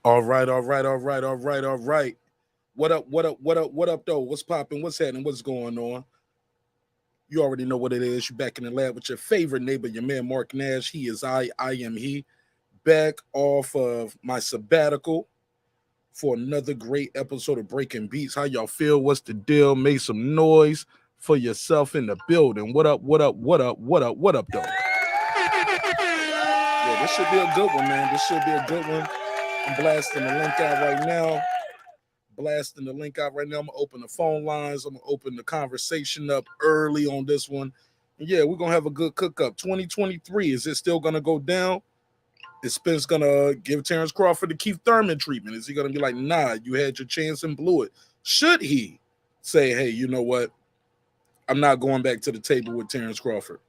All right. What up, though? What's popping? What's happening? What's going on? You already know what it is. You're back in the lab with your favorite neighbor, your man, Marq Nash. He is I am he. Back off of my sabbatical for another great episode of Breaking Beats. How y'all feel? What's the deal? Make some noise for yourself in the building. What up, though? Yeah, this should be a good one, man. I'm blasting the link out right now. I'm going to open the phone lines. I'm going to open the conversation up early on this one. And yeah, we're going to have a good cook-up. 2023, is it still going to go down? Is Spence going to give Terence Crawford the Keith Thurman treatment? Is he going to be like, nah, you had your chance and blew it? Should he say, hey, you know what? I'm not going back to the table with Terence Crawford.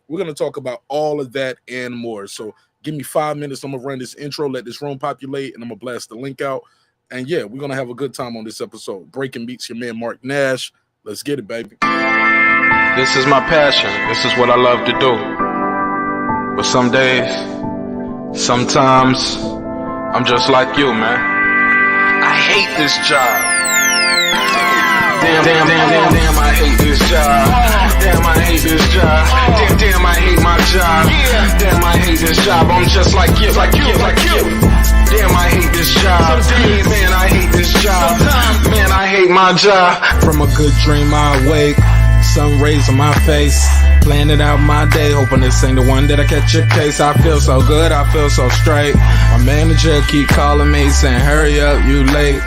We're going to talk about all of that and more. So give me 5 minutes. I'm going to run this intro, let this room populate, and I'm going to blast the link out. And yeah, we're going to have a good time on this episode. Breaking Beats, your man, Marq Nash. Let's get it, baby. This is my passion. This is what I love to do. But some days, sometimes, I'm just like you, man. I hate this job. Damn, I hate this job. Damn, I hate this job. Damn, I hate my job. Damn, I hate this job. I'm just like you. Damn, I hate this job. Man, I hate this job. Man, I hate my job. From a good dream I wake, sun rays on my face, planning out my day, hoping this ain't the one that I catch a case. I feel so good, I feel so straight. My manager keep calling me saying, hurry up, you late.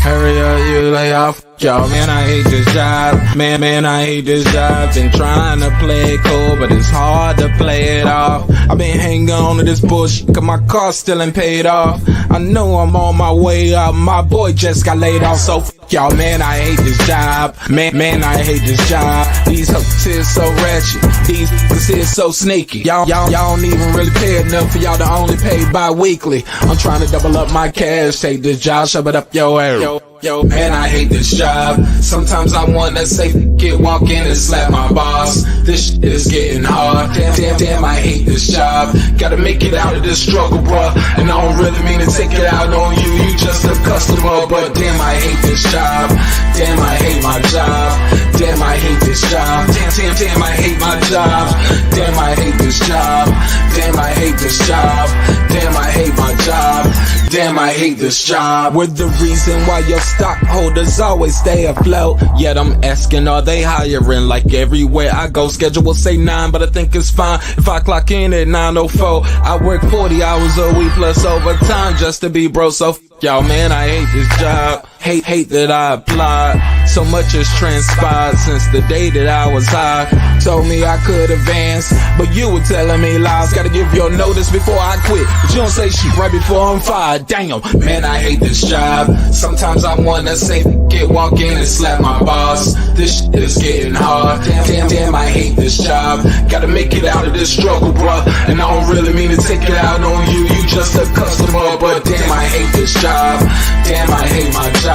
Hurry up, you lay off. Y'all, man, I hate this job. Man, I hate this job. Been trying to play it cool, but it's hard to play it off. I've been hanging on to this bullshit, cause my car still ain't paid off. I know I'm on my way up. My boy just got laid off, so y'all, man, I hate this job. Man, I hate this job. These hoes here so ratchet. These niggas here so sneaky. Y'all don't even really pay enough for y'all to only pay bi-weekly. I'm trying to double up my cash. Take this job, shove it up your ass. Yo, man, I hate this job. Sometimes I wanna say, walk in and slap my boss. This shit is getting hard. Damn, I hate this job. Gotta make it out of this struggle, bruh. And I don't really mean to take it out on you. You just a customer, but damn, I hate this job. Damn, I hate my job. Damn, I hate this job. Damn, I hate my job. Damn, I hate this job. Damn, I hate this job. Damn, I hate my job. Damn, I hate this job. We're the reason why your stockholders always stay afloat. Yet I'm asking, are they hiring? Like everywhere I go, schedule will say 9, but I think it's fine if I clock in at 9:04. I work 40 hours a week plus overtime just to be bro. So y'all, man, I hate this job. Hate that I applied. So much has transpired since the day that I was high. Told me I could advance, but you were telling me lies. Gotta give your notice before I quit, but you don't say shit right before I'm fired. Damn, man, I hate this job. Sometimes I wanna say, walk in and slap my boss. This shit is getting hard. Damn, I hate this job. Gotta make it out of this struggle, bruh. And I don't really mean to take it out on you. You just a customer, but damn, I hate this job. Damn, I hate my job.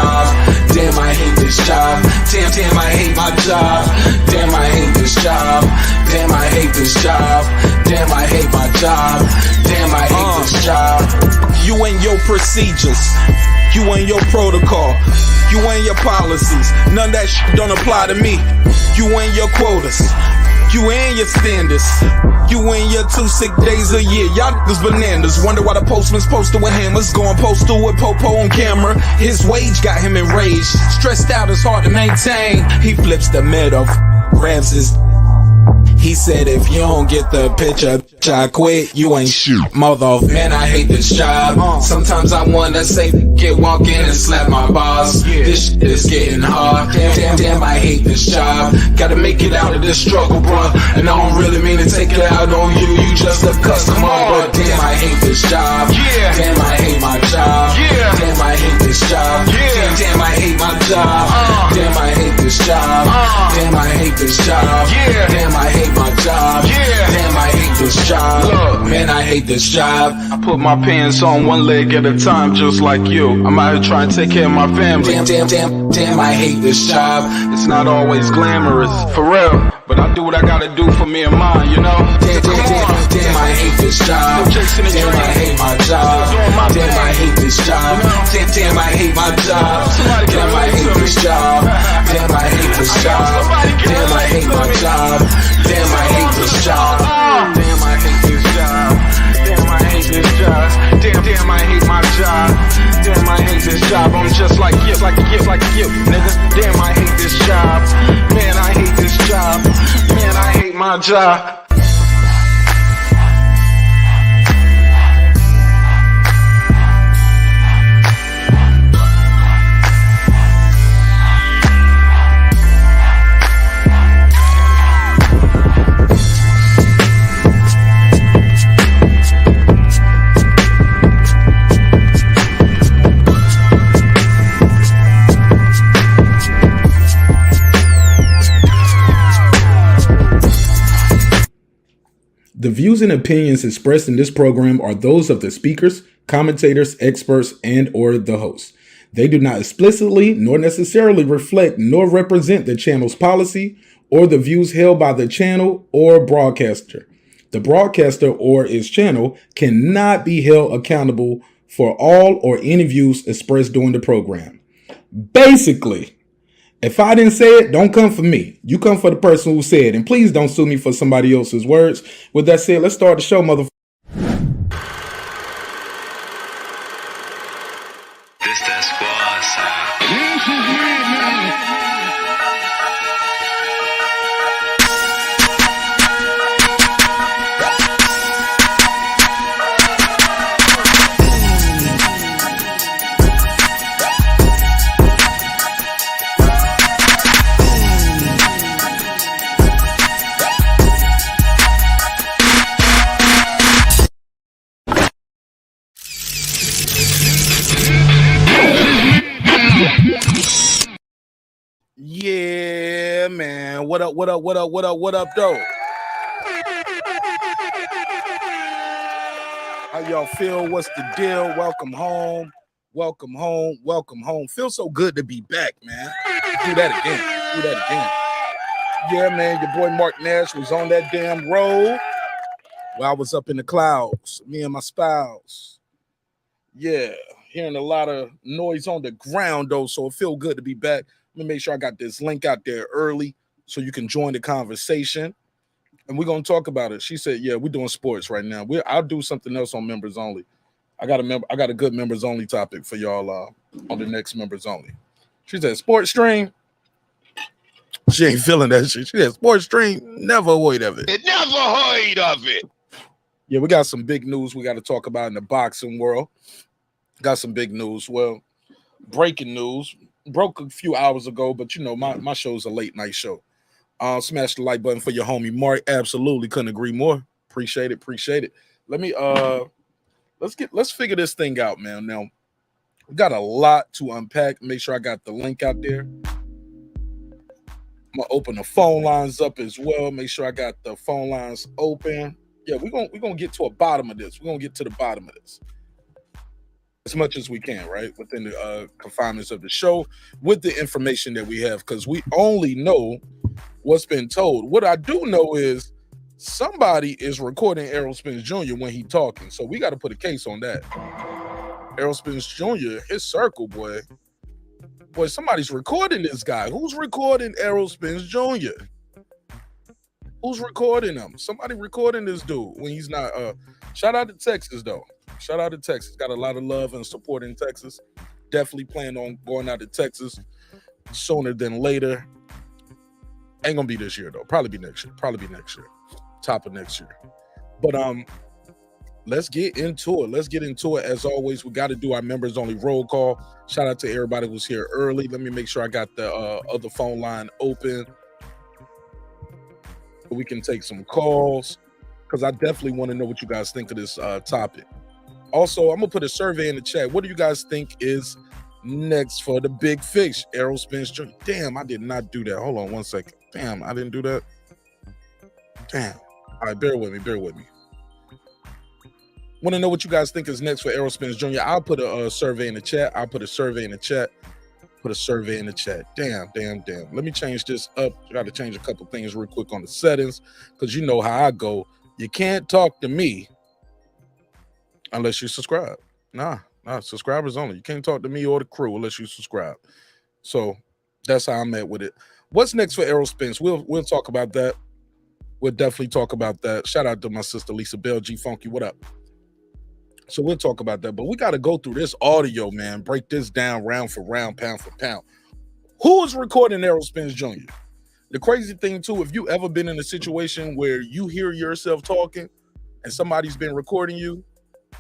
Damn, I hate this job. Damn, I hate my job. Damn, I hate this job. Damn, I hate this job. Damn, I hate my job. Damn, I hate this job. You and your procedures, you and your protocol, you and your policies, none of that shit don't apply to me. You and your quotas, you and your standards, you and your 2 sick days a year. Y'all niggas bananas. Wonder why the postman's posted with hammers, going postal with Popo on camera. His wage got him enraged, stressed out, it's hard to maintain. He flips the middle, grabs his. He said, if you don't get the picture, I quit, you ain't shoot. Mother, man, I hate this job. Sometimes I wanna say, walk in and slap my boss. This shit is getting hard. Damn, I hate this job. Gotta make it out of this struggle, bruh. And I don't really mean to take it out on you. You just a customer, but damn, I hate this job. Damn, I hate my job. Damn, I hate this job. Damn, I hate my job. Damn, I hate this job. Damn, I hate this job. Damn, I hate my job. Damn, I hate this job. Look, man, I hate this job. I put my pants on one leg at a time, just like you. I'm out here trying to take care of my family. Damn, I hate this job. It's not always glamorous, for real, but I do what I gotta do for me and mine, you know? Damn, I hate this job. Damn, I hate my job. Damn, I hate this job. Damn, I hate my job. Damn, I hate this job. Damn, I hate this job. Damn, I hate my job. Damn, I hate this job. Damn, I hate this job. Damn, I hate this job. Damn, I hate my job. Damn, I hate this job. I'm just like you, nigga. Damn, I hate this job. Man, I hate this job. Man, I hate my job. The views and opinions expressed in this program are those of the speakers, commentators, experts, and or the host. They do not explicitly nor necessarily reflect nor represent the channel's policy or the views held by the channel or broadcaster. The broadcaster or its channel cannot be held accountable for all or any views expressed during the program. Basically, if I didn't say it, don't come for me. You come for the person who said it. And please don't sue me for somebody else's words. With that said, let's start the show, motherfucker. This that squad sound. Yeah, man. What up, though? How y'all feel? What's the deal? Welcome home. Feels so good to be back, man. Do that again. Yeah, man, your boy Marq Nash was on that damn road while I was up in the clouds, me and my spouse. Yeah, hearing a lot of noise on the ground, though, so it feel good to be back. Let me make sure I got this link out there early so you can join the conversation. And we're going to talk about it. She said, yeah, we're doing sports right now. I'll do something else on members only. I got a good members only topic for y'all on the next members only. She said, sports stream. She ain't feeling that shit. She said, sports stream, never heard of it. Never heard of it. Yeah, we got some big news we got to talk about in the boxing world. Got some big news. Well, breaking news. Broke a few hours ago, but you know, my show's a late night show. Smash the like button for your homie Marq. Absolutely couldn't agree more. Appreciate it. Let me let's figure this thing out, man. Now we got a lot to unpack. Make sure I got the link out there. I'm gonna open the phone lines up as well. Make sure I got the phone lines open. Yeah, we're gonna get to the bottom of this. We're gonna get to the bottom of this as much as we can, right? Within the confinements of the show, with the information that we have, because we only know what's been told. What I do know is somebody is recording Errol Spence Jr. when he talking, so we got to put a case on that. Errol Spence Jr., his circle, boy, somebody's recording this guy. Who's recording Errol Spence Jr.? Who's recording him? Somebody recording this dude when he's not. Shout out to Texas, though. Shout out to Texas. Got a lot of love and support in Texas. Definitely plan on going out to Texas sooner than later. Ain't gonna be this year, though. Probably be next year. Top of next year. But let's get into it. As always, we got to do our members only roll call. Shout out to everybody who's here early. Let me make sure I got the other phone line open. We can take some calls because I definitely want to know what you guys think of this topic. Also, I'm gonna put a survey in the chat. What do you guys think is next for the big fish? Errol Spence Jr. Damn, I did not do that. Hold on one second. Damn, I didn't do that. Damn. All right, bear with me. Want to know what you guys think is next for Errol Spence Jr.? I'll put a survey in the chat. Damn. Let me change this up. I got to change a couple things real quick on the settings because you know how I go. You can't talk to me unless you subscribe. Nah, Subscribers only. You can't talk to me or the crew unless you subscribe. So that's how I'm at with it. What's next for Errol Spence? We'll talk about that. We'll definitely talk about that. Shout out to my sister Lisa Bell, G Funky. What up? So we'll talk about that. But we got to go through this audio, man. Break this down round for round, pound for pound. Who is recording Errol Spence Jr.? The crazy thing, too, if you ever been in a situation where you hear yourself talking and somebody's been recording you,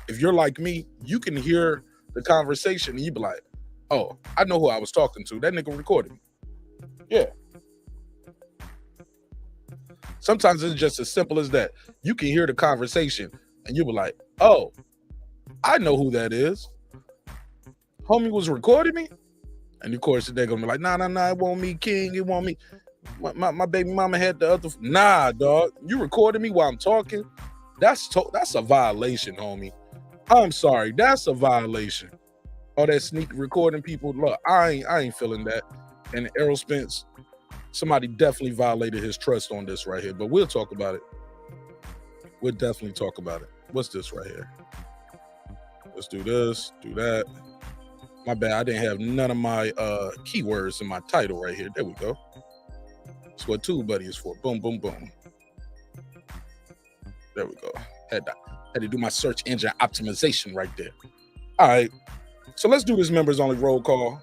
if you're like me, you can hear the conversation and you be like, oh, I know who I was talking to. That nigga recorded me. Yeah. Sometimes it's just as simple as that. You can hear the conversation and you be like, oh, I know who that is. Homie was recording me. And of course, they're going to be like, nah, it won't me, King. It won't me. My baby mama had the other. Nah, dog. You recorded me while I'm talking? That's a violation, homie. I'm sorry. That's a violation. All that sneak recording people. Look, I ain't feeling that. And Errol Spence, somebody definitely violated his trust on this right here. But we'll talk about it. We'll definitely talk about it. What's this right here? Let's do this, do that. My bad, I didn't have none of my keywords in my title right here. There we go. That's what TubeBuddy is for. Boom, boom, boom. There we go. Had to do my search engine optimization right there. All right. So let's do this members only roll call.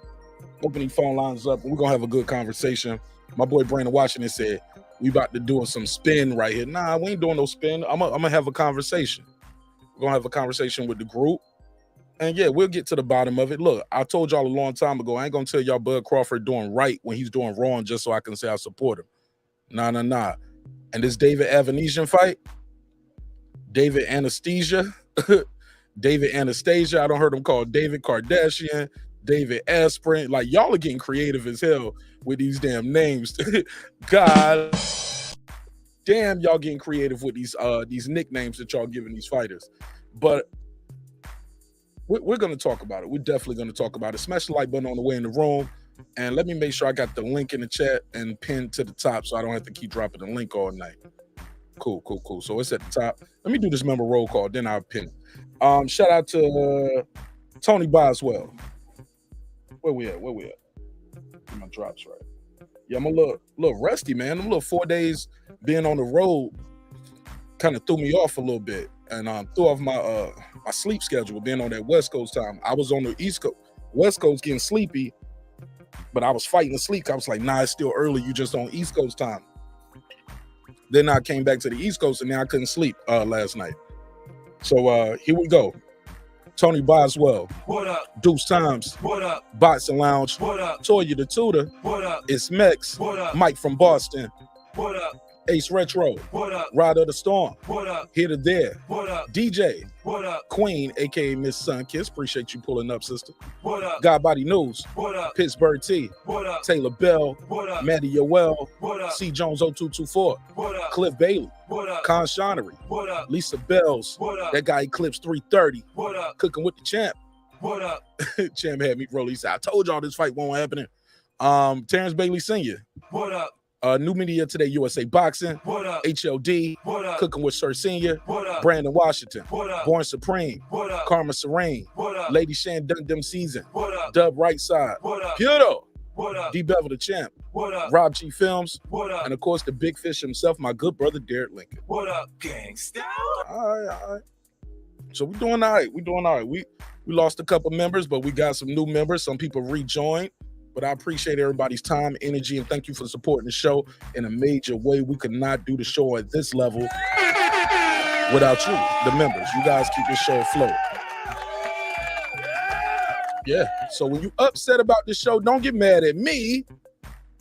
Opening phone lines up. We're going to have a good conversation. My boy Brandon Washington said, we about to do some spin right here. Nah, we ain't doing no spin. I'm going to have a conversation. We're going to have a conversation with the group. And yeah, we'll get to the bottom of it. Look, I told y'all a long time ago, I ain't going to tell y'all Bud Crawford doing right when he's doing wrong just so I can say I support him. Nah. And this David Avanesyan fight, David Anastasia, David Anastasia, I don't heard him called David Kardashian, David Aspirin. Like, y'all are getting creative as hell with these damn names. God damn, y'all getting creative with these nicknames that y'all giving these fighters. But we're going to talk about it. We're definitely going to talk about it. Smash the like button on the way in the room. And let me make sure I got the link in the chat and pinned to the top so I don't have to keep dropping the link all night. Cool. So it's at the top. Let me do this member roll call, then I'll pin it. Shout out to Tony Boswell. Where we at? Get my drops right. Yeah, I'm a little rusty, man. I'm a little 4 days being on the road kind of threw me off a little bit. And threw off my my sleep schedule, being on that West Coast time. I was on the East Coast, West Coast getting sleepy, but I was fighting to sleep. I was like, nah, it's still early. You just on East Coast time. Then I came back to the East Coast and now I couldn't sleep last night. So here we go. Tony Boswell. What up? Deuce Times. What up? Boxing Lounge. What up? Toya the Tutor. What up? It's Mex. What up? Mike from Boston. What up? Ace Retro. What up? Ride of the Storm. What up? Here to There. What up? DJ. What up? Queen, aka Miss Sunkiss. Appreciate you pulling up, sister. What up? God Body News. What up? Pittsburgh T. What up? Taylor Bell. What up? Maddie Yoel. What up? C Jones 0224. What up? Cliff Bailey. What up? Con Shonery. What up? Lisa Bells. What up? That guy Eclipse 330. What up? Cooking with the Champ. What up? Champ had me roll. He said, I told y'all this fight won't happen. Terrence Bailey Sr. What up? New Media Today, USA Boxing. What up? HLD. What up? Cooking with Sir Senior. What up? Brandon Washington. What up? Born Supreme. What up? Karma Serene. What up? Lady Shan Dundum Season. What up? Dub Right Side. What up? Pewdo. What up? D Bevel the Champ. What up? Rob G Films. What up? And of course, the big fish himself, my good brother Derek Lincoln. What up, gangsta? All right. So we're doing all right. We lost a couple members, but we got some new members. Some people rejoined. But I appreciate everybody's time, energy, and thank you for supporting the show in a major way. We could not do the show at this level without you, the members. You guys keep this show afloat. Yeah. So when you upset about this show, don't get mad at me.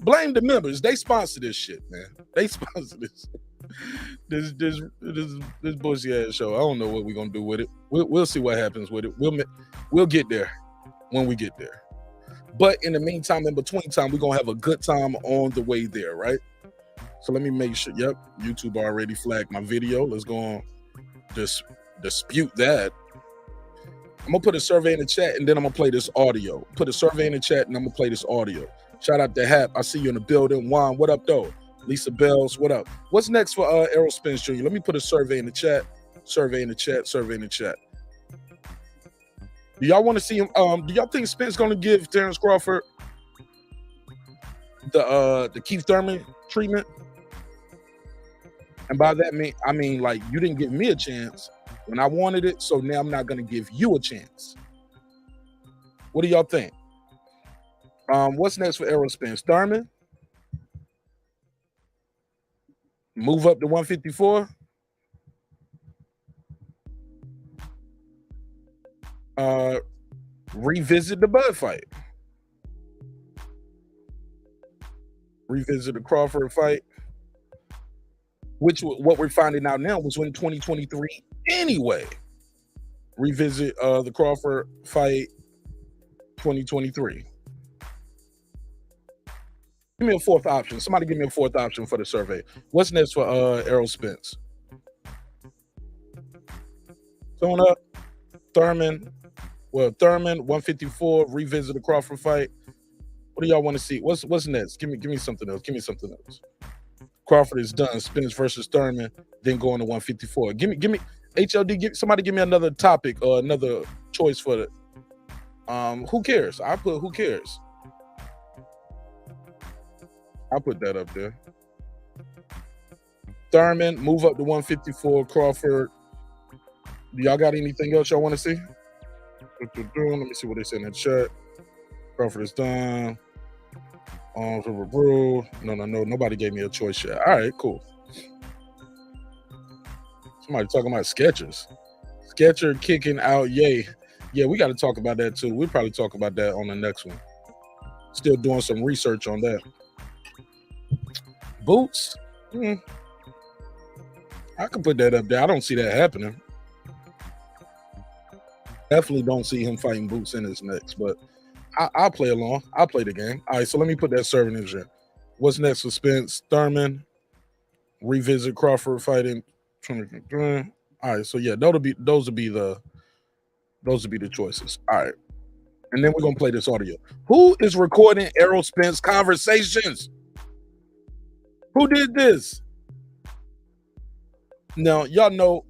Blame the members. They sponsor this shit, man. They sponsor this. This bullshit ass show. I don't know what we're gonna do with it. We'll see what happens with it. We'll get there when we get there. But in the meantime, in between time, we're going to have a good time on the way there, right? So let me make sure. Yep, YouTube already flagged my video. Let's go on. Just dispute that. I'm going to put a survey in the chat, and then I'm going to play this audio. Put a survey in the chat, and I'm going to play this audio. Shout out to Hap. I see you in the building. Juan, what up, though? Lisa Bells, what up? What's next for Errol Spence Jr.? Let me put a survey in the chat. Survey in the chat. Do y'all want to see him? Do y'all think Spence gonna give Terence Crawford the Keith Thurman treatment? And by that I mean like you didn't give me a chance when I wanted it, so now I'm not gonna give you a chance. What do y'all think? What's next for Errol Spence? Thurman? Move up to 154? Revisit the Bud fight. Revisit the Crawford fight. Which what we're finding out now was in 2023 anyway. Revisit the Crawford fight 2023. Give me a fourth option. Somebody give me a fourth option for the survey. What's next for Errol Spence? Tone up. Thurman. Well, Thurman, 154, revisit the Crawford fight. What do y'all want to see? What's next? Give me something else. Give me something else. Crawford is done. Spence versus Thurman, then going to 154. Give me HLD. Somebody give me another topic or another choice for the. Who cares? I put who cares. I'll put that up there. Thurman, move up to 154. Crawford. Do y'all got anything else y'all want to see? Let me see what they said in the chat. Crawford is done. No. Nobody gave me a choice yet. All right, cool. Somebody talking about Skechers. Sketcher kicking out, yay. Yeah, we got to talk about that too. We'll probably talk about that on the next one. Still doing some research on that. Boots? I can put that up there. I don't see that happening. Definitely don't see him fighting Boots in his next, but I'll play along. I'll play the game. All right, so let me put that serving in there. What's next for Spence? Thurman, revisit Crawford fighting. All right, so yeah, those will be the choices. All right, and then we're gonna play this audio. Who is recording Errol Spence conversations? Who did this? Now, y'all know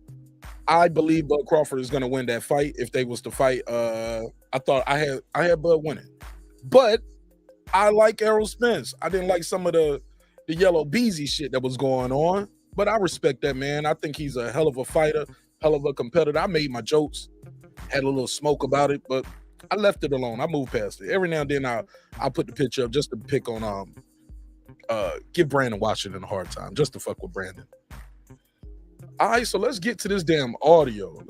I believe Bud Crawford is going to win that fight. If they was to fight, I thought I had Bud winning, but I like Errol Spence. I didn't like some of the yellow beezy shit that was going on, but I respect that man. I think he's a hell of a fighter, hell of a competitor. I made my jokes, had a little smoke about it, but I left it alone. I moved past it. Every now and then I put the picture up just to pick on give Brandon Washington a hard time, just to fuck with Brandon. All right, so let's get to this damn audio.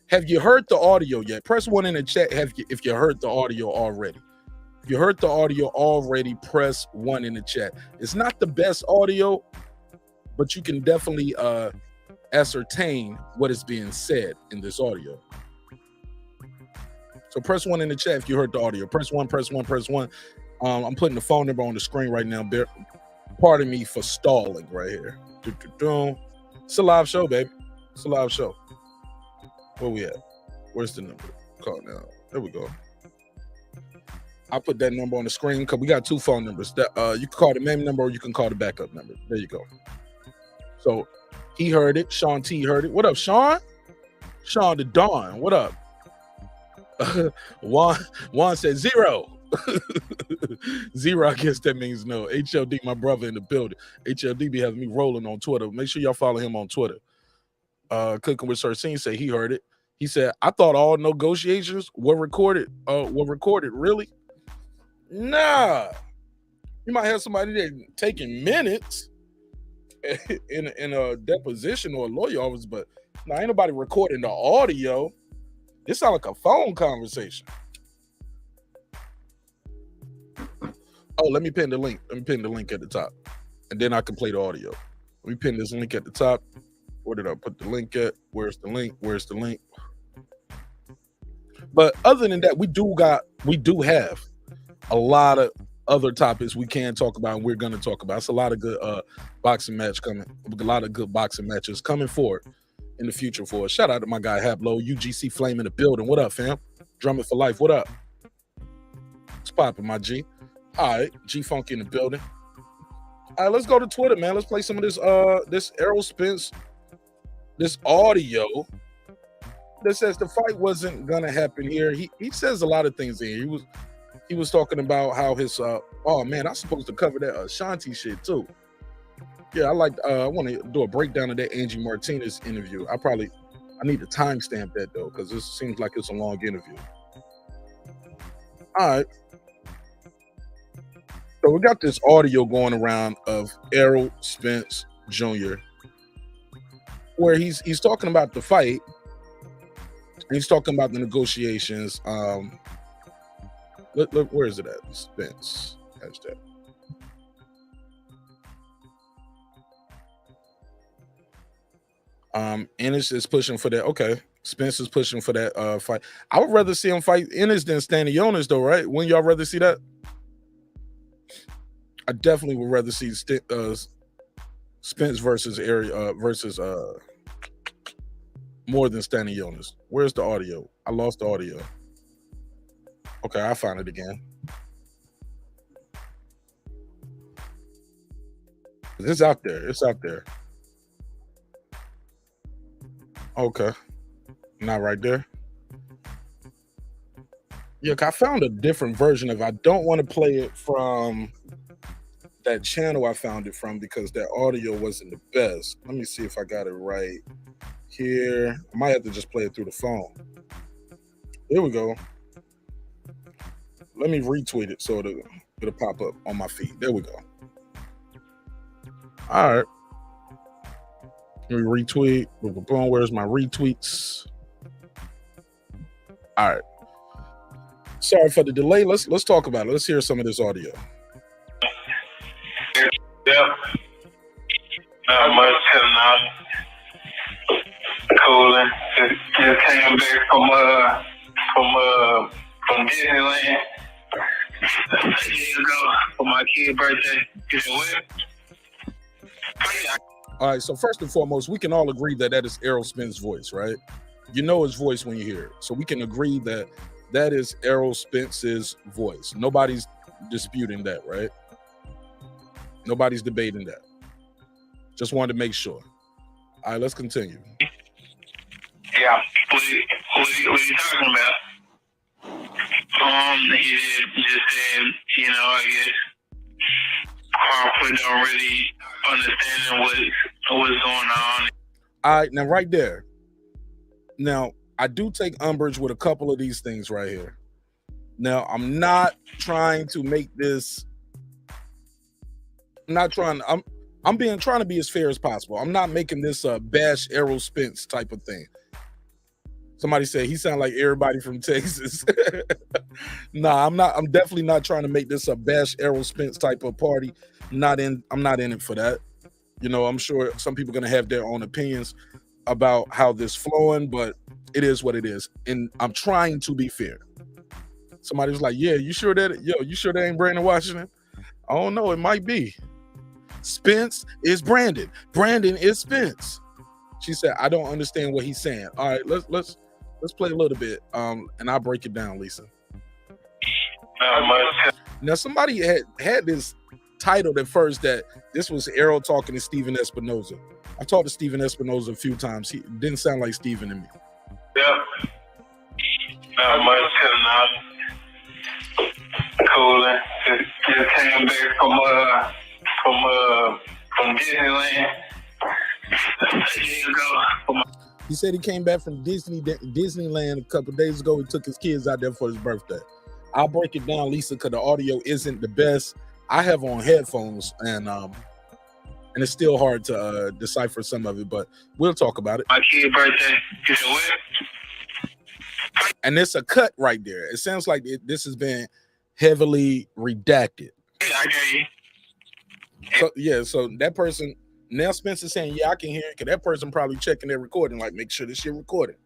Have you heard the audio yet? Press 1 in the chat if you heard the audio already. If you heard the audio already, press 1 in the chat. It's not the best audio, but you can definitely ascertain what is being said in this audio. So press 1 in the chat if you heard the audio. Press 1, press 1, press 1. I'm putting the phone number on the screen right now. Pardon me for stalling right here. It's a live show, baby. It's a live show. Where we at? Where's the number? Call now. There we go. I'll put that number on the screen because we got 2 phone numbers. That you can call the main number or you can call the backup number. There you go. So he heard it. Sean T heard it. What up, Sean? Sean the Dawn. What up? Juan said 0. 0, I guess that means no. HLD, my brother in the building. HLD be having me rolling on Twitter. Make sure y'all follow him on Twitter. Cooking with Sir Scene said he heard it. He said, I thought all negotiations were recorded. Really? Nah. You might have somebody there taking minutes in a deposition or a lawyer office, but ain't nobody recording the audio. It sounds like a phone conversation. Oh, let me pin the link. Let me pin the link at the top, and then I can play the audio. Let me pin this link at the top. Where did I put the link at? Where's the link? Where's the link? But other than that, we do have a lot of other topics we can talk about, and we're going to talk about. It's a lot of good boxing match coming. A lot of good boxing matches coming forward in the future for us. Shout out to my guy Hablo, UGC Flame in the building. What up, fam? Drumming for life. What up? It's popping, my G. All right, G Funky in the building. All right, let's go to Twitter, man. Let's play some of this Errol Spence, this audio that says the fight wasn't gonna happen here. He says a lot of things here. He was talking about how his oh man, I'm supposed to cover that Ashanti shit too. Yeah, I want to do a breakdown of that Angie Martinez interview. I need to timestamp that though, because this seems like it's a long interview. All right. So we got this audio going around of Errol Spence Jr., where he's talking about the fight. He's talking about the negotiations. Look, where is it at? Spence. Hashtag. Ennis is pushing for that. Okay. Spence is pushing for that fight. I would rather see him fight Ennis than Stanionis, though, right? Wouldn't y'all rather see that? I definitely would rather see Spence versus more than Stanionis. Where's the audio? I lost the audio. Okay, I found it again. It's out there. It's out there. Okay. Not right there. Yeah, I found a different version of it. I don't want to play it from that channel I found it from because that audio wasn't the best. Let me see if I got it right here. I might have to just play it through the phone. Here we go. Let me retweet it so it'll pop up on my feed. There we go. All right. Let me retweet. Boom. Where's my retweets? All right. Sorry for the delay. Let's talk about it. Let's hear some of this audio. Yep. Not much tonight. Cooling. Just came back from Disneyland a year ago for my kid's birthday. You know what? All right, so first and foremost, we can all agree that is Errol Spence's voice, right? You know his voice when you hear it. So we can agree that is Errol Spence's voice. Nobody's disputing that, right? Nobody's debating that. Just wanted to make sure. All right, let's continue. Yeah, what are you talking about? He just said, I guess Crawford don't really understand what's going on. All right, now right there. Now, I do take umbrage with a couple of these things right here. Now, I'm not trying to make this. I'm trying to be as fair as possible. I'm not making this a bash Errol Spence type of thing. Somebody said he sound like everybody from Texas. Nah, I'm not. I'm definitely not trying to make this a bash Errol Spence type of party. I'm not in it for that. I'm sure some people are gonna have their own opinions about how this flowing, but it is what it is. And I'm trying to be fair. Somebody was like, "Yeah, you sure that ain't Brandon Washington?" I don't know. It might be. Spence is Brandon. Brandon is Spence. She said, "I don't understand what he's saying." All right, let's play a little bit, and I'll break it down, Lisa. Now, somebody had this titled at first that this was Errol talking to Steven Espinoza. I talked to Steven Espinoza a few times. He didn't sound like Steven to me. Yep. Not much tonight. Cooling. Just came back from Disneyland a year ago. He said he came back from Disneyland a couple of days ago. He took his kids out there for his birthday. I'll break it down, Lisa, because the audio isn't the best. I have on headphones, and it's still hard to decipher some of it, but we'll talk about it. My kid's birthday. You know what? And it's a cut right there. It sounds like this has been heavily redacted. Yeah, I hear you. So that person, now Spence is saying, yeah, I can hear it, because that person probably checking their recording, like, make sure this shit recorded.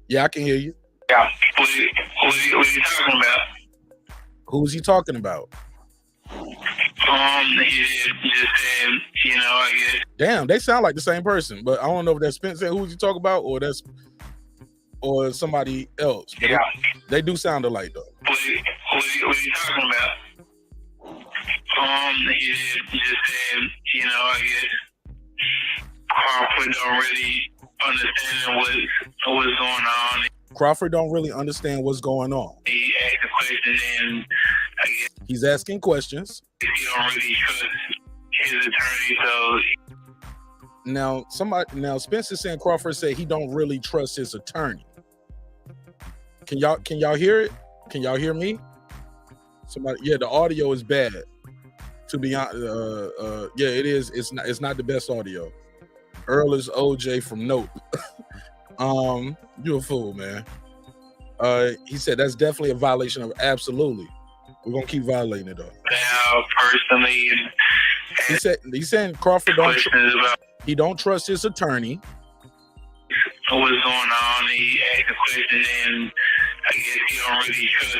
Yeah, I can hear you. Yeah. What are you talking about? Who's he talking about? He just said, I guess. Damn, they sound like the same person, but I don't know if that's Spence saying who's he talking about or somebody else. But yeah. They do sound alike though. What are you talking about? He just said, I guess Crawford don't really understand what's going on. Crawford don't really understand what's going on. He asked a question, and I guess He's asking questions. he don't really trust his attorney. So Now Spence is saying Crawford said he don't really trust his attorney. Can y'all hear it? Can y'all hear me? Somebody, yeah, the audio is bad. To be honest, yeah, it is. It's not the best audio. Earl is OJ from Nope. You a fool, man. He said that's definitely a violation of. Absolutely, we're gonna keep violating it though. now, personally, and He's saying Crawford questions about he don't trust his attorney. what's going on. He asked a question, and I guess he don't really trust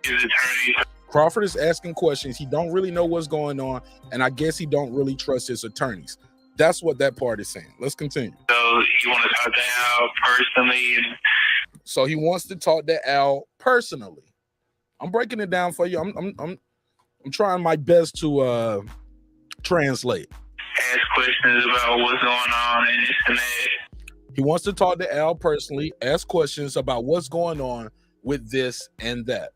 his attorney. Crawford is asking questions. He don't really know what's going on, and I guess he don't really trust his attorneys. That's what that part is saying. Let's continue. So he want to talk to Al personally, and So he wants to talk to Al personally. I'm breaking it down for you. I'm trying my best to translate. ask questions about what's going on and this and that. He wants to talk to Al personally, ask questions about what's going on with this and that.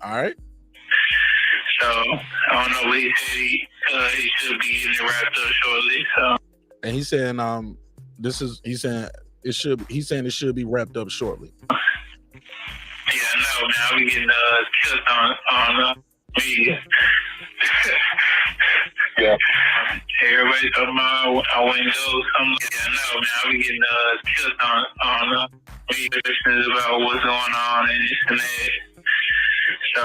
All right. So I don't know what he said. He should be getting it wrapped up shortly. So And he's saying he's saying it should be wrapped up shortly. yeah, no, man, I'll be getting killed on media. Yeah. Everybody talking about I wouldn't go. Yeah, no, man, I'll be getting killed on media questions about what's going on and this and that. So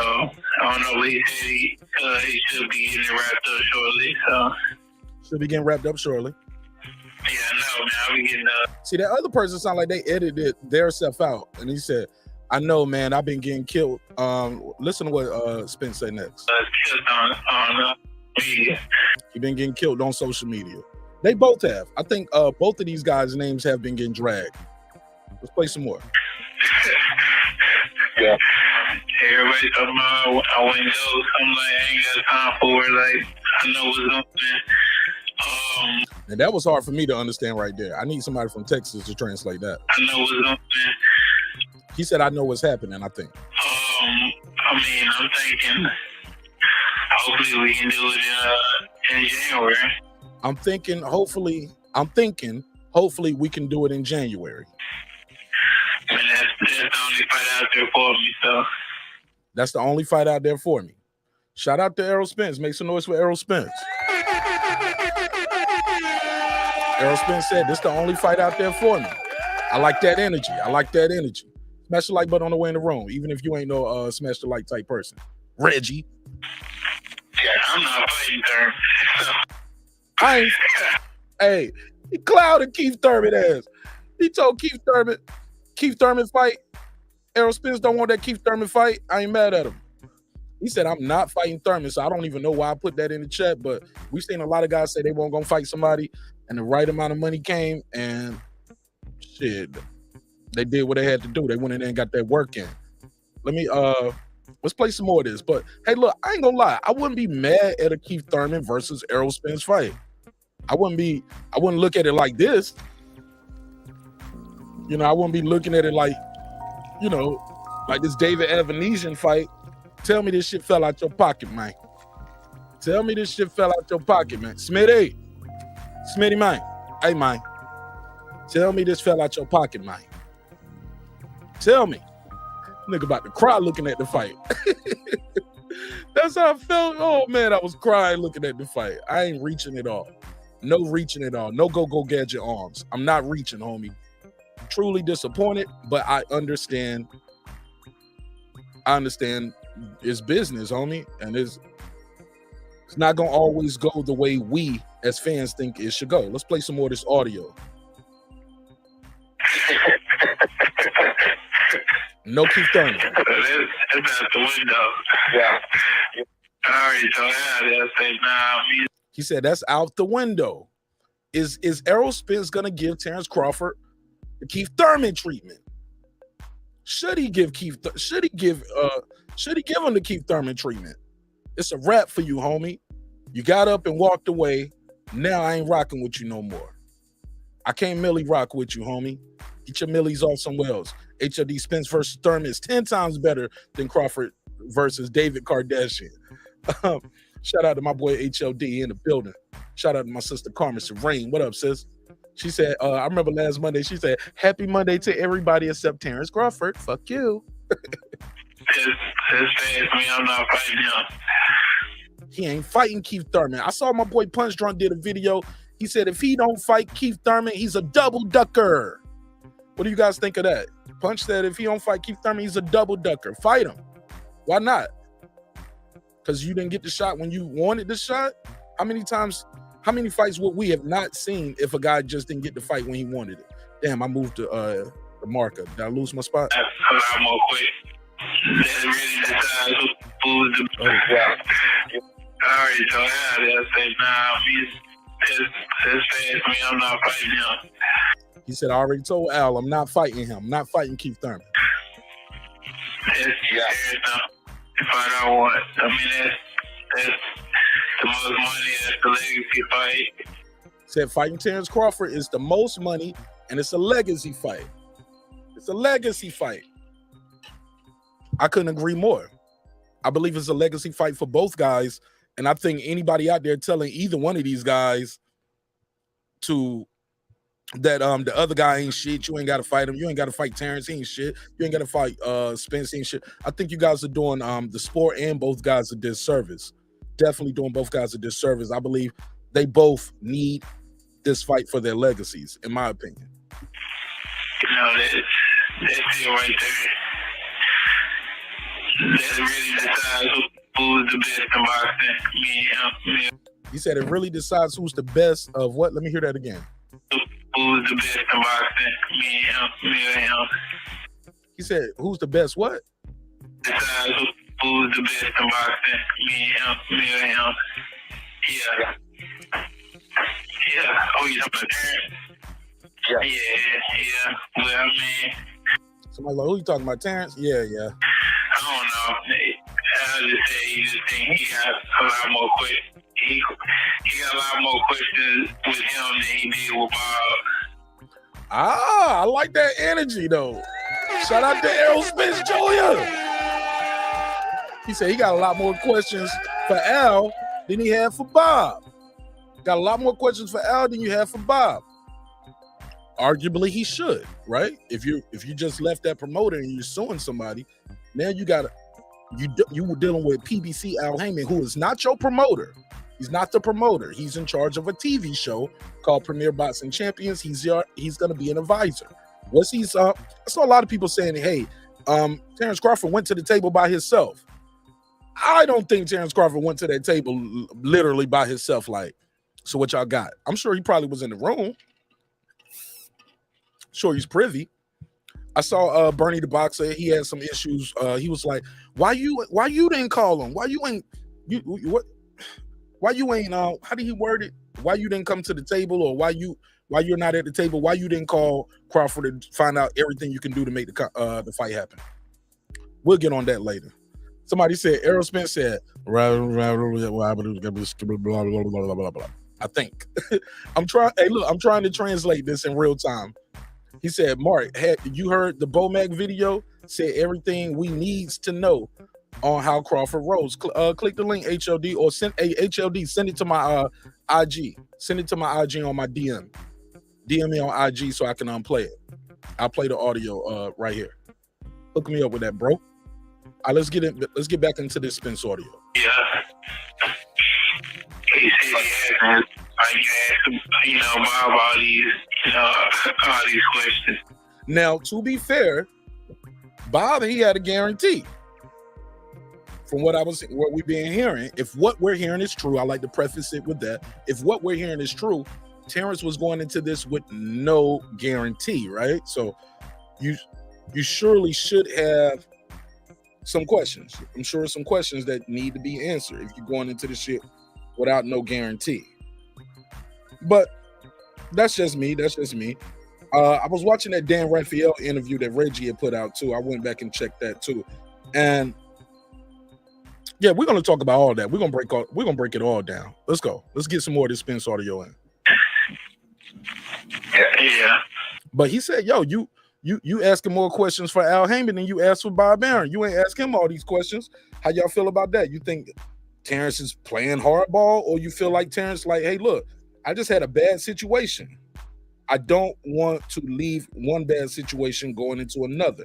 I don't know what he said. He should be getting it wrapped up shortly. So Should be getting wrapped up shortly. yeah, no, man, I'll be getting See, that other person sound like they edited their stuff out. And he said, I know, man, I've been getting killed. Listen to what Spence said next. killed on media. He been getting killed on social media. They both have. I think both of these guys' names have been getting dragged. Let's play some more. Yeah. Everybody talking about I wouldn't go. I'm like, I ain't got time for it. Like, I know what's going on. And that was hard for me to understand right there. I need somebody from Texas to translate that. I know what's going on. He said, I know what's happening, I think. I mean, I'm thinking hopefully we can do it in January. I'm thinking hopefully we can do it in January. I mean, that's the only fight out there for me, so. That's the only fight out there for me. Shout out to Errol Spence. Make some noise for Errol Spence. Errol Spence said, this is the only fight out there for me. I like that energy. Smash the like button on the way in the room, even if you ain't no smash the like type person. Reggie. Yeah, I'm not fighting Thurman. So. I ain't. Hey, he clouded Keith Thurman ass. He told Keith Thurman fight. Errol Spence don't want that Keith Thurman fight. I ain't mad at him. He said, I'm not fighting Thurman, so I don't even know why I put that in the chat, but we've seen a lot of guys say they weren't going to fight somebody, and the right amount of money came, and shit, they did what they had to do. They went in there and got that work in. Let's play some more of this. But, hey, look, I ain't going to lie. I wouldn't be mad at a Keith Thurman versus Errol Spence fight. I wouldn't look at it like this. You know, I wouldn't be looking at it like, you know, like this David Avanesyan fight. Tell me this shit fell out your pocket, man. Tell me this shit fell out your pocket, man. Smitty, man. Hey, man. Tell me this fell out your pocket, man. Tell me. Nigga about to cry looking at the fight. That's how I felt. Oh, man, I was crying looking at the fight. I ain't reaching it all. No reaching it all. No go gadget arms. I'm not reaching, homie. Truly disappointed, but I understand it's business, homie, and it's not gonna always go the way we as fans think it should go. Let's play some more of this audio. No Keith Thurman. That's out the window. Yeah. I already told him that. Say, nah, he said that's out the window. Is Errol Spence gonna give Terence Crawford the Keith Thurman treatment? Should he give him the Keith Thurman treatment? It's a wrap for you, homie. You got up and walked away. Now I ain't rocking with you no more. I can't millie rock with you, homie. Get your millies off somewhere else. HOD Spence versus Thurman is 10 times better than Crawford versus David Kardashian. Shout out to my boy HOD in the building. Shout out to my sister Carmen Serene. What up, sis? She said, I remember last Monday, she said, happy Monday to everybody except Terence Crawford. Fuck you. His fans, me, I'm not fighting him. He ain't fighting Keith Thurman. I saw my boy Punch Drunk did a video. He said if he don't fight Keith Thurman, he's a double ducker. What do you guys think of that? Punch said if he don't fight Keith Thurman, he's a double ducker. Fight him. Why not? Because you didn't get the shot when you wanted the shot? How many fights would we have not seen if a guy just didn't get the fight when he wanted it? Damn, I moved to the marker. Did I lose my spot? That's a lot more quick. That really decides who's the best. All right, so I say, his fans, me, I'm not fighting him. He said, I already told Al, I'm not fighting him. I'm not fighting Keith Thurman. If I don't want, I mean, that's the most money, that's the legacy fight. Said fighting Terence Crawford is the most money, and it's a legacy fight. It's a legacy fight. I couldn't agree more. I believe it's a legacy fight for both guys, and I think anybody out there telling either one of these guys that the other guy ain't shit, you ain't got to fight him. You ain't got to fight Terence, he ain't shit. You ain't got to fight Spence, he ain't shit. I think you guys are doing the sport and both guys a disservice. Definitely doing both guys a disservice. I believe they both need this fight for their legacies, in my opinion. No, that's it right there. That really decides who's the best in boxing. Me and him. He said it really decides who's the best of what? Let me hear that again. Who's the best in boxing? Me and him. He said, who's the best what? Decides who's the best in boxing? Me and him. Yeah. Oh, you talking about Terence? Yeah. Well, I mean, somebody like, who you talking about, Terence? Yeah. I don't know. I just say you just think he got a lot more questions. He got a lot more questions with him than he did with Bob. I like that energy though. Shout out to Errol Spence Jr. He said he got a lot more questions for Al than he had for Bob. Got a lot more questions for Al than you had for Bob. Arguably he should, right? If you just left that promoter and you're suing somebody, now you were dealing with PBC Al Heyman, who is not your promoter. He's not the promoter. He's in charge of a TV show called Premier Boxing Champions. He's going to be an advisor. I saw a lot of people saying, hey, Terence Crawford went to the table by himself. I don't think Terence Crawford went to that table literally by himself. Like, so what y'all got? I'm sure he probably was in the room. Sure, he's privy. I saw Bernie the Boxer. He had some issues. He was like, why you didn't call him? Why you ain't how did he word it? Why you didn't come to the table, or why you're not at the table? Why you didn't call Crawford to find out everything you can do to make the fight happen? We'll get on that later. Somebody said, Errol Spence said, I think. I'm trying to translate this in real time. He said, Mark, you heard the Bomack video? Said everything we needs to know on how Crawford rolls. Click the link, HOD, or send HOD, send it to my IG. Send it to my IG on my DM. DM me on IG so I can play it. I'll play the audio right here. Hook me up with that, bro. All right, let's get back into this Spence audio. Yeah. He said he asked Bob all these questions. Now, to be fair, Bob, he had a guarantee. From what we've been hearing, if what we're hearing is true, I like to preface it with that. If what we're hearing is true, Terence was going into this with no guarantee, right? So you surely should have some questions. I'm sure some questions that need to be answered if you're going into this shit without no guarantee. But that's just me. I was watching that Dan Raphael interview that Reggie had put out too. I went back and checked that too. And Yeah, we're gonna talk about all that. We're gonna break it all down. Let's go. Let's get some more of this Spence audio in. Yeah. But he said, yo, you asking more questions for Al Heyman than you asked for Bob Arum. You ain't ask him all these questions. How y'all feel about that? You think Terence is playing hardball, or you feel like Terence like, hey, look, I just had a bad situation. I don't want to leave one bad situation going into another.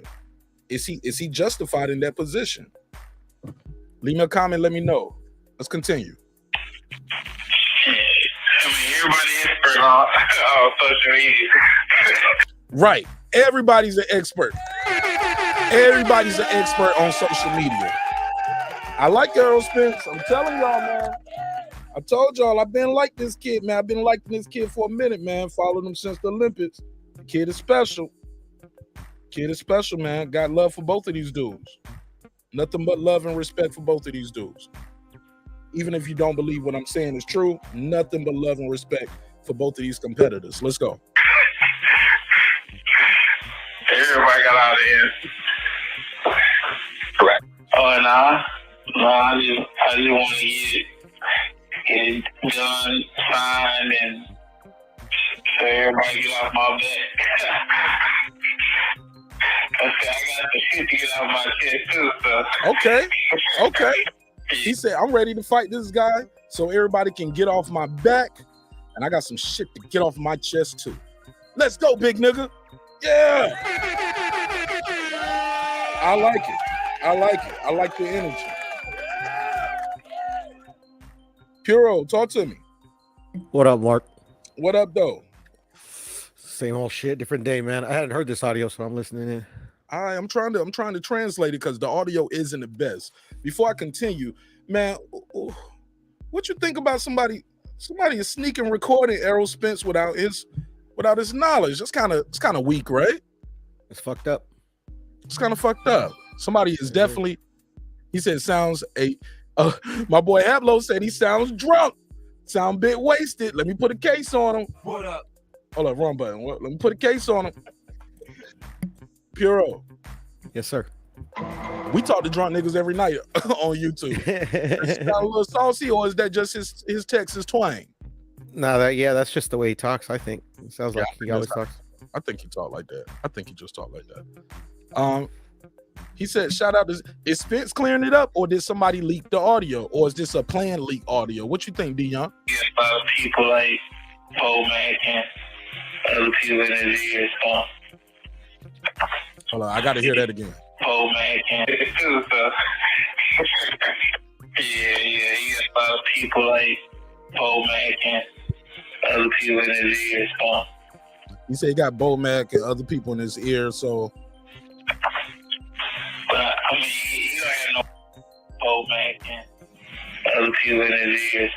Is he justified in that position? Leave me a comment. Let me know. Let's continue. I mean, everybody expert on social media. Right. Everybody's an expert. Everybody's an expert on social media. I like Errol Spence. I'm telling y'all, man. I told y'all I've been like this kid, man. I've been liking this kid for a minute, man. Followed him since the Olympics. The kid is special. Kid is special, man. Got love for both of these dudes. Nothing but love and respect for both of these dudes. Even if you don't believe what I'm saying is true, nothing but love and respect for both of these competitors. Let's go. Everybody got out of here. Correct. Oh, no, I just want to get it done, signed, and so everybody get off my back. I got the shit to get off my chest too, so. Okay. He said, I'm ready to fight this guy so everybody can get off my back, and I got some shit to get off my chest too. Let's go, big nigga. Yeah. I like it. I like the energy. Puro, talk to me. What up, Mark? What up, though? Same old shit, different day, man. I hadn't heard this audio, so I'm listening in. I'm trying to translate it because the audio isn't the best. Before I continue, man, what you think about somebody is sneaking recording Errol Spence without his knowledge? It's kind of weak, right? It's fucked up. It's kind of fucked up. Somebody is definitely. He said sounds my boy Hablo said he sounds drunk, sound a bit wasted. Let me put a case on him. What up? Hold up, wrong button. Let me put a case on him. Puro. Yes, sir. We talk to drunk niggas every night on YouTube. Is that a little saucy, or is that just his Texas twang? No, that's just the way he talks, I think. It sounds like he always talks. I think he talk like that. I think he just talk like that. He said, shout out, is Spence clearing it up, or did somebody leak the audio, or is this a planned leak audio? What you think, D-Young? Yeah, about people like Bomack and other people in his ears. Hold on, I got to hear that again. Bomack and too, so. Yeah, he got a lot of people like Bomack and other people in his ears. He said he got Bomack and other people in his ear, so. But I mean, he don't have no Bomack and other people in his ears.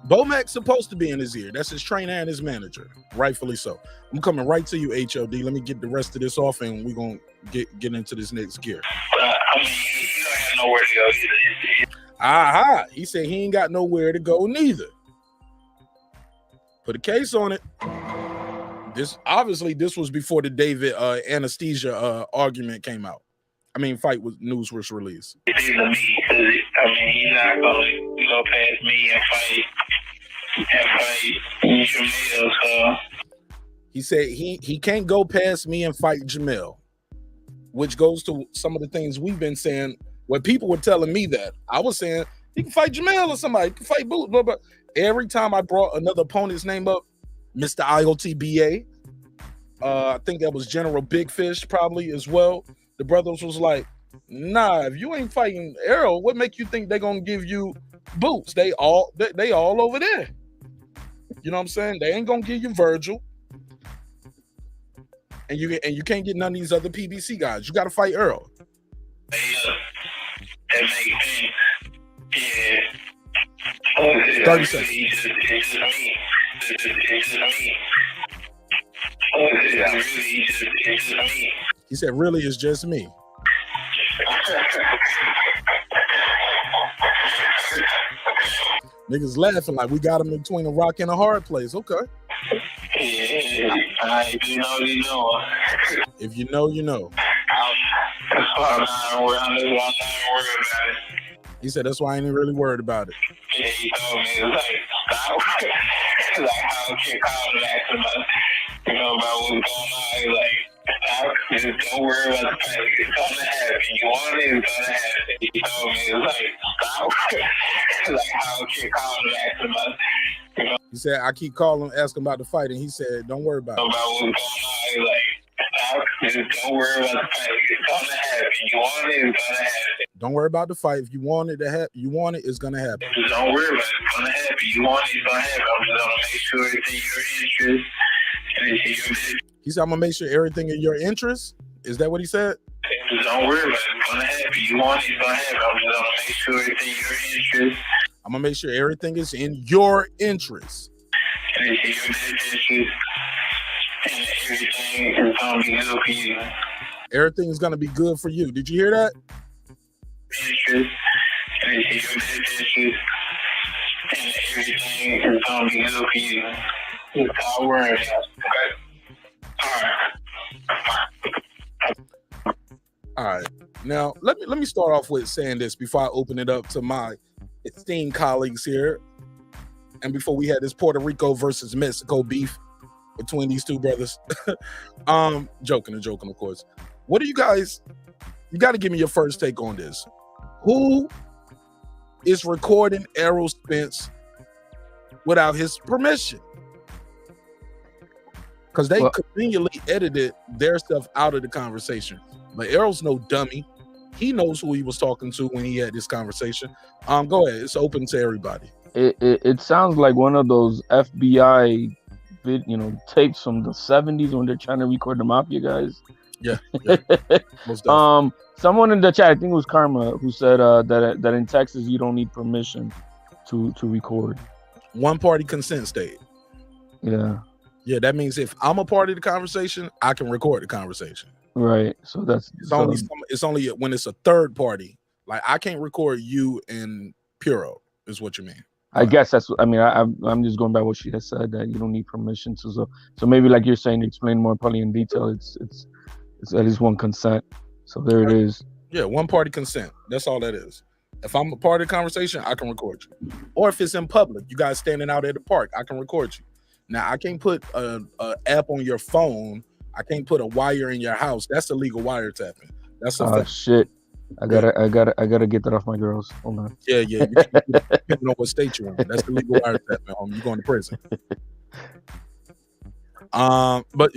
Bomack's supposed to be in his ear. That's his trainer and his manager, rightfully so. I'm coming right to you, HOD. Let me get the rest of this off, and we're gonna get into this next gear. But I mean, he don't have nowhere to go either. Aha! He said he ain't got nowhere to go neither. Put a case on it. This was before the David anesthesia argument came out. I mean, news was released. It's either me, because I mean, he's not gonna go past me and fight Jamil. So he said he can't go past me and fight Jamil, which goes to some of the things we've been saying. When people were telling me that, I was saying he can fight Jamil or somebody, he can fight Boot, blah, blah. Every time I brought another opponent's name up, Mr. IOTBA, I think that was General Big Fish probably as well. The brothers was like, nah, if you ain't fighting Errol, what make you think they're gonna give you Boots? They all over there. You know what I'm saying? They ain't gonna give you Virgil. And you can't get none of these other PBC guys. You gotta fight Errol. That makes sense. Yeah. 30 seconds. It's just me. It's just me. It's just me. He said, really, it's just me. Niggas laughing like we got him in between a rock and a hard place. Okay. Yeah, if you know, you know. If you know, you know. That's I'm not worried about it. He said that's why I ain't really worried about it. Yeah, he told me, it's like, stop. It's like how a kid called and asked him about, about what's going on. He's like, stop. Just don't worry about the fact. It's going to happen. You want it, it's going to happen. He told me, it's like, stop. It's like how a kid called and asked him about, He said, I keep calling, asking about the fight, and he said, don't worry about it. about what's going on. He's like, stop. Just don't worry about the fact. It's going to happen. You want it, it's going to happen. Don't worry about the fight. If you want it to happen, it's gonna happen. Just don't worry about it. It's gonna happen. You want it, it's gonna happen. I'm just gonna make sure it's in your interest. And it's in your business. He said, I'm gonna make sure everything in your interest. Is that what he said? Just don't worry about it. It's gonna happen. You want it, it's gonna happen. I'm just gonna make sure it's in your interest. I'm gonna make sure everything is in your interest. And it's in your best interest. And everything is gonna be good for you. Everything is gonna be good for you. Did you hear that? Interest. And it's in your best interest. And everything is gonna be good for you. Just stop worrying about it. Okay? All right. Now let me start off with saying this before I open it up to my esteemed colleagues here, and before we had this Puerto Rico versus Mexico beef between these two brothers. Joking, of course. What do you guys? You got to give me your first take on this. Who is recording Errol Spence without his permission? Because they conveniently edited their stuff out of the conversation. But Errol's no dummy. He knows who he was talking to when he had this conversation. Go ahead. It's open to everybody. It sounds like one of those FBI tapes from the 70s when they're trying to record the mafia guys. Yeah. Most definitely. Someone in the chat, I think it was Karma, who said that in Texas you don't need permission to record. One party consent state. Yeah. Yeah, that means if I'm a part of the conversation, I can record the conversation. Right. So it's only when it's a third party. Like I can't record you and Puro, is what you mean. I guess that's. I mean, I'm just going by what she has said, that you don't need permission to. So maybe like you're saying, to explain more probably in detail. It's at least one consent. So there it is. Yeah, one party consent. That's all that is. If I'm a part of the conversation, I can record you. Or if it's in public, you guys standing out at the park, I can record you. Now I can't put a app on your phone. I can't put a wire in your house. That's illegal wiretapping. That's a shit. I gotta get that off my girls. Hold on. Yeah. Depending on what state you're in, that's illegal wiretapping. You're going to prison. But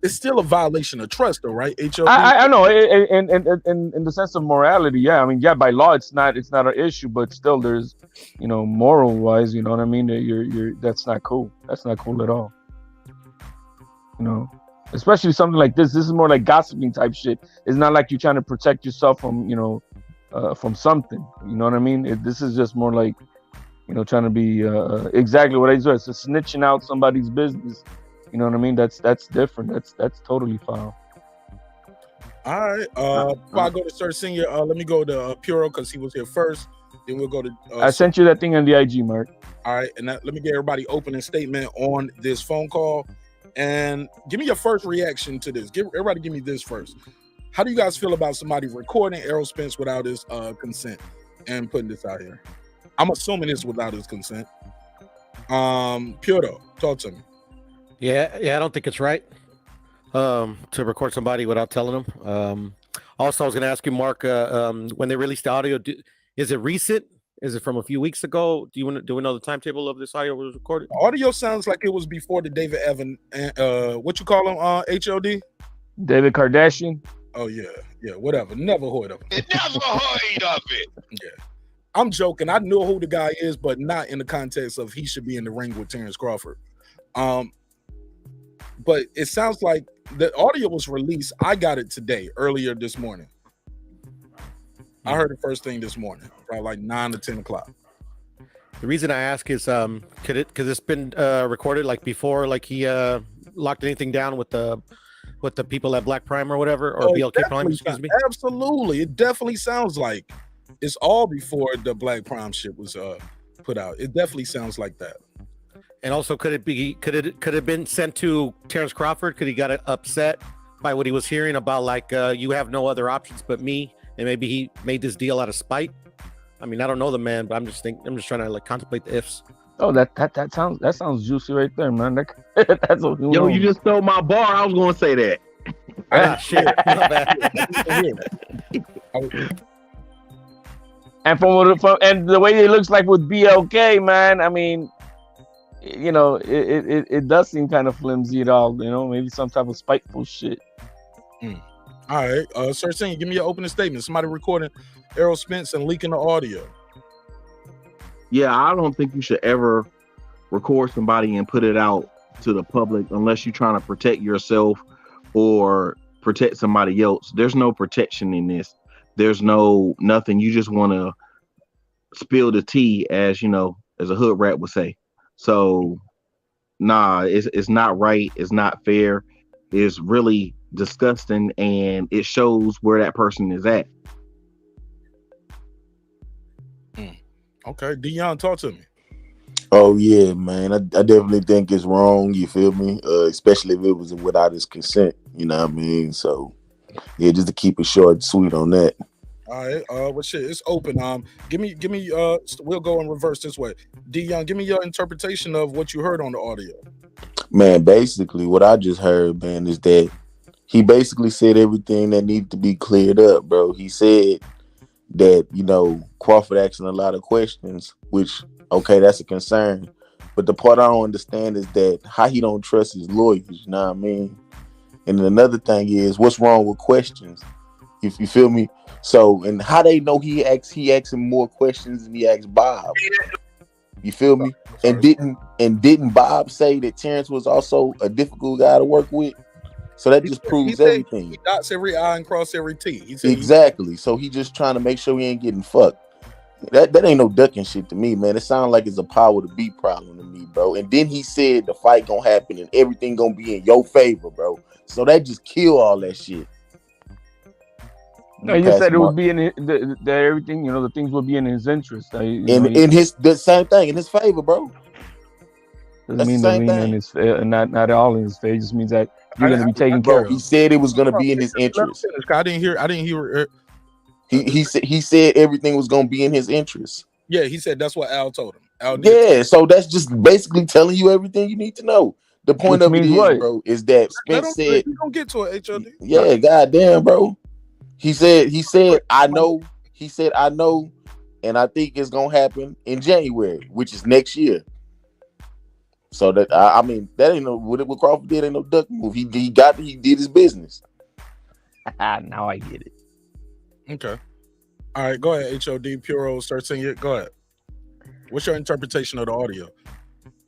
it's still a violation of trust, though, right? HOD? I know. In the sense of morality, yeah. I mean, yeah. By law, it's not an issue, but still, there's, moral wise, you know what I mean. You're that's not cool. That's not cool at all. Especially something like this. This is more like gossiping type shit. It's not like you're trying to protect yourself from, from something. You know what I mean? This is just more like, trying to be exactly what I do. It's snitching out somebody's business. You know what I mean? That's different. That's totally foul. All right. Before I go to Sir Senior, let me go to Puro because he was here first. Then we'll go to. I sent you that thing on the IG, Mark. All right, and let me get everybody opening statement on this phone call, and give me your first reaction to this. Give me this first. How do you guys feel about somebody recording Errol Spence without his consent and putting this out here? I'm assuming it's without his consent. Puro, talk to me. Yeah, I don't think it's right to record somebody without telling them. Also, I was going to ask you, Mark, when they released the audio, is it recent? Is it from a few weeks ago? Do we know the timetable of this audio was recorded? Audio sounds like it was before the David Evan, what you call him, HOD? David Kardashian? Oh, yeah, whatever. Never heard of him. Never heard of it. Yeah. I'm joking. I know who the guy is, but not in the context of he should be in the ring with Terence Crawford. But it sounds like the audio was released. I got it today, earlier this morning. I heard it first thing this morning, probably like 9 to 10 o'clock. The reason I ask is, because it's been recorded like before, like he locked anything down with the people at Black Prime or whatever, or BLK Prime, excuse me. Absolutely, it definitely sounds like it's all before the Black Prime shit was put out. It definitely sounds like that. And also, could it have been sent to Terence Crawford? Could he got upset by what he was hearing about, like, you have no other options but me, and maybe he made this deal out of spite. I mean, I don't know the man, but I'm just trying to like contemplate the ifs. Oh, that sounds juicy right there, man. That's what Yo, you just stole my bar. I was gonna say that. Ah, shit. My bad. And and the way it looks like with BLK, man. I mean, you know, it does seem kind of flimsy at all. You know, maybe some type of spiteful shit. All right, Sir Senior, give me your opening statement. Somebody recording Errol Spence and leaking the audio. Yeah, I don't think you should ever record somebody and put it out to the public unless you're trying to protect yourself or protect somebody else. There's no protection in this. There's nothing. You just want to spill the tea, as you know, as a hood rat would say. So, nah, it's not right. It's not fair. It's really disgusting, and it shows where that person is at. Okay, Dion, talk to me. Oh yeah, man. I definitely think it's wrong. You feel me? Especially if it was without his consent. You know what I mean? So yeah, just to keep it short and sweet on that. All right, well, shit, it's open. Give me. We'll go in reverse this way. Dion, give me your interpretation of what you heard on the audio. Man, basically, what I just heard, man, is that he basically said everything that needed to be cleared up, bro. He said that, you know, Crawford asking a lot of questions, which, okay, that's a concern. But the part I don't understand is that how he don't trust his lawyers, you know what I mean? And then another thing is, what's wrong with questions? If you feel me? So, and how they know he asked him more questions than he asked Bob. You feel me? And didn't Bob say that Terence was also a difficult guy to work with? So that just proves everything. He dots every I and cross every T. He said exactly. So he just trying to make sure he ain't getting fucked. That ain't no ducking shit to me, man. It sounds like it's a power to beat problem to me, bro. And then he said the fight gonna happen and everything gonna be in your favor, bro. So that just kill all that shit. No, you said it would be in the everything, you know, the things would be in his interest. In his the same thing in his favor, bro. Doesn't mean the lean in his not all in his favor. It just means that you're gonna be taken care of. He said it was gonna be in his interest. I didn't hear. He said everything was gonna be in his interest. Yeah, he said that's what Al told him. So that's just basically telling you everything you need to know. The point of it is, bro, is that Spence said you don't get to it, HOD. Yeah, goddamn, bro. He said, I know. He said, I know, and I think it's gonna happen in January, which is next year. So that I mean, that ain't no what Crawford did ain't no duck move. He did his business. Now I get it. Okay. All right, go ahead, HOD Puro, start singing it. Go ahead. What's your interpretation of the audio?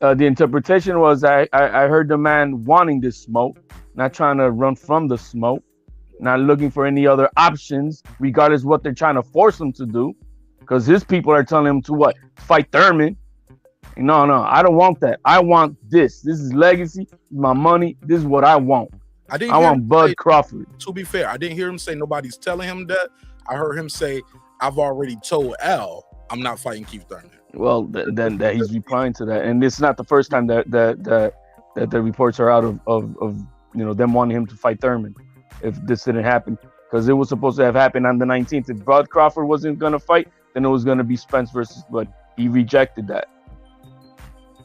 The interpretation was I heard the man wanting this smoke, not trying to run from the smoke, not looking for any other options, regardless of what they're trying to force him to do, because his people are telling him to what? Fight Thurman. No, I don't want that. I want this. This is legacy. My money. This is what I want. I want Bud Crawford. To be fair, I didn't hear him say nobody's telling him that. I heard him say, I've already told Al I'm not fighting Keith Thurman. Well, then that he's replying to that, and it's not the first time that the reports are out of you know them wanting him to fight Thurman. If this didn't happen, because it was supposed to have happened on the 19th. If Bud Crawford wasn't gonna fight, then it was gonna be Spence versus Bud. He rejected that.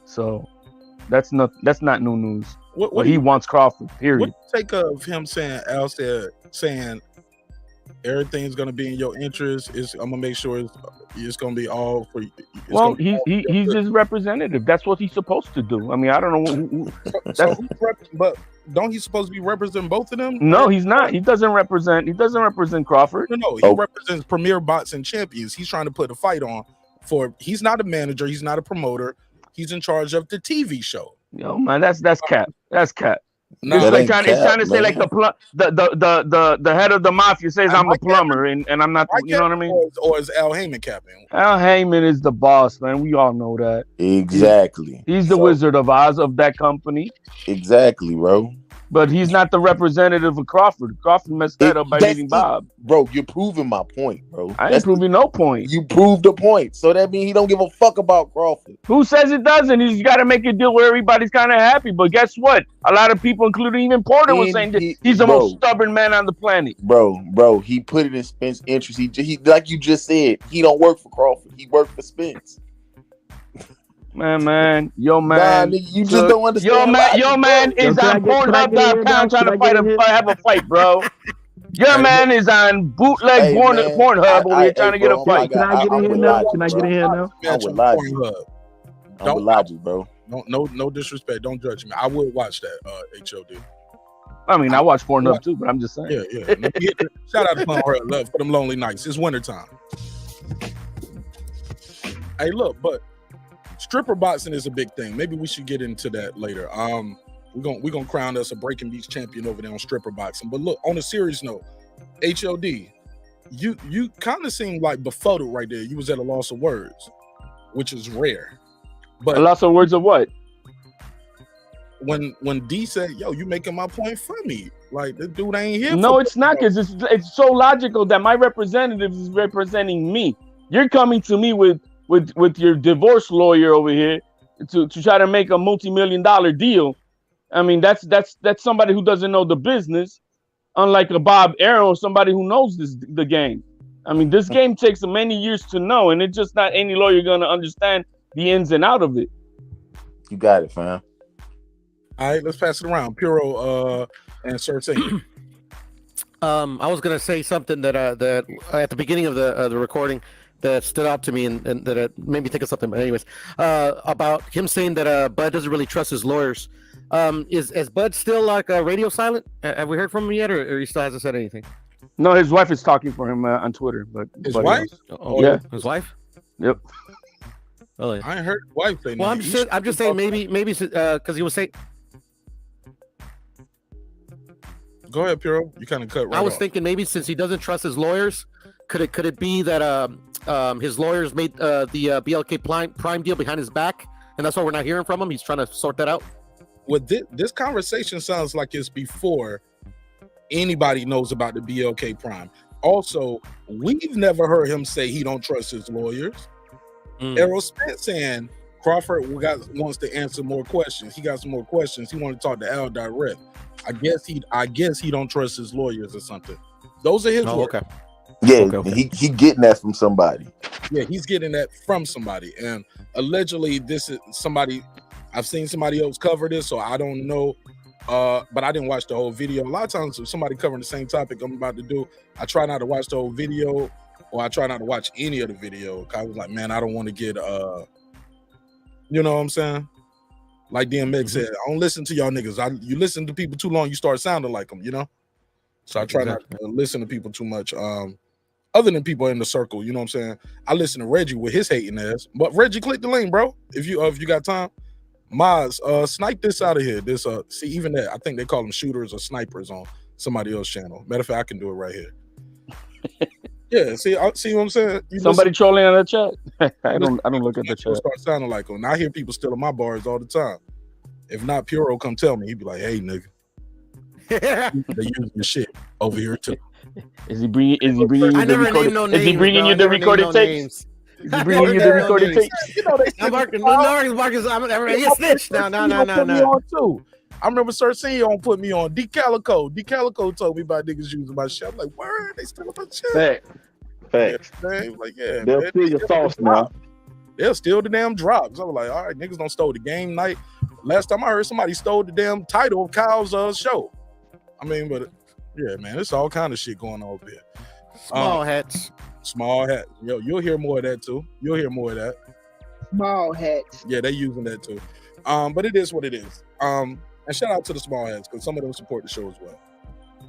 So that's not new news. What he wants Crawford. Period. What do you take of him saying saying everything's gonna be in your interest? I'm gonna make sure it's gonna be all for you. Well, he's his representative. That's what he's supposed to do. I mean, I don't know. But don't he supposed to be representing both of them? No, he's not. He doesn't represent Crawford. No, he represents premier bots and champions. He's trying to put a fight on for. He's not a manager. He's not a promoter. He's in charge of the TV show. Yo, man, that's cap. That's cap. No, it's trying to say like the head of the mafia says I'm a plumber and I'm not. You know what I mean? Or is Al Heyman capping? Al Heyman is the boss, man. We all know that. Exactly. He's the Wizard of Oz of that company. Exactly, bro. But he's not the representative of Crawford. Crawford messed that up by beating Bob. Bro, you're proving my point, bro. I ain't proving no point. You proved the point. So that means he don't give a fuck about Crawford. Who says it doesn't? He's got to make a deal where everybody's kind of happy. But guess what? A lot of people, including even Porter, was saying that he's the most stubborn man on the planet. Bro, he put it in Spence's interest. He like you just said, he don't work for Crawford. He worked for Spence. Man, you just don't understand. Your man is on Pornhub.com trying to have a fight, bro. Your man is on bootleg Pornhub over here trying to get a fight. Can I get in here now? Can I get in here now? I'm with Logic, bro. No disrespect. Don't judge me. I would watch that HOD. I mean, I watch Pornhub too, but I'm just saying. Yeah. Shout out to Pornhub Love for them lonely nights. It's wintertime. Hey, look, but stripper boxing is a big thing. Maybe we should get into that later. We're gonna crown us a Breaking Beach champion over there on stripper boxing. But look, on a serious note, HOD, you kind of seem like befuddled right there. You was at a loss of words, which is rare. But a loss of words of what? When D said, "Yo, you making my point for me?" Like, this dude ain't here. No, it's not, because it's so logical that my representative is representing me. You're coming to me with your divorce lawyer over here to try to make a multi-million-dollar deal. I mean, that's somebody who doesn't know the business, unlike a Bob Errol, somebody who knows the game. I mean, this game takes many years to know, and it's just not any lawyer gonna understand the ins and out of it. You got it, fam. All right, let's pass it around. Puro and Sir Singh. I was gonna say something that at the beginning of the recording that stood out to me and that made me think of something. But anyways, about him saying that Bud doesn't really trust his lawyers. Is Bud still like radio silent? Have we heard from him yet, or he still hasn't said anything? No, his wife is talking for him on Twitter. But his wife? Oh, yeah, his wife. Yep. Oh, yeah. I ain't heard his wife say. Well, I'm just saying maybe because he was saying. Go ahead, Puro. You kind of cut right I was off. thinking maybe since he doesn't trust his lawyers, could it be that his lawyers made the BLK Prime deal behind his back, and that's why we're not hearing from him? He's trying to sort that out. Well, this conversation sounds like it's before anybody knows about the BLK Prime. Also, we've never heard him say he don't trust his lawyers. Errol Spence saying Crawford wants to answer more questions. He got some more questions. He want to talk to Al direct. I guess he don't trust his lawyers or something. Those are his words. Okay. Yeah, okay. He getting that from somebody. Yeah, he's getting that from somebody, and allegedly this is somebody. I've seen somebody else cover this, so I don't know. But I didn't watch the whole video. A lot of times, if somebody covering the same topic I'm about to do, I try not to watch the whole video, or I try not to watch any of the video. I was like, man, I don't want to get you know what I'm saying? Like DMX said, I don't listen to y'all niggas. You listen to people too long, you start sounding like them, you know? So I try not to listen to people too much. Other than people in the circle, you know what I'm saying? I listen to Reggie with his hating ass. But Reggie, click the link, bro. If you got time. Maz, snipe this out of here. This see, even that, I think they call them shooters or snipers on somebody else's channel. Matter of fact, I can do it right here. Yeah, see what I'm saying? Somebody trolling on the chat. I don't look at the chat. Start sounding like them. I hear people stealing my bars all the time. If not, Puro come tell me. He'd be like, "Hey, nigga, they using your shit over here too." Is he bringing you the recorded? No is he bringing you the recorded tapes? Is he bringing you the recorded tapes? You know they Marcus, I'm snitch. No. I remember Sir Senior put me on. D-Calico told me about niggas using my shit. I'm like, word, they stealing my shit. Facts. Yeah, like, yeah, they'll steal your sauce now. They'll steal the damn drops. I was like, all right, niggas don't stole the game night. Last time I heard somebody stole the damn title of Kyle's show. I mean, but yeah, man, it's all kind of shit going on over here. Small hats. Yo, you'll hear more of that too. You'll hear more of that. Small hats. Yeah, they using that too. But it is what it is. And shout out to the small hats because some of them support the show as well.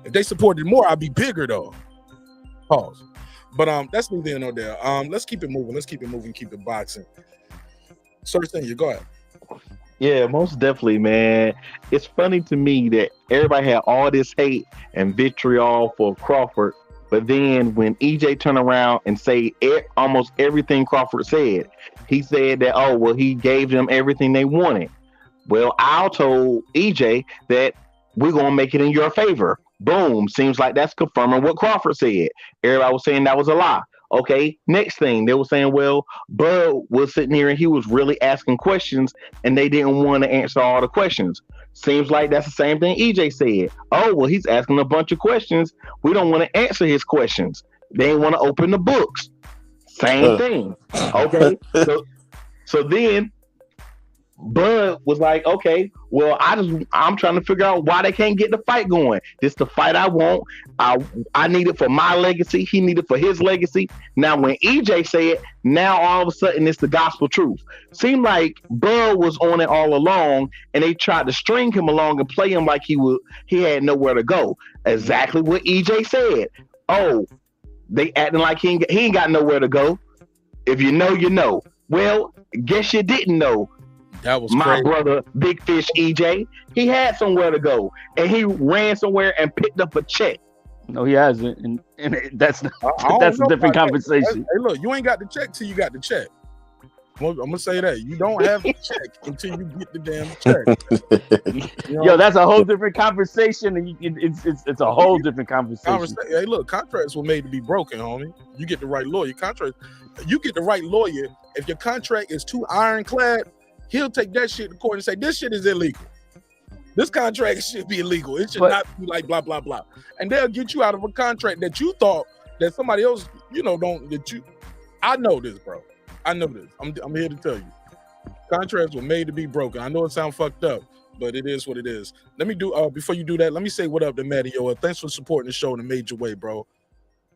If they supported more, I'd be bigger though. Pause. But that's neither here nor there. Let's keep it moving. Keep it boxing. First thing, you go ahead. Yeah, most definitely, man. It's funny to me that everybody had all this hate and vitriol for Crawford, but then when EJ turned around and say almost everything Crawford said, he said that, he gave them everything they wanted. Well, Al told EJ that we're gonna make it in your favor. Boom. Seems like that's confirming what Crawford said. Everybody was saying that was a lie. Okay, next thing they were saying, well, Bud was sitting here and he was really asking questions and they didn't want to answer all the questions. Seems like that's the same thing EJ said. Oh, well, he's asking a bunch of questions. We don't want to answer his questions. They didn't want to open the books. Same thing. Okay, so then Bud was like, okay, well, I'm trying to figure out why they can't get the fight going. This the fight I want. I need it for my legacy. He needed for his legacy. Now, when EJ said, now all of a sudden it's the gospel truth. Seemed like Bud was on it all along, and they tried to string him along and play him like he had nowhere to go. Exactly what EJ said. Oh, they acting like he ain't got nowhere to go. If you know, you know. Well, guess you didn't know. That was my crazy. Brother, Big Fish EJ. He had somewhere to go, and he ran somewhere and picked up a check. No, he hasn't, and that's a different conversation. Hey, look, you ain't got the check till you got the check. I'm gonna say that you don't have the check until you get the damn check. You know? Yo, that's a whole different conversation, and it's a whole different conversation. Hey, look, contracts were made to be broken, homie. You get the right lawyer. You get the right lawyer. If your contract is too ironclad, he'll take that shit to court and say, this shit is illegal. This contract should be illegal. It should not be like blah, blah, blah. And they'll get you out of a contract that you thought that somebody else, I know this, bro. I know this. I'm here to tell you. Contracts were made to be broken. I know it sounds fucked up, but it is what it is. Let me do, before you do that, let me say what up to Matty. Thanks for supporting the show in a major way, bro.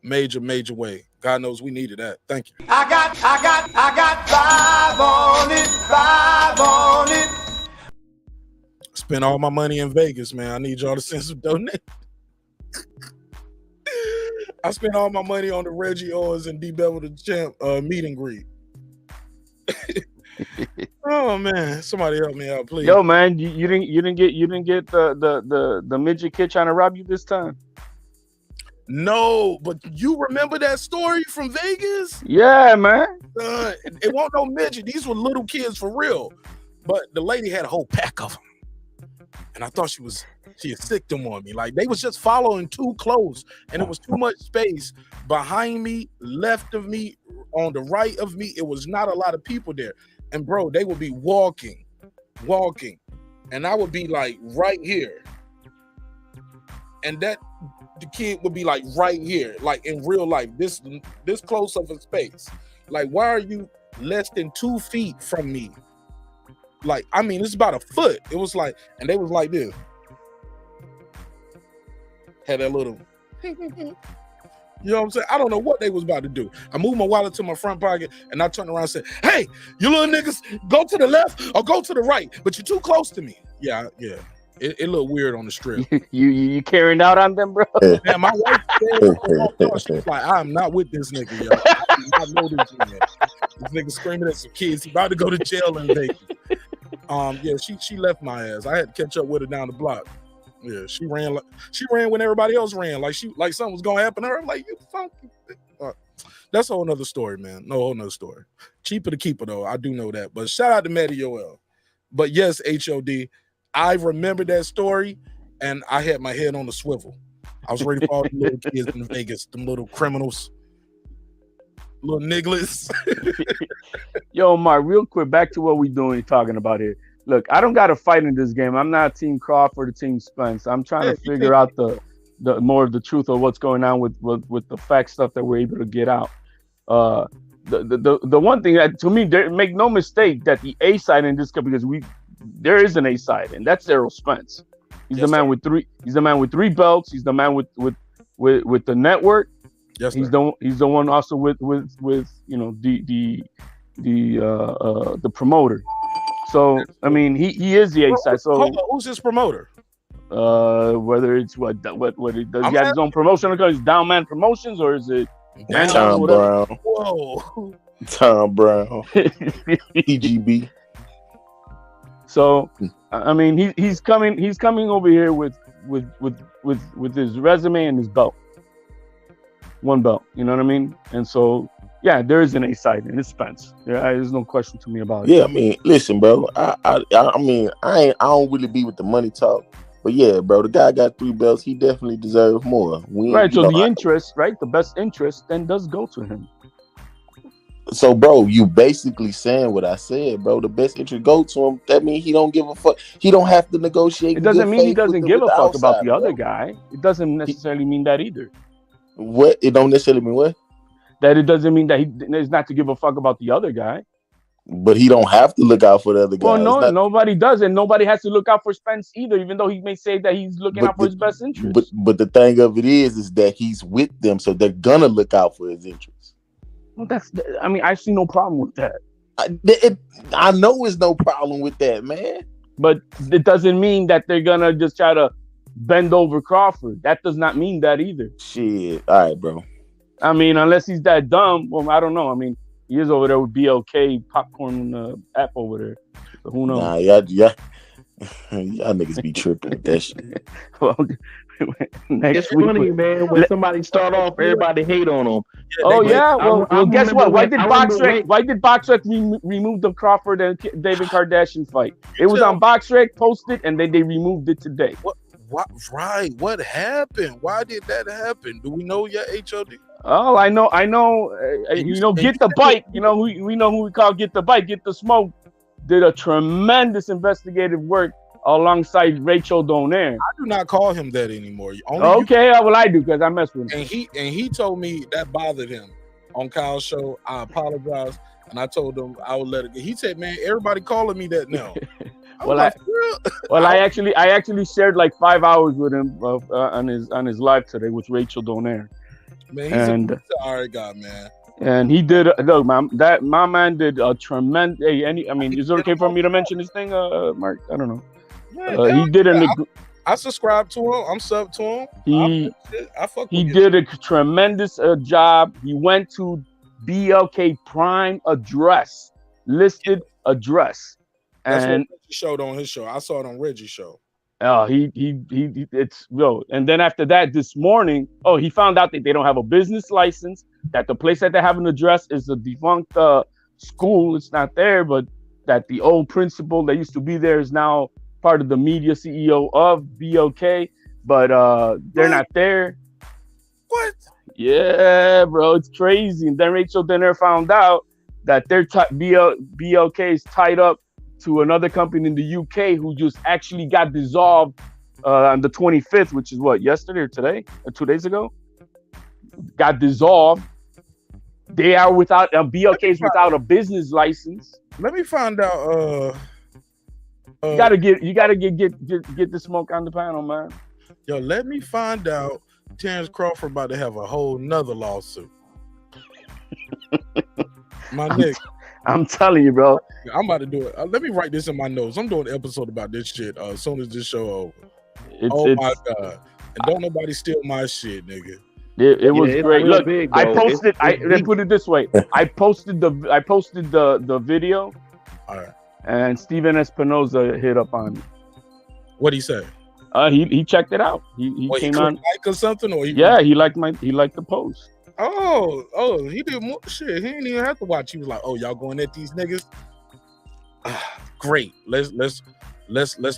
Major way. God knows we needed that. Thank you. I got 5 on it. Spent all my money in Vegas, man. I need y'all to send some donate. I spent all my money on the Reggie Owens and D Bevel the Champ meet and greet. Oh man, somebody help me out, please. Yo, man, you didn't get the midget kid trying to rob you this time. No, but you remember that story from Vegas? Yeah, man. It wasn't no midget. These were little kids for real. But the lady had a whole pack of them. And I thought she had sicked them on me. Like they was just following too close. And it was too much space behind me, left of me, on the right of me. It was not a lot of people there. And bro, they would be walking. And I would be like right here. And the kid would be like right here, like in real life, this close of a space. Like, why are you less than 2 feet from me? Like, I mean, it's about a foot. It was like, and they was like this. Had that little, you know what I'm saying? I don't know what they was about to do. I moved my wallet to my front pocket and I turned around and said, hey, you little niggas, go to the left or go to the right, but you're too close to me. Yeah. It looked weird on the strip. You carrying out on them, bro? Yeah, my wife said, she's like, I'm not with this nigga, yo. I know this nigga. This nigga screaming at some kids. He about to go to jail in Vegas. Yeah, she left my ass. I had to catch up with her down the block. Yeah, she ran when everybody else ran. Like something was gonna happen to her. I'm like, you funky. That's a whole nother story, man. No whole nother story. Cheaper to keep her though. I do know that. But shout out to Matty Yoel. But yes, HOD. I remember that story, and I had my head on the swivel. I was ready for all the little kids in Vegas, them little criminals, little nigglets. Yo, Mark, real quick, back to what we talking about here. Look, I don't got to fight in this game. I'm not Team Crawford or Team Spence. I'm trying to figure out the more of the truth of what's going on with the fact stuff that we're able to get out. The one thing that to me, make no mistake that the A side in this game, because there is an A side, and that's Errol Spence. He's the man with three. He's the man with 3 belts. He's the man with the network. Yes, he's the one also with the promoter. So I mean, he is the A side. So who's his promoter? Whether it's what he does, he has his own promotion because he's Down Man Promotions, or is it Tom Brown? Whoa, Tom Brown, EGB. So I mean, he's coming over here with his resume and his belt, 1 belt. You know what I mean? And so yeah, there is an A side, and it's Spence. Yeah, there's no question to me about it. Yeah, I mean, listen, bro. I mean, I don't really be with the money talk, But yeah, bro, the guy got 3 belts. He definitely deserves more. Right. So the interest, right? The best interest then does go to him. So, bro, you basically saying what I said, bro. The best interest go to him. That means he don't give a fuck. He don't have to negotiate. It doesn't mean he doesn't give a fuck about the other guy. It doesn't necessarily mean that either. What? It don't necessarily mean what? That it doesn't mean that he is not to give a fuck about the other guy. But he don't have to look out for the other guy. Well, nobody does, and nobody has to look out for Spence either, even though he may say that he's looking out for his best interest. But the thing of it is that he's with them, so they're gonna look out for his interests. Well, I see no problem with that. I know there's no problem with that, man. But it doesn't mean that they're gonna just try to bend over Crawford. That does not mean that either. Shit. All right, bro. I mean, unless he's that dumb. Well, I don't know. I mean, he is over there with BLK popcorn app over there. So who knows? Nah, yeah. Y'all niggas be tripping with that shit. Well, It's funny, man. When somebody start off, everybody hate on them. Well, guess what? Why did BoxRec remove the Crawford and David Kardashian fight? It was on BoxRec, posted, and then they removed it today. What? Right? What happened? Why did that happen? Do we know yet, HOD? Oh, I know. Get the Bike. We know who we call Get the Bike. Get the Smoke did a tremendous investigative work alongside Rachel Donaire. I do not call him that anymore. I do because I mess with him. And he told me that bothered him on Kyle's show. I apologize, and I told him I would let it go. He said, "Man, everybody calling me that now." I actually shared like 5 hours with him on his live today with Rachel Donaire. Man, he's all right guy, man. And he did look, my man did a tremendous. Is it okay for me to mention this thing, Mark? I don't know. Yeah, he did I subscribe to him. I'm sub to him. He did a tremendous job. He went to BLK Prime listed address. That's and what Reggie showed on his show. I saw it on Reggie's show. And then after that, this morning, he found out that they don't have a business license, that the place that they have an address is a defunct school. It's not there, but that the old principal that used to be there is now part of the media CEO of BLK, but they're not there. What? Yeah, bro, it's crazy. And then Rachel Donaire found out that BLK is tied up to another company in the UK who just actually got dissolved on the 25th, which is what, yesterday or today or 2 days ago? Got dissolved. They are without BLK's without a business license. Let me find out. You gotta get the smoke on the panel, man. Yo, let me find out. Terence Crawford about to have a whole nother lawsuit. My nigga. I'm telling you, bro. I'm about to do it. Let me write this in my notes. I'm doing an episode about this shit as soon as this show over. My God. And don't nobody steal my shit, nigga. It was great. Look, big, I posted. Let's put it this way. I posted the video. All right. And Steven Espinoza hit up on me. What'd he say? He checked it out. He came on. Like or something, or he liked the post. Oh, he did more shit. He didn't even have to watch. He was like, "Oh, y'all going at these niggas? Great. Let's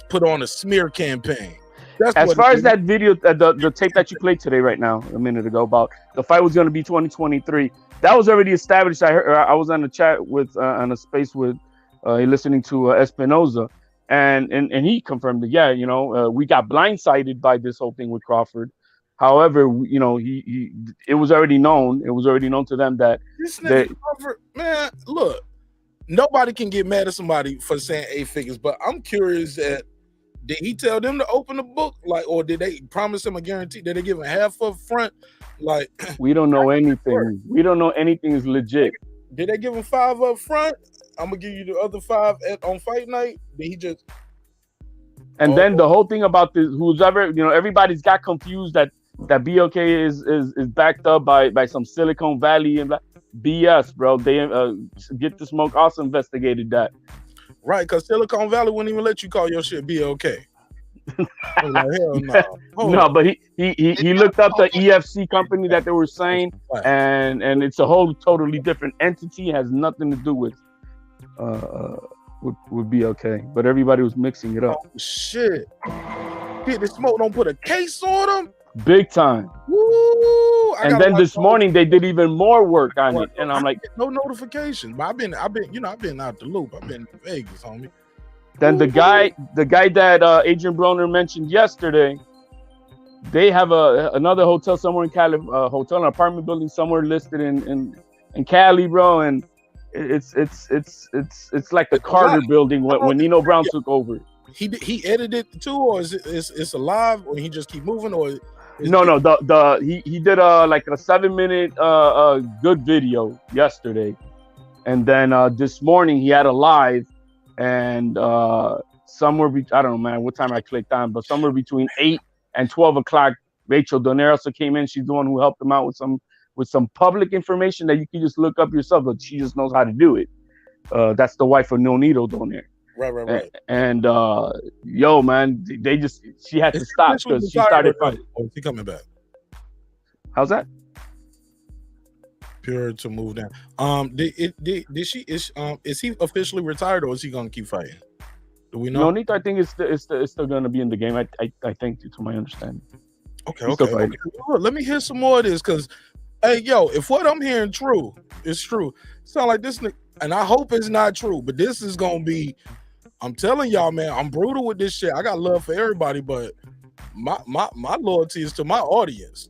put on a smear campaign." As far as that video, the tape that you played today, right now, a minute ago, about the fight was going to be 2023. That was already established. I was on a chat with on a space with listening to Espinoza, and he confirmed that. Yeah, we got blindsided by this whole thing with Crawford. However, it was already known. It was already known to them that this nigga Crawford, man, look, nobody can get mad at somebody for saying 8 figures, but I'm curious that did he tell them to open the book, or did they promise him a guarantee? Did they give him half up front? We don't know anything. We don't know anything is legit. Did they give him 5 up front? I'm gonna give you the other 5 on fight night. Did he just? And then the whole thing about this, everybody's got confused that BLK is backed up by some Silicon Valley and BS, bro. They Get the Smoke also investigated that. Right, because Silicon Valley wouldn't even let you call your shit BLK. Like, hell no. No, but he looked up the EFC company that they were saying, and it's a whole totally different entity. It has nothing to do with BLK, but everybody was mixing it up. Oh, shit. Did the smoke don't put a case on him? Big time. Woo! And then this morning they did even more work on it, and I'm like, no notifications. But I've been, out the loop. I've been in Vegas, homie. Then the guy that Adrian Broner mentioned yesterday, they have another hotel somewhere in Cali, an apartment building somewhere listed in Cali, bro, and it's like the Carter building when Nino Brown took over. He edited it too, or is it's alive, or he just keep moving, or no, he did like a 7-minute good video yesterday, and then this morning he had a live, and somewhere I don't know, man, what time I clicked on, but somewhere between 8 and 12 o'clock, Rachel Donaire also came in. She's the one who helped him out with some public information that you can just look up yourself, but she just knows how to do it. That's the wife of Nonito Donaire. Right. And yo, man, she had to stop because she started fighting. Oh, is he coming back? How's that? Pure to move down. Is he officially retired, or is he gonna keep fighting? Do we know? Nonito, I think it's still gonna be in the game. I think, to my understanding. Okay. Well, let me hear some more of this, because, hey, yo, if what I'm hearing is true, sound like this, and I hope it's not true, but this is gonna be. I'm telling y'all, man, I'm brutal with this shit. I got love for everybody, but my loyalty is to my audience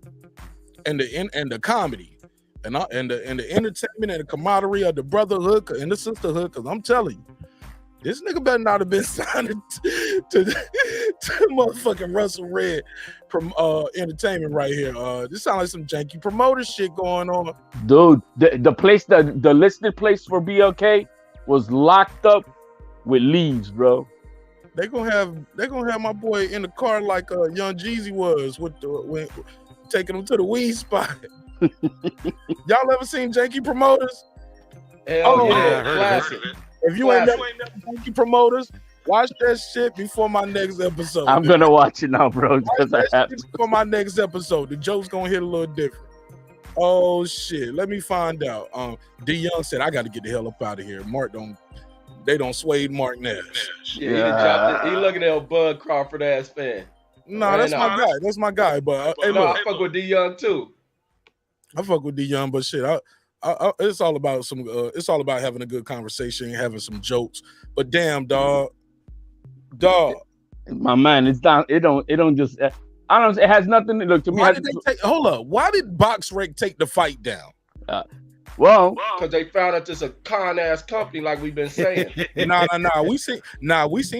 and the comedy and the entertainment and the camaraderie of the brotherhood and the sisterhood. Because I'm telling you, this nigga better not have been signed to motherfucking Russell Red Entertainment right here. This sounds like some janky promoter shit going on. Dude, the place, the listed place for BLK was locked up with leaves, bro. They gonna have my boy in the car like Young Jeezy was when taking him to the weed spot. Y'all ever seen janky promoters? Hell yeah, classic. If you ain't never janky promoters, watch that shit before my next episode. I'm gonna watch it now, bro. Watch that shit before my next episode. The joke's gonna hit a little different. Oh shit! Let me find out. D Young said I got to get the hell up out of here. They don't sway Marq Nash. Yeah, he dropped it. He looking at a Bud Crawford ass fan. No, that's my guy. That's my guy. But hey, look, I fuck with D Young too. I fuck with D Young, but shit, it's all about it's all about having a good conversation, having some jokes. But damn, dog, my man, it's down. It don't just. I don't. It has nothing to look to me. Hold up. Why did Boxrec take the fight down? Well, because they found out this a con ass company, like we've been saying. Nah. We seen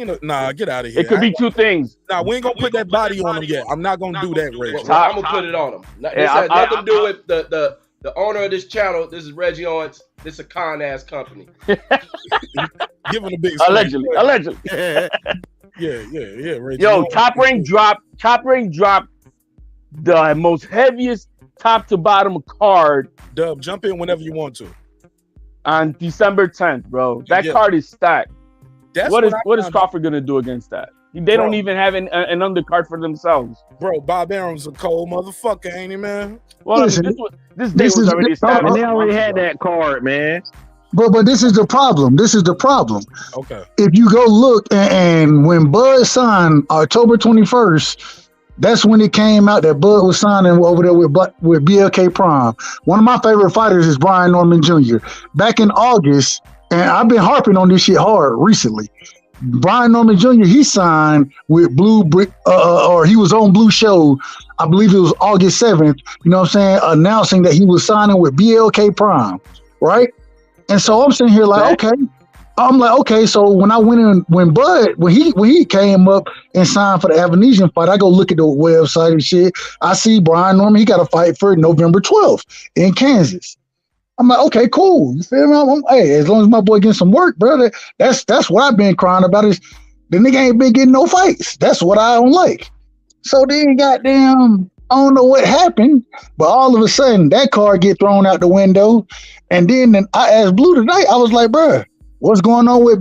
it. Nah, get out of here. It could be two things. Nah, we ain't gonna put that body on him yet. I'm not gonna do that, Reggie. Well, I'm gonna put it on him. This has nothing to do with the owner of this channel. This is Reggie Owens. This is a con ass company. Give him a big allegedly. Yeah, Reggie. Yo, Top Rank dropped the most heaviest top to bottom card. Dub, jump in whenever you want to. On December 10th, bro. That card is stacked. What is Crawford gonna do against that? They don't even have an undercard for themselves. Bro, Bob Arum's a cold motherfucker, ain't he, man? Well, this day was already established. They already had that card, man. But this is the problem. Okay. If you go look, and when Bud signed October 21st, that's when it came out that Bud was signing over there with BLK Prime. One of my favorite fighters is Brian Norman Jr. Back in August, and I've been harping on this shit hard recently. Brian Norman Jr., he signed with or he was on Blue Show, I believe it was August 7th, you know what I'm saying, announcing that he was signing with BLK Prime, right? And so I'm sitting here like, okay, so when I went in, when he came up and signed for the Avanesyan fight, I go look at the website and shit. I see Brian Norman, he got a fight for November 12th in Kansas. I'm like, okay, cool. You feel me? Hey, as long as my boy getting some work, brother, that's what I've been crying about is the nigga ain't been getting no fights. That's what I don't like. So then goddamn, I don't know what happened, but all of a sudden that card get thrown out the window. And then I asked Blue tonight, I was like, bruh, what's going on with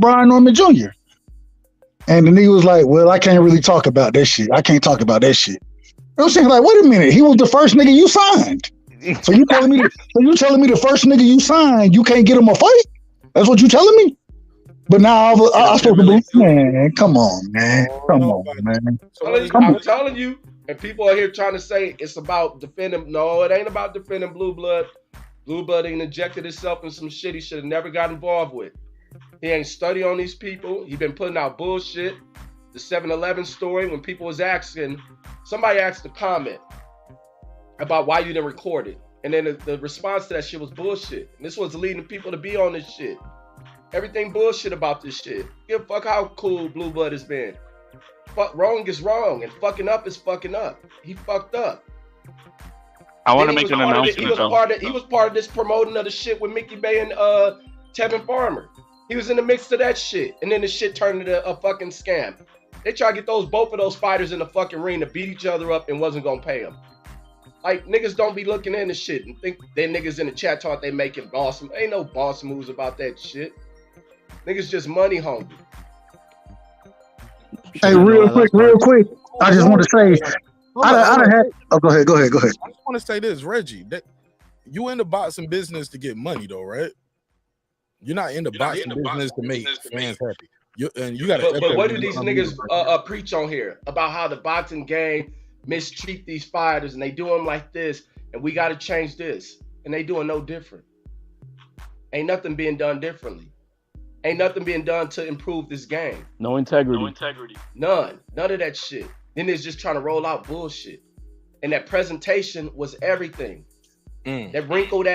Brian Norman Jr.? And the nigga was like, well, I can't really talk about that shit. I can't talk about that shit. I'm saying, like, wait a minute, he was the first nigga you signed. So you telling me the first nigga you signed, you can't get him a fight? That's what you telling me? But now I spoke to man. Come on, man. Come on, man. I'm telling you, and people are here trying to say it's about defending. No, it ain't about defending BlueBlood. BlueBlood ain't injected himself in some shit he should have never got involved with. He ain't studied on these people. He been putting out bullshit. The 7-Eleven story, when people was asking, somebody asked a comment about why you didn't record it. And then the response to that shit was bullshit. And this was leading people to be on this shit. Everything bullshit about this shit. Give a fuck how cool BlueBlood has been. Fuck, wrong is wrong, and fucking up is fucking up. He fucked up. I want to make an announcement. He was part of this promoting of the shit with Mickey Bay and Tevin Farmer. He was in the mix of that shit, and then the shit turned into a fucking scam. They tried to get both of those fighters in the fucking ring to beat each other up and wasn't gonna pay them. Like, niggas don't be looking into shit and think they niggas in the chat talk they making boss. Ain't no boss moves about that shit. Niggas just money hungry. Hey, real quick. I just want to say, I done had. Oh, go ahead. I just want to say this, Reggie. That you in the boxing business to get money, though, right? You're not in the boxing business to make fans happy. You got. But what do these niggas preach on here about how the boxing game mistreat these fighters and they do them like this and we got to change this and they doing no different. Ain't nothing being done differently. Ain't nothing being done to improve this game. No integrity. None of that shit. Then it's just trying to roll out bullshit. And that presentation was everything. That wrinkled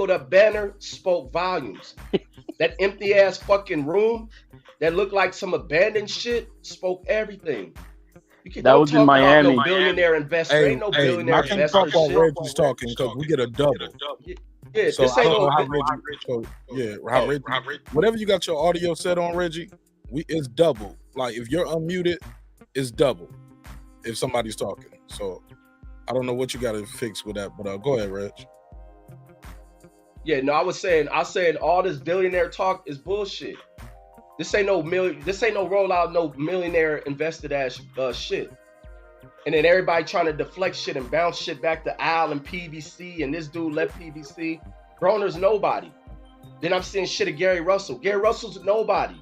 up banner spoke volumes. That empty ass fucking room that looked like some abandoned shit spoke everything. That was in Miami. No billionaire investor. Ain't no billionaire investor. I can't talk about Reggie's talking because we get a double. Yeah, so this ain't no how Reggie. Whatever you got your audio set on, Reggie, it's double. Like if you're unmuted, it's double. If somebody's talking, so I don't know what you got to fix with that. But go ahead, Reg. Yeah, no, I was saying all this billionaire talk is bullshit. This ain't no rollout, no millionaire invested ass shit. And then everybody trying to deflect shit and bounce shit back to Al and PBC, and this dude left PBC. Broner's nobody. Then I'm seeing shit of Gary Russell. Gary Russell's nobody.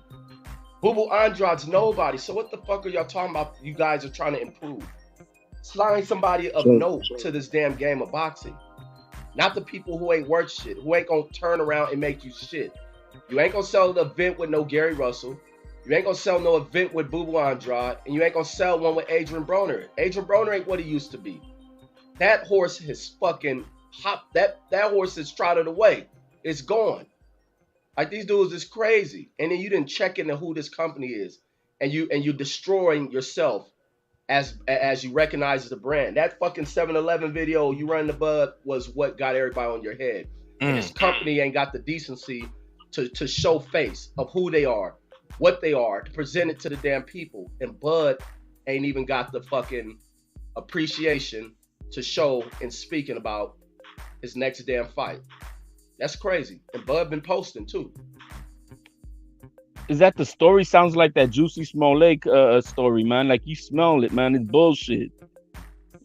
Boo Boo Andrade's nobody. So what the fuck are y'all talking about? You guys are trying to improve. Slide somebody of note to this damn game of boxing. Not the people who ain't worth shit, who ain't gonna turn around and make you shit. You ain't gonna sell an event with no Gary Russell. You ain't gonna sell no event with Boo Boo Andrade, and you ain't gonna sell one with Adrian Broner. Adrian Broner ain't what he used to be. That horse has fucking hopped. That horse has trotted away. It's gone. Like these dudes is crazy. And then you didn't check into who this company is, and you destroying yourself as you recognize the brand. That fucking 7-Eleven video you run the bud was what got everybody on your head. And this company ain't got the decency to show face of who they are, what they are, to present it to the damn people. And Bud ain't even got the fucking appreciation to show in speaking about his next damn fight. That's crazy. And Bud been posting too. Is that the story? Sounds like that Juicy Smollett story, man. Like you smell it, man. It's bullshit.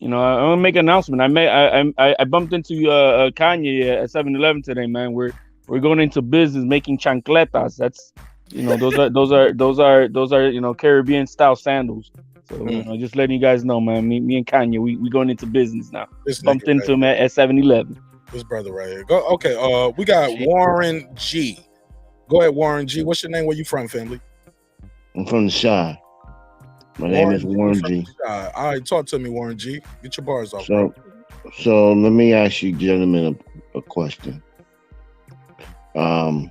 You know, I'm gonna make an announcement. I bumped into Kanye at 7-Eleven today, man. We're going into business making chancletas. That's, you know, those are you know, Caribbean style sandals. So you know, just letting you guys know, man. Me and Kanye, we going into business now. Bumped into him at 7-Eleven. This brother right here. Go. Okay. We got Warren G. Go ahead, Warren G. What's your name? Where you from, family? I'm from the Shy. My name is Warren G. All right, talk to me, Warren G. Get your bars off. So let me ask you gentlemen a question. When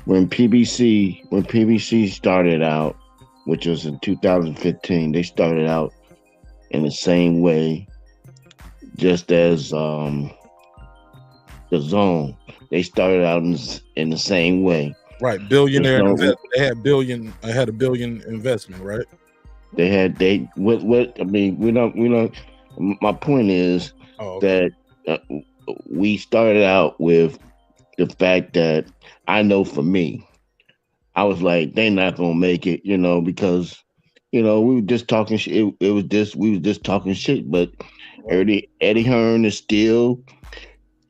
PBC started out, which was in 2015, they started out in the same way, just as the Zone. They started out in the same way. Right, billionaire. They had a billion investment, right? My point is that we started out with the fact that I know for me, I was like, they're not gonna make it, you know, because, you know, we were just talking shit. We were just talking shit, but Eddie Hearn is still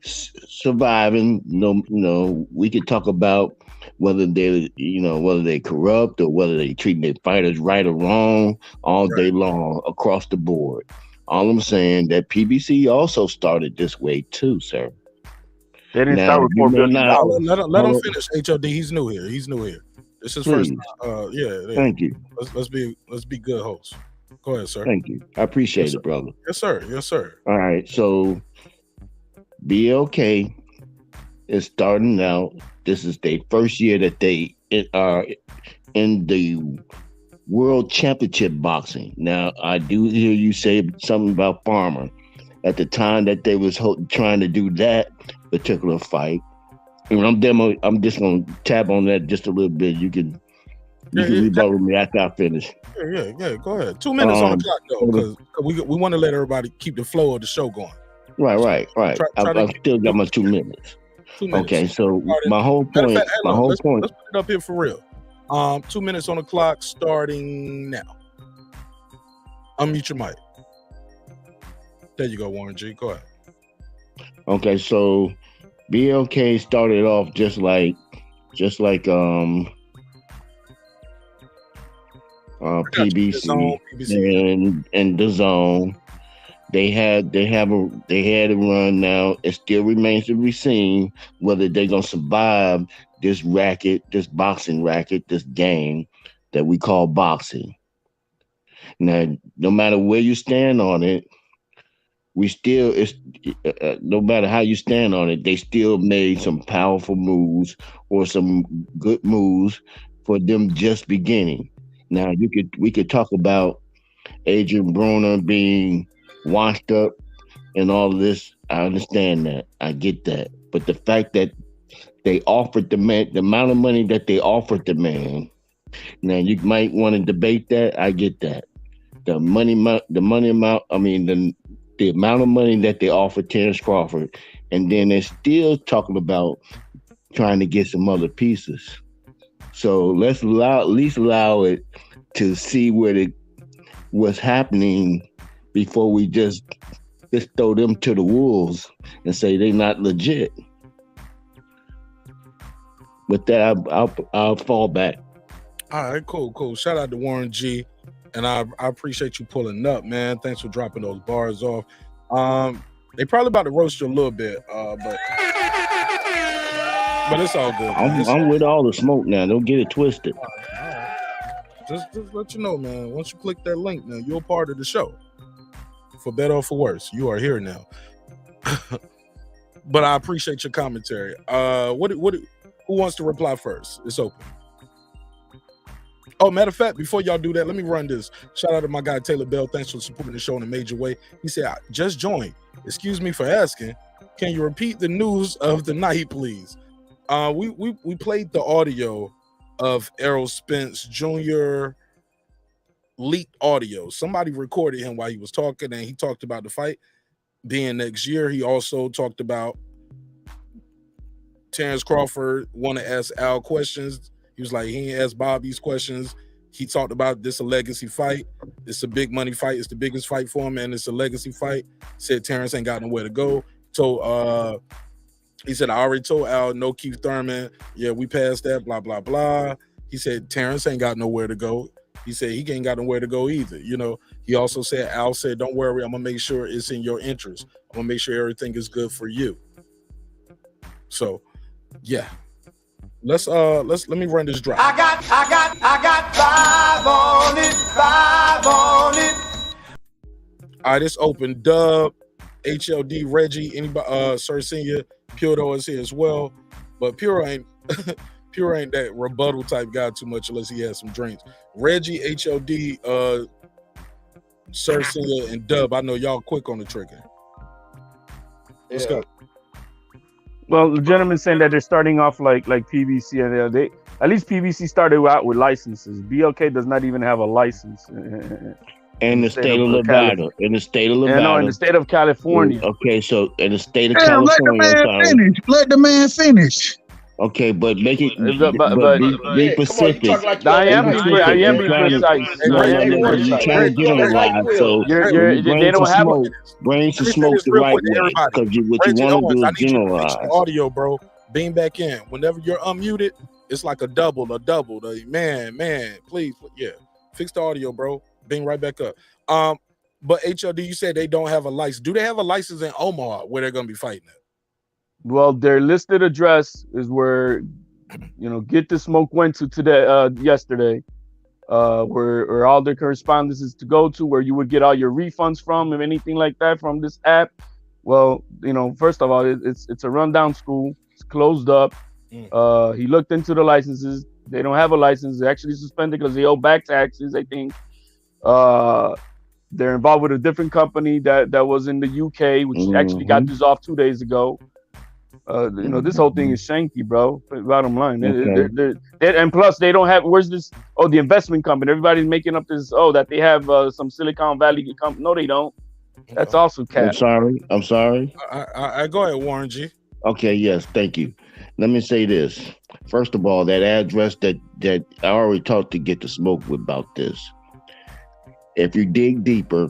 surviving. You know, we could talk about whether they corrupt or whether they treating their fighters right or wrong all day long across the board. All I'm saying that PBC also started this way too, sir. They didn't start with $4 billion. Let him finish. HOD, he's new here. This is first time. Thank you. Let's be good hosts. Go ahead, sir. Thank you. I appreciate it, brother. Yes, sir. Yes, sir. All right. So BLK is starting out. This is their first year that they are in the World Championship boxing. Now, I do hear you say something about Farmer. At the time that they was trying to do that particular fight, and I'm just gonna tap on that just a little bit. You can rebuttal me after I finish. Yeah. Go ahead. 2 minutes on the clock though, because we want to let everybody keep the flow of the show going. Right. I've still got my 2 minutes. 2 minutes. Okay, so my whole point. Let's put it up here for real. 2 minutes on the clock starting now. Unmute your mic. There you go, Warren G. Go ahead. Okay, so BLK started off just like PBC and the Zone. They had a run now. It still remains to be seen whether they're gonna survive this boxing racket, this game that we call boxing. Now, no matter where you stand on it, no matter how you stand on it, they still made some powerful moves or some good moves for them just beginning. Now, we could talk about Adrian Broner being washed up and all of this. I understand that. I get that. But the fact that they offered the man, the amount of money that they offered the man, now you might want to debate that. I get that. The amount of money that they offered Terence Crawford, and then they're still talking about trying to get some other pieces. So let's at least allow it to see what's happening before we just throw them to the wolves and say they're not legit. With that, I'll fall back. All right, cool. Shout out to Warren G. And I appreciate you pulling up, man. Thanks for dropping those bars off. They probably about to roast you a little bit, but it's all good. I'm with all the smoke now. Don't get it twisted. All right. Just let you know, man. Once you click that link, now you're part of the show. For better or for worse, you are here now. But I appreciate your commentary. Who wants to reply first? It's open. Oh, matter of fact, before y'all do that, let me run this. Shout out to my guy, Taylor Bell. Thanks for supporting the show in a major way. He said, I just joined. Excuse me for asking. Can you repeat the news of the night, please? We played the audio of Errol Spence Jr. leaked audio. Somebody recorded him while he was talking, and he talked about the fight being next year. He also talked about Terence Crawford want to ask Al questions. He was like, he ain't asked Bob these questions. He talked about this a legacy fight. It's a big money fight. It's the biggest fight for him, and it's a legacy fight. Said Terence ain't got nowhere to go. So he said, I already told Al, no Keith Thurman. Yeah, we passed that, blah, blah, blah. He said, Terence ain't got nowhere to go. He said he ain't got nowhere to go either. You know, he also said, Al said, don't worry, I'm gonna make sure it's in your interest. I'm gonna make sure everything is good for you. So yeah. Let me run this drop. I got 5 on it. All right, it's open. Dub, HLD, Reggie, anybody, Sir Senior, Puro is here as well. But Puro ain't that rebuttal type guy too much unless he has some drinks. Reggie, HLD, Sir Senior, and Dub, I know y'all quick on the trigger. Let's go. Well, the gentleman's saying that they're starting off like PBC, and they at least PBC started out with licenses. BLK does not even have a license in the state of Nevada. In the state of Nevada. No, in the state of California. Okay, so in the state of California. Let the man finish. Okay, but make it be specific. I am being precise. You're trying to generalize, so they don't have bring some smoke the right way, because what you want to do is generalize. Audio, bro. Beam back in. Whenever you're unmuted, It's like a double. Man, please, yeah. Fix the audio, bro. Bring right back up. But HOD, you said they don't have a license. Do they have a license in Omaha where they're gonna be fighting at? Well, their listed address is where, Get the Smoke went to today, yesterday, where all their correspondences to go to, where you would get all your refunds from, and anything like that from this app. Well, first of all, it's a rundown school. It's closed up. He looked into the licenses. They don't have a license. They're actually suspended because they owe back taxes, I think. They're involved with a different company that was in the UK, which actually got dissolved 2 days ago. This whole thing is shanky, bro. Bottom line. And plus, they don't have, where's this? Oh, the investment company. Everybody's making up this, that they have some Silicon Valley company. No, they don't. That's also cap. I'm sorry. I go ahead, Warren G. Okay, yes, thank you. Let me say this. First of all, that address that I already talked to Get the Smoke about this. If you dig deeper,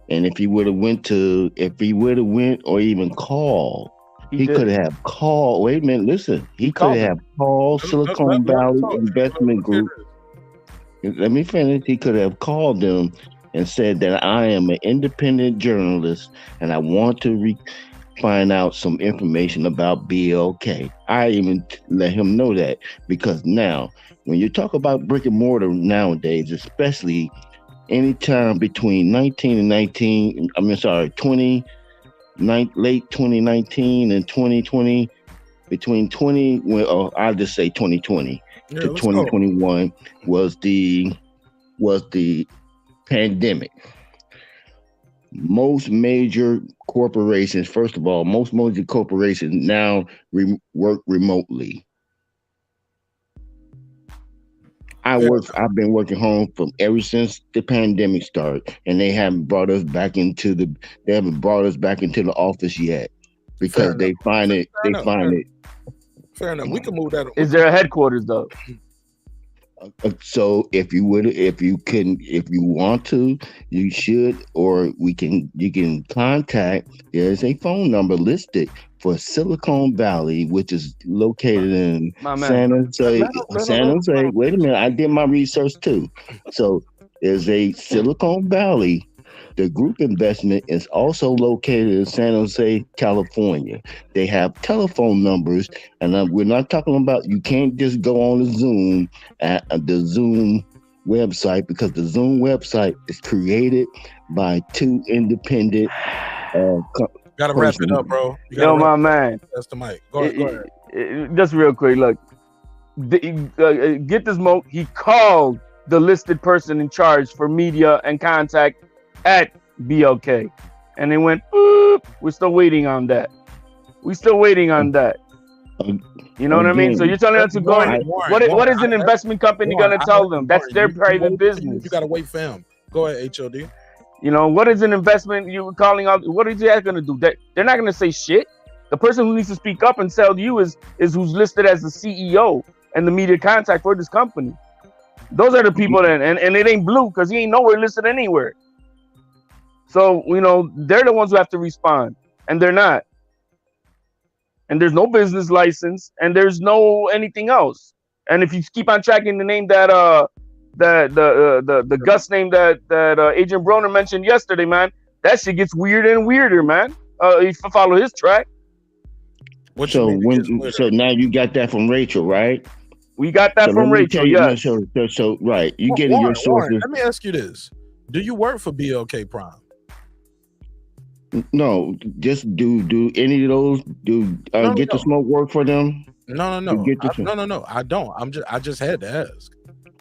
and if he would have went or even called, he could have called. Wait a minute, listen. He could have called Silicon Valley Investment Group. Let me finish. He could have called them and said that I am an independent journalist and I want to find out some information about BLK. I even let him know that, because now when you talk about brick and mortar nowadays, especially anytime between late 2019 and 2020, I'll just say 2020 to 2021 was the pandemic. Most major corporations now work remotely. I've been working home from ever since the pandemic started, and they haven't brought us back into the office yet, because they find it. Fair enough. We can move that. Is there a headquarters though? So if you want to, you should, or you can contact. There's a phone number listed for Silicon Valley, which is located in San Jose. Wait a minute, I did my research too. So there's a Silicon Valley. The group investment is also located in San Jose, California. They have telephone numbers, and we're not talking about, you can't just go on the Zoom at the Zoom website, because the Zoom website is created by two independent Gotta wrap it up, bro. My man. That's the mic. Go ahead. Just real quick, look. Get the Smoke. He called the listed person in charge for media and contact at BLK, and they went, we're still waiting on that. You know what I mean? So you're telling us to go in. What is an investment company going to tell them? That's their private business. You got to wait for him. Go ahead, HOD. What is an investment you were calling out? What is that going to do? They're not going to say shit. The person who needs to speak up and tell you is who's listed as the CEO and the media contact for this company. Those are the people and it ain't Blue, because he ain't nowhere listed anywhere. So, they're the ones who have to respond, and they're not. And there's no business license, and there's no anything else. And if you keep on tracking the name that the Gus name that Agent Broner mentioned yesterday, man, that shit gets weirder and weirder, man. If you follow his track. So now you got that from Rachel, right? We got that from Rachel, yes. So right, you getting your sources. Let me ask you this: do you work for BLK Prime? No, just do any of those. Get the Smoke work for them? No. I don't. I just had to ask.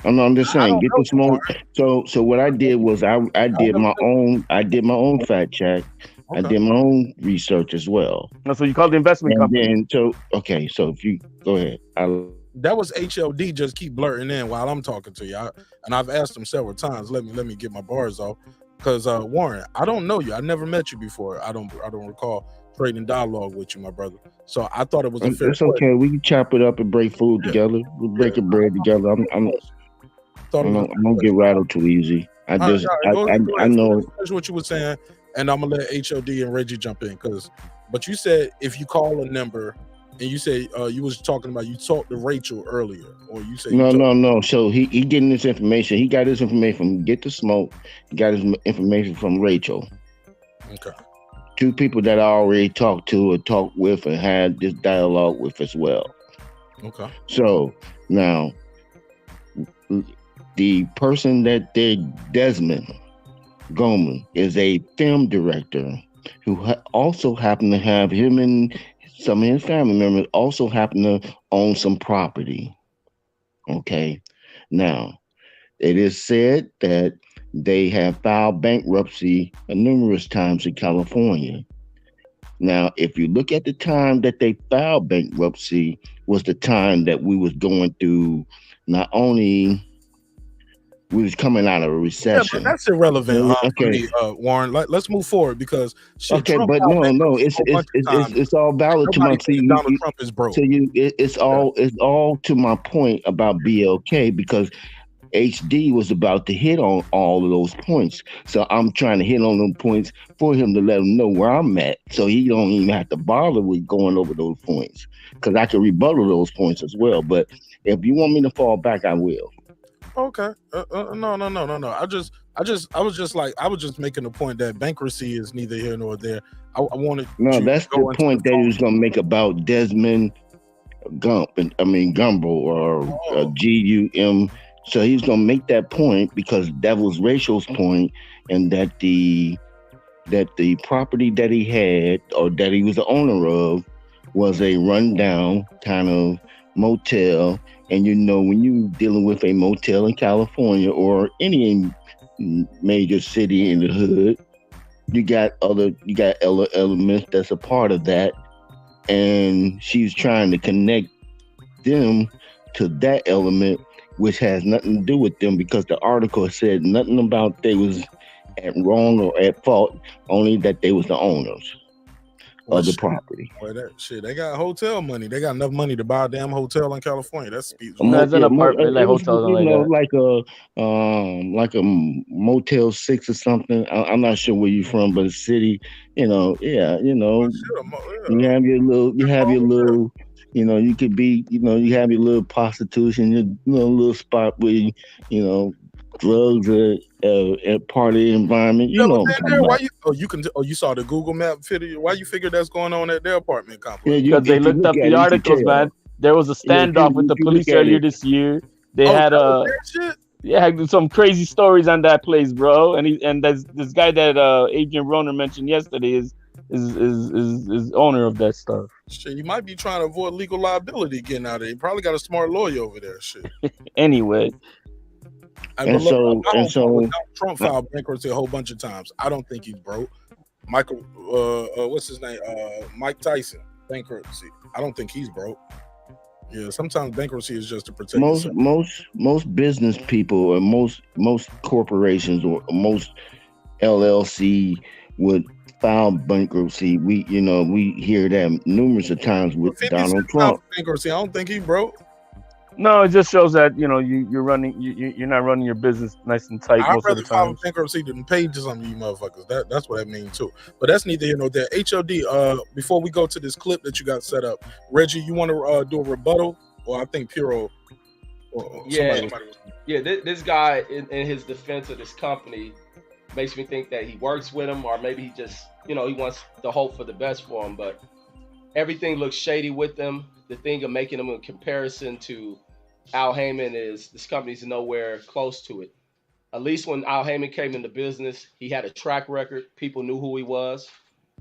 I'm just saying, Get the Smoke. So what I did was I did my own fact check. Okay. I did my own research as well. So you called the investment company. So if you go ahead. That was HLD just keep blurting in while I'm talking to you. And I've asked him several times, let me get my bars off. Because Warren, I don't know you. I never met you before. I don't recall trading dialogue with you, my brother. So I thought it was a fair It's okay. We can chop it up and break food together. We'll break the bread together. I don't get rattled too easy. I know. That's what you were saying, and I'm gonna let HOD and Reggie jump in. But you said if you call a number And you say you was talking about you talked to Rachel earlier, or you say no. So he getting this information. He got his information from Get the Smoke. He got his information from Rachel. Okay. Two people that I already talked to or talked with and had this dialogue with as well. Okay. So now the person that did Desmond Goldman is a film director who also happened to have him and some of his family members also happen to own some property. Okay. Now, it is said that they have filed bankruptcy numerous times in California. Now, if you look at the time that they filed bankruptcy was the time that we was going through not only we was coming out of a recession. Yeah, but that's irrelevant. Okay, for me, Warren. Let's move forward because shit, okay, Trump but no, it's all valid to my Donald Trump is broke. So it's all to my point about BLK because HD was about to hit on all of those points. So I'm trying to hit on those points for him to let him know where I'm at, so he don't even have to bother with going over those points because I can rebuttal those points as well. But if you want me to fall back, I will. Okay. No. I was just making the point that bankruptcy is neither here nor there. I wanted. No, that's the point that he was going to make about Desmond Gumbo or GUM. So he's going to make that point because that was Rachel's point, and that the property that he had or that he was the owner of was a rundown kind of motel. And you know, when you dealing with a motel in California or any major city in the hood, you got other elements that's a part of that. And she's trying to connect them to that element, which has nothing to do with them because the article said nothing about they was at wrong or at fault, only that they was the owners of the property. Well, they got hotel money. They got enough money to buy a damn hotel in California. That's speeds. It's an apartment, like hotels, like a Motel 6 or something. I'm not sure where you're from, but a city, you have your little, you could be, you have your little prostitution, your little spot where drugs at party environment. You saw the Google map video. Why you figure that's going on at their apartment complex? Because they looked up the articles, man. There was a standoff with the police earlier this year. They had some crazy stories on that place, bro. And this guy that Agent Roner mentioned yesterday is owner of that stuff. Shit, you might be trying to avoid legal liability getting out of it. You probably got a smart lawyer over there. Shit. Anyway. Trump filed bankruptcy a whole bunch of times. I don't think he's broke. Michael, what's his name? Mike Tyson, bankruptcy. I don't think he's broke. Yeah, sometimes bankruptcy is just to protect most business people or most corporations or most LLC would file bankruptcy. We hear that numerous of times with Donald Trump. Bankruptcy. I don't think he broke. No, it just shows that you're not running your business nice and tight most of the time. Bankruptcy than pay to some of you motherfuckers. That's what that means too. But that's neither here nor there. HOD. Before we go to this clip that you got set up, Reggie, you want to do a rebuttal, or I think Puro. This guy in his defense of this company makes me think that he works with him, or maybe he just he wants to hope for the best for him. But everything looks shady with them. The thing of making them a comparison to Al Heyman is this company's nowhere close to it. At least when Al Heyman came into business, he had a track record. People knew who he was,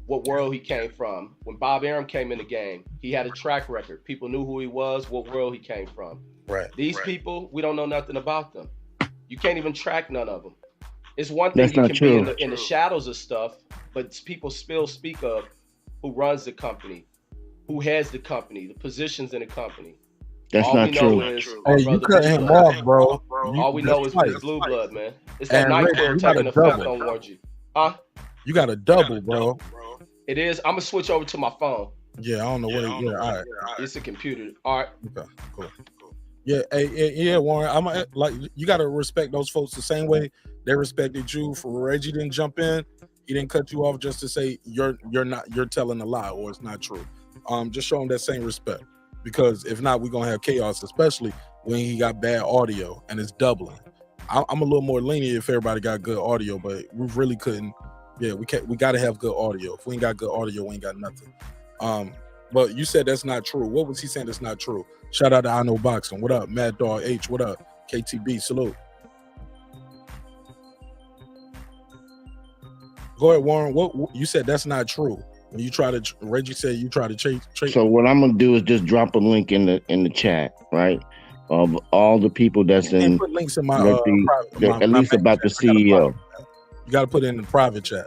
what world he came from. When Bob Arum came in the game, he had a track record. People knew who he was, what world he came from. Right. These people, we don't know nothing about them. You can't even track none of them. It's one thing you can be in the shadows of stuff, but people still speak of who runs the company, who has the company, the positions in the company. That's not true. You cut him off, bro. All we know is BlueBlood, man. It's that night court taking effect on Warren G. Huh? You got a double, bro. It is. I'm gonna switch over to my phone. Yeah, I don't know what. All right. It's a computer. All right. Okay. Cool. Yeah, Warren. You gotta respect those folks the same way they respected you. For Reggie didn't jump in. He didn't cut you off just to say you're telling a lie or it's not true. Just show him that same respect, because if not, we're gonna have chaos, especially when he got bad audio and it's doubling. I'm a little more lenient if everybody got good audio, but we really couldn't. Yeah, we got to have good audio. If we ain't got good audio, we ain't got nothing. But you said that's not true. What was he saying that's not true? Shout out to I Know Boxing. What up? Mad Dog H. What up? KTB. Salute. Go ahead, Warren. What you said that's not true. When you try to, Reggie said you try to chase. So what I'm gonna do is just drop a link in the chat, right? Of all the people that's in, put links in my, at least about the CEO. You got to put it in the private chat.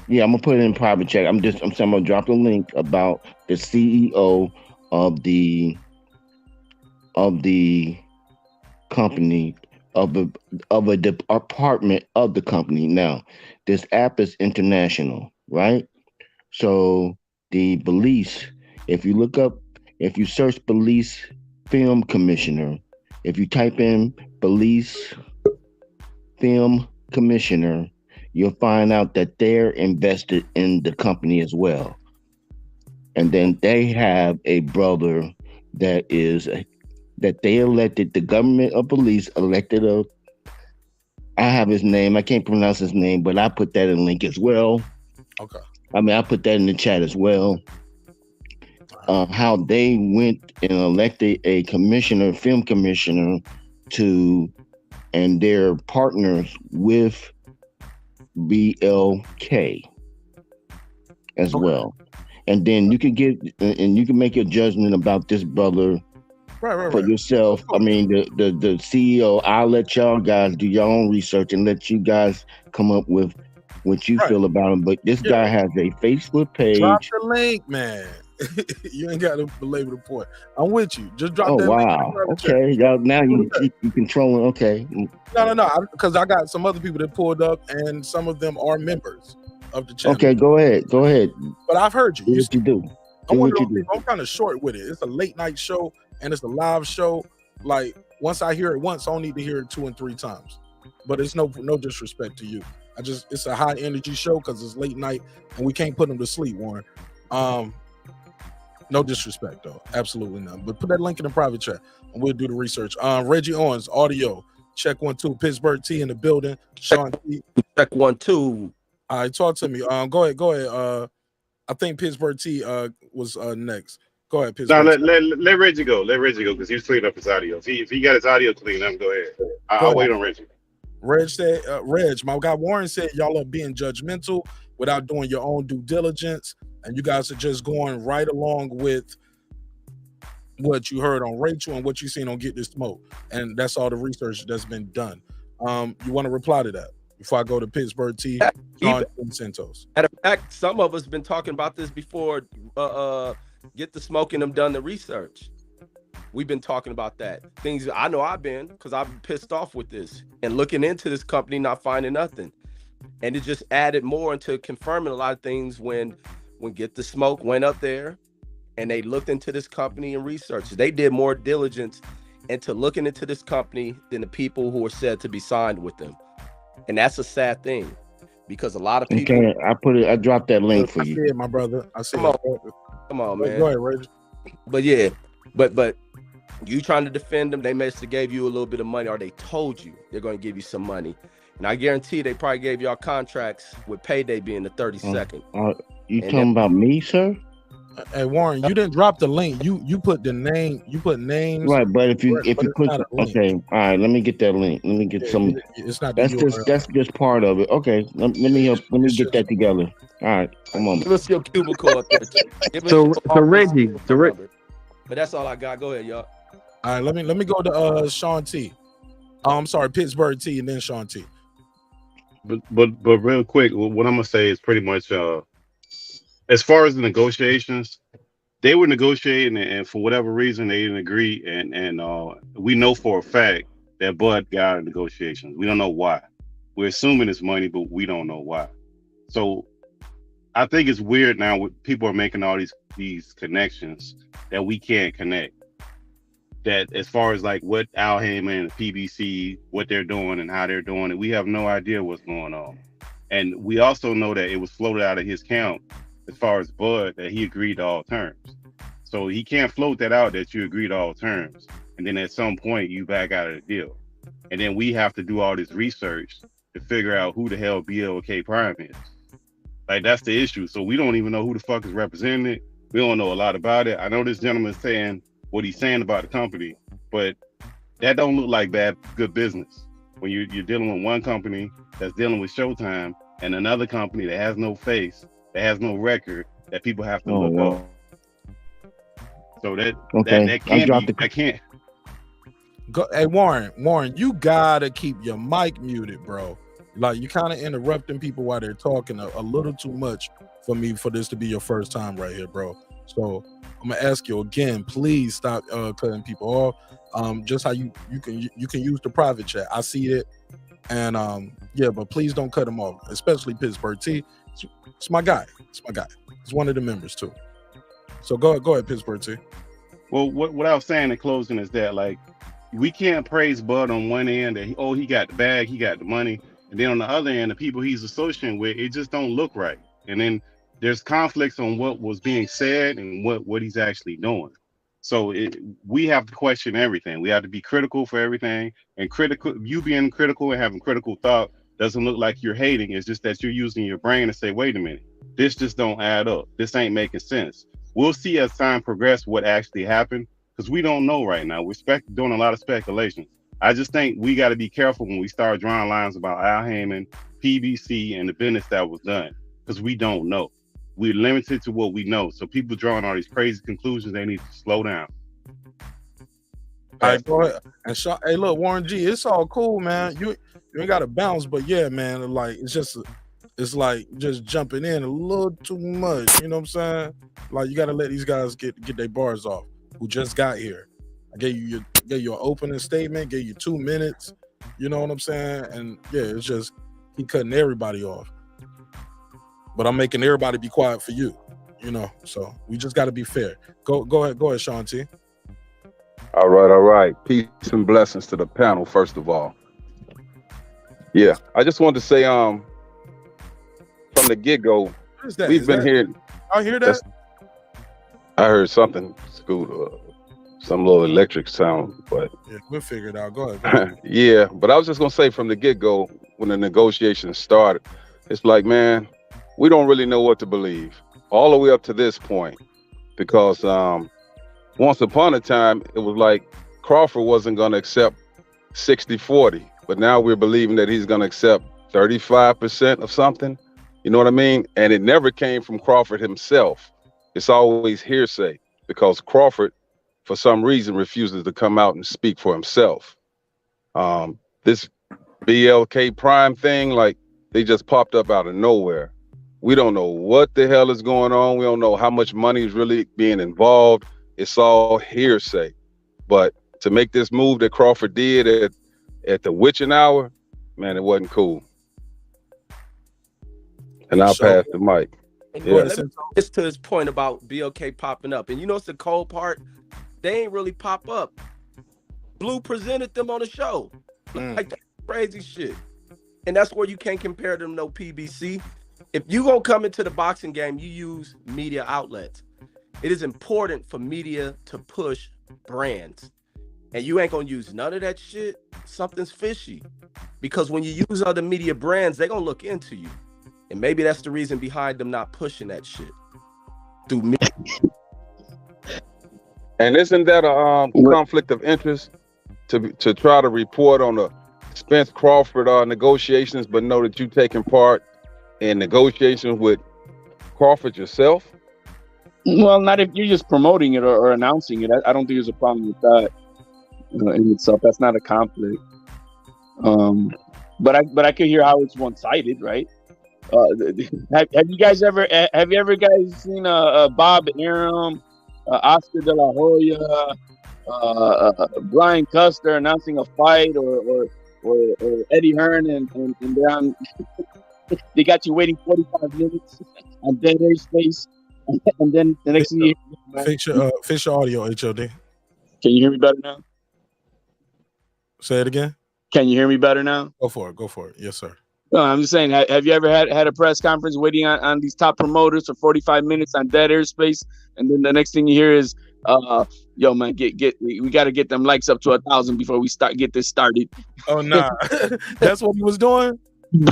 Yeah, I'm gonna put it in private chat. I'm gonna drop a link about the CEO of the company of a department of the company. Now, this app is international, right? So the Belize, if you search Belize Film Commissioner, if you type in Belize Film Commissioner, you'll find out that they're invested in the company as well. And then they have a brother that they elected, the government of Belize elected I have his name, I can't pronounce his name, but I put that in the link as well. Okay. I mean, I put that in the chat as well. How they went and elected a film commissioner and they're partners with BLK as well. And then you can make your judgment about this brother for yourself. I mean, the CEO, I'll let y'all guys do your own research and let you guys come up with what you feel about him. But this guy has a Facebook page. Drop the link, man. You ain't got to belabor the point. I'm with you. Just drop that wow. link. Okay. Y'all, now you controlling. Okay. No. Because I got some other people that pulled up, and some of them are members of the channel. Okay, go ahead. But I've heard you. Do what you do. I'm kind of short with it. It's a late night show and it's a live show. Like, once I hear it once, I don't need to hear it 2 and 3 times. But it's no disrespect to you. It's a high energy show because it's late night and we can't put them to sleep, Warren. No disrespect though, absolutely none. But put that link in the private chat and we'll do the research. Reggie Owens, audio, check 1 2. Pittsburgh T in the building. Sean T. Check 1 2. All right, talk to me. Go ahead. I think Pittsburgh T was next. Go ahead, Pittsburgh. No, let Reggie go. Let Reggie go because he's cleaning up his audio. If he got his audio clean, let him go ahead. I'll wait on Reggie. Reg said, my guy Warren said y'all are being judgmental without doing your own due diligence, and you guys are just going right along with what you heard on Rachel and what you seen on Get This Smoke, and that's all the research that's been done. You want to reply to that before I go to Pittsburgh T, John Santos? Matter of fact, some of us been talking about this before. Get the Smoke and them done the research. We've been talking about that. Things I know I've been, because I've been pissed off with this and looking into this company, not finding nothing. And it just added more into confirming a lot of things when Get the Smoke went up there and they looked into this company and researched. They did more diligence into looking into this company than the people who were said to be signed with them. And that's a sad thing because a lot of people. Okay, I dropped that link for you. I see it, my brother. I see it. Come on, man. Go ahead, Reggie. But yeah, but you trying to defend them, they must have gave you a little bit of money, or they told you they're going to give you some money. And I guarantee they probably gave y'all contracts with payday being the 32nd. You talking about me, sir? Hey Warren, you didn't drop the link. You put the name. You put names. Right, but if you put okay, all right. Let me get that link. Let me get some. It's not. That's just part of it. Okay, let me get that together. All right, come on. Give us your cubicle up there. So Reggie, but that's all I got. Go ahead, y'all. All right, let me go to Sean T. I'm sorry, Pittsburgh T, and then Sean T. But real quick, what I'm gonna say is pretty much as far as the negotiations, they were negotiating, and for whatever reason they didn't agree, and we know for a fact that Bud got out of negotiations. We don't know why. We're assuming it's money, but we don't know why. So I think it's weird now when people are making all these connections that we can't connect. That as far as like what Al Heyman and PBC, what they're doing and how they're doing it, we have no idea what's going on. And we also know that it was floated out of his account as far as Bud, that he agreed to all terms. So he can't float that out that you agreed to all terms, and then at some point you back out of the deal. And then we have to do all this research to figure out who the hell BLK Prime is. Like, that's the issue. So we don't even know who the fuck is representing it. We don't know a lot about it. I know this gentleman's saying what he's saying about the company, but that don't look like good business when you're dealing with one company that's dealing with Showtime and another company that has no face, that has no record, that people have to look up. So that can't. Go, hey Warren, you gotta keep your mic muted, bro. Like, you kind of interrupting people while they're talking a little too much for me for this to be your first time right here, bro. So I'm gonna ask you again, please stop cutting people off. Just how you can use the private chat. I see it, and yeah, but please don't cut him off, especially Pittsburgh T. It's my guy. It's my guy. He's one of the members too. So go ahead, Pittsburgh T. Well, what I was saying in closing is that, like, we can't praise Bud on one end that he got the bag, he got the money, and then on the other end, the people he's associating with, it just don't look right. And then there's conflicts on what was being said and what he's actually doing. So we have to question everything. We have to be critical for everything. And you being critical and having critical thought doesn't look like you're hating. It's just that you're using your brain to say, wait a minute, this just don't add up. This ain't making sense. We'll see as time progresses what actually happened, because we don't know right now. We're doing a lot of speculation. I just think we got to be careful when we start drawing lines about Al Heyman, PBC, and the business that was done, because we don't know. We're limited to what we know. So people drawing all these crazy conclusions, they need to slow down. All right, go ahead. And hey, look, Warren G, it's all cool, man. You ain't got to bounce, but yeah, man, like, it's like just jumping in a little too much. You know what I'm saying? Like, you got to let these guys get their bars off who just got here. I gave you your opening statement, gave you 2 minutes. You know what I'm saying? And yeah, it's just he cutting everybody off. But I'm making everybody be quiet for you. You know, so we just got to be fair. Go ahead, Sean T. All right. Peace and blessings to the panel, first of all. Yeah, I just wanted to say, from the get-go, we've been here. I hear that. I heard something, some little electric sound, but yeah, we'll figure it out. Go ahead. Yeah, but I was just gonna say from the get-go, when the negotiations started, it's like, man, we don't really know what to believe all the way up to this point, because once upon a time it was like Crawford wasn't gonna accept 60-40, but now we're believing that he's gonna accept 35% of something. You know what I mean? And it never came from Crawford himself. It's always hearsay, because Crawford, for some reason, refuses to come out and speak for himself. This BLK Prime thing, like, they just popped up out of nowhere. We don't know what the hell is going on. We don't know how much money is really being involved. It's all hearsay. But to make this move that Crawford did at the witching hour, man, it wasn't cool. And I'll pass the mic. Yeah. It's to his point about BLK popping up. And you know, it's the cold part. They ain't really pop up. Blue presented them on the show. Like, that's crazy shit. And that's where you can't compare them to no PBC. If you gonna come into the boxing game, you use media outlets. It is important for media to push brands. And you ain't gonna use none of that shit. Something's fishy. Because when you use other media brands, they gonna look into you. And maybe that's the reason behind them not pushing that shit through me. And isn't that a conflict of interest to try to report on the Spence Crawford negotiations, but know that you taking part in negotiations with Crawford yourself? Well, not if you're just promoting it or announcing it. I don't think there's a problem with that in itself. That's not a conflict. But I can hear how it's one-sided, right? Have you ever guys seen Bob Arum, Oscar De La Hoya, Brian Custer announcing a fight, or Eddie Hearn and down? They got you waiting 45 minutes on dead air space, and then the next thing you fix your audio, HOD. Can you hear me better now? Say it again. Can you hear me better now? Go for it. Yes, sir. No, I'm just saying. Have you ever had a press conference waiting on these top promoters for 45 minutes on dead airspace, and then the next thing you hear is, "Yo, man, we got to get them likes up to 1,000 before we get this started." Oh nah, that's what he was doing.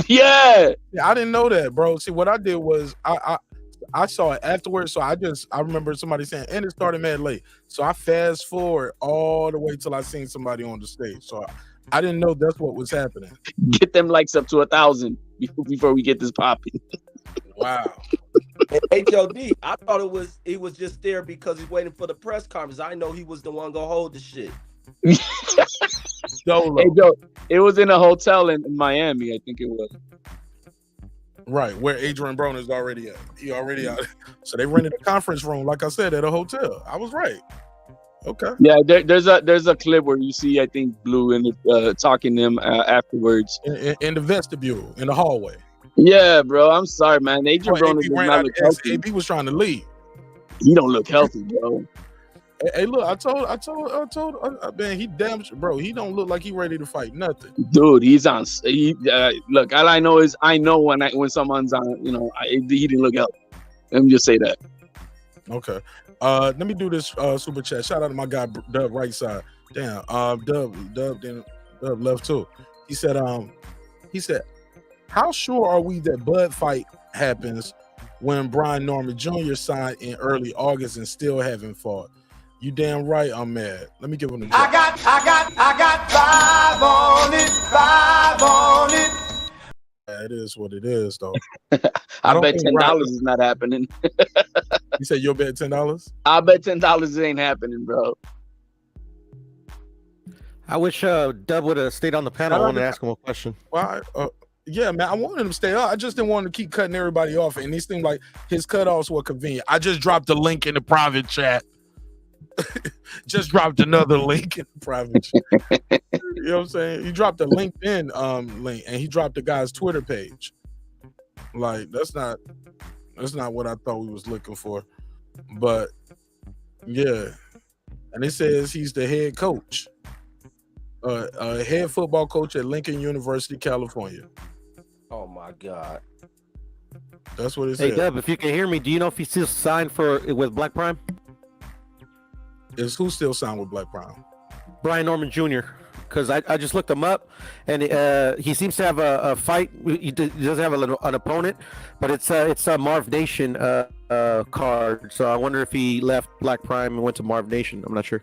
Yeah, I didn't know that, bro. See, what I did was I saw it afterwards, so I remember somebody saying, and it started mad late. So I fast forward all the way till I seen somebody on the stage. So I didn't know that's what was happening. get them likes up to 1,000 before we get this popping. Wow. HOD, I thought he was just there because he's waiting for the press conference. I know he was the one gonna hold the shit. Hey, Joe, it was in a hotel in Miami, I think it was. Right, where Adrian Broner is already at. He already out. So they rented a conference room, like I said, at a hotel. I was right. Okay. Yeah, there's a clip where you see, I think, Blue and talking to him afterwards in the vestibule, in the hallway. Yeah, bro. I'm sorry, man. Adrian Broner does not look healthy. AB was trying to leave. He don't look healthy, bro. Hey, look, I told, man, he damn, bro. He don't look like he ready to fight nothing, dude. He's on. Look, all I know is when someone's on. He didn't look healthy. Let me just say that. Okay. Let me do this super chat. Shout out to my guy Dub right side. Damn. Dub left too. He said, how sure are we that Bud fight happens when Brian Norman Jr. signed in early August and still haven't fought? You damn right I'm mad. Let me give him a drop. I got 5 on it. It is what it is, though. I bet $10 is not happening. You said you'll bet $10? I bet $10 ain't happening, bro. I wish Dub would have stayed on the panel. I wanted to ask him a question. Well, yeah, man, I wanted him to stay up. I just didn't want him to keep cutting everybody off, and these things like his cutoffs were convenient. I just dropped the link in the private chat. Just dropped another link in the private chat. You know what I'm saying? He dropped a LinkedIn link, and he dropped the guy's Twitter page. Like that's not what I thought we was looking for. But yeah, and it says he's the head coach, head football coach at Lincoln University, California. Oh my God. That's what it says. Hey Dub, if you can hear me, do you know if he's still signed with Black Prime? Is who still signed with Black Prime? Brian Norman Jr. Because I just looked him up, and he seems to have a fight. He doesn't have an opponent, but it's a Marv Nation card. So I wonder if he left Black Prime and went to Marv Nation. I'm not sure.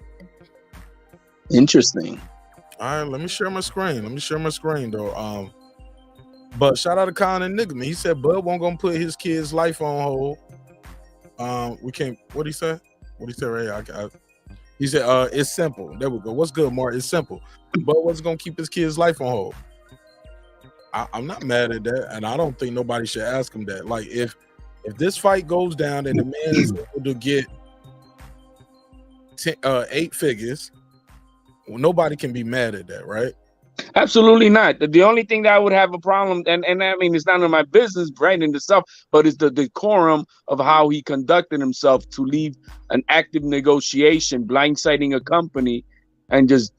Interesting. All right, let me share my screen. Though. But shout out to Con Enigma. He said Bud won't gonna put his kid's life on hold. We can't. What he said? Right here? He said, it's simple. There we go. What's good, Mark? It's simple. But what's going to keep his kid's life on hold? I'm not mad at that, and I don't think nobody should ask him that. Like, if this fight goes down and the man is able to get 8 figures, well, nobody can be mad at that, right? Absolutely not. The only thing that I would have a problem, and I mean, it's none of my business, right, and the stuff, but it's the decorum of how he conducted himself to leave an active negotiation, blindsiding a company, and just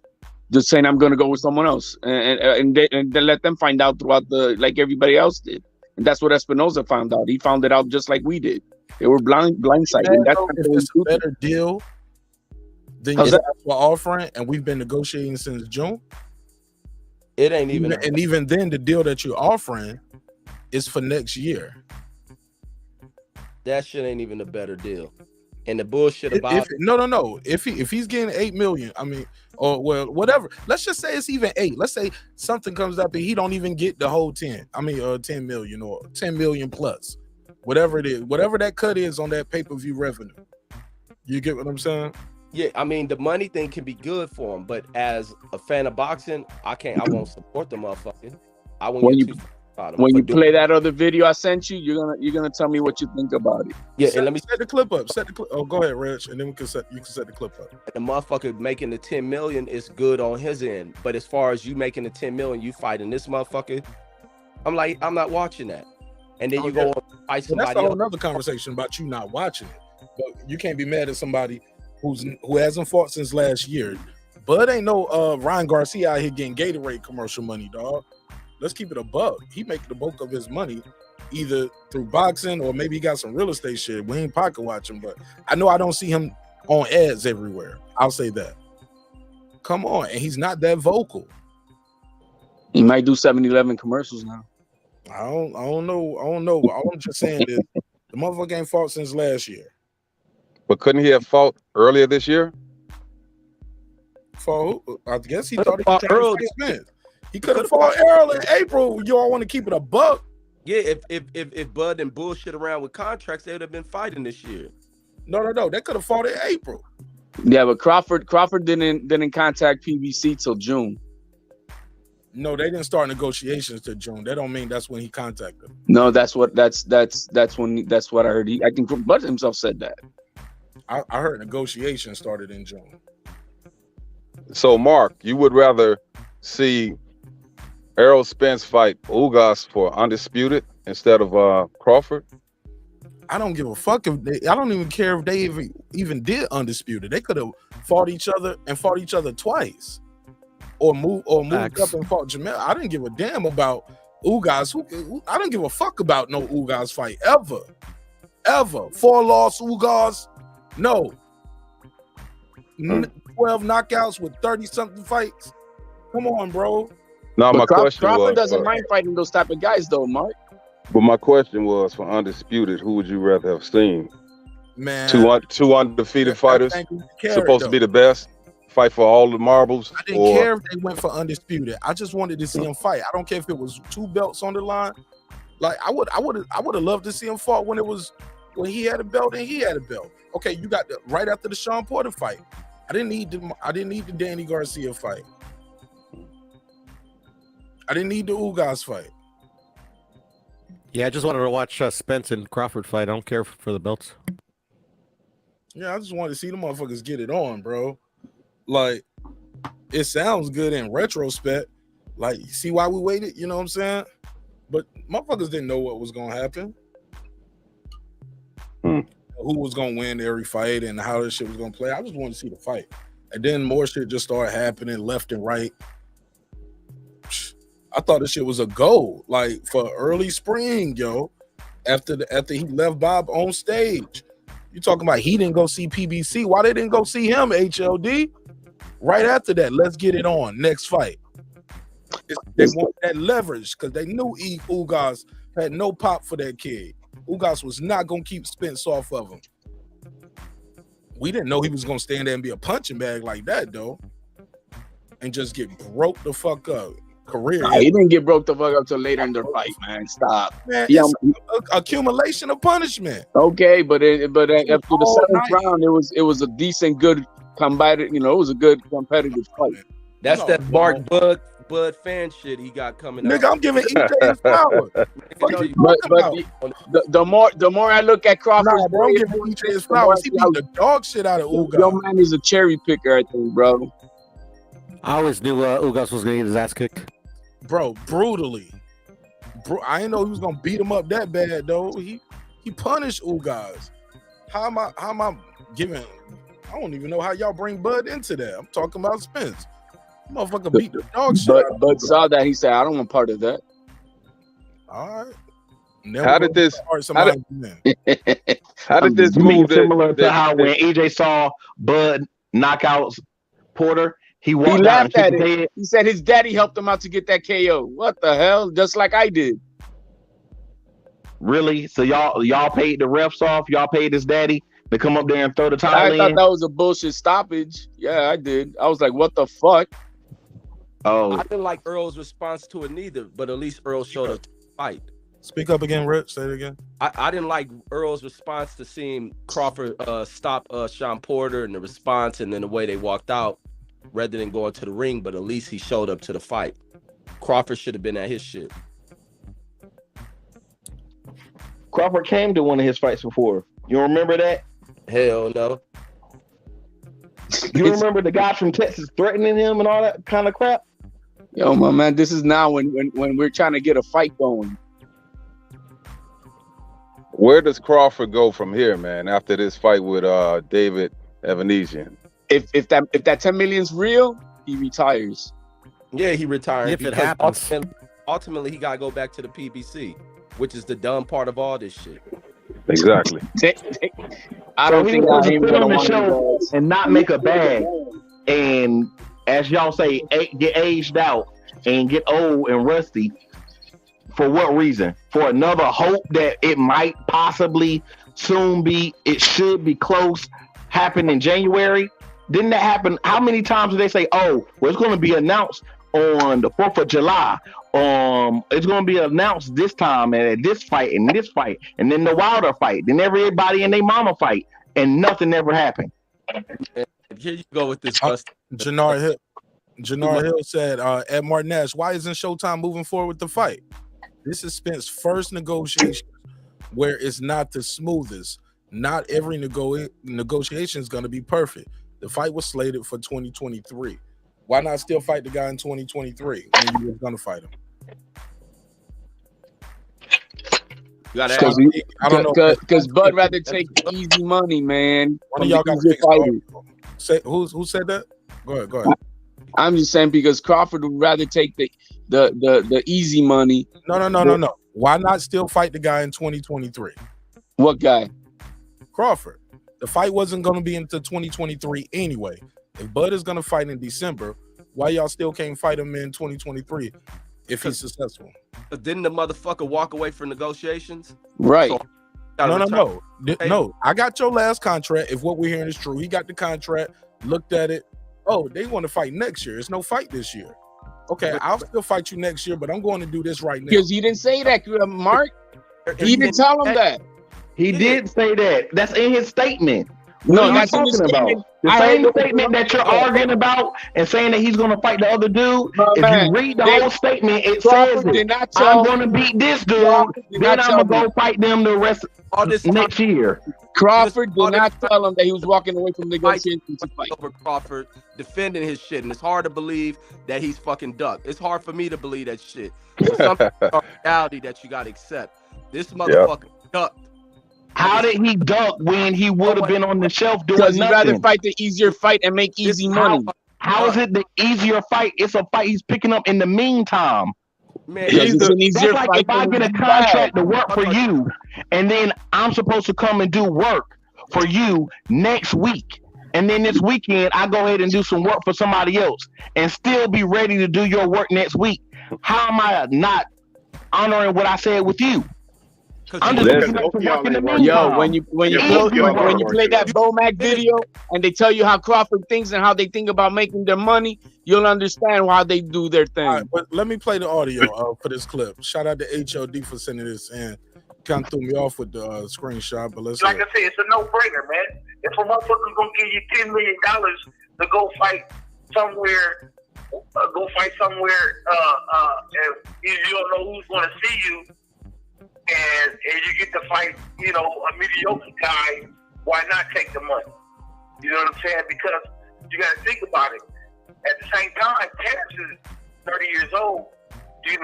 saying I'm going to go with someone else, and then let them find out throughout like everybody else did, and that's what Espinoza found out. He found it out just like we did. They were blindsiding. That's it's a better deal than your actual offering, and we've been negotiating since June. It ain't even, and even then, the deal that you're offering is for next year. That shit ain't even a better deal. And the bullshit about no. If he's getting 8 million, I mean, or well, whatever. Let's just say it's even 8. Let's say something comes up and he don't even get the whole 10. I mean, 10 million or 10 million plus, whatever it is, whatever that cut is on that pay-per-view revenue. You get what I'm saying? Yeah, I mean, the money thing can be good for him, but as a fan of boxing, I won't support the motherfucker. I won't when get you, too about him. When you play that other video I sent you, you're gonna tell me what you think about it. Yeah, and let me set the clip up. Oh, go ahead, Reg, and then you can set the clip up. The motherfucker making the 10 million is good on his end, but as far as you making the 10 million, you fighting this motherfucker, I'm not watching that. And then you go and fight somebody That's a whole else. another conversation about you not watching it. But you can't be mad at somebody who hasn't fought since last year. Bud ain't no Ryan Garcia out here getting Gatorade commercial money, dog. Let's keep it a buck. He making the bulk of his money either through boxing or maybe he got some real estate shit. We ain't pocket watching, but I know I don't see him on ads everywhere. I'll say that. Come on, and he's not that vocal. He might do 7-Eleven commercials now. I don't know. All I'm just saying is the motherfucker ain't fought since last year. But couldn't he have fought earlier this year? For who? I guess he thought he could Errol Spence. He could have fought Errol in April. You all want to keep it a buck? Yeah, if Bud and bullshit around with contracts, they would have been fighting this year. No. They could have fought in April. Yeah, but Crawford didn't contact PBC till June. No, they didn't start negotiations till June. That don't mean that's when he contacted them. No, that's what I heard. I think Bud himself said that. I heard negotiations started in June. So, Mark, you would rather see Errol Spence fight Ugas for undisputed instead of Crawford? I don't give a fuck if I don't even care if they even did undisputed. They could have fought each other twice, or moved up and fought Jamel. I didn't give a damn about Ugas. I don't give a fuck about no Ugas fight ever. 4-loss Ugas, no. 12 knockouts with 30-something fights. Come on, bro. No, my question Crawford was, doesn't mind fighting those type of guys, though, Mark. But my question was for undisputed, who would you rather have seen? Man, two undefeated fighters, supposed to be the best, fight for all the marbles. I didn't care if they went for undisputed. I just wanted to see him fight. I don't care if it was 2 belts on the line. Like I would have loved to see him fight when he had a belt and he had a belt. Okay, you got right after the Sean Porter fight. I didn't need the Danny Garcia fight. I didn't need the Ugas fight. Yeah, I just wanted to watch Spence and Crawford fight. I don't care for the belts. Yeah, I just wanted to see the motherfuckers get it on, bro. Like, it sounds good in retrospect. Like, you see why we waited? You know what I'm saying? But motherfuckers didn't know what was gonna happen. Who was gonna win every fight and how this shit was gonna play. I just wanted to see the fight. And then more shit just started happening left and right. I thought this shit was a goal, like for early spring, yo. After he left Bob on stage, you talking about he didn't go see PBC? Why they didn't go see him? HLD. Right after that, let's get it on. Next fight. They want that leverage because they knew Ugas had no pop for that kid. Ugas was not gonna keep Spence off of him. We didn't know he was gonna stand there and be a punching bag like that though, and just get broke the fuck up. Career. He didn't get broke the fuck up till later in the fight, man. Stop. Man, it's accumulation of punishment. Okay, but after the 7th round, it was a decent, good combative. You know, it was a good competitive fight. That's that Marq Bud fan shit he got coming out. Nigga, I'm giving EJ his power. But the more I look at Crawford, bro, I'm giving EJ his flowers. He beat the dog shit out of Ugas. Your man is a cherry picker, I think, bro. I always knew Ugas was gonna get his ass kicked. Bro, brutally. I didn't know he was gonna beat him up that bad though. He punished Ugas. How am I giving? I don't even know how y'all bring Bud into that. I'm talking about Spence. Motherfucker beat the dog shit. But Bud saw that. He said, "I don't want part of that." All right. How did this move similar to how when EJ saw Bud knock out Porter? He laughed at it. He said his daddy helped him out to get that KO. What the hell? Just like I did. Really? So y'all paid the refs off? Y'all paid his daddy to come up there and throw the title I thought that was a bullshit stoppage. Yeah, I did. I was like, what the fuck? Oh. I didn't like Earl's response to it neither, but at least Earl showed up to fight. Speak up again, Rich. Say it again. I didn't like Earl's response to seeing Crawford stop Sean Porter and the response and then the way they walked out rather than going to the ring, but at least he showed up to the fight. Crawford should have been at his shit. Crawford came to one of his fights before. You remember that? Hell no. You remember the guy from Texas threatening him and all that kind of crap? Yo, my man, this is now when we're trying to get a fight going. Where does Crawford go from here, man, after this fight with David Avanesyan? If that 10 million's real, he retires. Yeah, he retired. If it happens. ultimately he got to go back to the PBC, which is the dumb part of all this shit. Exactly. I don't think I to even sit on gonna the want show to. and not make a bag, and as y'all say, get aged out and get old and rusty. For what reason? For another hope that it might possibly soon be, it should be close, happen in January. Didn't that happen? How many times did they say, oh, well, it's going to be announced on the 4th of July? It's going to be announced this time and at this fight and this fight, and then the Wilder fight, then everybody and their mama fight, and nothing ever happened. And here you go with this. Jannar Hill said, at Mark Nash, why isn't Showtime moving forward with the fight? This is Spence's first negotiation where it's not the smoothest. Not every negotiation is going to be perfect. The fight was slated for 2023. Why not still fight the guy in 2023 when you were going to fight him? Because Bud rather take the easy money, man. One of y'all got to fix the audio. Who said that? Go ahead. I'm just saying because Crawford would rather take the easy money. No. Why not still fight the guy in 2023? What guy? Crawford. The fight wasn't going to be until 2023 anyway. If Bud is going to fight in December, why y'all still can't fight him in 2023 if he's successful? Didn't the motherfucker walk away from negotiations? Right. So, No. I got your last contract. If what we're hearing is true, he got the contract, looked at it. Oh, they want to fight next year. There's no fight this year. Okay, I'll still fight you next year, but I'm going to do this right now. Because he didn't say that, Mark. He didn't tell him that. He did say that. That's in his statement. No, what that's are in you his talking statement. about? The same statement that you're arguing about and saying that he's going to fight the other dude. If you read the whole statement, it says it. I'm going to beat this dude, then I'm going to go fight them the rest of next year. Crawford did not tell him that he was walking away from negotiations to fight. Over Crawford defending his shit, and it's hard to believe that he's fucking ducked. It's hard for me to believe that shit. So something reality that you got to accept. This motherfucker ducked. How did he duck when he would have been on the shelf doing nothing? Because he'd rather fight the easier fight and make easy money. How is it the easier fight? It's a fight he's picking up in the meantime. Man, it's an easier that's like fight if I get a contract to work for you, and then I'm supposed to come and do work for you next week, and then this weekend I go ahead and do some work for somebody else, and still be ready to do your work next week. How am I not honoring what I said with you? I'm just Yo, when you play that Bomack video and they tell you how Crawford thinks and how they think about making their money, you'll understand why they do their thing. All right, but let me play the audio for this clip. Shout out to HLD for sending this in. Kind of threw me off with the screenshot, but let's. Like I said, it's a no-brainer, man. If a motherfucker's gonna give you $10 million to go fight somewhere, and you don't know who's gonna see you. And you get to fight, a mediocre guy, why not take the money? You know what I'm saying? Because you got to think about it. At the same time, Terence is 30 years old. He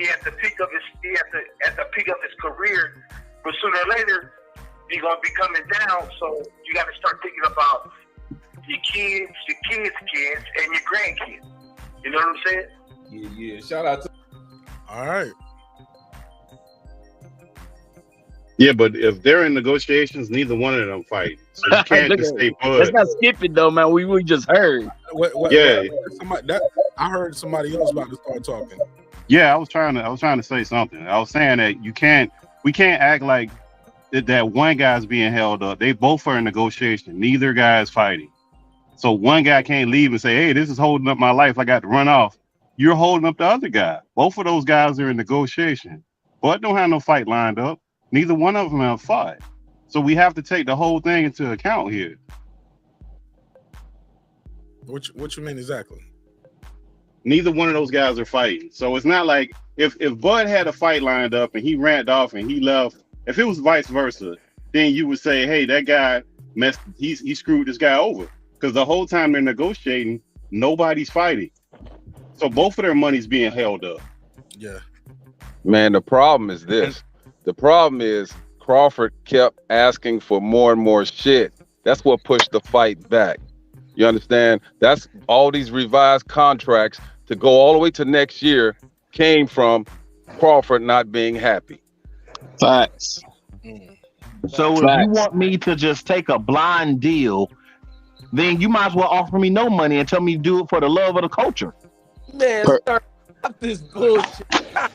at the peak of his career, but sooner or later he's gonna be coming down. So you got to start thinking about your kids, and your grandkids. You know what I'm saying? Yeah. Shout out to. All right. Yeah, but if they're in negotiations, neither one of them fight. So you can't just say Bud. Let's not skip it though, man. We just heard. I heard somebody else about to start talking. Yeah, I was trying to say something. I was saying that we can't act like that one guy's being held up. They both are in negotiation. Neither guy is fighting. So one guy can't leave and say, hey, this is holding up my life. I got to run off. You're holding up the other guy. Both of those guys are in negotiation. Bud don't have no fight lined up. Neither one of them have fought. So we have to take the whole thing into account here. What you mean exactly? Neither one of those guys are fighting. So it's not like if Bud had a fight lined up and he ran off and he left, if it was vice versa, then you would say, hey, that guy he screwed this guy over. Because the whole time they're negotiating, nobody's fighting. So both of their money's being held up. Yeah. Man, the problem is this. The problem is Crawford kept asking for more and more shit. That's what pushed the fight back. You understand? That's all these revised contracts to go all the way to next year. came from Crawford not being happy. Facts. So if you want me to just take a blind deal, then you might as well offer me no money and tell me to do it for the love of the culture. Man, stop this bullshit. God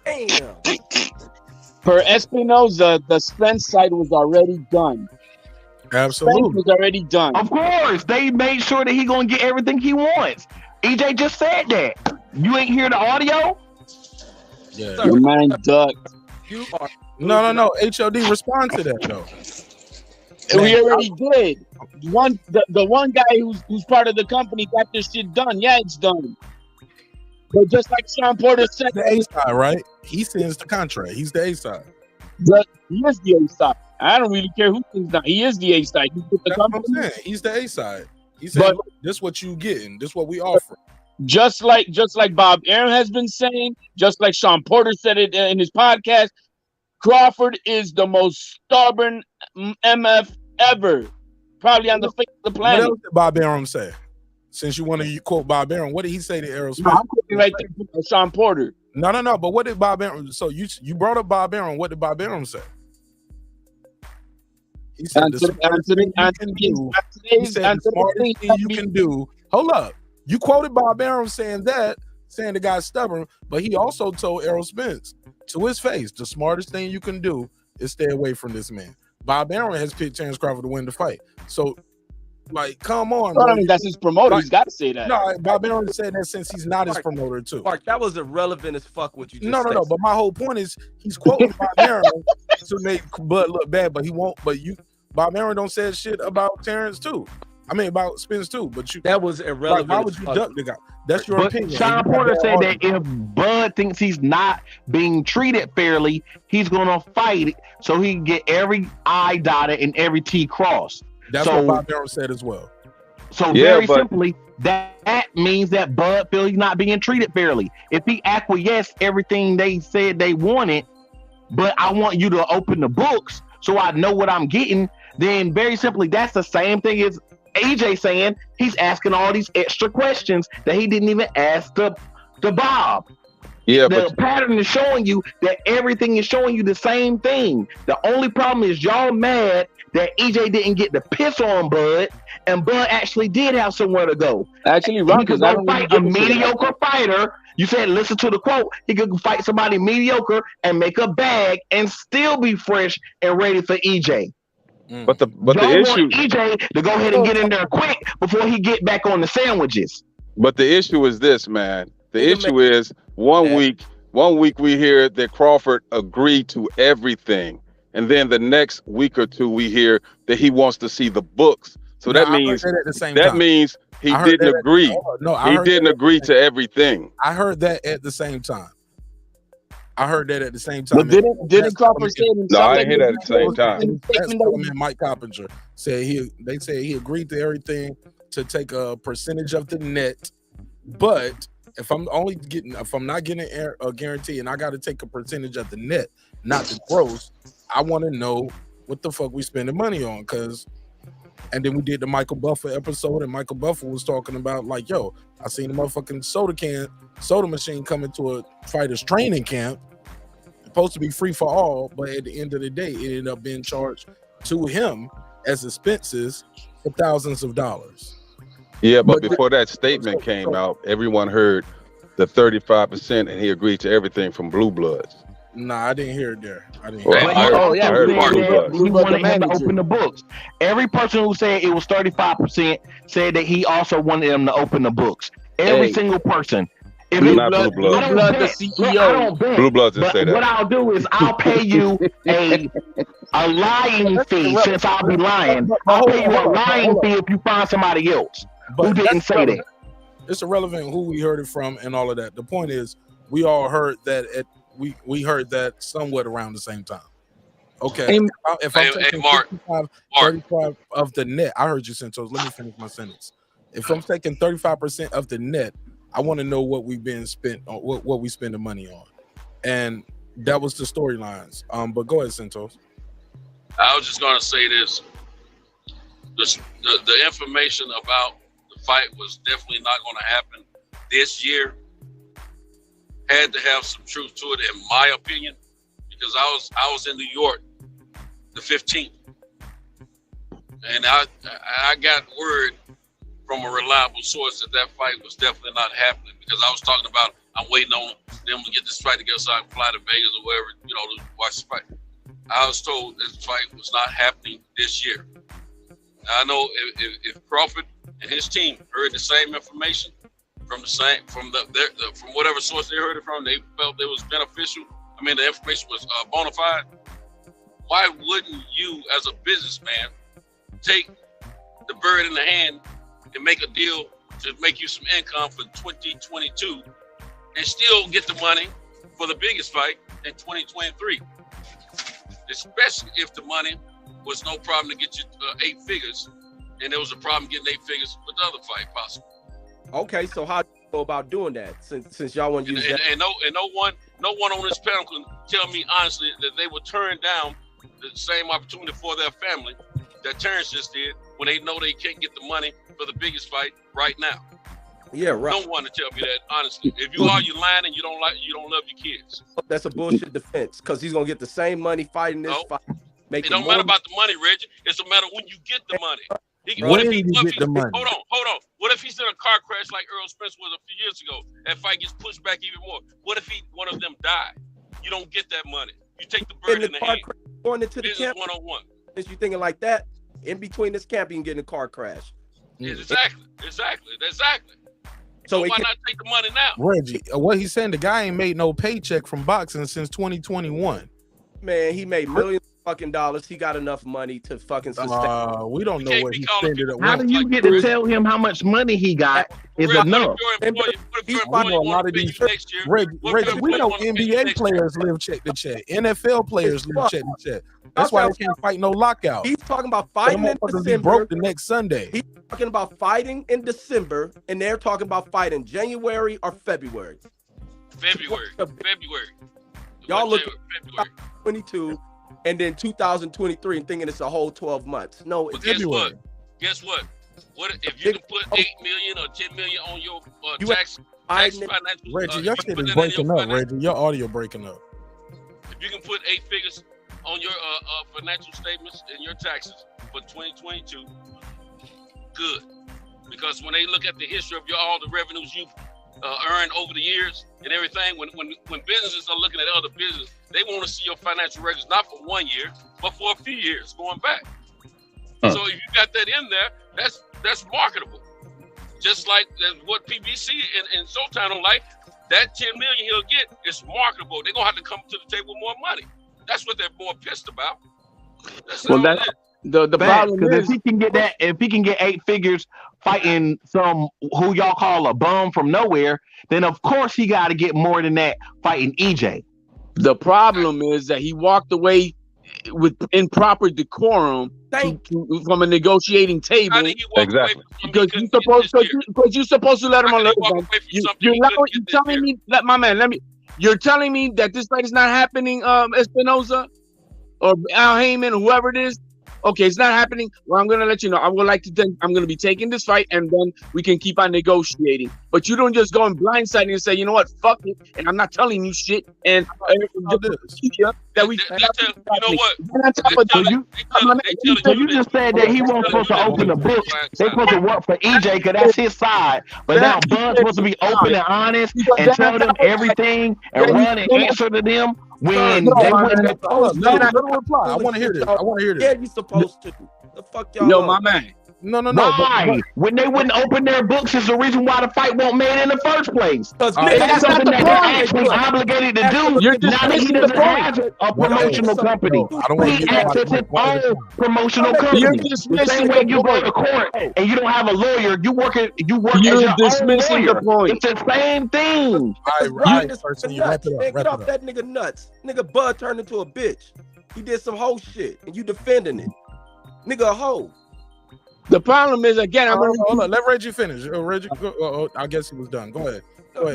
damn. Per Espinoza, the Spence side was already done. Absolutely. Spence was already done. Of course, they made sure that he gonna get everything he wants. EJ just said that. You ain't hear the audio? Yeah. Your man ducked. You are No. HOD respond to that though. We already did. The one guy who's part of the company got this shit done. Yeah, it's done. But just like Sean Porter said, The A side, right? He sends the contract. He's the A side. He is the A side. I don't really care who thinks that. He is the A side. He put the company. What I'm saying. He's the A side. He said, "This what you getting. This what we offer." Just like Bob Aaron has been saying, just like Sean Porter said it in his podcast, Crawford is the most stubborn MF ever, probably on the face of the planet. What else did Bob Aaron say? Since you want to quote Bob Aaron, what did he say to Errol Spence? I'm quoting right there to Sean Porter. No. But what did Bob Aaron? So you brought up Bob Aaron. What did Bob Aaron say? He said the smartest thing you can do. Hold up. You quoted Bob Aaron saying the guy's stubborn, but he also told Errol Spence to his face, the smartest thing you can do is stay away from this man. Bob Aaron has picked Terence Crawford to win the fight. So, like, come on. I mean, that's his promoter. He's got to say that. No, Bob Aaron said that since he's not his promoter, too. Mark, that was irrelevant as fuck what you just said. No. But my whole point is he's quoting Bob Aaron to make Bud look bad, but he won't. But Bob Aaron don't say shit about Terence, too. I mean, about Spence too, but that was irrelevant. Like, why would you duck the guy? That's your opinion. Sean Porter said that if Bud thinks he's not being treated fairly, he's gonna fight it so he can get every I dotted and every T crossed. That's what Bob Aaron said as well. So very simply, that means that Bud feels he's not being treated fairly. If he acquiesced everything they said they wanted, but I want you to open the books so I know what I'm getting, then very simply, that's the same thing as AJ saying he's asking all these extra questions that he didn't even ask the Bob. Yeah, the pattern is showing you that everything is showing you the same thing. The only problem is y'all mad that EJ didn't get the piss on Bud, and Bud actually did have somewhere to go. Actually, he could go fight a mediocre fighter. You said, listen to the quote. He could fight somebody mediocre and make a bag and still be fresh and ready for EJ. But the issue, want EJ to go ahead and get in there quick before he get back on the sandwiches. But the issue is this, man. The issue is one week we hear that Crawford agreed to everything, and then the next week or two we hear that he wants to see the books. So that means he didn't agree. He didn't agree to everything. I heard that at the same time. But didn't Crawford say it himself? No, I didn't hear that at the same time. That's Mike Coppinger said they said he agreed to everything to take a percentage of the net, but if I'm not getting a guarantee and I got to take a percentage of the net, not the gross, I want to know what the fuck we spending money on. And then we did the Michael Buffer episode, and Michael Buffer was talking about like, yo, I seen the motherfucking soda machine coming to a fighter's training camp. Supposed to be free for all, but at the end of the day, it ended up being charged to him as expenses for thousands of dollars. Yeah, but before that statement came out, everyone heard the 35%, and he agreed to everything from BlueBloods. Nah, I didn't hear it there. I didn't. I heard he wanted him to open the books. Every person who said it was 35% said that he also wanted him to open the books. Every single person. If not BlueBlood, the CEO. BlueBlood didn't say that. What I'll do is I'll pay you a lying fee, since I'll be lying. I'll pay you a lying fee if you find somebody else who didn't say that. It's irrelevant who we heard it from and all of that. The point is, we all heard that we heard that somewhat around the same time. Okay. If I'm taking Mark, 35 of the net, I heard you, Santos. Let me finish my sentence. If I'm taking 35% of the net, I want to know what we've been spent on, what we spend the money on, and that was the storylines. But go ahead, Santos. I was just going to say this: the information about the fight was definitely not going to happen this year. had to have some truth to it, in my opinion, because I was in New York the 15th, and I got word from a reliable source that fight was definitely not happening, because I was talking about I'm waiting on them to get this fight together so I can fly to Vegas or wherever, to watch the fight. I was told this fight was not happening this year. Now, I know if Crawford and his team heard the same information from whatever source they heard it from, they felt it was beneficial. I mean, the information was bona fide. Why wouldn't you, as a businessman, take the bird in the hand and make a deal to make you some income for 2022 and still get the money for the biggest fight in 2023? Especially if the money was no problem to get you 8 figures, and there was a problem getting 8 figures with the other fight possible. Okay, so how do you go about doing that? Since y'all want to use that, and no one on this panel can tell me honestly that they would turn down the same opportunity for their family that Terence just did when they know they can't get the money for the biggest fight right now. Yeah, right. No one to tell me that honestly. If you are, you lying, and you don't love your kids. That's a bullshit defense, because he's gonna get the same money fighting this fight. It don't matter about the money, Reggie. It's a matter when you get the money. When you get the money. Hold on. What if he's in a car crash like Errol Spence was a few years ago? That fight gets pushed back even more. What if one of them died? You don't get that money. You take the bird in the hand. Going into the camp. 101. Is you thinking like that? In between this camp, you can get in a car crash. Exactly. So why not take the money now? Reggie, what he's saying, the guy ain't made no paycheck from boxing since 2021. Man, he made millions of fucking dollars. He got enough money to fucking sustain. We don't know what he spent it at. How do you get to tell him how much money he got is enough? We know a lot of these. Reggie, we know NBA players live check to check. NFL players live check to check. That's why they can't fight no lockout. He's talking about fighting in December. Broke the next Sunday. He's talking about fighting in December, and they're talking about fighting January or February. February. Y'all look at 22 and then 2023 and thinking it's a whole 12 months. No, it's February. Guess what? What if you can put 8 million or 10 million on your tax financial? Reggie, your shit is breaking up. Reggie, your audio breaking up. If you can put 8 figures on your financial statements and your taxes for 2022, good. Because when they look at the history of all the revenues you've earned over the years and everything, when businesses are looking at other business, they want to see your financial records not for 1 year, but for a few years going back. So if you got that in there, that's marketable. Just like what PBC and Showtime don't like, that 10 million he'll get is marketable. They're gonna have to come to the table with more money. That's what they're more pissed about. The problem is, if he can get 8 figures fighting some who y'all call a bum from nowhere, then of course he got to get more than that fighting EJ. The problem is that he walked away with improper decorum from a negotiating table. Exactly. Because you're supposed to let him on. You're telling me that, my man. You're telling me that this fight is not happening, Espinoza or Al Heyman, or whoever it is. Okay, it's not happening. Well, I'm gonna let you know. I'm gonna be taking this fight, and then we can keep on negotiating. But you don't just go and blindsiding and say, you know what, fuck it, and I'm not telling you shit. And that we. So you just said that he wasn't supposed to open the book. They're supposed to work for EJ because that's his side. But now Bud's supposed to be open and honest and tell them everything and run and answer to them. When they wouldn't reply. I want to hear this. Yeah, you supposed to. The fuck y'all. Yo, my man. No. Why? When they wouldn't open their books is the reason why the fight wasn't made in the first place. That's something that they're actually obligated to do. You're now that he doesn't have a promotional company. He acts as his own promotional company. The same way you go to court and you don't have a lawyer, you work as your own lawyer. It's the same thing. Get off that nigga nuts. Nigga Bud turned into a bitch. He did some hoe shit and you defending it. Nigga a hoe. The problem is, again, I'm gonna hold on. Let Reggie finish. Reggie, I guess he was done. Go ahead. More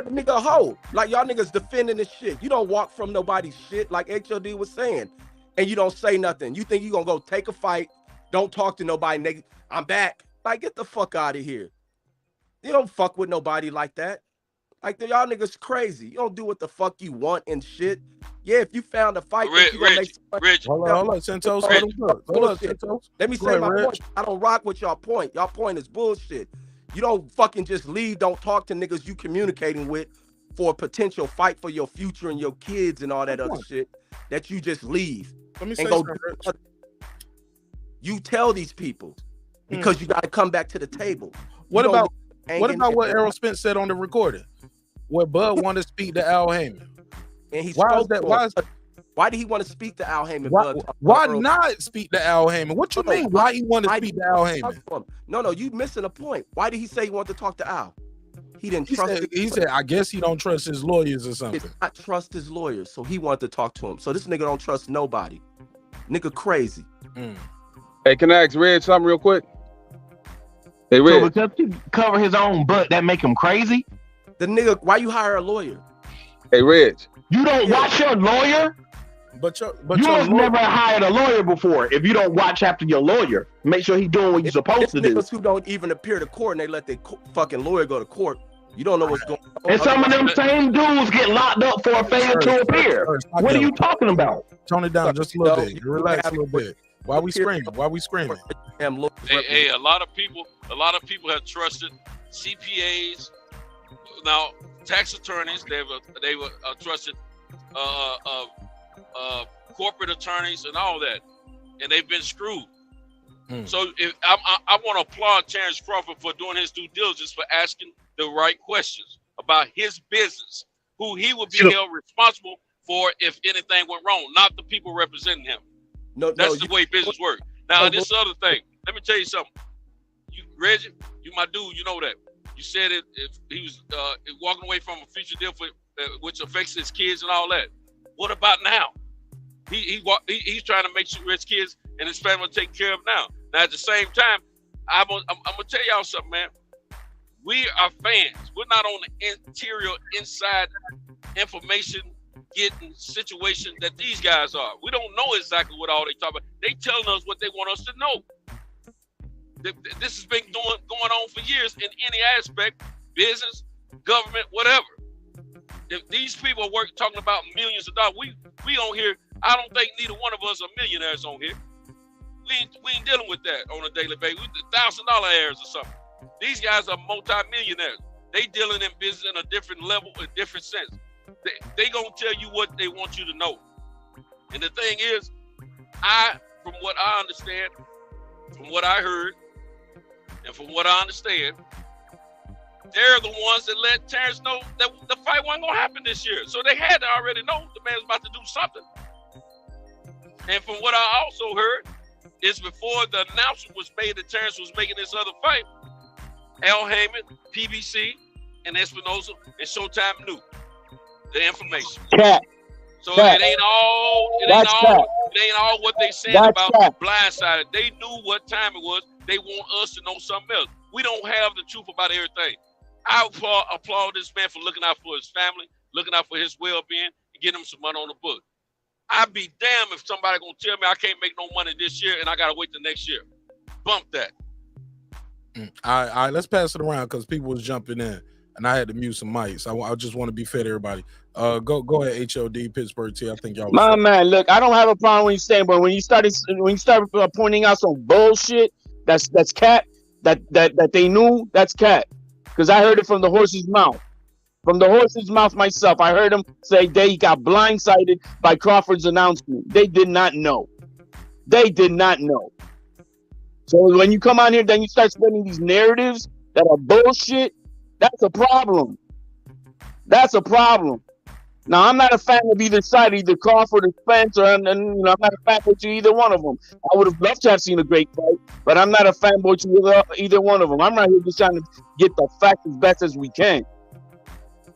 than nigga hoe. Like y'all niggas defending this shit. You don't walk from nobody's shit, like HOD was saying, and you don't say nothing. You think you gonna go take a fight? Don't talk to nobody, nigga. I'm back. Like, get the fuck out of here. You don't fuck with nobody like that. Like y'all niggas crazy. You don't do what the fuck you want and shit. Yeah, if you found a fight, Rich. Hold on, Santos. Hold up, Santos. Let me Go say ahead, my Rich. point. I don't rock with y'all point. Y'all point is bullshit. You don't fucking just leave. Don't talk to niggas you communicating with for a potential fight for your future and your kids and all that other shit. That you just leave. Let me and say go. something, Rich. You tell these people because you got to come back to the table. What You about don't what hang about in what there. Errol Spence said on the recording? Where Bud wanted to speak to Al Heyman. And he Why is spoke that? to Why him. is Why did he want to speak to Al Heyman? why not speak to Al Heyman? What you mean? Why he wanted to speak to Al Heyman? No, you missing a point. Why did he say he wanted to talk to Al? He didn't trust. He said, I guess he don't trust his lawyers or He something. did not trust his lawyers, so he wanted to talk to him. So this nigga don't trust nobody. Nigga crazy. Hey, can I ask Red something real quick? Hey, So Red. because he cover his own butt, that make him crazy? The nigga, why you hire a lawyer? Hey, Reg. You don't watch your lawyer? But you must never hired a lawyer before. If you don't watch after your lawyer, make sure he's doing what you're supposed to do. Niggas who don't even appear to court and they let their fucking lawyer go to court. You don't know what's going on. And some of them same dudes get locked up for a failure to appear. What are you talking about? Tone it down just a little bit. Relax a little bit. Why we screaming? Why we screaming? Hey, a lot of people have trusted CPAs. Now, tax attorneys, they were trusted corporate attorneys and all that, and they've been screwed. So I want to applaud Terence Crawford for doing his due diligence, for asking the right questions about his business, who he would be held responsible for if anything went wrong, not the people representing him. That's the way business works. Now, this other thing, let me tell you something. You, Reggie, you my dude, you know that. You said it. If he was walking away from a future deal for which affects his kids and all that. What about now? He's trying to make sure his kids and his family are taken care of now. Now, at the same time, I'm gonna tell y'all something, man. We are fans. We're not on the interior, inside information getting situation that these guys are. We don't know exactly what all they talk about. They telling us what they want us to know. This has been going on for years in any aspect, business, government, whatever. If these people are talking about millions of dollars, we on here. I don't think neither one of us are millionaires on here. We ain't dealing with that on a daily basis. We $1,000 heirs or something. These guys are multi-millionaires. They dealing in business in a different level, a different sense. They gonna tell you what they want you to know. And the thing is, from what I understand, from what I heard, and from what I understand, they're the ones that let Terence know that the fight wasn't gonna happen this year. So they had to already know the man's about to do something. And from what I also heard, is before the announcement was made that Terence was making this other fight, Al Heyman, PBC, and Espinosa, and Showtime knew the information. So it ain't all what they said about blindsided. They knew what time it was. They want us to know something else. We don't have the truth about everything. I applaud this man for looking out for his family, looking out for his well-being, and getting him some money on the book. I'd be damned if somebody gonna tell me I can't make no money this year and I gotta wait the next year. Bump that. All right, let's pass it around because people was jumping in and I had to mute some mics. I just want to be fair to everybody. Go ahead, HOD Pittsburgh T. I think y'all. My man, look, I don't have a problem when you saying, but when you start pointing out some bullshit, that's cat. That they knew, that's cat. Because I heard it from the horse's mouth. From the horse's mouth myself, I heard him say they got blindsided by Crawford's announcement. They did not know. They did not know. So when you come on here, then you start spreading these narratives that are bullshit. That's a problem. That's a problem. Now, I'm not a fan of either side, either Crawford or Spence, I'm not a fanboy to either one of them. I would have loved to have seen a great fight, but I'm not a fanboy to either one of them. I'm right here just trying to get the facts as best as we can.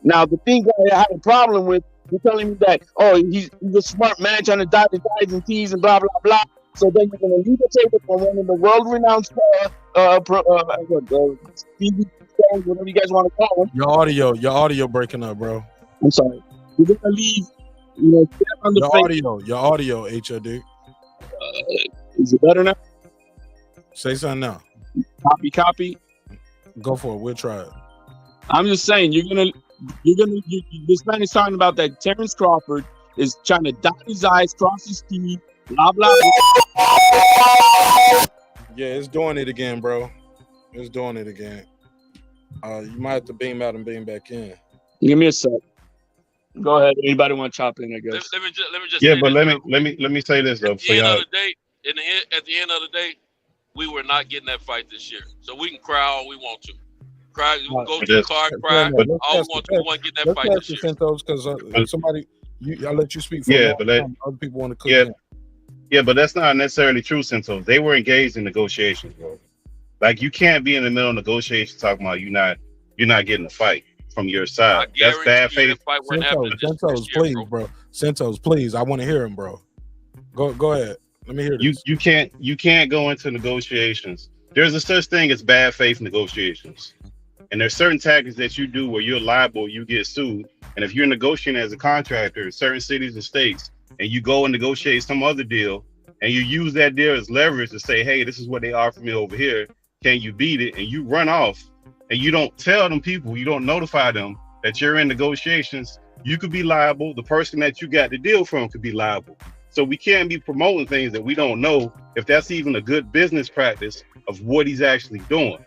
Now, the thing that I had a problem with, you're telling me that, he's a smart man trying to dot his I's and T's and blah, blah, blah. So then you're going to leave the table for one of the world-renowned TV stars, whatever you guys want to call them. Your audio breaking up, bro. I'm sorry. You're going to leave, on the your audio, HOD. Is it better now? Say something now. Copy. Go for it. We'll try it. I'm just saying, you're This man is talking about that Terence Crawford is trying to dot his I's, cross his T's, blah blah. Yeah, it's doing it again, bro. It's doing it again. You might have to beam out and beam back in. Give me a sec. Go ahead. Anybody want to chop in? I guess. Let me just. Yeah, say but this, let me say this though. At the end of the day, at the end of the day, we were not getting that fight this year. So we can cry all we want to. Cry, we can go to the car, cry. All we want to, we want to get that fight this year. Santos, because somebody, I'll let you speak for other people want to cook in. Yeah, but that's not necessarily true, Santos. They were engaged in negotiations, bro. Like, you can't be in the middle of negotiations talking about you're not getting a fight from your side. That's bad faith. Santos, please, bro. Santos, please. I want to hear him, bro. Go ahead. Let me hear this. You can't go into negotiations. There's a such thing as bad faith negotiations. And there's certain tactics that you do where you're liable, you get sued. And if you're negotiating as a contractor in certain cities and states, and you go and negotiate some other deal, and you use that deal as leverage to say, hey, this is what they offer me over here. Can you beat it? And you run off, and you don't tell them people, you don't notify them that you're in negotiations, you could be liable. The person that you got the deal from could be liable. So we can't be promoting things that we don't know if that's even a good business practice of what he's actually doing.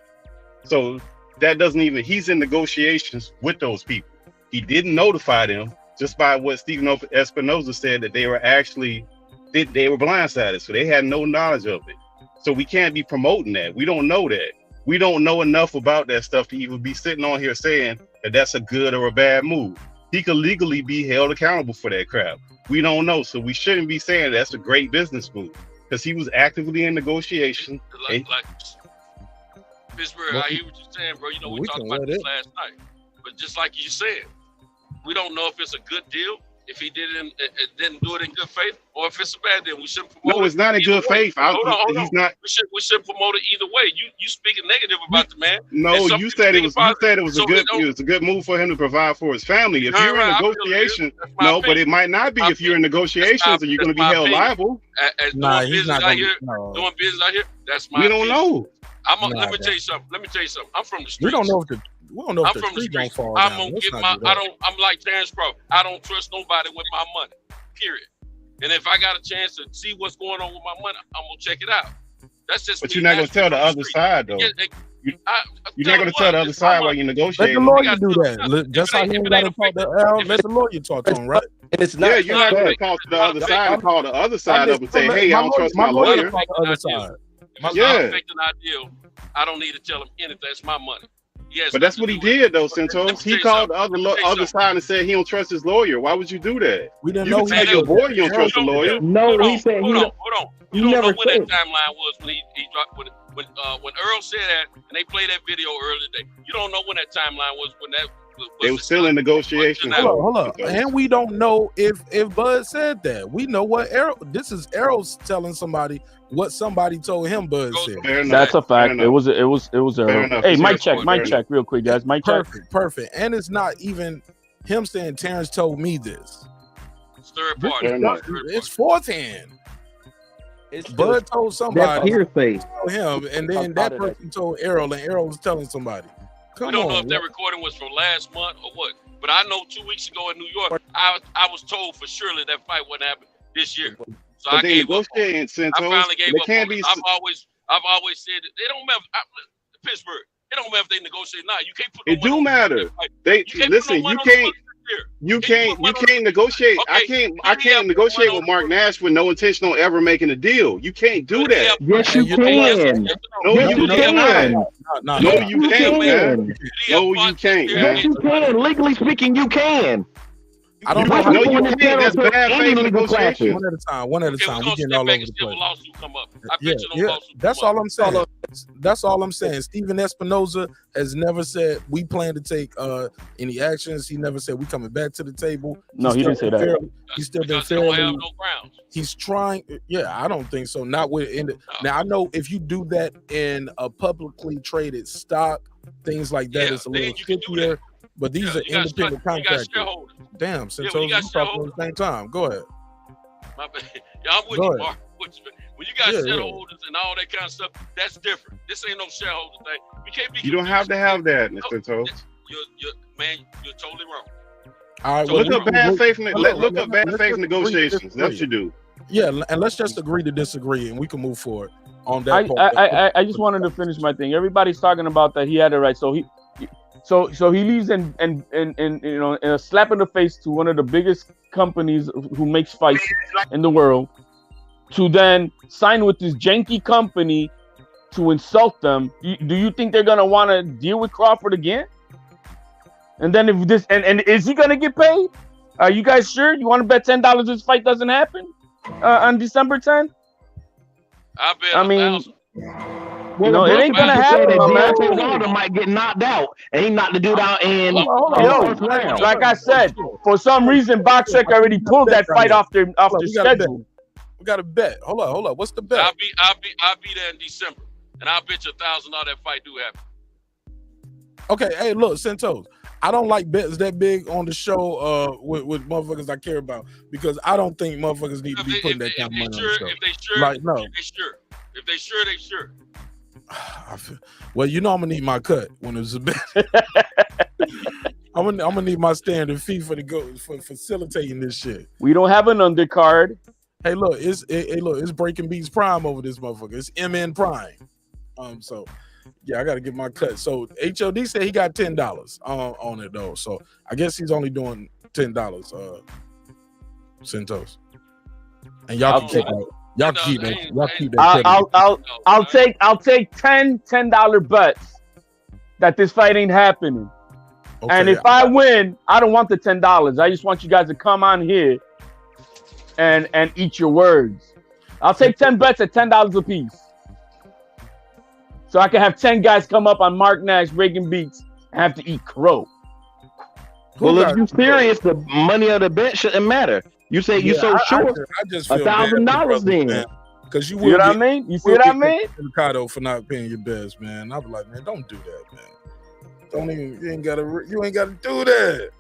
So that doesn't even, he's in negotiations with those people. He didn't notify them just by what Stephen Espinoza said, that they were actually, they were blindsided. So they had no knowledge of it. So we can't be promoting that. We don't know that. We don't know enough about that stuff to even be sitting on here saying that that's a good or a bad move. He could legally be held accountable for that crap. We don't know. So we shouldn't be saying that's a great business move, because he was actively in negotiation. Like Pittsburgh, I hear what you're saying, bro. You know, we talked about this last night. But just like you said, we don't know if it's a good deal, if he didn't do it in good faith, or if it's a bad deal. We shouldn't promote it. No, it's not in good faith. Hold on. He's not. We shouldn't promote it either way. You speaking negative about the man. No, you said it was a good move for him to provide for his family. If you're in negotiations, no, but it might not be if you're in negotiations and you're going to be held liable. Doing business out here, that's my opinion. We don't know. Let me tell you something. I'm from the streets. We don't know if the tree gonna fall down. I'm like Terence Crawford. I don't trust nobody with my money. Period. And if I got a chance to see what's going on with my money, I'm gonna check it out. That's just. But you're not gonna tell the other side though. You're not gonna tell the other side while you negotiate. Let the lawyer do that. Just like he got to talk to Errol. Let the lawyer talk to him, right? And it's not. Yeah, you're not gonna talk to the other side and call the other side up and say, "Hey, I don't trust my lawyer." My affecting ideal. I don't need to tell him anything. That's my money. Yes, but that's what he did, though, Santos. He called the other side and said he don't trust his lawyer. Why would you do that? We didn't know. You can tell your boy you don't trust the lawyer. No, he said he hold on. You don't know when that timeline was when he dropped when Earl said that and they played that video earlier today. You don't know when that timeline was when that. They were still in negotiations. Hold on. And we don't know if Bud said that. We know what Errol. This is Errol's telling somebody what somebody told him. Bud said. That's a fact. It was Errol. Hey, mic check, real quick, guys. Mic check. Perfect. And it's not even him saying Terence told me this. Third party. It's fourth hand. Bud told somebody. That's hearsay. Told him, and then that person told Errol, and Errol was telling somebody. We don't know if that recording was from last month or what, but I know 2 weeks ago in New York, I was told for surely that fight wouldn't happen this year. So I gave up. I finally gave up. I've always said that they don't matter. Pittsburgh, it don't matter if they negotiate now. You can't put. It do matter. You can't negotiate. Okay. I can't negotiate with Marq Nash with no intention on ever making a deal. You can't do that. Yes, you can. No, you cannot. No, you can't. No, you can't. Yes, you can. Legally speaking, you can. I don't know. No, you can't. That's bad faith negotiation. One at a time. We getting all over the place. That's all I'm saying. That's all I'm saying. Stephen Espinoza has never said we plan to take any actions. He never said we coming back to the table. No, he didn't say that. He's still been fairly. He's trying. Yeah, I don't think so. Not with. Now I know if you do that in a publicly traded stock, things like that, it's a little trickier. But these are independent contractors. Damn, since we talking at the same time. Go ahead. My bad. Yeah, I'm with you, Mark. When you got shareholders and all that kind of stuff, that's different. This ain't no shareholder thing. We can't be. You don't have to have that, Mr. Toast. you're totally wrong. All right, So look up bad faith. Look up bad faith negotiations. That's what you do. Yeah, and let's just agree to disagree, and we can move forward on that part. I just wanted to finish my thing. Everybody's talking about that he had it right. So he leaves and you know, in a slap in the face to one of the biggest companies who makes fights in the world, to then sign with this janky company to insult them. Do you think they're gonna want to deal with Crawford again? And then if this and is he gonna get paid? Are you guys sure? You want to bet $10 this fight doesn't happen on December 10th? I mean, you know, it ain't gonna happen, my man. Wilder might get knocked out, and he knocked the dude out in Yo, like I said, for some reason, BoxRec already pulled that fight off their schedule. We got to bet. Hold on. What's the bet? I'll be there in December, and I'll bet you $1,000 that fight do happen. Okay, hey, look, Santos. I don't like bets that big on the show with motherfuckers I care about, because I don't think motherfuckers need to be putting that kind of money on the show. If they sure, like, no. If they sure, they sure. Well, you know I'm gonna need my cut when it's a bet. I'm gonna need my standard fee for facilitating this shit. We don't have an undercard. Hey, look, it's Breaking Beats Prime over this motherfucker. It's MN Prime. So yeah, I got to get my cut. So HOD said he got $10 on it though. So I guess he's only doing $10. Santos, and y'all can keep that. Y'all keep that. Y'all keep that. I'll take $10 bets that this fight ain't happening. Okay. And if I win, I don't want the $10. I just want you guys to come on here and eat your words. I'll take 10 bets at $10 a piece. So I can have 10 guys come up on Marq Nash Breaking Beats and have to eat crow. Well, if you're serious, the money of the bet shouldn't matter. You say you so sure. I just feel $1,000 then. Because you see what I mean? You see what I mean? Ricardo for not paying your bets, man. I'll be like, man, don't do that, man. You ain't gotta do that.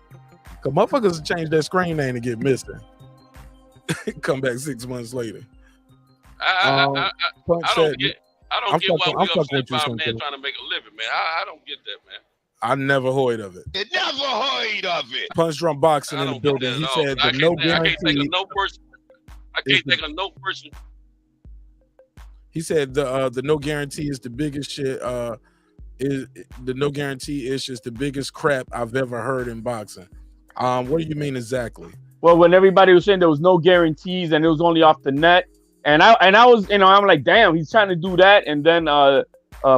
Cause motherfuckers change their screen name to get missing. Come back 6 months later. I don't get why we upset by a man trying to make a living, man. I don't get that, man. I never heard of it. Never heard of it. Punch Drunk Boxing in the building. He said the no guarantee. I can't think of no person. He said the no guarantee is the biggest shit. Is the no guarantee is just the biggest crap I've ever heard in boxing. What do you mean exactly? Well, when everybody was saying there was no guarantees and it was only off the net, and I was, you know, I'm like, damn, he's trying to do that, and then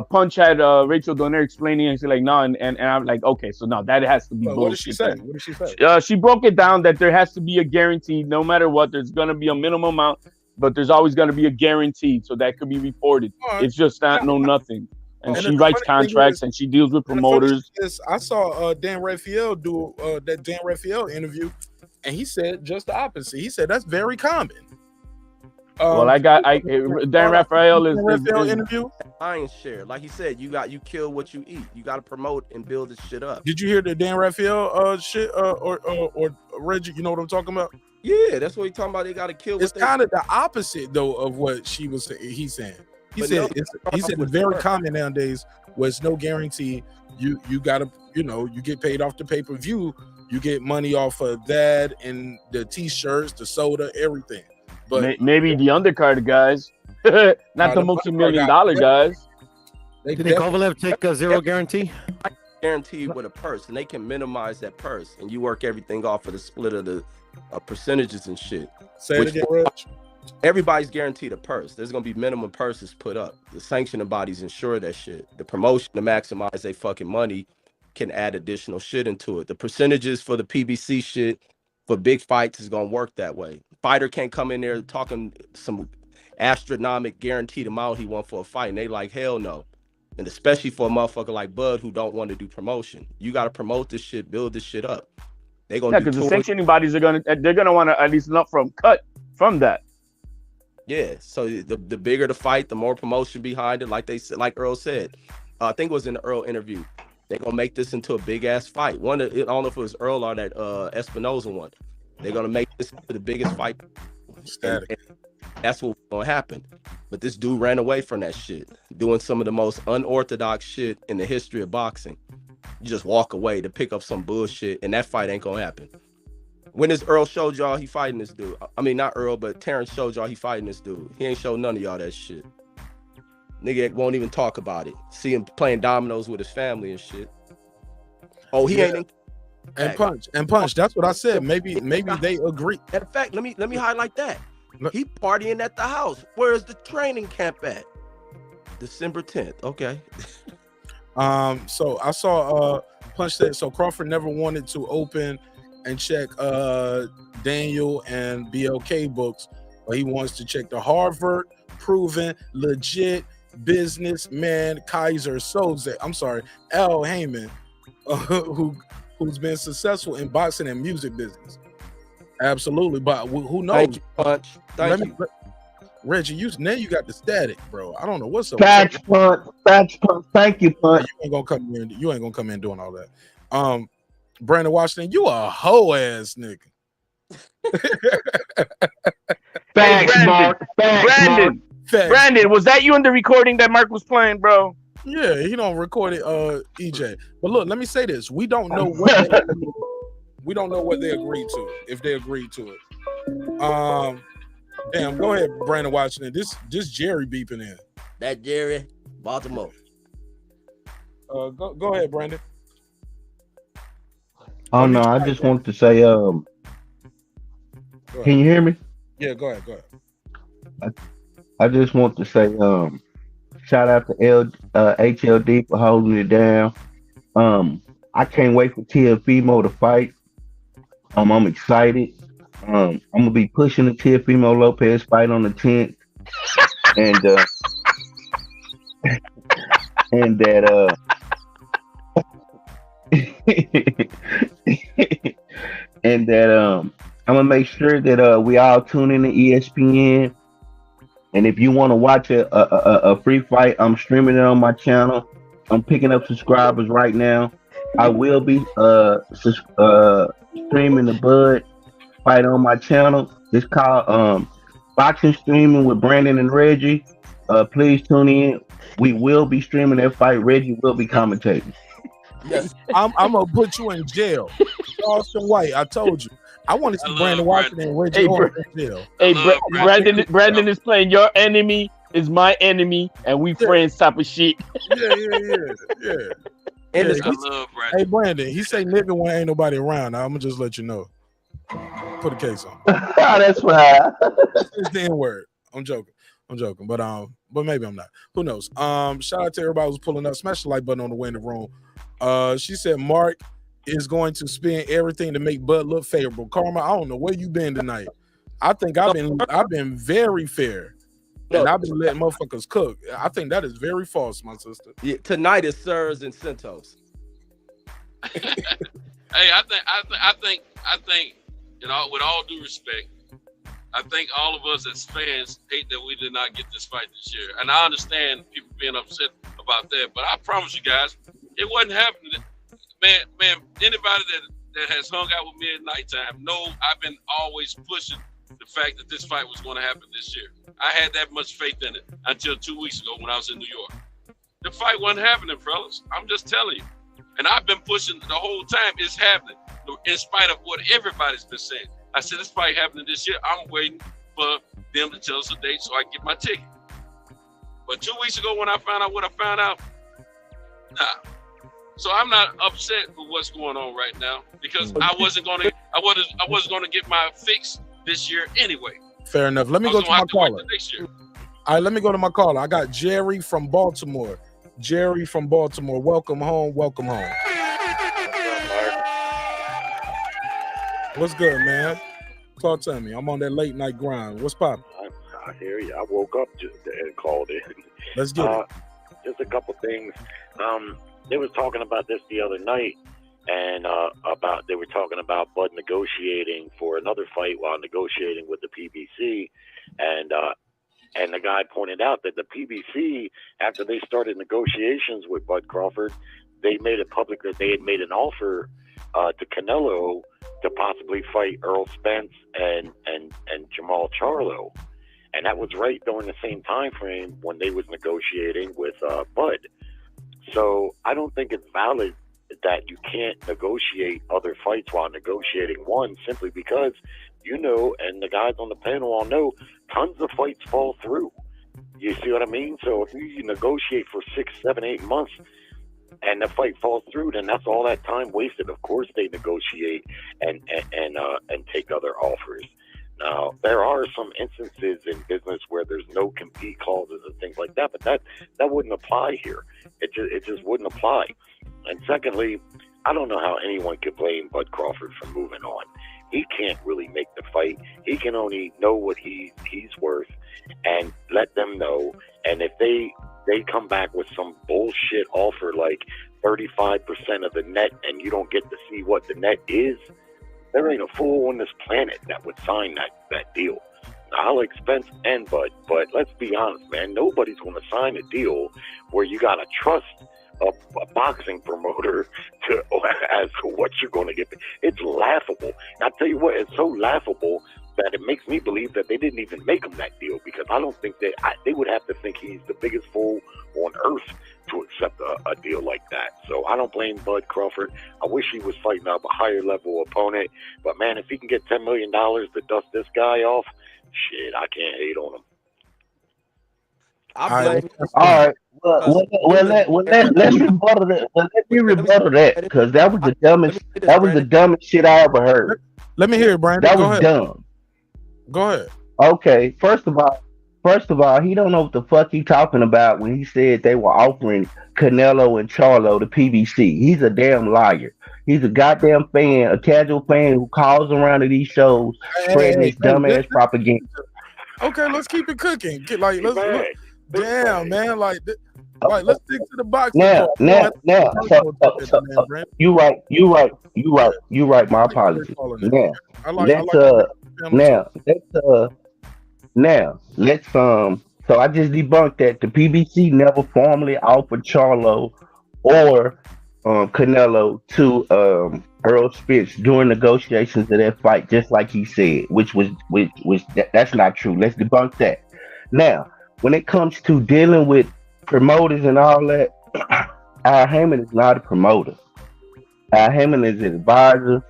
Punch had Rachel Donner explaining, and she's like, no, and I'm like, okay, so no, that has to be bullshit. What did she say? What did she say? She broke it down that there has to be a guarantee, no matter what. There's gonna be a minimum amount, but there's always gonna be a guarantee, so that could be reported. Right. It's just not nothing. And she writes contracts and she deals with promoters. I saw Dan Raphael do that Dan Raphael interview, and he said just the opposite. He said that's very common. Well, Dan Raphael is interview. Lion's share, like he said, you kill what you eat. You got to promote and build this shit up. Did you hear the Dan Raphael shit or Reggie? You know what I'm talking about? Yeah, that's what he's talking about. They got to kill. It's kind of the opposite though of what he's saying. He said it's very common nowadays where it's no guarantee. You gotta, you know, you get paid off the pay-per-view. You get money off of that and the t-shirts, the soda, everything. But maybe the undercard guys, not the multi-million-dollar guys. Did Kovalev take a zero guarantee? Guaranteed with a purse, and they can minimize that purse, and you work everything off of the split of the percentages and shit. Say it again, Rich. Everybody's guaranteed a purse. There's gonna be minimum purses put up. The sanctioning bodies ensure that shit. The promotion to maximize their fucking money can add additional shit into it. The percentages for the PBC shit for big fights is gonna work that way. Fighter can't come in there talking some astronomical guaranteed amount he want for a fight, and they like, hell no. And especially for a motherfucker like Bud who don't want to do promotion. You gotta promote this shit, build this shit up. They gonna because the sanctioning bodies they're gonna want to at least an upfront cut from that. Yeah, so the bigger the fight, the more promotion behind it. Like they said, like Earl said, I think it was in the Earl interview. They're gonna make this into a big ass fight. I don't know if it was Earl or that Espinoza one. They're gonna make this the biggest fight. And that's what's gonna happen. But this dude ran away from that shit, doing some of the most unorthodox shit in the history of boxing. You just walk away to pick up some bullshit, and that fight ain't gonna happen. When this Earl showed y'all he fighting this dude, I mean not Earl, but Terence showed y'all he fighting this dude. He ain't showed none of y'all that shit. Nigga won't even talk about it. See him playing dominoes with his family and shit. Oh, he ain't in. And punch. That's what I said. Maybe they agree. In fact, let me highlight that. He partying at the house. Where's the training camp at? December 10th. Okay. So I saw Punch said so Crawford never wanted to open and check Daniel and BLK books, but he wants to check the Harvard proven legit businessman Kaiser Soze. I'm sorry, Al Heyman, who's been successful in boxing and music business. Absolutely, but who knows? Thank you, Punch. Thank you. Reggie, you got the static, bro. I don't know what's up. Facts, Punch. Thank you, Punch. You ain't gonna come in doing all that. Brandon Washington, you a hoe ass nigga. Facts, Marq. Brandon, was that you in the recording that Marq was playing, bro? Yeah, he don't record it, EJ. But look, let me say this: we don't know what they agreed to, if they agreed to it. Damn, go ahead, Brandon Washington. This Jerry beeping in. That Jerry, Baltimore. Go ahead, Brandon. Oh no, I just want to say, can you hear me? Yeah, go ahead. I just want to say, shout out to HLD for holding it down. I can't wait for Teofimo to fight. I'm excited. I'm gonna be pushing the Teofimo Lopez fight on the 10th, and that and that I'm gonna make sure that we all tune in to ESPN. And if you want to watch a free fight, I'm streaming it on my channel. I'm picking up subscribers right now. I will be streaming the Bud fight on my channel. It's called Boxing Streaming with Brandon and Reggie. Please tune in. We will be streaming that fight. Reggie will be commentating. Yes, I'm gonna put you in jail. Austin White, I told you. I want to see Brandon Washington and Reggie in jail. Hey, Brandon is playing your enemy is my enemy, and we friends type of shit. Yeah. Hey, Brandon, he say nigga when ain't nobody around. Now, I'm gonna just let you know. Put a case on. That's right. It's the N word. I'm joking, but maybe I'm not. Who knows? Shout out to everybody who's pulling up. Smash the like button on the way in the room. She said Marq is going to spend everything to make Bud look favorable. Karma, I don't know where you been tonight. I think I've been very fair. And I've been letting motherfuckers cook. I think that is very false, my sister. Yeah, tonight is Sirs and Centos. Hey, I think, you know, with all due respect, I think all of us as fans hate that we did not get this fight this year. And I understand people being upset about that, but I promise you guys, it wasn't happening. Man, anybody that has hung out with me at nighttime know I've been always pushing the fact that this fight was going to happen this year. I had that much faith in it until 2 weeks ago when I was in New York. The fight wasn't happening, fellas. I'm just telling you. And I've been pushing the whole time. It's happening in spite of what everybody's been saying. I said, this fight happening this year. I'm waiting for them to tell us a date so I can get my ticket. But 2 weeks ago when I found out what I found out, nah. So I'm not upset with what's going on right now because I wasn't gonna get my fix this year anyway. Fair enough. Let me go to my caller. All right, let me go to my caller. I got Jerry from Baltimore. Welcome home. What's good, man? Talk to me. I'm on that late night grind. What's poppin'? I hear you. I woke up just and called in. Let's get it. Just a couple things. They was talking about this the other night, and they were talking about Bud negotiating for another fight while negotiating with the PBC, and the guy pointed out that the PBC, after they started negotiations with Bud Crawford, they made it public that they had made an offer to Canelo to possibly fight Errol Spence and Jamal Charlo, and that was right during the same time frame when they was negotiating with Bud. So I don't think it's valid that you can't negotiate other fights while negotiating one, simply because and the guys on the panel all know, tons of fights fall through. You see what I mean? So if you negotiate for 6, 7, 8 months and the fight falls through, then that's all that time wasted. Of course they negotiate and take other offers. Now, there are some instances in business where there's no compete clauses and things like that, but that wouldn't apply here. It just wouldn't apply. And secondly, I don't know how anyone could blame Bud Crawford for moving on. He can't really make the fight. He can only know what he's worth and let them know. And if they come back with some bullshit offer like 35% of the net and you don't get to see what the net is, there ain't a fool on this planet that would sign that deal. Now, I like Spence and Bud, but let's be honest, man. Nobody's going to sign a deal where you got to trust a boxing promoter as to what you're going to get. It's laughable. And I tell you what, it's so laughable that it makes me believe that they didn't even make him that deal, because I don't think they would have to think he's the biggest fool on earth to accept a deal like that. So I don't blame Bud Crawford. I wish he was fighting up a higher level opponent, but man, if he can get $10 million to dust this guy off, shit, I can't hate on him. All right. Let's rebuttal that. Let me rebuttal that, because that was the dumbest shit I ever heard. Let me hear it, Brandon. That Go was ahead. dumb. Go ahead. Okay, first of all, he don't know what the fuck he talking about when he said they were offering Canelo and Charlo to PBC. He's a damn liar. He's a goddamn fan, a casual fan who calls around to these shows spreading this dumbass propaganda. Okay, let's keep it cooking. Like, damn, man. Like, let's stick to the boxing. Now. So, you right. My apologies. Let's So I just debunked that the PBC never formally offered Charlo or Canelo to Errol Spence during negotiations of that fight, just like he said, which that's not true. Let's debunk that. Now, when it comes to dealing with promoters and all that, Al Heyman is not a promoter. Al Heyman is an advisor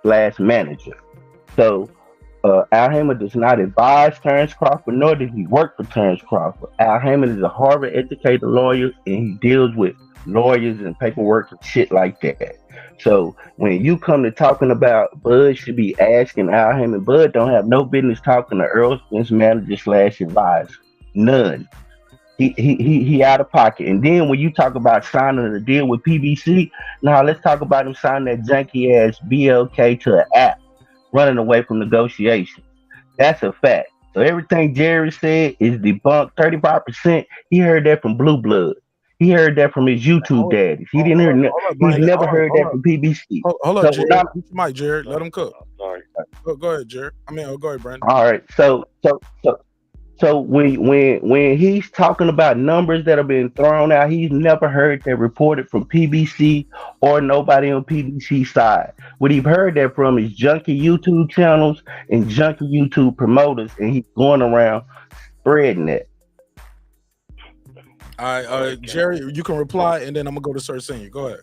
/ manager. So Al Heyman does not advise Terence Crawford, nor does he work for Terence Crawford. Al Heyman is a Harvard-educated lawyer, and he deals with lawyers and paperwork and shit like that. So when you come to talking about Bud should be asking Al Heyman, Bud don't have no business talking to Errol Spence manager / advisor. None. He out of pocket. And then when you talk about signing a deal with PBC, now let's talk about him signing that janky ass BLK to an app, running away from negotiations. That's a fact. So everything Jerry said is debunked. 35%. He heard that from BlueBlood. He heard that from his YouTube daddies. He didn't hear. He's never heard that from PBC. Hold up, Jared. Mike, Jared, let him cook. Sorry. Go ahead, Jared. Go ahead, Brandon. All right. So when he's talking about numbers that have been thrown out, he's never heard that reported from PBC or nobody on PBC side. What he's heard that from is junky YouTube channels and junky YouTube promoters, and he's going around spreading it. All right, Jerry, you can reply, and then I'm gonna go to Sir Senior. Go ahead.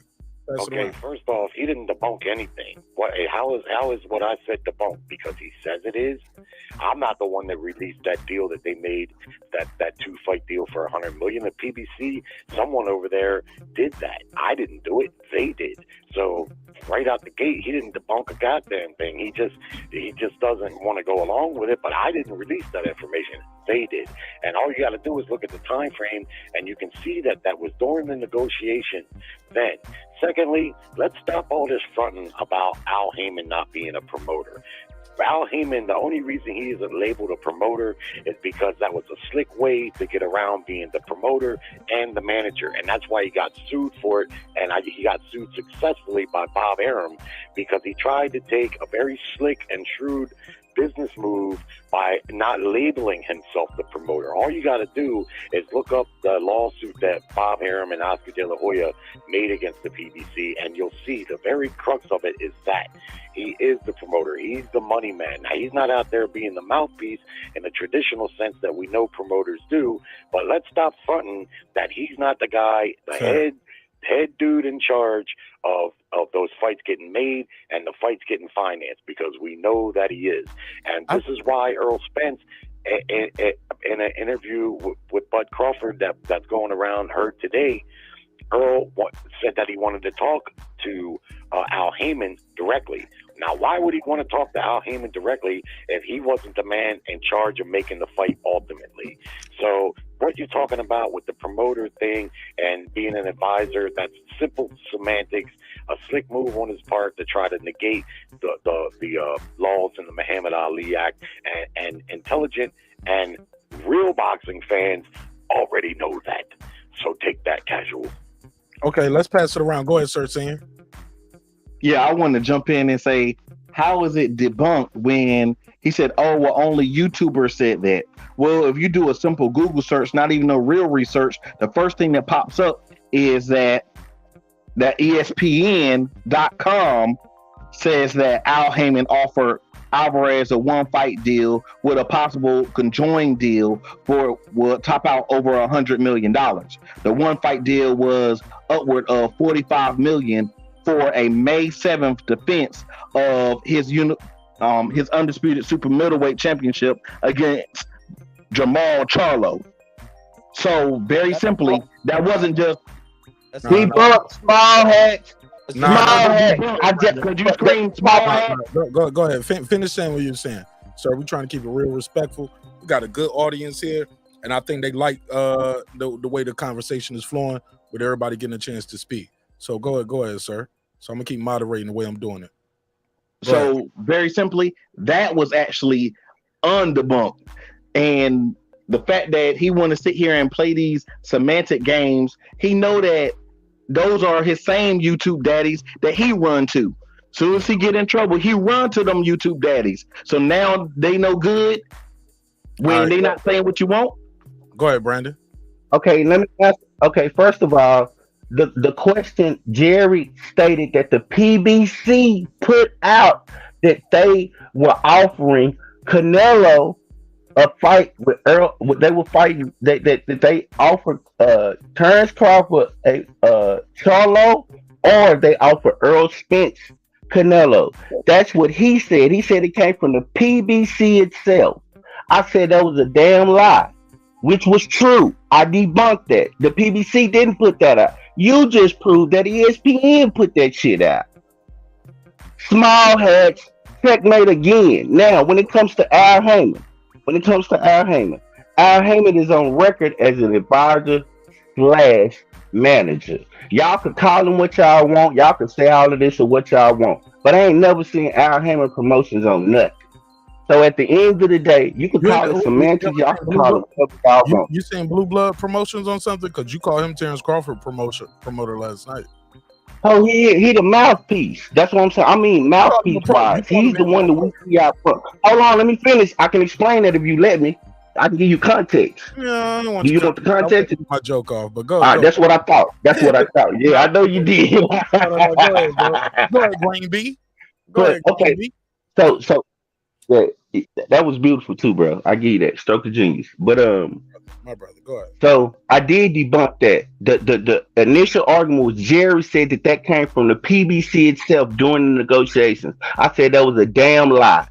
Okay, first off, he didn't debunk anything. How is what I said debunked? Because he says it is. I'm not the one that released that deal that they made, that 2-fight deal for $100 million. The PBC, someone over there did that. I didn't do it. They did. So right out the gate, he didn't debunk a goddamn thing. He just doesn't want to go along with it. But I didn't release that information. They did. And all you got to do is look at the time frame, and you can see that was during the negotiation then. Secondly, let's stop all this fronting about Al Heyman not being a promoter. Al Heyman, the only reason he isn't labeled a promoter is because that was a slick way to get around being the promoter and the manager. And that's why he got sued for it. And he got sued successfully by Bob Arum, because he tried to take a very slick and shrewd business move by not labeling himself the promoter. All you got to do is look up the lawsuit that Bob Arum and Oscar De La Hoya made against the PBC, and you'll see the very crux of it is that he is the promoter. He's the money man. Now, he's not out there being the mouthpiece in the traditional sense that we know promoters do, but let's stop fronting that he's not the guy, the head head dude in charge of those fights getting made and the fights getting financed, because we know that he is. And this is why Errol Spence, in an interview with Bud Crawford that's going around, heard today, Earl said that he wanted to talk to Al Heyman directly. Now, why would he want to talk to Al Heyman directly if he wasn't the man in charge of making the fight ultimately? So what you're talking about with the promoter thing and being an advisor, that's simple semantics, a slick move on his part to try to negate the laws in the Muhammad Ali Act, and intelligent and real boxing fans already know that. So take that, casual. Okay, let's pass it around. Go ahead, Sir Sam. Yeah, I want to jump in and say, how is it debunked when he said, oh, well, only YouTubers said that? Well, if you do a simple Google search, not even no real research, the first thing that pops up is that ESPN.com says that Al Heyman offered Alvarez a one-fight deal with a possible conjoined deal will top out over $100 million. The one-fight deal was upward of $45 million for a May 7th defense of his undisputed super middleweight championship against Jamal Charlo. So very simply, that wasn't just debunked small hat. Nah, Small hat. I just could you scream small hat? Go ahead. Finish saying what you're saying, sir. We're trying to keep it real respectful. We got a good audience here, and I think they like the way the conversation is flowing with everybody getting a chance to speak. So go ahead, sir. So I'm gonna keep moderating the way I'm doing it. So very simply, that was actually undebunked. And the fact that he want to sit here and play these semantic games, he know that those are his same YouTube daddies that he run to. Soon as he get in trouble, he run to them YouTube daddies. So now they no good when they not saying what you want. Go ahead, Brandon. Okay, let me ask. Okay, first of all, the question, Jerry stated that the PBC put out that they were offering Canelo a fight with Earl. They were fighting. They offered Terence Crawford a Charlo, or they offered Errol Spence Canelo. That's what he said. He said it came from the PBC itself. I said that was a damn lie, which was true. I debunked that. The PBC didn't put that out. You just proved that ESPN put that shit out. Small hats, checkmate again. Now, when it comes to Al Heyman, Al Heyman is on record as an advisor / manager. Y'all could call him what y'all want. Y'all could say all of this or what y'all want. But I ain't never seen Al Heyman promotions on nothing. So at the end of the day, you can call it semantics. Y'all can call it whatever y'all want. You saying BlueBlood Promotions on something? Because you called him Terence Crawford promoter last night. Oh, he the mouthpiece. That's what I'm saying. I mean, mouthpiece wise, he's the one that we see out front. Hold on, let me finish. I can explain that if you let me. I can give you context. Yeah, I don't want Do you want the context? My joke off, but go. All right, that's what I thought. Yeah, I know you did. Go ahead, Green B. Go ahead, okay. B. So that was beautiful too, bro. I give you that. Stroke of genius. But my brother, go ahead. So I did debunk that. The initial argument was Jerry said that came from the PBC itself during the negotiations. I said that was a damn lie.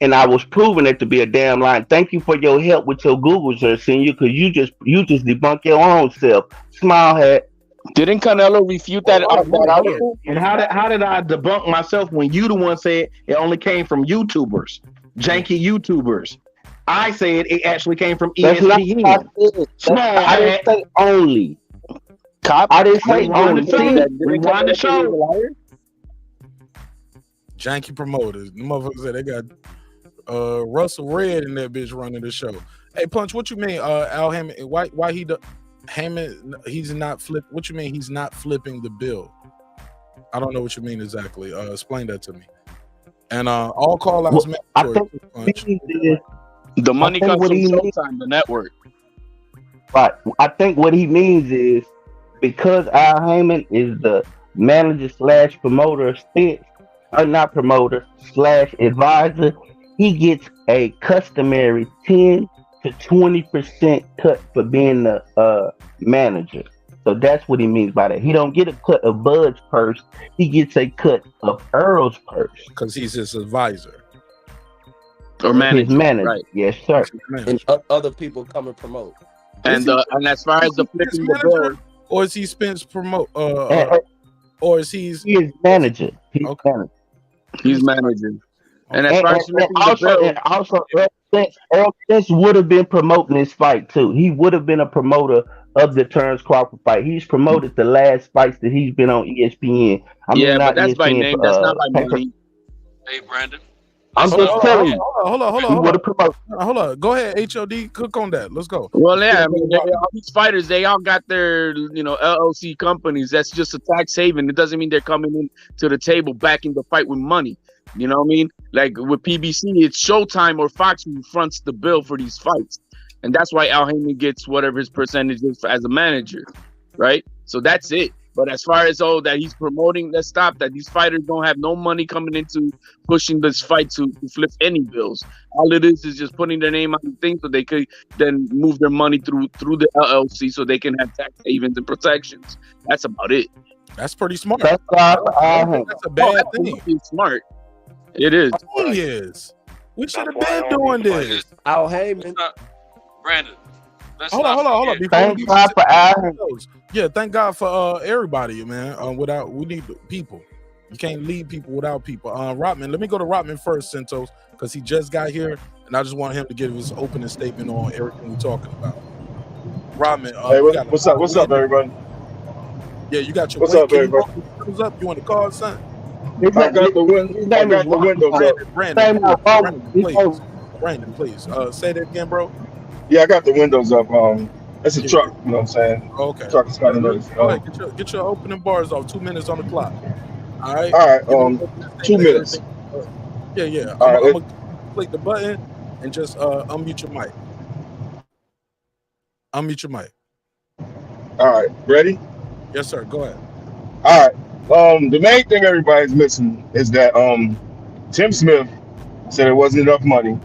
And I was proving it to be a damn lie. And thank you for your help with your Google search, Senior, because you just debunked your own self. Smile hat. Didn't Canelo refute that article? And how did I debunk myself when you the one said it only came from YouTubers, janky YouTubers? I said it actually came from ESPN. I didn't say only. I didn't say only. Rewind the show. Janky promoters. The motherfuckers said they got Russell Red in that bitch running the show. Hey, Punch, what you mean, Al Heyman? Why Heyman? He's not flip. What you mean? He's not flipping the bill? I don't know what you mean exactly. Explain that to me. And all call outs. The money comes from Showtime, the network. Right. I think what he means is because Al Heyman is the manager / promoter of Spence, or not promoter / advisor, he gets a customary 10 to 20% cut for being the manager. So that's what he means by that. He don't get a cut of Bud's purse. He gets a cut of Earl's purse. Because he's his advisor. Or manager. His manager. Right. Yes, sir. And other people come and promote. And as far as the flipping the bill, or is he Spence promote? Or is he his manager? He's manager. He's manager. And as far as flipping the bill, Earl Spence would have been promoting this fight too. He would have been a promoter of the Terence Crawford fight. He's promoted the last fights that he's been on ESPN. But that's by name. That's not by money. Hey, Brandon. I'm just telling you. Hold on. Hold on. Go ahead, HOD. Cook on that. Let's go. Well, yeah, I mean, all these fighters, they all got their, LLC companies. That's just a tax haven. It doesn't mean they're coming in to the table backing the fight with money. You know what I mean? Like with PBC, it's Showtime or Fox who fronts the bill for these fights. And that's why Al Heyman gets whatever his percentage is as a manager, right? So that's it. But as far as that he's promoting, let's stop that. These fighters don't have no money coming into pushing this fight to flip any bills. All it is just putting their name on the thing so they could then move their money through the LLC so they can have tax havens and protections. That's about it. That's pretty smart. That's a bad thing. It's smart. It is. It is. We should have been doing this. Al Heyman. Brandon. Hold on. Thank God for Al. Yeah, thank God for everybody, man. We need people. You can't lead people without people. Rotman, let me go to Rotman first, Santos, because he just got here, and I just want him to give his opening statement on everything we're talking about. Rotman, hey, what's up, everybody? Yeah, you got your. What's up, everybody? What's up? You want to call, son? I got the windows up. Brandon, please. Say that again, bro. Yeah, I got the windows up. It's a truck, you know what I'm saying? Okay. Truck is kind of nice. Go ahead, get your opening bars off. 2 minutes on the clock. All right. All right. 2 minutes. Yeah. All I'm right. gonna click the button and just unmute your mic. Unmute your mic. All right. Ready? Yes, sir. Go ahead. All right. The main thing everybody's missing is that Tim Smith said it wasn't enough money.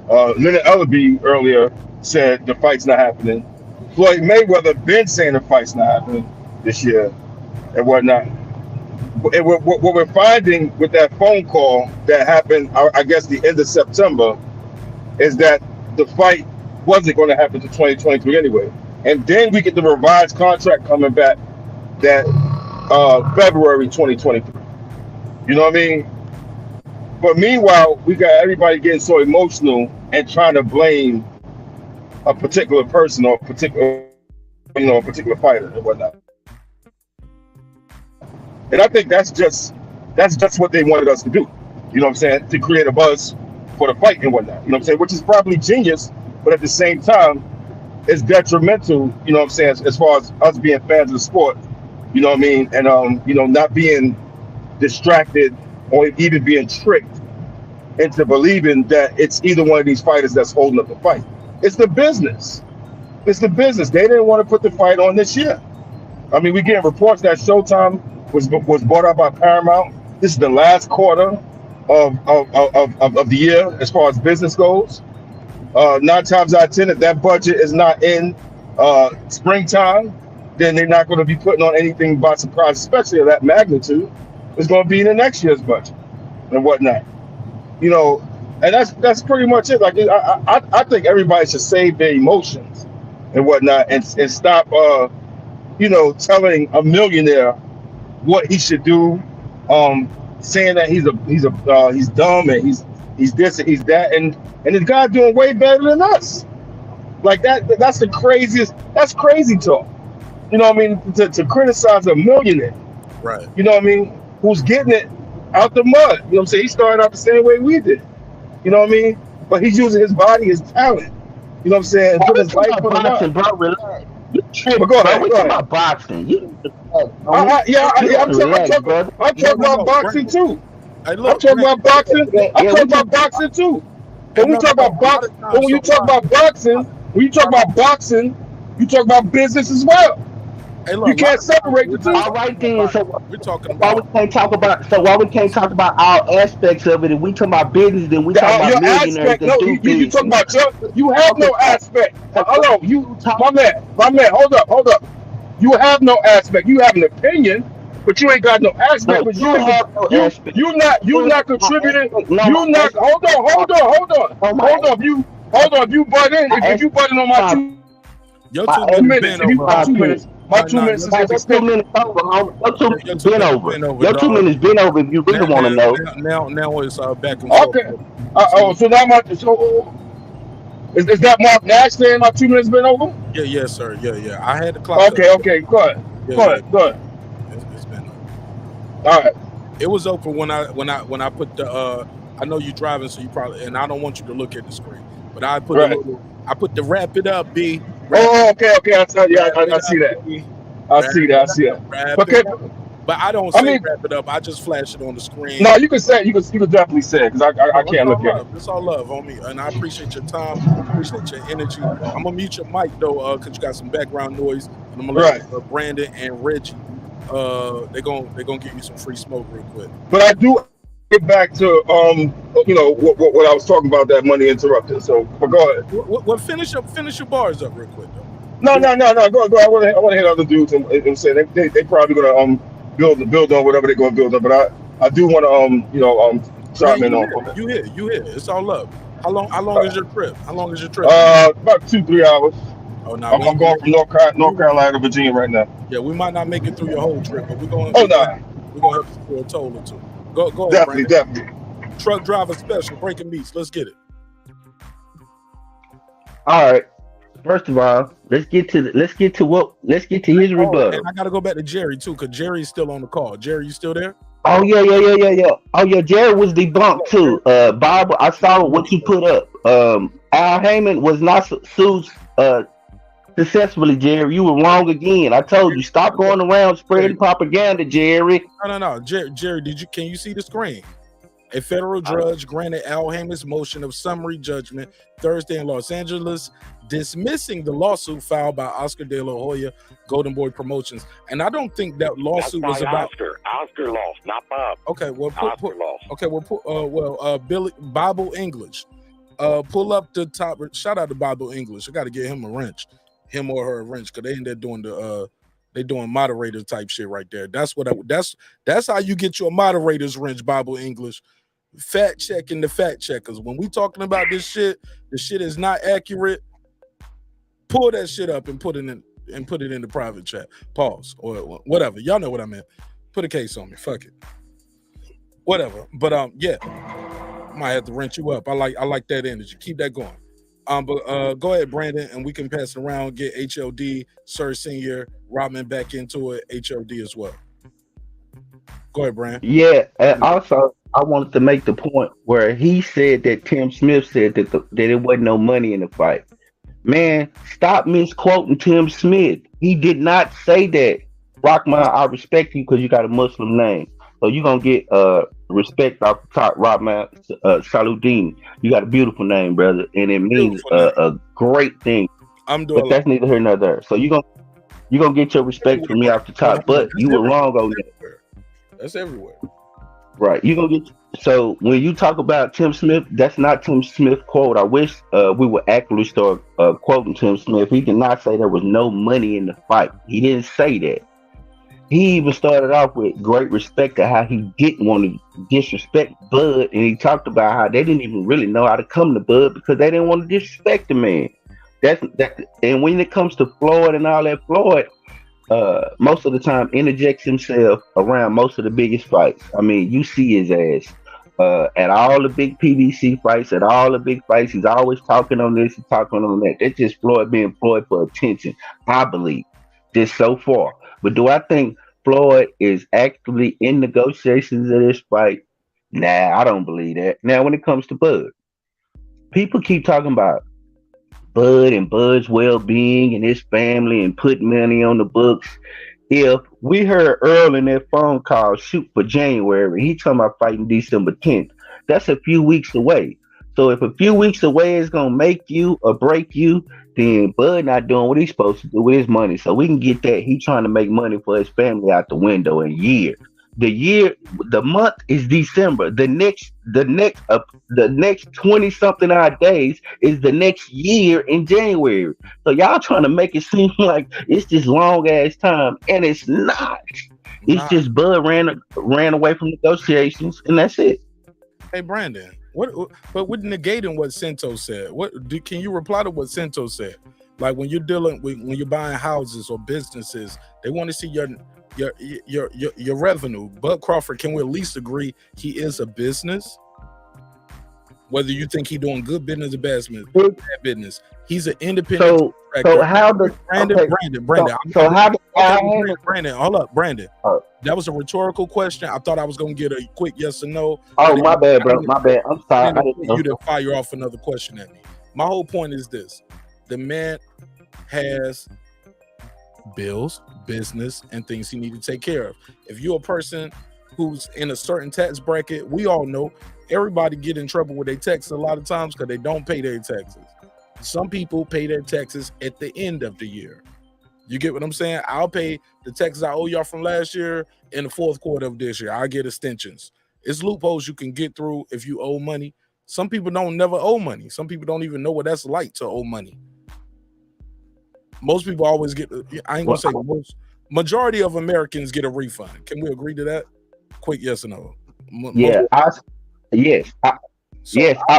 Leonard Ellaby earlier said the fight's not happening. Floyd Mayweather been saying the fight's not happening this year and whatnot. And what we're finding with that phone call that happened, I guess the end of September, is that the fight wasn't going to happen to 2023 anyway. And then we get the revised contract coming back that February 2023. You know what I mean? But meanwhile, we got everybody getting so emotional and trying to blame a particular person or a particular fighter and whatnot. And I think that's just what they wanted us to do. You know what I'm saying? To create a buzz for the fight and whatnot. You know what I'm saying? Which is probably genius, but at the same time, it's detrimental, you know what I'm saying, as far as us being fans of the sport. You know what I mean? And not being distracted or even being tricked into believing that it's either one of these fighters that's holding up the fight. It's the business. It's the business. They didn't want to put the fight on this year. I mean, we getting reports that Showtime was bought out by Paramount. This is the last quarter of the year as far as business goes. 9 times out of 10, if that budget is not in springtime, then they're not going to be putting on anything by surprise, especially of that magnitude. It's going to be in the next year's budget and whatnot. And that's pretty much it. Like I think everybody should save their emotions and whatnot and stop telling a millionaire what he should do, saying that he's dumb and he's this and he's that, and this guy doing way better than us. Like that's the craziest. That's crazy talk. You know what I mean? To criticize a millionaire, right? You know what I mean? Who's getting it out the mud? You know what I'm saying? He started out the same way we did. You know what I mean? But he's using his body, his talent. You know what I'm saying? Put his life on the line. Bro, relax. But go ahead. We talking about boxing. I'm talking about boxing too. I'm talking about boxing. I'm talking about boxing too. When we talk about boxing, when you talk about boxing, you talk about business as well. Hey, look, you can't separate the two. All right, then. So we're talking why we can't talk about all aspects of it? If we talk about business, then we talk about millionaires. No, you talking about you have no aspect. Hello, my man. Hold up. You have no aspect. You have an opinion, but you ain't got no aspect. No, But you have no aspect. you not contributing. No, You not. Hold on. If you butt in, if you butting on my 2 Your My 2 minutes minutes, been if you over. 2 minutes, my 2 minutes is Your 2 minutes over, homie. Your 2 minutes been over. Your 2 minutes been over. If you really want to know. Now it's back and forth. Okay. So now is that Mark Nash saying my 2 minutes been over? Yeah, yes, sir. Yeah. I had the clock. Okay. Go ahead. It's been over. All right. It was open when I put the I know you're driving, so you probably, and I don't want you to look at the screen, but I put I put the wrap it up, B. Okay. I see that. I see that. Okay. But I don't say wrap it up. I just flash it on the screen. No, you can say it. You can definitely say it because I can't look at it. It's all love, homie, and I appreciate your time. Appreciate your energy. I'm gonna mute your mic though, because you got some background noise, and I'm gonna let Brandon and Reggie. They're gonna give you some free smoke real quick. But I do get back to what I was talking about, that money interrupted. So, but go ahead. Well, finish your bars up real quick though. No. Go. I want to hear other dudes and say they probably gonna build on whatever they're gonna build on. But I do want to chime in on. You here. It's all love. How long is your trip? About 2-3 hours. Oh no, I'm going from North Carolina to Virginia right now. Yeah, we might not make it through your whole trip, but we're going. Oh no, we're gonna have to do a toll or two. Go. Definitely. Truck driver special, breaking meats. Let's get it. All right. First of all, let's get to his rebuttal. And I gotta go back to Jerry too, because Jerry's still on the call. Jerry, you still there? Oh yeah. Oh yeah, Jerry was debunked too. Bible, I saw what you put up. Al Heyman was not sued successfully, Jerry. You were wrong again. I told you, stop going around spreading propaganda, Jerry. No. Jerry, can you see the screen? A federal judge granted Al Heyman's motion of summary judgment Thursday in Los Angeles, dismissing the lawsuit filed by Oscar De La Hoya Golden Boy Promotions. And I don't think that lawsuit was about Oscar lost, not Bob. Okay, well, Oscar lost. Okay, well, Billy Bible English. Pull up the top. Shout out to Bible English. I got to get him a wrench, him or her a wrench, because they in there doing they doing moderator type shit right there. That's how you get your moderator's wrench, Bible English. Fact checking the fact checkers. When we talking about this shit, the shit is not accurate. Pull that shit up and put it in the private chat. Pause or whatever. Y'all know what I meant. Put a case on me. Fuck it. Whatever. But yeah, might have to wrench you up. I like that energy. Keep that going. But go ahead, Brandon, and we can pass it around. Get HLD, Sir Senior, Robin back into it. HLD as well. Go ahead, Brandon. Yeah, and also I wanted to make the point where he said that Tim Smith said that there wasn't no money in the fight. Man, stop misquoting Tim Smith. He did not say that. Rockman, I respect you because you got a Muslim name. So you're going to get respect off the top, Rockman. Saludin. You got a beautiful name, brother. And it means a great thing. But that's neither here nor there. So you're gonna get your respect from me off the top. But you were wrong on that. That's everywhere. Right. You're going to get. So when you talk about Tim Smith, that's not Tim Smith quote. I wish we would actually start quoting Tim Smith. He did not say there was no money in the fight. He didn't say that. He even started off with great respect to how he didn't want to disrespect Bud, and he talked about how they didn't even really know how to come to Bud because they didn't want to disrespect the man. And when it comes to Floyd and all that, Floyd most of the time interjects himself around most of the biggest fights. I mean, you see his ass at all the big PBC fights, at all the big fights. He's always talking on this and talking on that. That's just Floyd being Floyd for attention, I believe, just so far. But do I think Floyd is actively in negotiations of this fight? Nah, I don't believe that. Now, when it comes to Bud, people keep talking about Bud and Bud's well-being and his family and putting money on the books. If we heard Earl in that phone call shoot for January, he talking about fighting December 10th. That's a few weeks away. So if a few weeks away is going to make you or break you, then Bud not doing what he's supposed to do with his money. So we can get that. He trying to make money for his family out the window in years. the month is December. The next 20 something odd days is the next year in January. So y'all trying to make it seem like it's this long ass time, and it's not. It's just Bud ran away from negotiations, and that's it. Hey Brandon, but with negating what Cento said, can you reply to what Cento said? Like when you're dealing with, when you're buying houses or businesses, they want to see your revenue. Bud Crawford, can we at least agree he is a business? Whether you think he's doing good business or bad business, he's an independent. So how does Brandon? So how does Brandon? Hold up, Brandon. That was a rhetorical question. I thought I was gonna get a quick yes or no. Oh, my bad, bro. My bad. I'm sorry. I didn't want you to fire off another question at me. My whole point is this: the man has bills, business, and things he needs to take care of. If you're a person who's in a certain tax bracket, we all know everybody get in trouble with their taxes a lot of times because they don't pay their taxes. Some people pay their taxes at the end of the year. You get what I'm saying? I'll pay the taxes I owe y'all from last year in the fourth quarter of this year. I get extensions. It's loopholes you can get through if you owe money. Some people don't never owe money. Some people don't even know what that's like to owe money. Most people always get, I ain't gonna say most, majority of Americans get a refund. Can we agree to that? Quick yes or no? Yeah, yes. I'm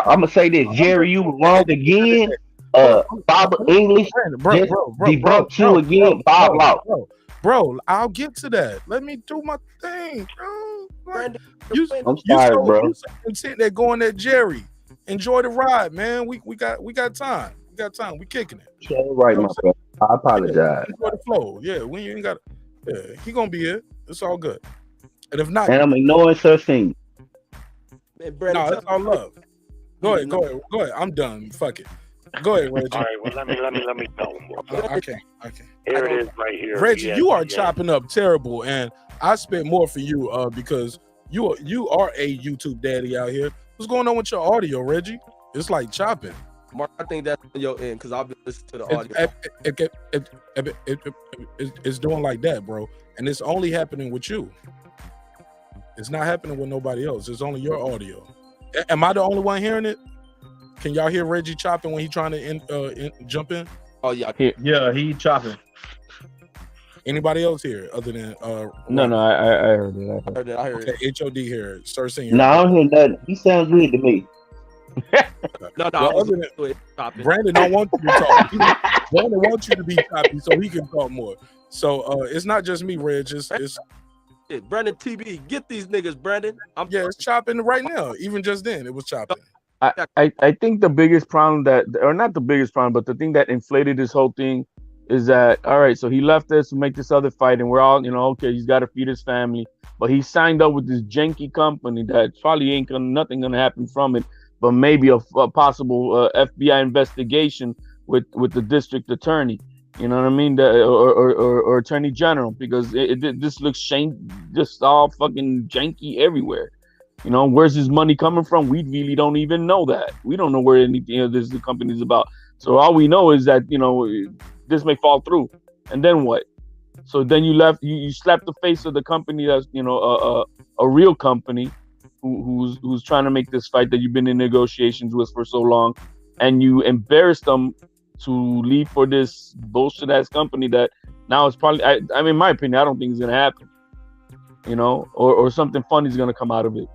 gonna say this, Jerry, you were wrong again. Bob English debunked you again, Bob Law. Bro, I'll get to that. Let me do my thing, bro. Like, I'm sorry, bro. You content that going at Jerry. Enjoy the ride, man. We got time. We got time. We kicking it. You're right, my brother. I apologize. Enjoy the flow. Yeah, when you ain't got, yeah, he gonna be here. It's all good. And if not, and I'm ignoring Sir Sing. No, it's all love. Go ahead. I'm done. Fuck it. Go ahead, Reggie. All right, well, let me know. Okay. Here it is right here. Reggie, you are chopping up terrible, and I spent more for you because you are a YouTube daddy out here. What's going on with your audio, Reggie? It's like chopping. Mark, I think that's on your end because I've been listening to the audio. It's doing like that, bro, and it's only happening with you. It's not happening with nobody else. It's only your audio. Am I the only one hearing it? Can y'all hear Reggie chopping when he trying to jump in? Oh yeah, yeah, he chopping. Anybody else here other than No, I heard it. I heard it. HOD here. Start singing. No, I don't hear nothing. He sounds good to me. No. Well, Brandon don't want you to talk. Brandon wants you to be choppy so he can talk more. So it's not just me, Reg. It's Brandon TB. Get these niggas, Brandon. It's chopping right now. Even just then, it was chopping. I think the biggest problem or not the biggest problem, but the thing that inflated this whole thing is that, all right, so he left us to make this other fight, and we're all, okay, he's got to feed his family, but he signed up with this janky company that probably nothing gonna happen from it, but maybe a possible FBI investigation with the district attorney, you know what I mean, or attorney general, because this looks just all fucking janky everywhere. Where's his money coming from? We really don't even know that. We don't know where anything of this company is about. So all we know is that, this may fall through. And then what? So then you slap the face of the company that's, a real company who's trying to make this fight that you've been in negotiations with for so long. And you embarrass them to leave for this bullshit ass company that now it's probably, I mean, in my opinion, I don't think it's going to happen, or something funny is going to come out of it.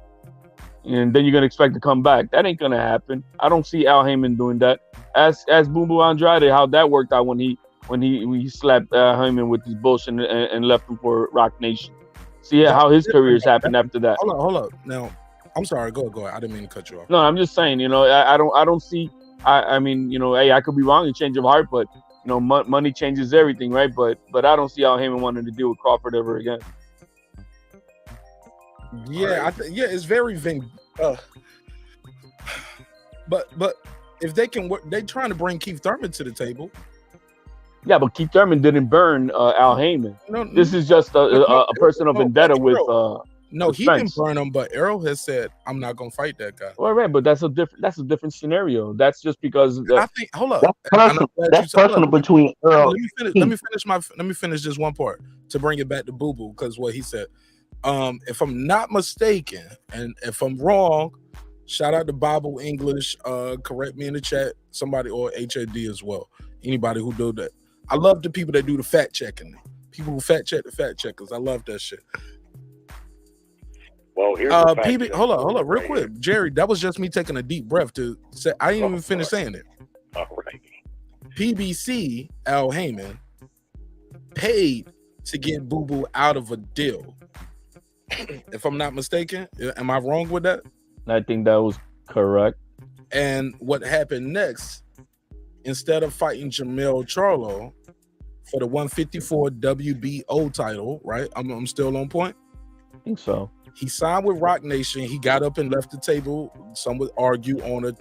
And then you're gonna expect to come back. That ain't gonna happen. I don't see Al Heyman doing that. Ask Boom Boom Andrade how that worked out when he slapped Heyman with his bullshit and left him for Rock Nation. See how his career's happened after that. Hold up. Now, I'm sorry. Go ahead. I didn't mean to cut you off. No, I'm just saying. I don't see. I mean, hey, I could be wrong in change of heart, but money changes everything, right? But I don't see Al Heyman wanting to deal with Crawford ever again. Yeah, it's very but if they can work, they trying to bring Keith Thurman to the table. Yeah, but Keith Thurman didn't burn Al Heyman. This is just a person of vendetta with No, he didn't burn him, but Errol has said, "I'm not gonna fight that guy." Well, right, but that's a different scenario. That's just because I think. Hold up, that's personal between Errol. Let me finish this one part to bring it back to Boo Boo, because what he said. If I'm not mistaken, and if I'm wrong, shout out to Bible English. Correct me in the chat, somebody, or HAD as well. Anybody who do that. I love the people that do the fact checking. People who fact check the fact checkers. I love that shit. Well, here's the fact PB. check Hold on, real right quick, Jerry. That was just me taking a deep breath to say. I didn't even finish saying it. All right. PBC Al Heyman paid to get Boo Boo out of a deal. If I'm not mistaken, am I wrong with that? I think that was correct. And what happened next? Instead of fighting Jamel Charlo for the 154 WBO title, right? I'm still on point. I think so. He signed with Rock Nation. He got up and left the table. Some would argue on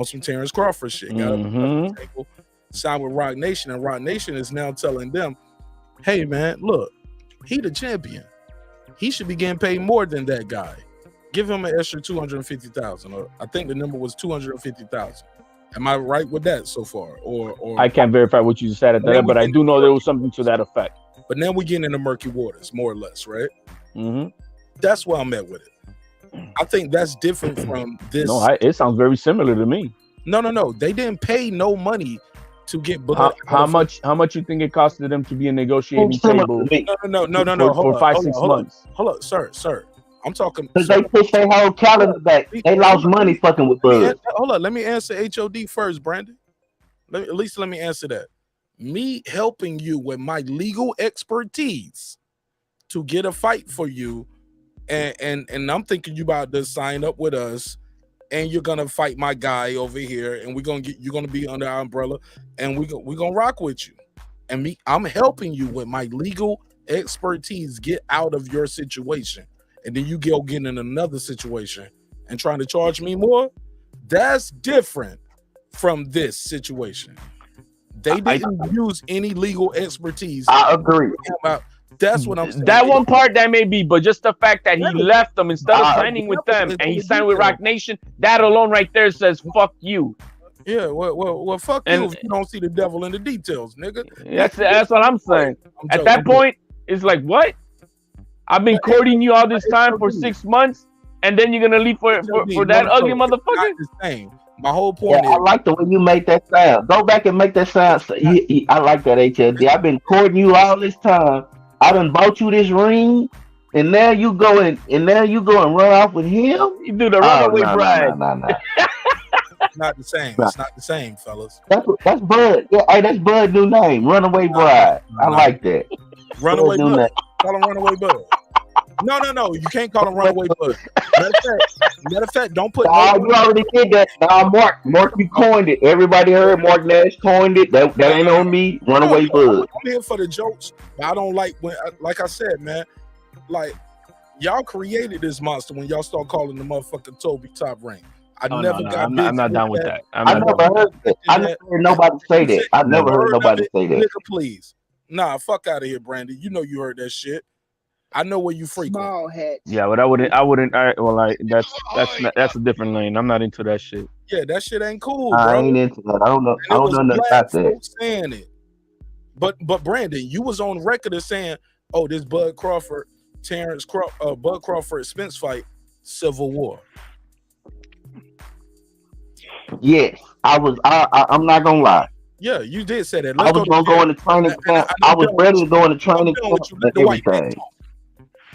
some Terence Crawford shit. Got up and left the table, signed with Rock Nation, and Rock Nation is now telling them, "Hey man, look, he the champion. He should be getting paid more than that guy. Give him an extra 250,000. Or I think the number was 250,000. Am I right with that so far? Or I can't verify what you said at that, but I do know there was something to that effect. But now we're getting into murky waters, more or less, right? Mm-hmm. That's where I'm at with it. I think that's different from this. No, it sounds very similar to me. No. They didn't pay no money to get Blood. How much you think it costed them to be a negotiating table? No. For 5-6 months. Hold up, sir. I'm talking because they pushed their whole calendar back. They lost money fucking with Bud. Hold on, let me answer HOD first, Brandon. Let me answer that. Me helping you with my legal expertise to get a fight for you, and I'm thinking you about to sign up with us, and you're gonna fight my guy over here, and you're gonna be under our umbrella, and we're gonna rock with you. And I'm helping you with my legal expertise get out of your situation. And then you get in another situation and trying to charge me more. That's different from this situation. They didn't use any legal expertise. I agree. That's what I'm saying. That one part that may be, but just the fact that he left them instead of signing with them and he signed with Rock Nation, that alone right there says fuck you. Yeah, well, fuck you if you don't see the devil in the details, nigga. That's what I'm saying. At that point, it's like, what? I've been courting you all this time for 6 months, and then you're gonna leave for that ugly motherfucker? The same. My whole point is, I like the way you make that sound. Go back and make that sound. I like that, HLD. I've been courting you all this time. I done bought you this ring, and now you go and run off with him. You do the runaway bride. No. It's not the same. It's not the same, fellas. That's Bud. Yeah, hey, that's Bud's new name, Runaway Bride. I like that. Runaway Bud. Call him Runaway Bud. No. You can't call him Runaway Bud. Matter of fact, don't put. Oh, you already did that. Nah, Marq, you coined it. Everybody heard Marq Nash coined it. That ain't on me. Runaway Bud. I'm here for the jokes, but I don't like when, like I said, man, like y'all created this monster when y'all start calling the motherfucking Toby Top Rank. I'm not down with that. I never heard that. I never heard nobody say that. I never heard nobody say that. Nigga, please. Nah, fuck out of here, Brandy. You know you heard that shit. I know where you frequent. Small head. Yeah, but that's a different lane. I'm not into that shit. Yeah, that shit ain't cool, bro. I ain't into that. I don't know nothing about that. Saying it. But Brandon, you was on record as saying, "Oh, this Bud Crawford, Bud Crawford Spence fight, Civil War." Yes, I was. I'm not gonna lie. Yeah, you did say that. I was gonna go in the training camp. I was ready to go in the training camp and everything.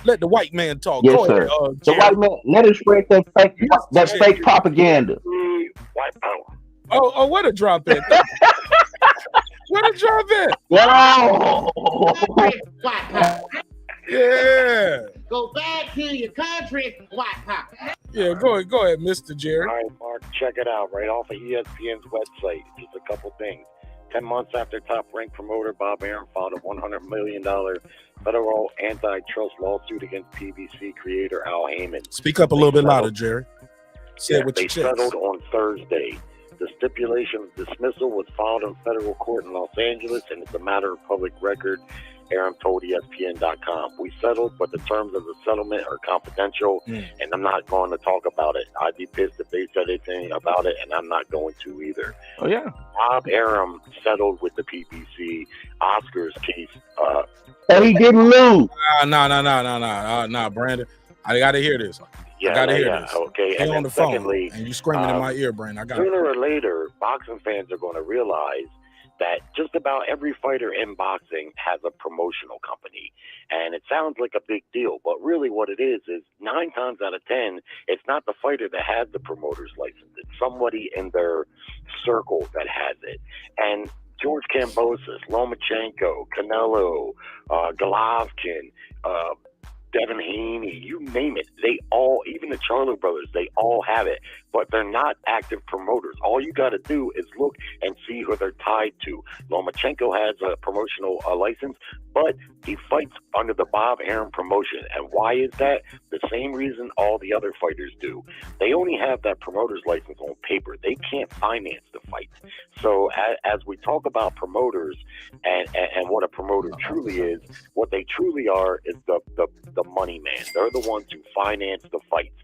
Let the white man talk. Yes, go sir. Ahead, the white man, let him spread that fake propaganda. White power. Oh, what a drop in. What a drop in. Wow. White power. Yeah. Go back to your country, white power. Yeah, go ahead, Mr. Jerry. All right, Mark, check it out. Right off of ESPN's website. Just a couple things. 10 months after top-ranked promoter Bob Arum filed a $100 million federal antitrust lawsuit against PBC creator Al Heyman. Speak up a little bit louder, Jerry. They settled on Thursday. The stipulation of dismissal was filed in federal court in Los Angeles, and it's a matter of public record. Aram told ESPN.com. We settled, but the terms of the settlement are confidential, and I'm not going to talk about it. I'd be pissed if they said anything about it, and I'm not going to either. Oh yeah. Bob Aram settled with the PBC. Oscar's case. And he didn't lose. Nah, Brandon. I got to hear this. I got to hear this. Okay. He And on then the phone, secondly, and you screaming in my ear, Brandon. I got sooner or later, boxing fans are going to realize that just about every fighter in boxing has a promotional company. And it sounds like a big deal, but really what it is 9 times out of 10, it's not the fighter that has the promoter's license. It's somebody in their circle that has it. And George Kambosos, Lomachenko, Canelo, Golovkin, Devin Haney, you name it. They all, even the Charlo brothers, they all have it, but they're not active promoters. All you got to do is look and see who they're tied to. Lomachenko has a promotional license, but he fights under the Bob Arum promotion. And why is that? The same reason all the other fighters do. They only have that promoter's license on paper. They can't finance the fight. So as we talk about promoters and what a promoter truly is, what they truly are is the money man. They're the ones who finance the fights.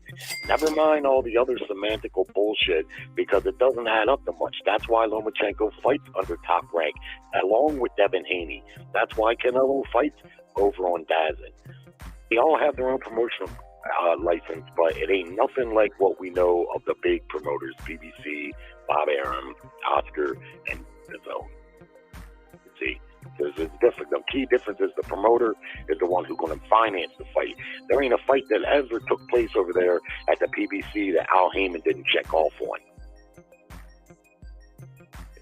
Never mind all the other semantical bullshit, because it doesn't add up to much. That's why Lomachenko fights under Top Rank along with Devin Haney. That's why Canelo fights over on DAZN. They all have their own promotional license, but it ain't nothing like what we know of the big promoters, BBC, Bob Arum, Oscar, and Rizzo. See, there's different. The key difference is the promoter is the one who's going to finance the fight. There ain't a fight that ever took place over there at the PBC that Al Heyman didn't check off on.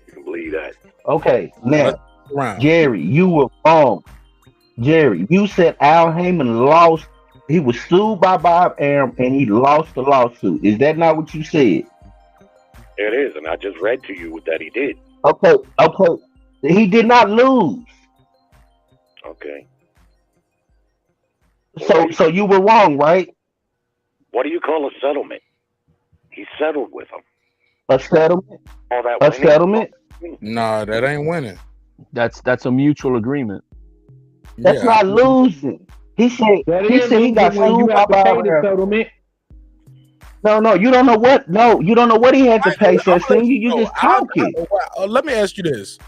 You can believe that. Okay, now, Jerry, you were wrong. Jerry, you said Al Heyman lost. He was sued by Bob Arum and he lost the lawsuit. Is that not what you said? It is, and I just read to you that he did. Okay. He did not lose. Okay. So you were wrong, right? What do you call a settlement? He settled with him. A settlement? All that A settlement? Nah, that ain't winning. That's a mutual agreement. That's not losing. He said he got sued by Bob Arum. No, you don't know what. No, you don't know what he had to pay. So you just talking. Let me ask you this: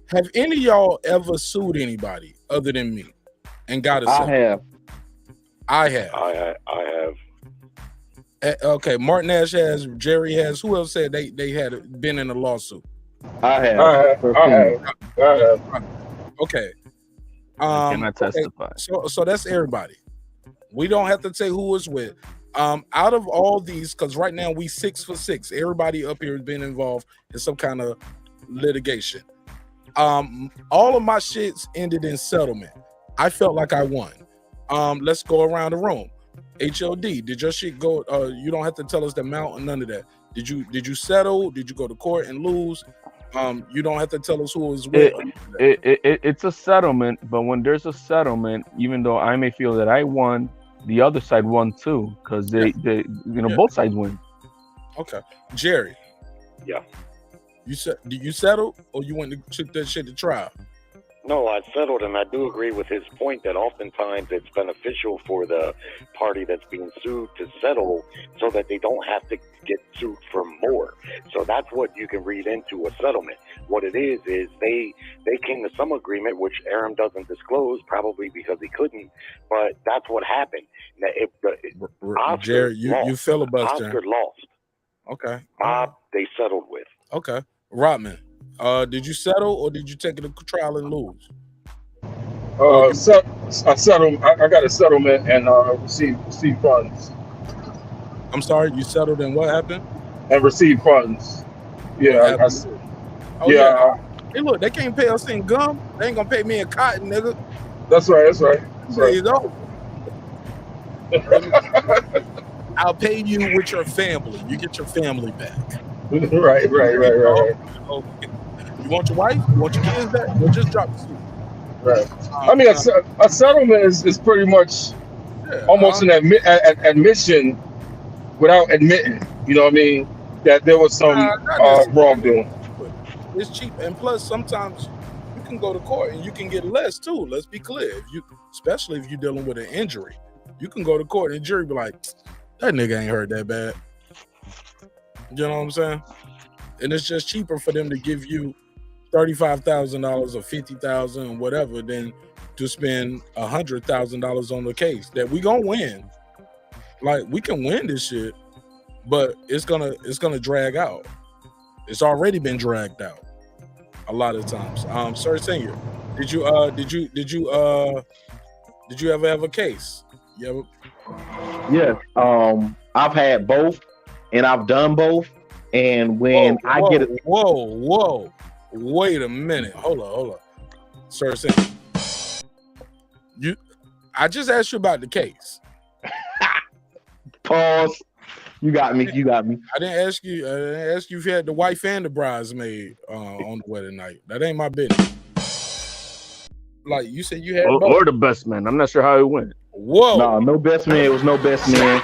have any of y'all ever sued anybody other than me and got a settlement? I have. Okay, Mark Nash has. Jerry has. Who else said they had been in a lawsuit? I have. Okay. Can I testify? Okay. So that's everybody. We don't have to say who it's with. Out of all these, because right now we 6 for 6. Everybody up here has been involved in some kind of litigation. All of my shits ended in settlement. I felt like I won. Let's go around the room. HOD, did your shit go? You don't have to tell us the amount or none of that. Did you settle? Did you go to court and lose? You don't have to tell us who it was with. It's a settlement, but when there's a settlement, even though I may feel that I won, the other side won too, because both sides win. Okay, Jerry. Yeah. Did you settle, or you went to took that shit to trial? No, I settled, and I do agree with his point that oftentimes it's beneficial for the party that's being sued to settle so that they don't have to get sued for more. So that's what you can read into a settlement. What it is they came to some agreement, which Arum doesn't disclose, probably because he couldn't, but that's what happened. Now, Jerry, you filibuster. Oscar lost. Okay. Bob, they settled with. Okay. Rodman, did you settle or did you take it to trial and lose? I settled. I got a settlement and received funds. I'm sorry, you settled and what happened? And received funds. Yeah. Hey, look, they can't pay us in gum. They ain't gonna pay me in cotton, nigga. That's right. There you go. I'll pay you with your family. You get your family back. Right. Okay. You want your wife? You want your kids back? We'll just drop the suit. Right. I mean, a settlement is pretty much almost an admission without admitting. You know what I mean? That there was some wrongdoing. It's cheap, and plus sometimes you you can go to court and you can get less too. Let's be clear. Especially if you're dealing with an injury, you can go to court and the jury be like, that nigga ain't hurt that bad. You know what I'm saying? And it's just cheaper for them to give you $35,000 or $50,000 or whatever than to spend $100,000 on the case that we gonna win. Like, we can win this shit, but it's gonna drag out. It's already been dragged out a lot of times. Sir Senior, did you ever have a case? You ever? Yes. I've had both, and I've done both. And when I get it, wait a minute, hold on, Sir Senior. I just asked you about the case. Pause. You got me. I didn't ask you if you had the wife and the bridesmaid on the wedding night. That ain't my business. Like you said, you had both. Or the best man. I'm not sure how it went. Whoa. No best man. It was no best man.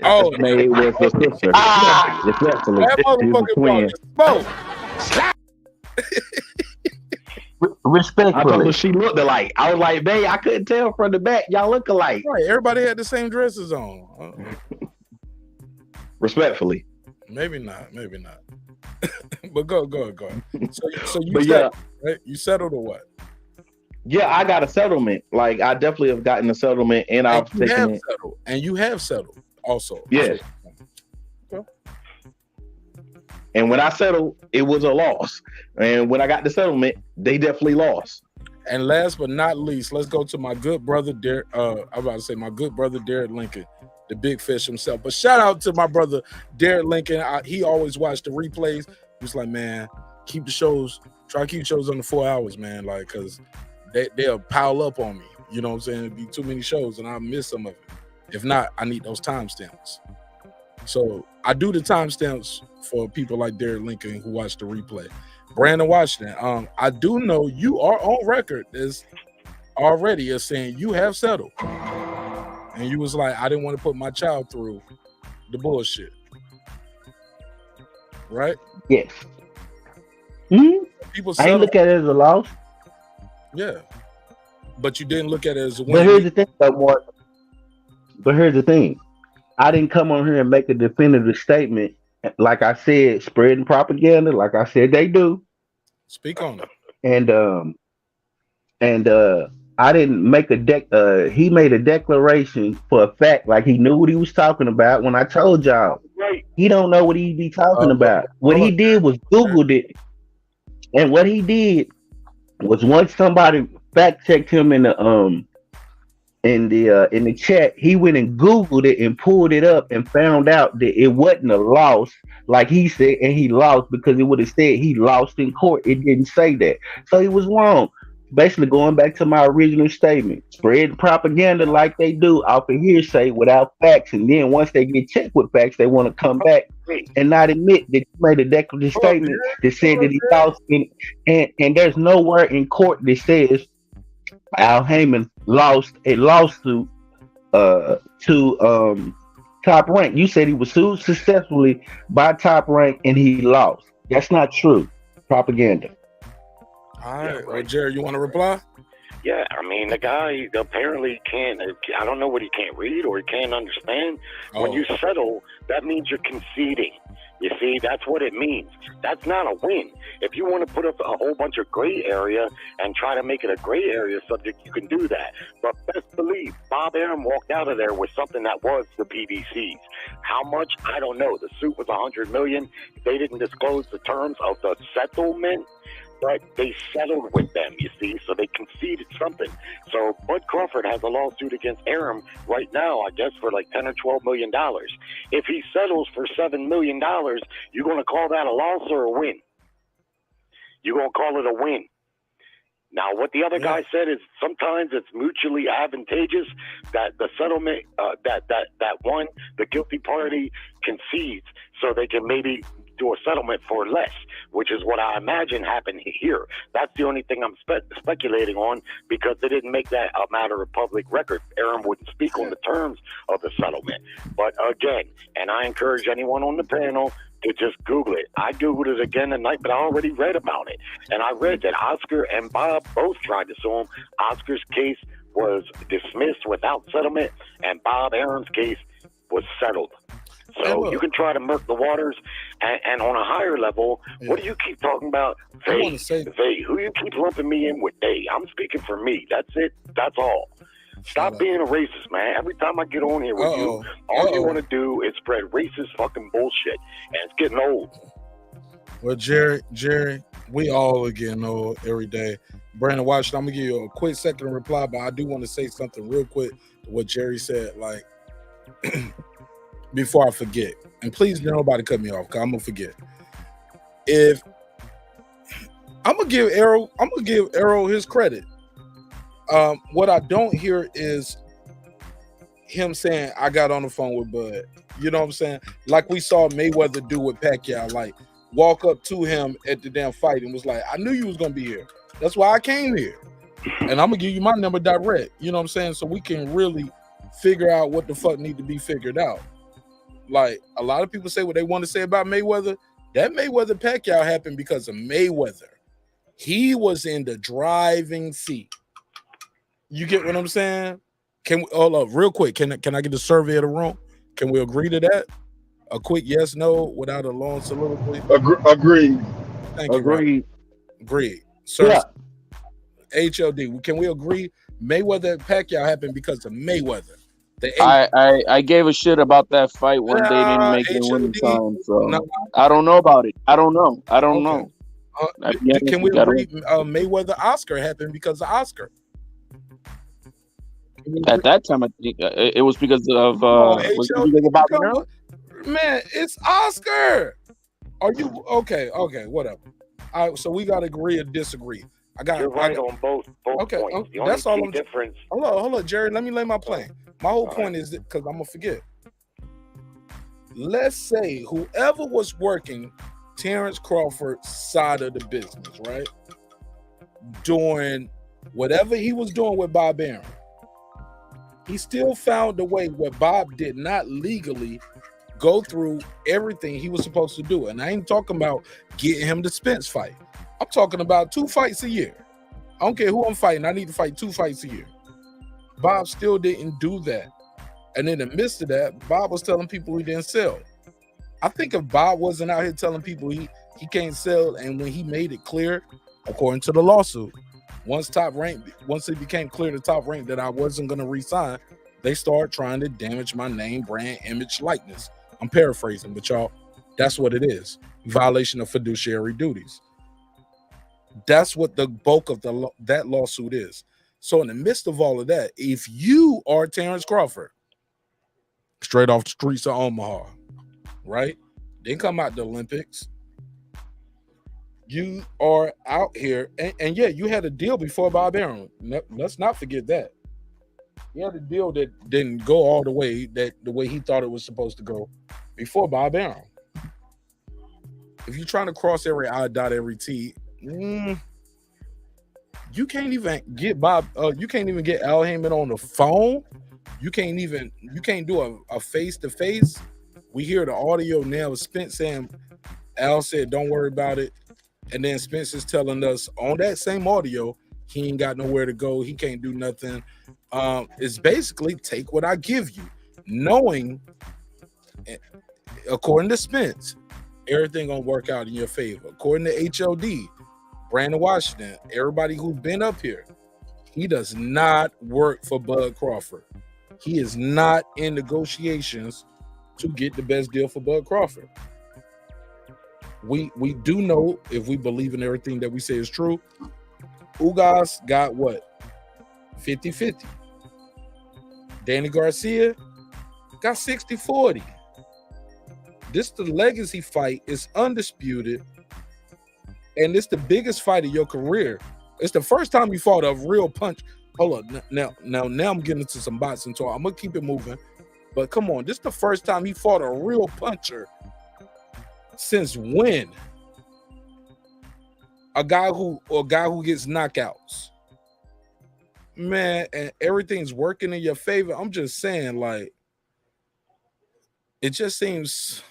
Oh, man, it was a sister. Respectfully, that motherfucker brought respectfully. I told her she looked alike. I was like, babe, I couldn't tell from the back. Y'all look alike. Right, everybody had the same dresses on. Respectfully. Maybe not. But go ahead. So you settled, right? You settled or what? Yeah, I got a settlement. Like, I definitely have gotten a settlement, and I've taken it. And you have settled also. Yes. Okay. And when I settled, it was a loss. And when I got the settlement, they definitely lost. And last but not least, let's go to my good brother Derek. I'm about to say my good brother Derek Lincoln, the big fish himself. But shout out to my brother Derek Lincoln. He always watched the replays. He's like, man, try to keep shows under 4 hours, man. Like, cause they'll pile up on me. You know what I'm saying? It'd be too many shows and I'll miss some of it. If not, I need those timestamps. So I do the timestamps for people like Derek Lincoln who watch the replay. Brandon Washington, I do know you are on record as saying you have settled. And you was like, I didn't want to put my child through the bullshit. Right? Yes. Mm-hmm. People I ain't look at it as a loss. Yeah. But you didn't look at it as a win. But here's the thing, Mark. But here's the thing. I didn't come on here and make a definitive statement. Like I said, spreading propaganda, like I said they do. Speak on it. And I didn't make he made a declaration for a fact, like he knew what he was talking about. When I told y'all, he don't know what he be talking about. What he did was Googled it. And what he did was once somebody fact checked him in the chat, he went and Googled it and pulled it up and found out that it wasn't a loss, like he said, and he lost because it would have said he lost in court. It didn't say that. So he was wrong. Basically going back to my original statement, spread propaganda like they do off of hearsay without facts, and then once they get checked with facts, they want to come back and not admit that you made a declarative statement that said that he lost and there's nowhere in court that says Al Heyman lost a lawsuit to Top Rank. You said he was sued successfully by Top Rank and he lost. That's not true. Propaganda. All right. Well, Jerry, you want to reply? Yeah, I mean, the guy apparently can't, I don't know what he can't read or he can't understand. When you settle, that means you're conceding. You see, that's what it means. That's not a win. If you want to put up a whole bunch of gray area and try to make it a gray area subject, you can do that. But best believe, Bob Arum walked out of there with something that was the PBCs. How much? I don't know. The suit was $100 million. They didn't disclose the terms of the settlement, but they settled with them, you see, so they conceded something. So Bud Crawford has a lawsuit against Arum right now, I guess, for like $10 or $12 million. If he settles for $7 million, you're going to call that a loss or a win? You're going to call it a win. Now, what the other guy said is sometimes it's mutually advantageous that the settlement, that one, the guilty party concedes so they can maybe do a settlement for less, which is what I imagine happened here. That's the only thing I'm speculating on, because they didn't make that a matter of public record. Arum wouldn't speak on the terms of the settlement. But again, and I encourage anyone on the panel, to just Google it. I Googled it again tonight, but I already read about it. And I read that Oscar and Bob both tried to sue him. Oscar's case was dismissed without settlement, and Bob Aaron's case was settled. So you can try to murk the waters, and on a higher level, what do you keep talking about? They, who you keep lumping me in with they? I'm speaking for me. That's it. That's all. Stop being a racist, man. Every time I get on here with you, all you want to do is spread racist fucking bullshit, and it's getting old. Well, Jerry, we all are getting old every day. Brandon Washington, I'm gonna give you a quick second to reply, but I do want to say something real quick to what Jerry said, like before I forget. And please, nobody cut me off, because I'm gonna forget. If I'm gonna give Errol his credit. What I don't hear is him saying, I got on the phone with Bud. You know what I'm saying? Like we saw Mayweather do with Pacquiao, like walk up to him at the damn fight and was like, I knew you was gonna be here. That's why I came here. And I'm gonna give you my number direct. You know what I'm saying? So we can really figure out what the fuck need to be figured out. Like a lot of people say what they want to say about Mayweather. That Mayweather Pacquiao happened because of Mayweather. He was in the driving seat. You get what I'm saying? Can we hold up real quick? Can I get the survey of the room? Can we agree to that? A quick yes, no, without a long soliloquy. Agreed. Thank you. Agreed. Agreed. Sir, Yeah. HLD. Can we agree? Mayweather Pacquiao happened because of Mayweather. I gave a shit about that fight when they didn't make the winning time. So I don't know about it. I don't know. Can we agree? Mayweather Oscar happened because of Oscar. At that time, I think it was because of man, it's Oscar. Are you okay? Okay, whatever. All right, so we got to agree or disagree. You're right on both okay, points. The that's only all. key difference. Hold on, Jerry. Let me lay my plan. My whole point is that because I'm gonna forget. Let's say whoever was working Terence Crawford's side of the business, right, doing whatever he was doing with Bob Aaron, he still found a way where Bob did not legally go through everything he was supposed to do. And I ain't talking about getting him the Spence fight. I'm talking about 2 fights a year. I don't care who I'm fighting. I need to fight 2 fights a year. Bob still didn't do that. And in the midst of that, Bob was telling people he didn't sell. I think if Bob wasn't out here telling people he can't sell, and when he made it clear, according to the lawsuit, once it became clear to Top Rank that I wasn't going to resign, they started trying to damage my name, brand, image, likeness. I'm paraphrasing, but y'all, that's what it is. Violation of fiduciary duties. That's what the bulk of that lawsuit is. So in the midst of all of that, if you are Terence Crawford, straight off the streets of Omaha, right? Didn't come out the Olympics. You are out here, and yeah, you had a deal before Bob Aaron. Let's not forget that. You had a deal that didn't go all the way the way he thought it was supposed to go before Bob Aaron. If you're trying to cross every I, dot every T, you can't even get Bob. You can't even get Al Heyman on the phone. You can't do a face to face. We hear the audio now of Spence saying, Al said, "Don't worry about it." And then Spence is telling us on that same audio, he ain't got nowhere to go. He can't do nothing. It's basically take what I give you, knowing, according to Spence, everything gonna work out in your favor. According to HLD, Brandon Washington, everybody who's been up here, he does not work for Bud Crawford. He is not in negotiations to get the best deal for Bud Crawford. We do know, if we believe in everything that we say is true, Ugas got what? 50-50. Danny Garcia got 60-40. This the legacy fight is undisputed, and it's the biggest fight of your career. It's the first time you fought a real punch. Hold on, now I'm getting into some bots and talk. I'm gonna keep it moving, but come on, this is the first time he fought a real puncher. Since when? A guy who gets knockouts, man, and everything's working in your favor. I'm just saying, like, it just seems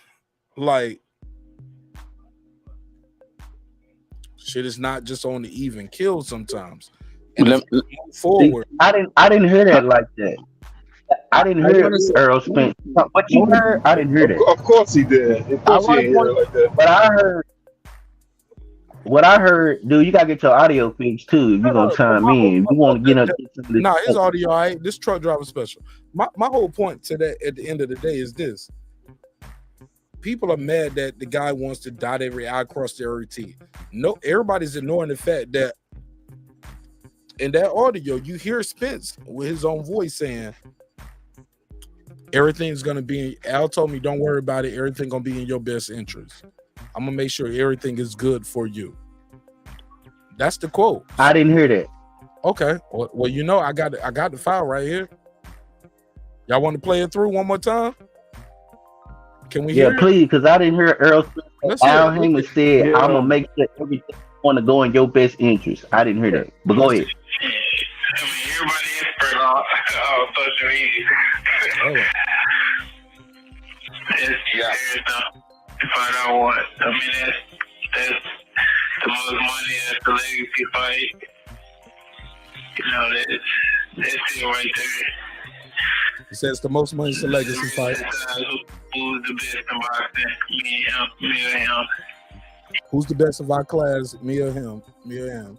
like Shit is not just on the even kill sometimes. And Let- move forward. I didn't hear that like that. I didn't I hear want to say, Errol Spence. What you heard, I didn't hear that. Of course he did. Of I course he want ain't to hear point, it like that. but what I heard, dude, you gotta get your audio fixed too. If you gonna chime in, you want to get some of this. Nah, his audio, all right. This truck driver special. My whole point to that at the end of the day is this. People are mad that the guy wants to dot every I, cross every T. No, everybody's ignoring the fact that in that audio, you hear Spence with his own voice saying, everything's gonna be, Al told me, don't worry about it. Everything gonna be in your best interest. I'm gonna make sure everything is good for you. That's the quote. I didn't hear that. Okay. Well, you know, I got the file right here. Y'all want to play it through one more time? Can we hear Yeah, it? please, because I didn't hear Errol Spence. Let's hear Al it. Heyman said, Yeah. "I'm gonna make sure everything want to go in your best interest." I didn't hear that, but go ahead. Everybody expert on social media. If I don't want, I mean, that's the most money. That's the legacy fight. You know, that's it right there. He says the most money is the legacy fight. Who's the best in boxing? Me or him. Who's the best of our class? Me or him? Me or him?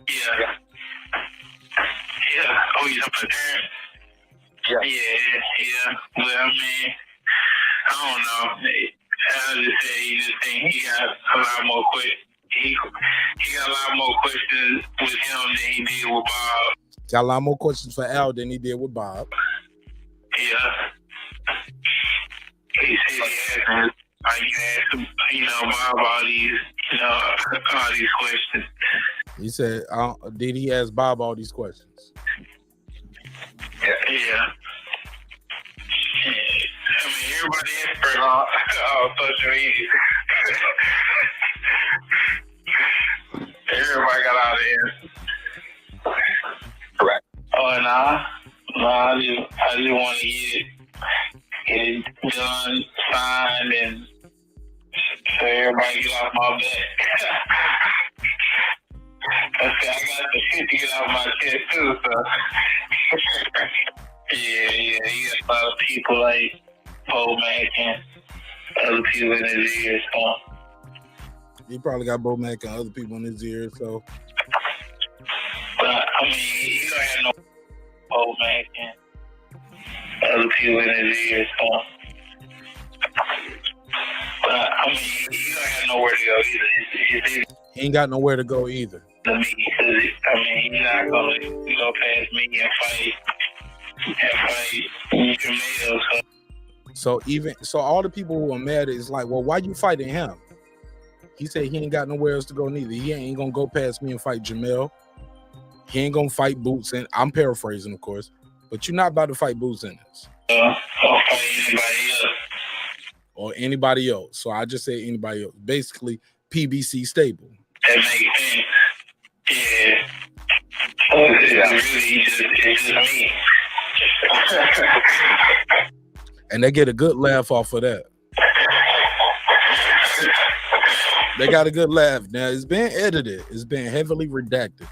Yeah. Oh, you talking about Terence? Yeah. Well, I mean, I don't know. I'll just say he just think he got a lot more he got a lot more questions with him than he did with Bob. Got a lot more questions for Al than he did with Bob. Yeah. He said he asked him, like you asked him, Bob all these questions. He said, did he ask Bob all these questions? Yeah. I mean, everybody expert on social media. Everybody got out of here. Correct. Oh, nah, I just want to get it done, signed, and so everybody get off my back. I got the shit to get off my chest too, so. Yeah, you got a lot of people like Bomack and other people in his ear, so. He probably got Bomack and other people in his ear, so. But, I mean, you don't have no Bomack and other people in his ear, so. But, I mean, you don't have nowhere to go either. He ain't got nowhere to go either. To me, because, I mean, he's not going to go past me and fight Jamil, so. So all the people who are mad is like, well, why you fighting him? He said he ain't got nowhere else to go neither. He ain't gonna go past me and fight Jamil. He ain't gonna fight Boots, and I'm paraphrasing, of course, but you're not about to fight Boots in this. Or fight anybody else. Or anybody else. So I just say anybody else. Basically, PBC stable. That makes sense. Yeah. It's just me. And they get a good laugh off of that. They got a good laugh. Now, it's been edited. It's been heavily redacted.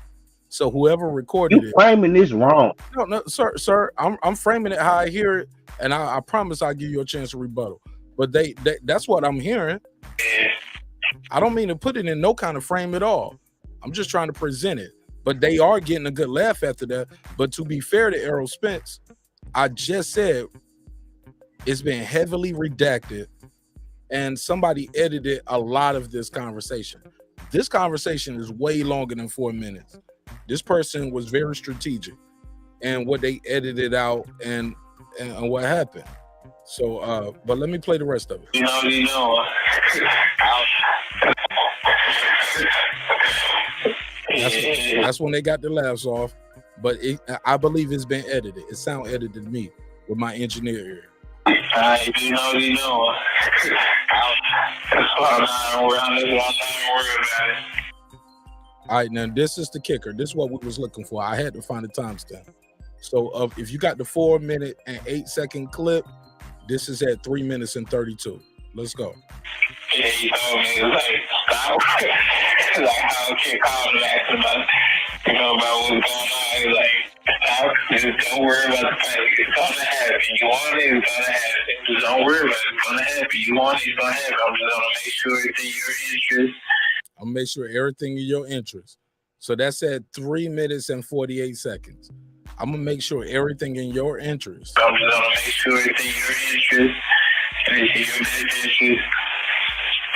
So whoever recorded You framing this wrong. No, sir. I'm framing it how I hear it, and I promise I'll give you a chance to rebuttal. But that's what I'm hearing. I don't mean to put it in no kind of frame at all. I'm just trying to present it. But they are getting a good laugh after that. But to be fair to Errol Spence, I just said it's been heavily redacted, and somebody edited a lot of this conversation. This conversation is way longer than 4 minutes. This person was very strategic and what they edited out and what happened. So, but let me play the rest of it. That's when they got the laughs off. But I believe it's been edited. It sound edited to me with my engineer ear. You know. That's why I'm not worried about it. All right, now this is the kicker. This is what we was looking for. I had to find a timestamp. So if you got the 4 minute and 8 second clip, this is at 3 minutes and 32. Let's go. Yeah, you told me, like, stop. like how a kid called and asked about, about what's going on. He's like, just don't worry about the fight. It's gonna happen. You want it, it's gonna happen. Just don't worry about it. It's gonna happen. You want it, it's gonna happen. I'm just gonna make sure it's in your interest. I'm gonna make sure everything in your interest. So that's at 3 minutes and 48 seconds. I'm gonna make sure everything in your interest. I'm just gonna make sure it's in your interest. And it's in your best interest.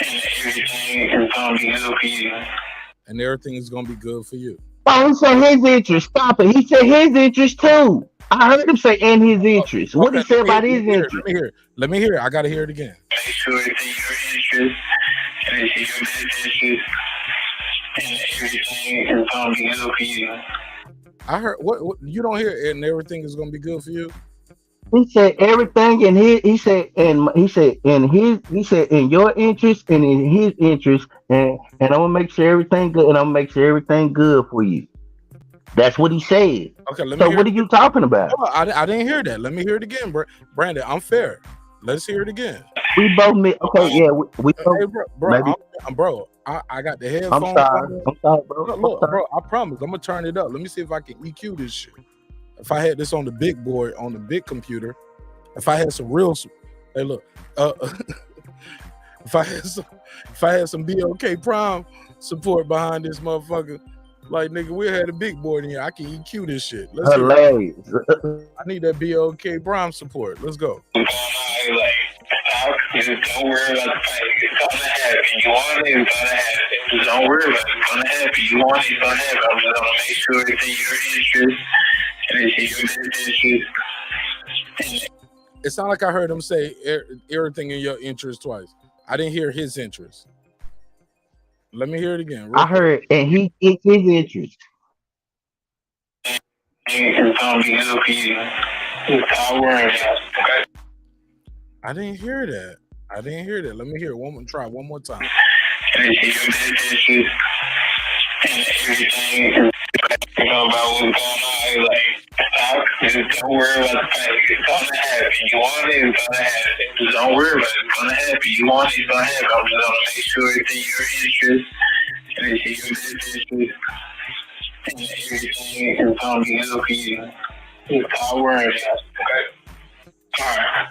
And everything is gonna be good for you. And everything is gonna be good for you. Oh, he said his interest. Stop it. He said his interest too. I heard him say in his interest. What he said about his interest? Let me hear it. I gotta hear it again. Make sure it's in your interest. And it's in your best interest. And everything is gonna be good for you. I heard what you don't hear it, and everything is gonna be good for you. He said everything in his. He said in your interest and in his interest, and I'm gonna make sure everything good, and I'm gonna make sure everything good for you. That's what he said. Okay, let me. So what are you talking about? Oh, I didn't hear that. Let me hear it again, Brandon. I'm fair. Let's hear it again. We both okay. Yeah, we both. Hey, bro, I got the headphones. I'm sorry, bro. Look, bro, I promise. I'm gonna turn it up. Let me see if I can EQ this shit. If I had this on the big board, on the big computer, if I had some real, hey, look, if I had some BLK Prime support behind this motherfucker, like nigga, we had a big board in here. I can EQ this shit. Let's hilarious. I need that BLK Prime support. Let's go. Just don't worry about the fight. It's gonna happen. You want it, it's gonna happen. Just don't worry about it. It's gonna happen. You want it, it's gonna happen. I'm just gonna make sure it's in your interest. And it's in your best interest. It sounded like I heard him say everything in your interest twice. I didn't hear his interest. Let me hear it again. I heard, and it's his interest. It's gonna be good for you. Just don't worry about it. Okay? I didn't hear that. Let me hear it. Try one more time. And it's in your best interest. And everything about what's going on. Just don't worry about the fight. It's gonna happen. You want it, it's gonna happen. Just don't worry about it. It's gonna happen. You want it, it's gonna happen. I'm just gonna make sure it's in your interest. And it's in your best interest. And everything is gonna be good for you. Just don't worry about it. Okay? Alright.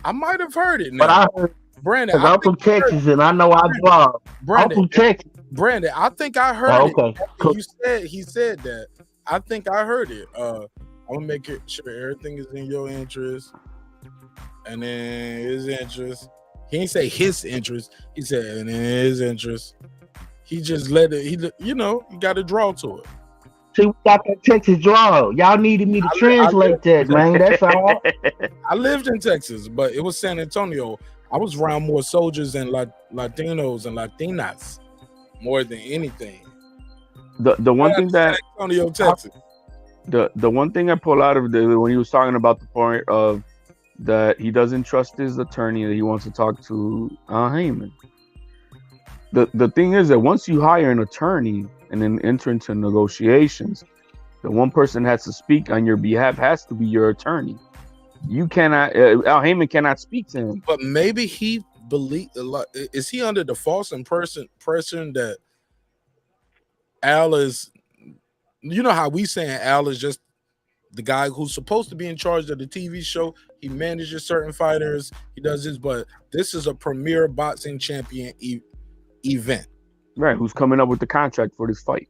I might have heard it now. But I heard, Brandon, I'm from Texas, and I know I drive. I'm from Texas. Brandon, I think I heard it. Cool. He said that. I think I heard it. I'm gonna make sure everything is in your interest, and then his interest. He didn't say his interest. He said and in his interest. He just let it. You got to draw to it. See, we got that Texas draw. Y'all needed me to translate that, man. That's all. I lived in Texas, but it was San Antonio. I was around more soldiers and Latinos and Latinas more than anything. The one thing that San Antonio, Texas. The one thing I pull out of when he was talking about the point of that he doesn't trust his attorney, that he wants to talk to Heyman. The thing is that once you hire an attorney and then enter into negotiations, the one person has to speak on your behalf has to be your attorney. You cannot, Al Heyman cannot speak to him. But maybe he is he under the false impression that Al is, how we saying Al is just the guy who's supposed to be in charge of the TV show. He manages certain fighters. He does this, but this is a premier boxing champion event. Right, who's coming up with the contract for this fight.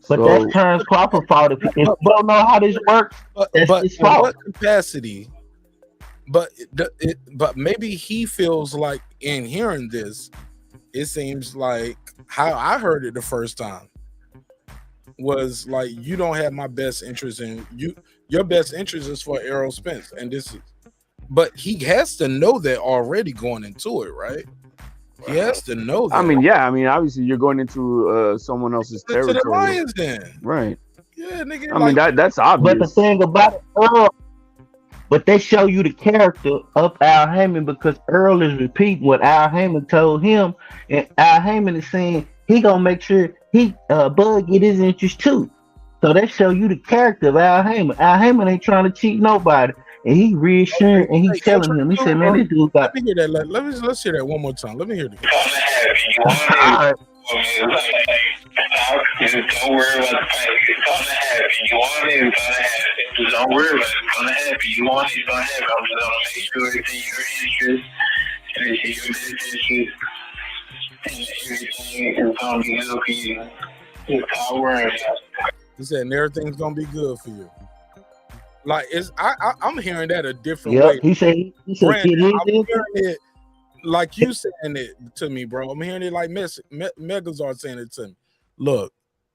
But that's Terence Crawford fault. If you don't know how this works, that's his fault. What capacity? But maybe he feels like in hearing this, it seems like how I heard it the first time was like, you don't have my best interest in you. Your best interest is for Errol Spence, and this is. But he has to know that already going into it, right? He has to know that. Obviously you're going into someone else's territory. To the Lions, then. Right. Yeah, nigga. That's obvious. But the thing about it, Earl, but they show you the character of Al Heyman because Earl is repeating what Al Heyman told him, and Al Heyman is saying he gonna make sure Bud get his interest too. So they show you the character of Al Heyman. Al Heyman ain't trying to cheat nobody. and he reassuring and he Hey, telling him, he said, man, this dude got. let me hear that. Let's hear that one more time. Let me hear it. Alright. Just don't worry about the fight. It's gonna happen. You want it, it's gonna happen. Just don't worry about it. It's gonna happen. You want it, it's gonna happen. I'm just gonna make sure it's in your interest and it's in your best interest. And everything is gonna be good for you. Just don't worry about it. He said, and everything's gonna be good for you. Like I'm hearing that a different Yep. way. He said, Brandon, kid, I'm hearing it like you saying it to me, bro. I'm hearing it like Megazord saying it to me. Look,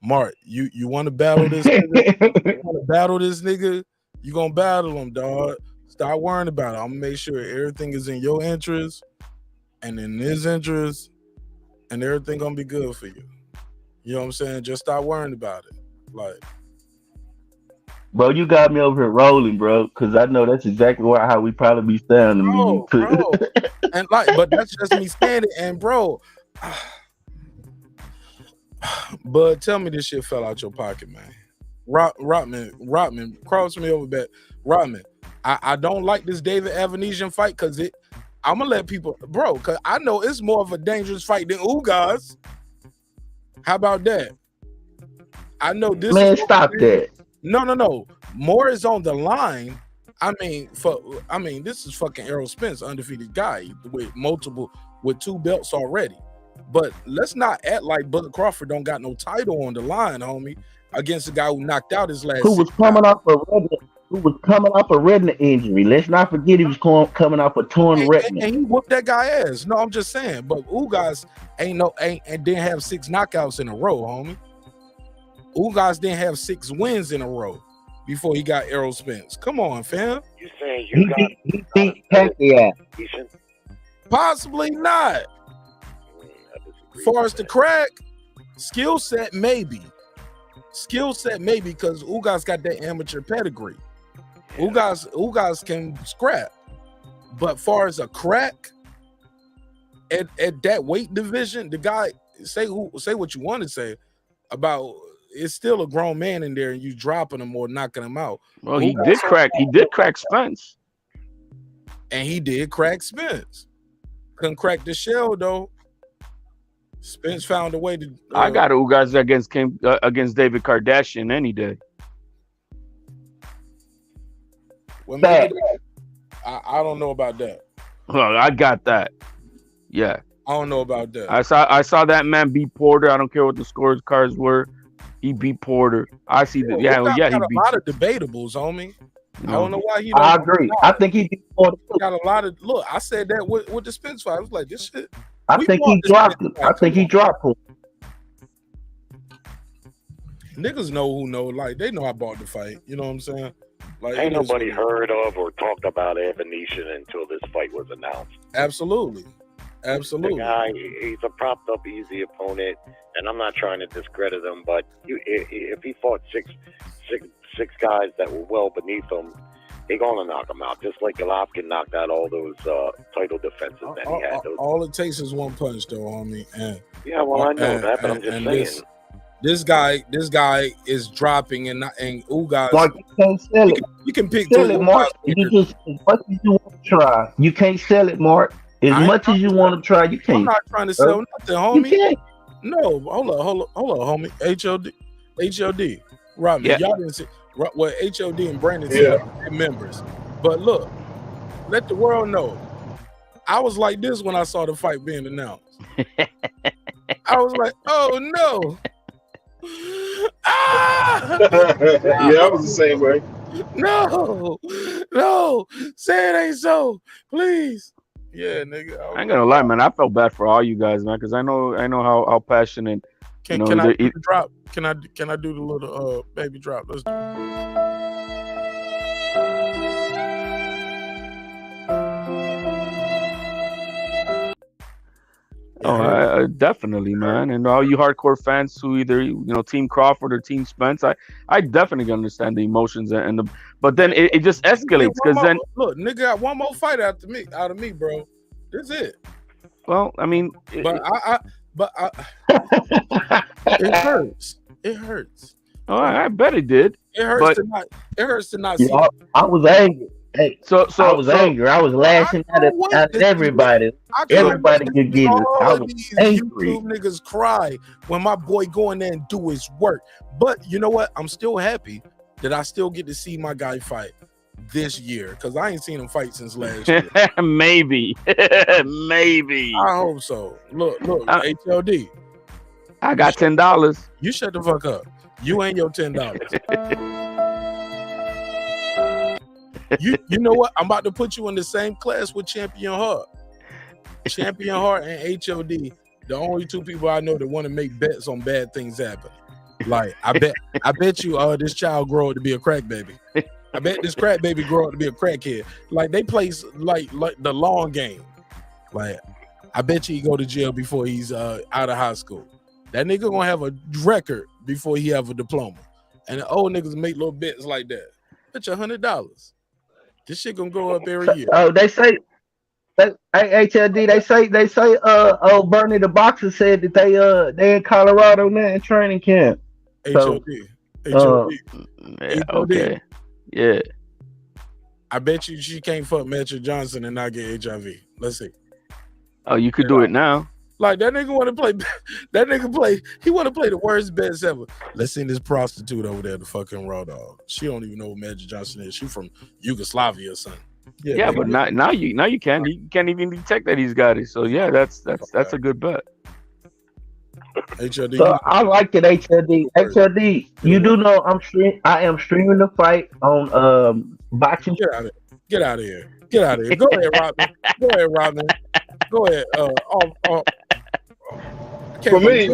Marq, you want to battle this nigga? You want to battle this nigga? You gonna battle him, dog. Stop worrying about it. I'm gonna make sure everything is in your interest and in his interest, and everything gonna be good for you. You know what I'm saying? Just stop worrying about it. Like, bro, you got me over here rolling, bro, because I know that's exactly how we probably be sounding. bro. And like, but that's just me saying it. And bro, Bud, tell me this shit fell out your pocket, man. Rodman, cross me over back. Rodman, I don't like this David Avanesyan fight because I'm gonna let people, bro, because I know it's more of a dangerous fight than Ugas. How about that? I know this. Man, stop that. No. More is on the line. I mean, this is fucking Errol Spence, undefeated guy with 2 belts already. But let's not act like Bud Crawford don't got no title on the line, homie, against the guy who knocked out his last. Who was coming off a retina injury. Let's not forget he was coming off a torn retina. And he whooped that guy ass. No, I'm just saying. But Ugas and didn't have 6 knockouts in a row, homie. Ugas didn't have 6 wins in a row before he got Errol Spence. Come on, fam. You saying he beat Pacquiao. Possibly not. Far as the crack, skill set maybe. Because Ugas got that amateur pedigree. Ugas can scrap. But far as a crack at that weight division, the guy say what you want to say about. It's still a grown man in there, and you dropping him or knocking him out. Well, he did crack Spence, and he did crack Spence. Couldn't crack the shell though. Spence found a way to. I got Ugas against David Kardashian any day. Well, maybe I don't know about that. Well, I got that. Yeah, I don't know about that. I saw that man beat Porter. I don't care what the scores cards were. He beat Porter. I see that. Yeah, he beat a lot of debatables, homie. I don't know why he. I agree. I think he beat Porter. Got a lot of look. I said that with the Spence fight. I was like, this shit. I think he dropped him. Niggas know who know. Like they know I bought the fight. You know what I'm saying? Like ain't nobody heard of or talked about Avanesyan until this fight was announced. Absolutely. The guy, he's a propped up easy opponent, and I'm not trying to discredit him, but if he fought six guys that were well beneath him, they're gonna knock him out. Just like Golovkin knocked out all those title defenses that he had. All it takes is one punch, though, homie. And yeah, well, I know that, but I'm just saying. This guy is dropping, and Ugas. Marq, you can't sell it. You can pick sell it, Marq. You just as much as you want to try. You can't sell it, Marq. As much as you want to try, you can't. I'm not trying to sell nothing, homie. You can't. No, hold on, homie. HOD. Rodman, Yeah. y'all didn't see. Well, HOD and Brandon said they're members. But look, let the world know. I was like this when I saw the fight being announced. I was like, oh no. Yeah, I was the same way. No, say it ain't so, please. Yeah, nigga. I ain't gonna lie, man. I felt bad for all you guys, man, because I know how passionate. Can I do the drop? Can I do the little baby drop? Let's. Oh, definitely, man. And all you hardcore fans who either Team Crawford or Team Spence, I definitely understand the emotions but then it just escalates because then look, nigga got one more fight out of me, bro. That's it. Well, I mean, but it hurts. It hurts. Oh, I bet it did. It hurts to not. It hurts to not see. I was angry. Hey, So I was angry. I was lashing I can't wait at to see everybody. I can't Everybody wait could to see get it. all I of was these angry. YouTube niggas cry when my boy go in there and do his work. But you know what? I'm still happy that I still get to see my guy fight this year because I ain't seen him fight since last year. Maybe. Maybe. I hope so. Look, HLD. I got $10. You shut the fuck up. You ain't your $10. You know what? I'm about to put you in the same class with Champion Heart. Champion Heart and HOD, the only two people I know that want to make bets on bad things happen. Like I bet you this child grow up to be a crack baby. I bet this crack baby grow up to be a crackhead. Like they play like the long game. Like I bet you he go to jail before he's out of high school. That nigga gonna have a record before he have a diploma. And the old niggas make little bets like that. Bet you $100. This shit gonna go up every year. Oh, they say, HLD. They say. Bernie the boxer said that they in Colorado now in training camp. HOD. Yeah, okay. Yeah. I bet you she can't fuck Magic Johnson and not get HIV. Let's see. Oh, you could do it now. Like that nigga want to play. That nigga play. He want to play the worst bets ever. Let's see this prostitute over there, the fucking raw dog. She don't even know who Magic Johnson is. She from Yugoslavia or something. Yeah, but now you can. You can't even detect that he's got it. So yeah, that's a good bet. HLD. So I like it, HLD. HLD, you do know I am streaming the fight on boxing. Get out of here. Get out of here. Go ahead, Robin. Go ahead, Robin. Go ahead. For me,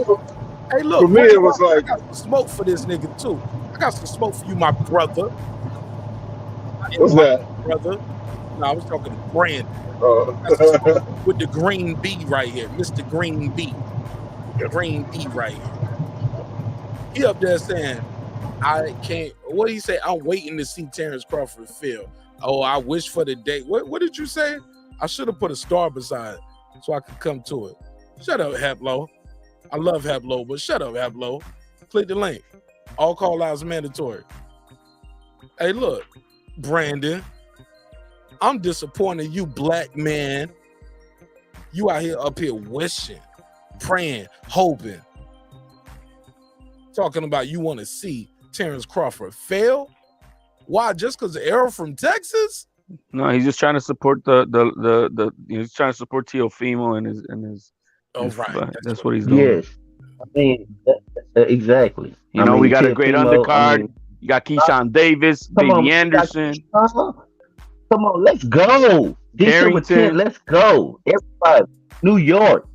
hey, look. for me, it was like I got some smoke for this nigga too. I got some smoke for you, my brother. What's that? Brother. No, I was talking to Brandon. With the green B right here, Mr. Green B. The green B right here. He up there saying, I can't. What did he say? I'm waiting to see Terence Crawford fail. Oh, I wish for the day. What did you say? I should have put a star beside it so I could come to it. Shut up, Haplo. I love Haplo, but shut up, Haplo. Click the link. All call outs mandatory. Hey, look, Brandon. I'm disappointed you, black man. You out here up here wishing, praying, hoping. Talking about you want to see Terence Crawford fail? Why? Just because Errol from Texas? No, he's just trying to support he's trying to support Teofimo and his. Oh, right. That's what he's doing. Yes, I mean exactly. You know, we got a great undercard. You got Keyshawn Davis, Baby Anderson. Come on, let's go. December 10th, let's go. Everybody, New York.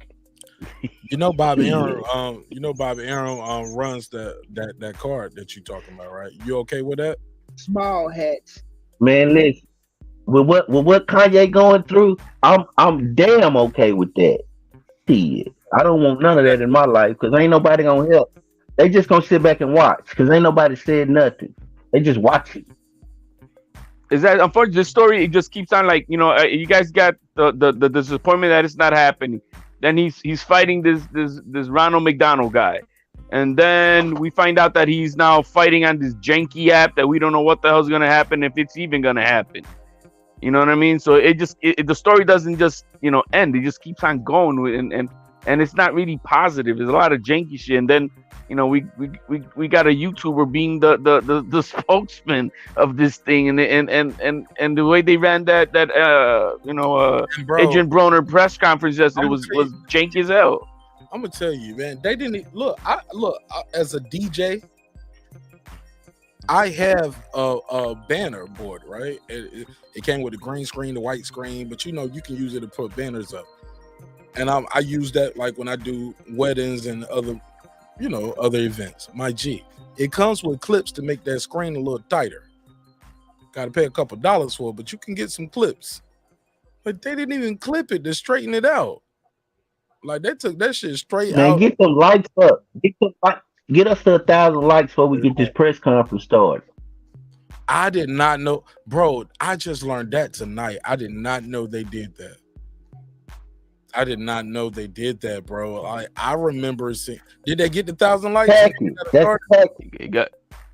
You know, Bobby Aaron. Runs that card that you talking about, right? You okay with that? Small hats. Man, listen. With what Kanye going through, I'm damn okay with that. Shit, I don't want none of that in my life because ain't nobody gonna help. They just gonna sit back and watch because ain't nobody said nothing. They just watching. Is that unfortunately the story? It just keeps on like, you know, you guys got the disappointment that it's not happening. Then he's fighting this Ronald McDonald guy, and then we find out that he's now fighting on this janky app that we don't know what the hell's gonna happen, if it's even gonna happen. You know what I mean? So the story doesn't just, you know, end. It just keeps on going with, and it's not really positive. There's a lot of janky shit, and then, you know, we got a YouTuber being the spokesman of this thing, and the way they ran that Adrian Broner press conference yesterday was janky as hell. I'm gonna tell you, man. They didn't look. I as a DJ, I have a banner board, right? It came with a green screen, the white screen, but you know you can use it to put banners up, and I use that like when I do weddings and other events. My G, it comes with clips to make that screen a little tighter. Got to pay a couple dollars for it, but you can get some clips. But they didn't even clip it to straighten it out. Like they took that shit straight out. Man, get some likes up. Get us to 1,000 likes before we get this press conference started. I did not know, bro. I just learned that tonight. I did not know they did that. I did not know they did that, bro. I remember seeing. Did they get the 1,000 likes? That's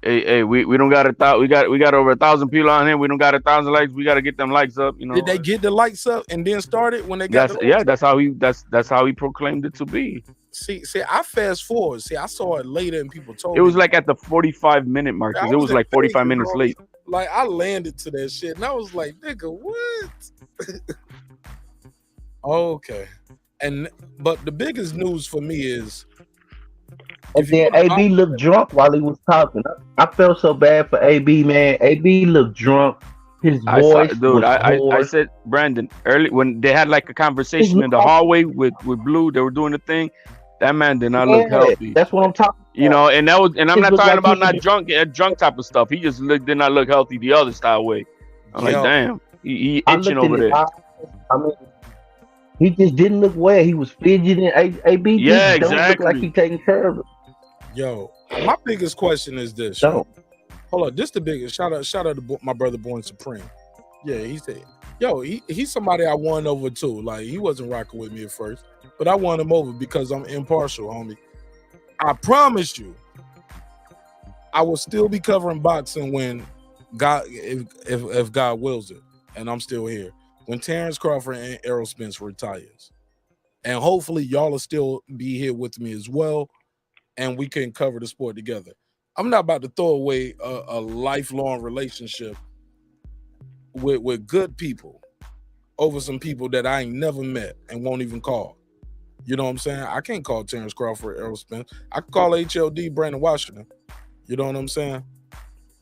Hey, we don't got we got over 1,000 people on here. We don't got 1,000 likes. We got to get them likes up. You know. Did they get the lights up and then started when they got the likes up? That's how he proclaimed it to be. See, I fast forward. See, I saw it later and people told me. It was like at the 45-minute mark because it was like 45 minutes late. Like I landed to that shit and I was like, nigga, what? Okay. But the biggest news for me is and then AB looked drunk while he was talking. I felt so bad for AB, man. AB looked drunk. His voice I said, Brandon, early when they had like a conversation in the hallway with Blue, they were doing the thing. That man did not look healthy. That's what I'm talking about. You know, and I'm not talking about not drunk type of stuff. He just did not look healthy the other style way. I'm like, damn, he itching over there. I mean, he just didn't look well. He was fidgeting. AB exactly. Don't look like he's taking care of it. Yo, my biggest question is this. No. Hold on, this the biggest. Shout out to my brother Born Supreme. Yeah, he said, yo, he's somebody I won over too. Like he wasn't rocking with me at first, but I won him over because I'm impartial, homie. I promise you, I will still be covering boxing when God, if God wills it, and I'm still here. When Terence Crawford and Errol Spence retires, and hopefully y'all will still be here with me as well, and we can cover the sport together. I'm not about to throw away a lifelong relationship with good people over some people that I ain't never met and won't even call. You know what I'm saying? I can't call Terence Crawford Errol Spence. I could call HLD Brandon Washington. You know what I'm saying?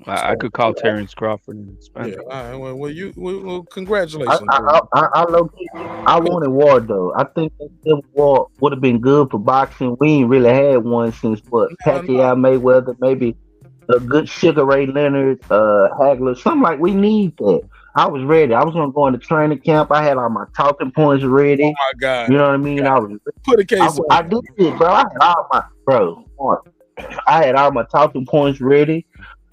I could call Terence Crawford and Spence. Yeah, all right. Well, congratulations. I wanted war though. I think that Civil War would have been good for boxing. We ain't really had one since Pacquiao, Mayweather, maybe a good Sugar Ray Leonard, Hagler, something like. We need that. I was ready. I was gonna go into training camp. I had all my talking points ready. Oh my God! You know what I mean? I was put a case. I did it, bro. I had all my talking points ready.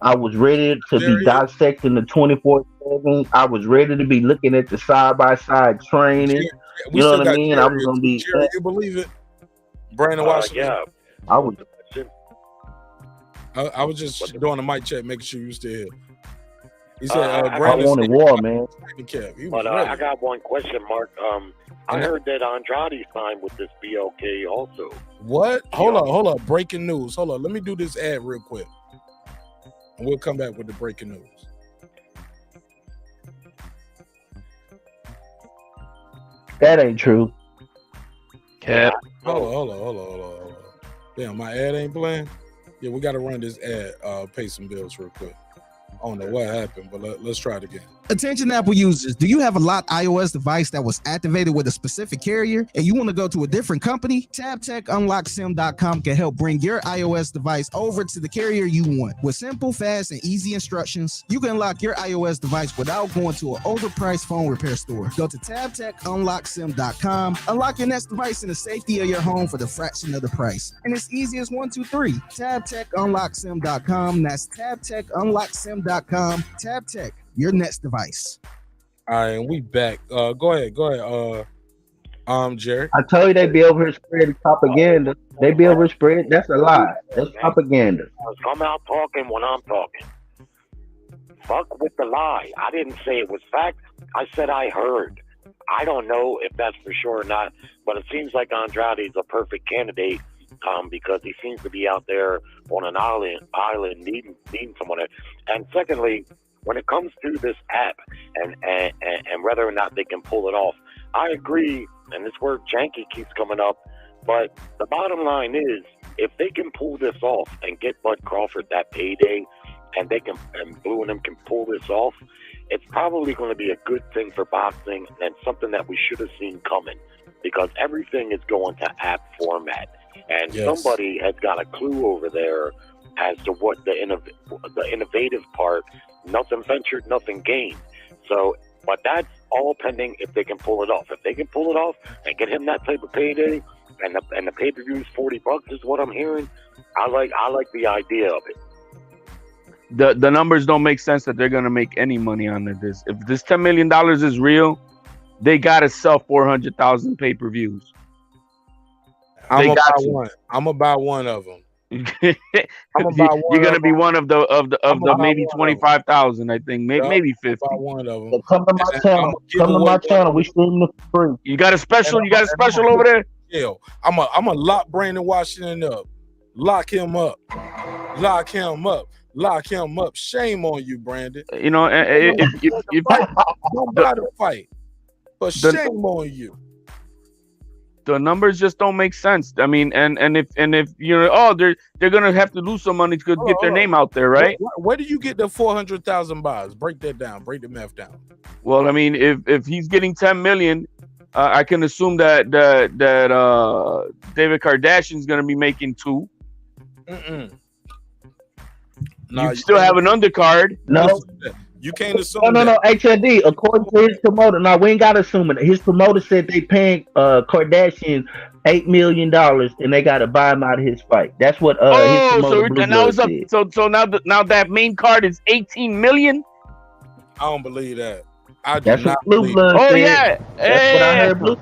I was ready to be dissecting the 24/7. I was ready to be looking at the side-by-side training. You know what I mean? Jerry, I was gonna be. Jerry, you believe it? Brandon Washington. Yeah. I was just doing a mic check, making sure you still here. He said, I wanted war, man. But I got one question, Mark. I heard that Andrade signed with this BLK also. What? Hold on. Breaking news. Hold on. Let me do this ad real quick. And we'll come back with the breaking news. That ain't true. Cap. Hold on. Damn, my ad ain't playing. Yeah, we got to run this ad, pay some bills real quick. I don't know what happened, but let's try it again. Attention Apple users, do you have a locked iOS device that was activated with a specific carrier and you want to go to a different company? TabTechUnlockSim.com can help bring your iOS device over to the carrier you want. With simple, fast, and easy instructions, you can unlock your iOS device without going to an overpriced phone repair store. Go to TabTechUnlockSim.com, unlock your next device in the safety of your home for the fraction of the price. And it's easy as 1, 2, 3. TabTechUnlockSim.com. That's TabTechUnlockSim.com. TabTech, your next device. All right, and we back. Go ahead. Jerry. I told you they be over here spreading propaganda. They be over here spreading. That's a lie. That's propaganda. Come out talking when I'm talking. Fuck with the lie. I didn't say it was fact. I said I heard. I don't know if that's for sure or not, but it seems like Andrade is a perfect candidate because he seems to be out there on an island needing someone. And secondly, when it comes to this app and whether or not they can pull it off, I agree, and this word janky keeps coming up, but the bottom line is, if they can pull this off and get Bud Crawford that payday, and Blue and them can pull this off, it's probably going to be a good thing for boxing and something that we should have seen coming, because everything is going to app format, and somebody has got a clue over there as to what the innovative part. Nothing ventured, nothing gained. So, but that's all pending if they can pull it off. If they can pull it off and get him that type of payday, and the pay-per-view is $40 is what I'm hearing. I like the idea of it. The numbers don't make sense that they're gonna make any money on this. If this $10 million is real, they gotta sell 400,000 pay-per-views. I'm gonna buy one of them. You're gonna be one of the maybe 25,000. I think maybe 50. One of them. So come to my channel. Come to my channel. We stream the free. You got a special. You got a special over there. Yeah, I'm a lock Brandon Washington up. Lock him up. Lock him up. Lock him up. Shame on you, Brandon. You know, if don't buy the fight, but shame on you. The numbers just don't make sense. I mean, and if they're gonna have to lose some money to get their name out there, right? Where do you get the 400,000 buys? Break that down. Break the math down. Well, I mean, if he's getting 10 million, I can assume that David Kardashian's gonna be making 2. No, you still have an undercard. No. You can't assume. No. HLD, according to his promoter, no, we ain't got to assume it. His promoter said they paying Kardashian $8 million and they got to buy him out of his fight. That's what his promoter now it's up. said. So now that main card is 18 million. I don't believe that. I do That's not what BlueBlood said. Oh yeah, that's what I heard.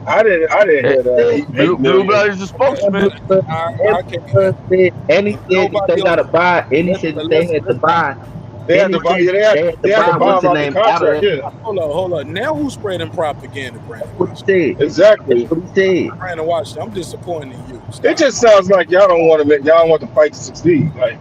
I didn't hear that. BlueBlood is the spokesman. And he said that they got to buy. And he said that they had to buy. They had to buy. They had to buy him out the contract. Yeah. Hold on. Now who's spreading propaganda, Brandon? What he said. Exactly. What he said. Brandon Washington, I'm disappointed in you. It just sounds like y'all don't want to make. Y'all don't want the fight to succeed. Like,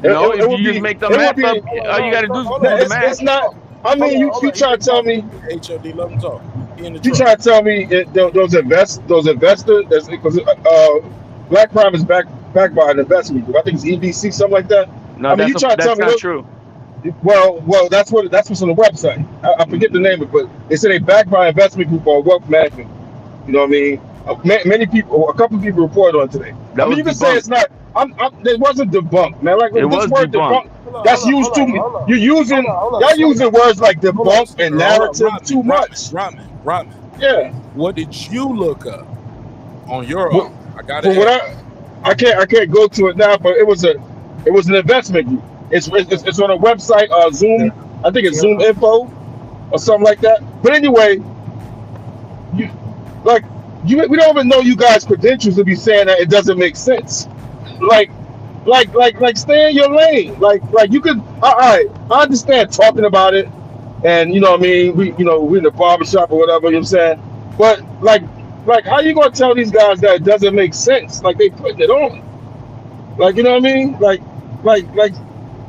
no, if you just make the map up, all you got to do is do the math. It's not. I mean, you try to tell me. HOD, let him talk. You try to tell me those investors, because Black Prime is backed by an investment group. I think it's EBC, something like that. No, I mean, that's not true. Well, that's what's on the website. I forget the name of it, but they say they backed by an investment group or wealth management. You know what I mean? Many people, a couple of people reported on today. I mean, you can say it's not. It wasn't debunked, man. Like it this was word debunked. That's used too. You're using y'all using words like debunk and narrative too much. Rodman. Yeah. What did you look up on your own? I got it. I can't go to it now, but it was an investment group. It's on a website, Zoom. I think it's Zoom Info or something like that. But anyway, we don't even know you guys' credentials to be saying that it doesn't make sense. Like stay in your lane. Like you could. All right, I understand talking about it, and you know what I mean. We we're in the barbershop or whatever. You know what I'm saying. But like how you gonna tell these guys that it doesn't make sense? Like they putting it on. Like you know what I mean?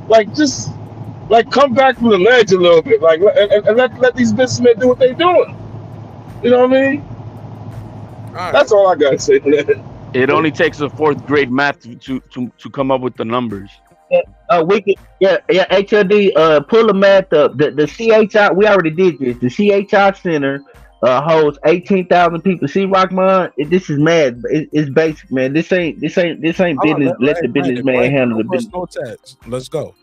Like just come back from the ledge a little bit. Like and let these businessmen do what they're doing. You know what I mean? That's all I gotta say. It only takes a 4th grade math to come up with the numbers. HLD, pull the math up. The CHI, we already did this. The CHI Center holds 18,000 people. See, Rockman, this is mad. It's basic, man. This ain't business. Let the businessman handle the business. Let's go.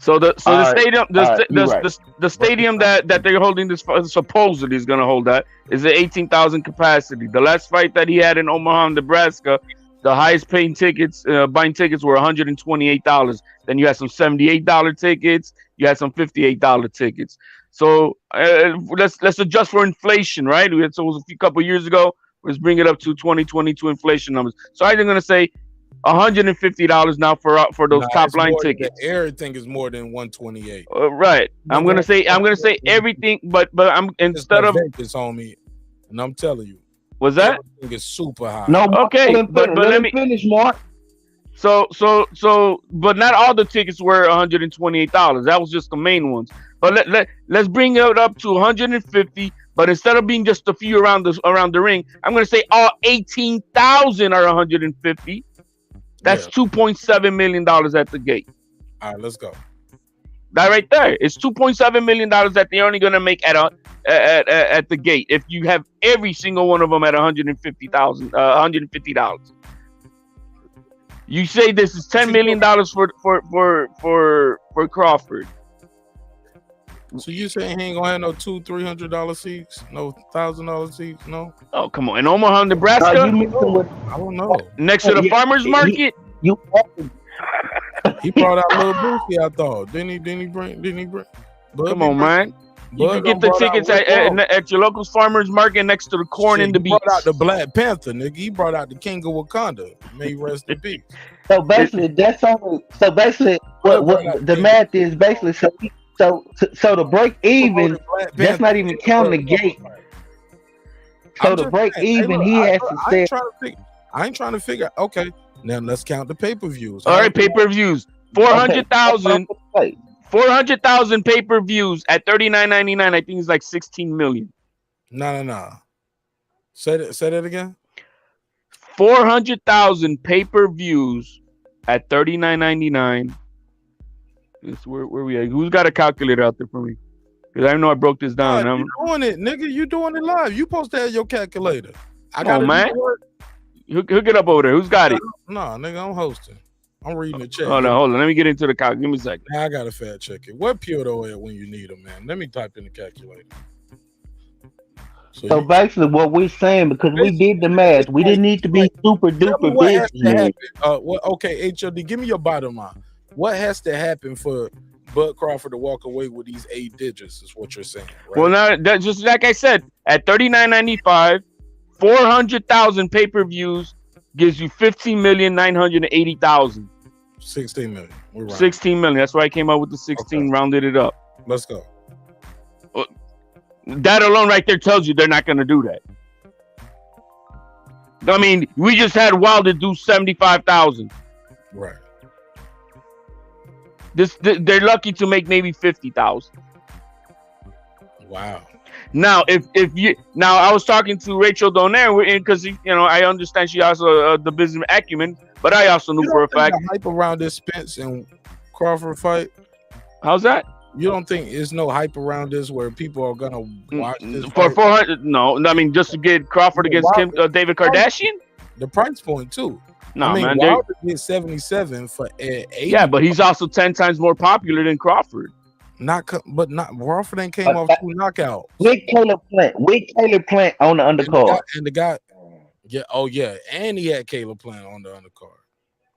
So the stadium, the stadium that they're holding this supposedly is going to hold that is the 18,000 capacity. The last fight that he had in Omaha, Nebraska, the highest paying tickets, buying tickets were $128. Then you had some $78 tickets. You had some $58 tickets. So let's adjust for inflation, right? So it was a couple years ago. Let's bring it up to 2022 inflation numbers. So I'm going to say $150 now for those top line tickets. Everything is more than 128. Right. I'm gonna say everything, but I'm instead of Vegas on me, and I'm telling you, was that everything is super high. No, okay, but let me finish, Mark. So, but not all the tickets were $128. That was just the main ones. But let's bring it up to 150. But instead of being just a few around the ring, I'm gonna say all 18,000 are 150. That's $2.7 million at the gate. All right, let's go. That right there. It's $2.7 million that they're only gonna make at the gate if you have every single one of them at $150. You say this is $10 million for Crawford. So you saying he ain't gonna have no $200-$300 seats, no $1,000 seats, no? Oh, come on! In Omaha, Nebraska, I don't know. Next to the farmers market, he brought out Lil Boosie. I thought didn't he bring? Come on, man. You can get the tickets at your local farmers market next to the corn and the beets. He brought out the Black Panther, nigga. He brought out the King of Wakanda. May he rest in peace. So basically, that's only. So basically, what the math is basically so to break even, that's not even counting the gate. So to break even, he has to say. I ain't trying to figure. Okay, now let's count the pay-per-views. All right, pay-per-views. 400,000. 400,000 pay-per-views at $39.99. I think it's like 16 million. No. Say that again. 400,000 pay-per-views at $39.99. Where we at? Who's got a calculator out there for me? Because I know I broke this down. You doing it, nigga. You doing it live. You supposed to have your calculator. I got man. Hook it up over there. Who's got it? No, nigga, I'm hosting. I'm reading the chat. Hold on. Let me get into the calculator. Give me a second. Now I gotta fact check it. What Purdo at when you need them, man? Let me type in the calculator. So basically, what we're saying, because we did the math, we didn't need to be super duper busy. Okay, HOD, give me your bottom line. What has to happen for Bud Crawford to walk away with these 8 digits? Is what you're saying, right? Well, now that just like I said, at $39.95, 400,000 pay-per-views gives you 15,980,000. 16 million. We're right. 16 million. That's why I came up with the 16, rounded it up. Let's go. That alone right there tells you they're not going to do that. I mean, we just had Wilder do 75,000. Right. They're lucky to make maybe 50,000. Wow. Now, I was talking to Rachel Donaire because I understand she also the business acumen, but I also knew for a fact the hype around this Spence and Crawford fight. How's that? You don't think there's no hype around this where people are gonna watch this for 400? No, I mean just to get Crawford against David Kardashian. The price point too. No, I mean, man. Wilder did 77 for 80. Yeah, but he's also 10 times more popular than Crawford. Crawford ain't came off 2 knockouts. With Caleb Plant on the undercard. And the guy, and he had Caleb Plant on the undercard.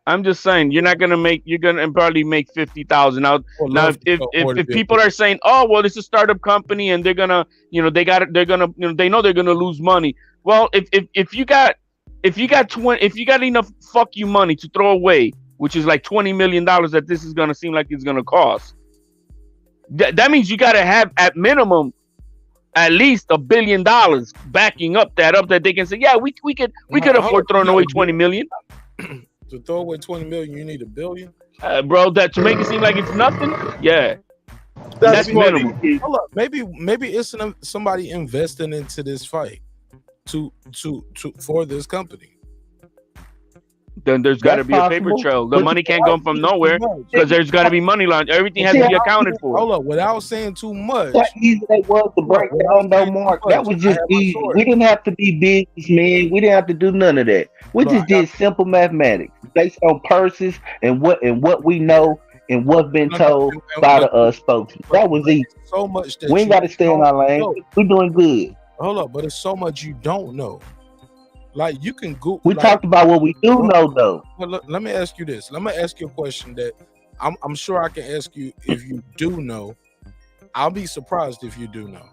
I'm just saying you're gonna probably make 50,000 out. Now if people are saying, oh well, it's a startup company and they're gonna they know they're gonna lose money. Well, if you got enough fuck you money to throw away, which is like $20 million that this is gonna seem like it's gonna cost. That means you gotta have at minimum at least $1 billion backing up that they can say, yeah, we could afford throwing away 20 million. To throw away 20 million, you need $1 billion, bro. That to make it seem like it's nothing. Yeah, that's minimum. Hold up. Maybe it's somebody investing into this fight for this company. Then there's got to be a paper trail. The money can't come from nowhere because there's got to be money laundered. Everything has to be accounted for. Hold up, without saying too much. That easy that was to break down, though, Mark. That was just easy. We didn't have to be businessmen. We didn't have to do none of that. We just did simple mathematics based on purses and what we know and what's been told by the spokesman. That was easy. So much that we ain't got to stay in our lane. We're doing good. Hold up, but it's so much you don't know. Like you can Google. We talked about what we do know, though. Well, let me ask you this. Let me ask you a question that I'm sure I can ask you if you do know. I'll be surprised if you do know.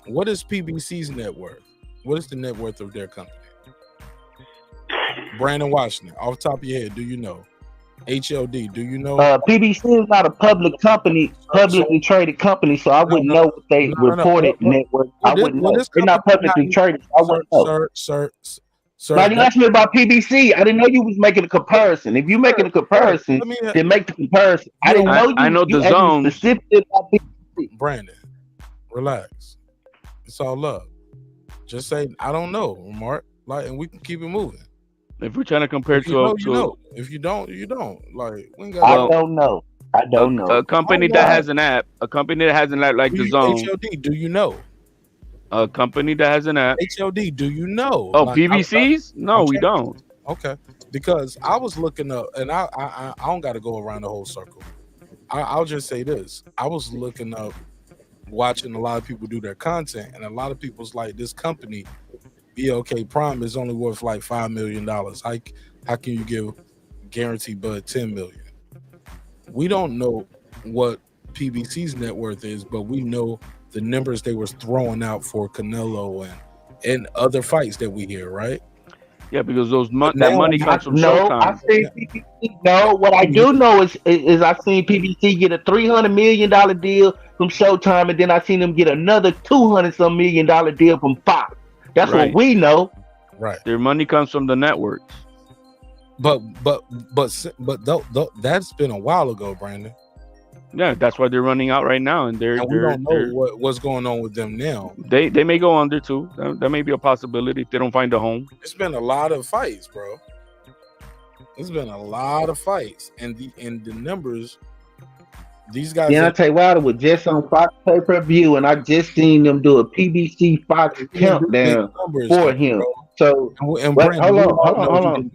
What is PBC's net worth? What is the net worth of their company? Brandon Washington, off the top of your head, do you know? HLD, do you know? PBC is not a public company, publicly traded company, so I wouldn't know what they reported net worth. I wouldn't know. They're not publicly traded. I wouldn't know. Sir, now you asked me about PBC. I didn't know you was making a comparison. If you making a comparison, then make the comparison. I didn't know you. I know the zone. Specifically about PBC. Brandon, relax. It's all love. Just say I don't know, Mark. And we can keep it moving. If we're trying to compare if you don't, you don't. Like we I don't know. I don't know. A company that has an app, like the Zone. HLD, do you know? A company that has an app. HLD, do you know? Oh, PBCs? No, we don't. Okay, because I was looking up, and I don't got to go around the whole circle. I'll just say this: I was looking up, watching a lot of people do their content, and a lot of people's like this company, BLK Prime, is only worth like $5 million. How can you give guarantee Bud $10 million? We don't know what PBC's net worth is, but we know the numbers they was throwing out for Canelo and other fights that we hear, right? Yeah, because that now money comes from No, I Showtime. seen PBC. No, what I do know is I seen PBC get a $300 million deal from Showtime, and then I seen them get another $200 million deal from Fox. That's Right. what we know. Right. Their money comes from the networks. But that's been a while ago, Brandon. Yeah, that's why they're running out right now, and we don't know what's going on with them now. They may go under too. That may be a possibility if they don't find a home. It's been a lot of fights, bro. It's been a lot of fights, and the numbers. These guys. Deontay Wilder was just on Fox pay-per-view, and I just seen them do a PBC Fox countdown for him. Bro. So, and Brandon, hold on.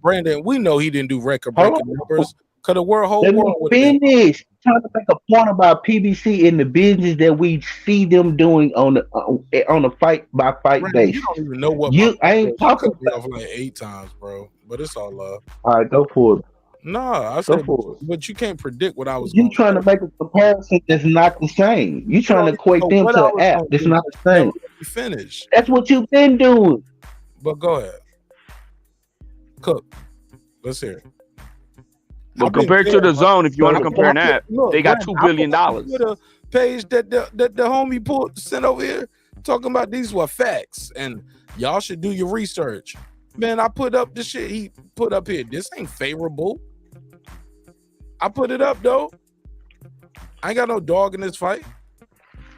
Brandon, we know he didn't do record-breaking numbers. Cause the whole Let world me finish. Trying to make a point about PBC in the business that we see them doing on a fight by fight basis. You don't even know what I ain't talking about like 8 times, bro. But it's all love. All right, go for it. No, I said, but you can't predict what I was. You trying to make a comparison that's not the same. You trying to equate them to an app that's not the same. Finish. That's what you've been doing. But go ahead, Cook. Let's hear it. But compared to the Zone, if you want to compare that, they got $2 billion. The page that the homie sent over here talking about these were facts, and y'all should do your research. Man, I put up the shit he put up here. This ain't favorable. I put it up though. I ain't got no dog in this fight.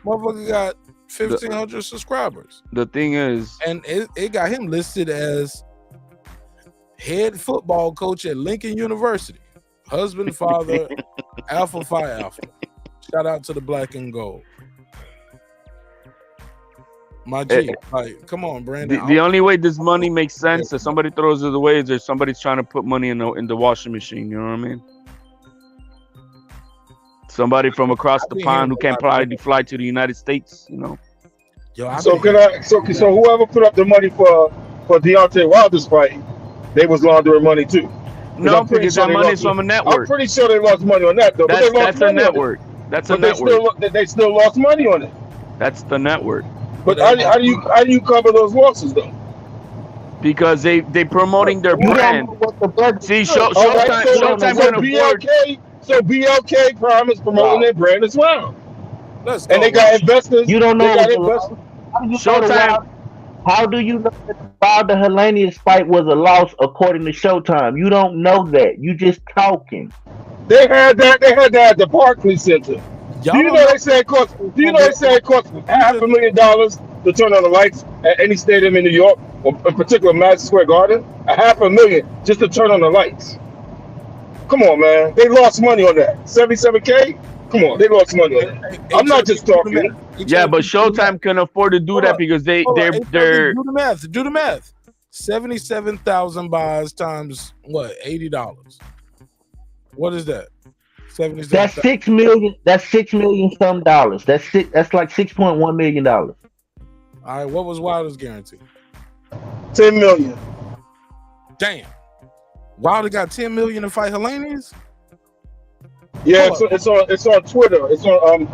Motherfucker got 1,500 subscribers. The thing is, and it got him listed as head football coach at Lincoln University. Husband, father, Alpha Phi Alpha. Shout out to the black and gold. My G, like, come on, Brandon. The only way this money makes sense is somebody throws it away is if somebody's trying to put money in the washing machine. You know what I mean? Somebody from across the pond who can't probably fly to the United States. You know. So whoever put up the money for Deontay Wilder's fight, they was laundering money too. No, because that money is from a network. I'm pretty sure they lost money on that though. That's a network. That's a network. They still lost money on it. That's the network. But how do you cover those losses though? Because they promoting their brand. See, Showtime can afford. So BLK promised promoting their brand as well. Let's go. And they got investors. You don't know. Showtime. How do you know that the Wilder Helenius fight was a loss according to Showtime? You don't know that. You just talking. They had that at the Barclays Center. Do you know they said it cost $500,000 to turn on the lights at any stadium in New York, or in particular Madison Square Garden? $500,000 just to turn on the lights. Come on, man. They lost money on that. $77K? Come on, they lost money on that. I'm not just talking. Yeah, but Showtime can afford to do that because they're do the math. 77,000 buys times what? $80. What is that? 77. That's 6 million. That's $6 million some dollars. That's like $6.1 million. All right, what was Wilder's guarantee? $10 million. Damn. Wilder got $10 million to fight Helenius? Yeah, it's on Twitter. It's on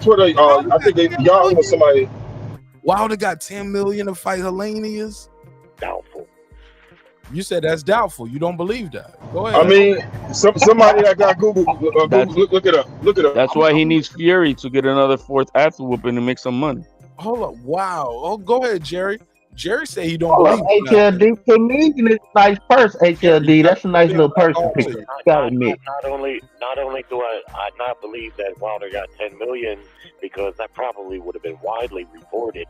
Twitter. I think Yahoo or somebody. Wilder got $10 million to fight Helenius? Doubtful. You said that's doubtful. You don't believe that. Go ahead. I mean, somebody that got Google, look it up. Look it up. That's why he needs Fury to get another fourth ass whooping and make some money. Hold up. Wow. Oh, go ahead, Jerry. Jerry said he don't believe HLD to me is a nice purse. HLD, that's a nice little purse to pick. You gotta admit. Not only do I not believe that Wilder got $10 million, because that probably would have been widely reported,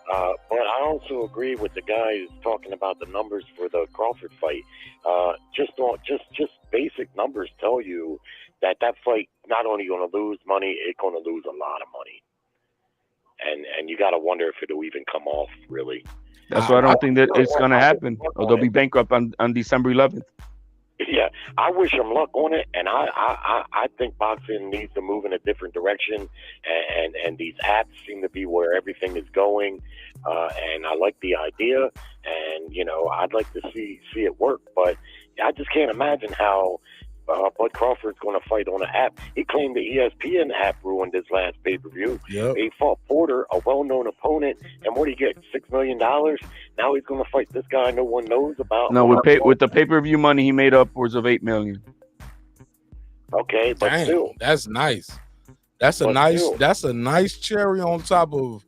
but I also agree with the guy who's talking about the numbers for the Crawford fight. Just basic numbers tell you that fight not only going to lose money, it's going to lose a lot of money, and you got to wonder if it'll even come off really. That's why I don't think that it's going to happen, or they'll be bankrupt on December 11th. Yeah, I wish them luck on it, and I think boxing needs to move in a different direction, and these apps seem to be where everything is going, and I like the idea, and I'd like to see it work, but I just can't imagine how Bud Crawford's going to fight on an app. He claimed the ESPN app ruined his last pay-per-view. Yep. He fought Porter, a well-known opponent, and what did he get? $6 million. Now he's going to fight this guy no one knows about. No, with the pay-per-view money, he made upwards of $8 million. Okay, but Damn, still, that's nice. That's a nice cherry on top of.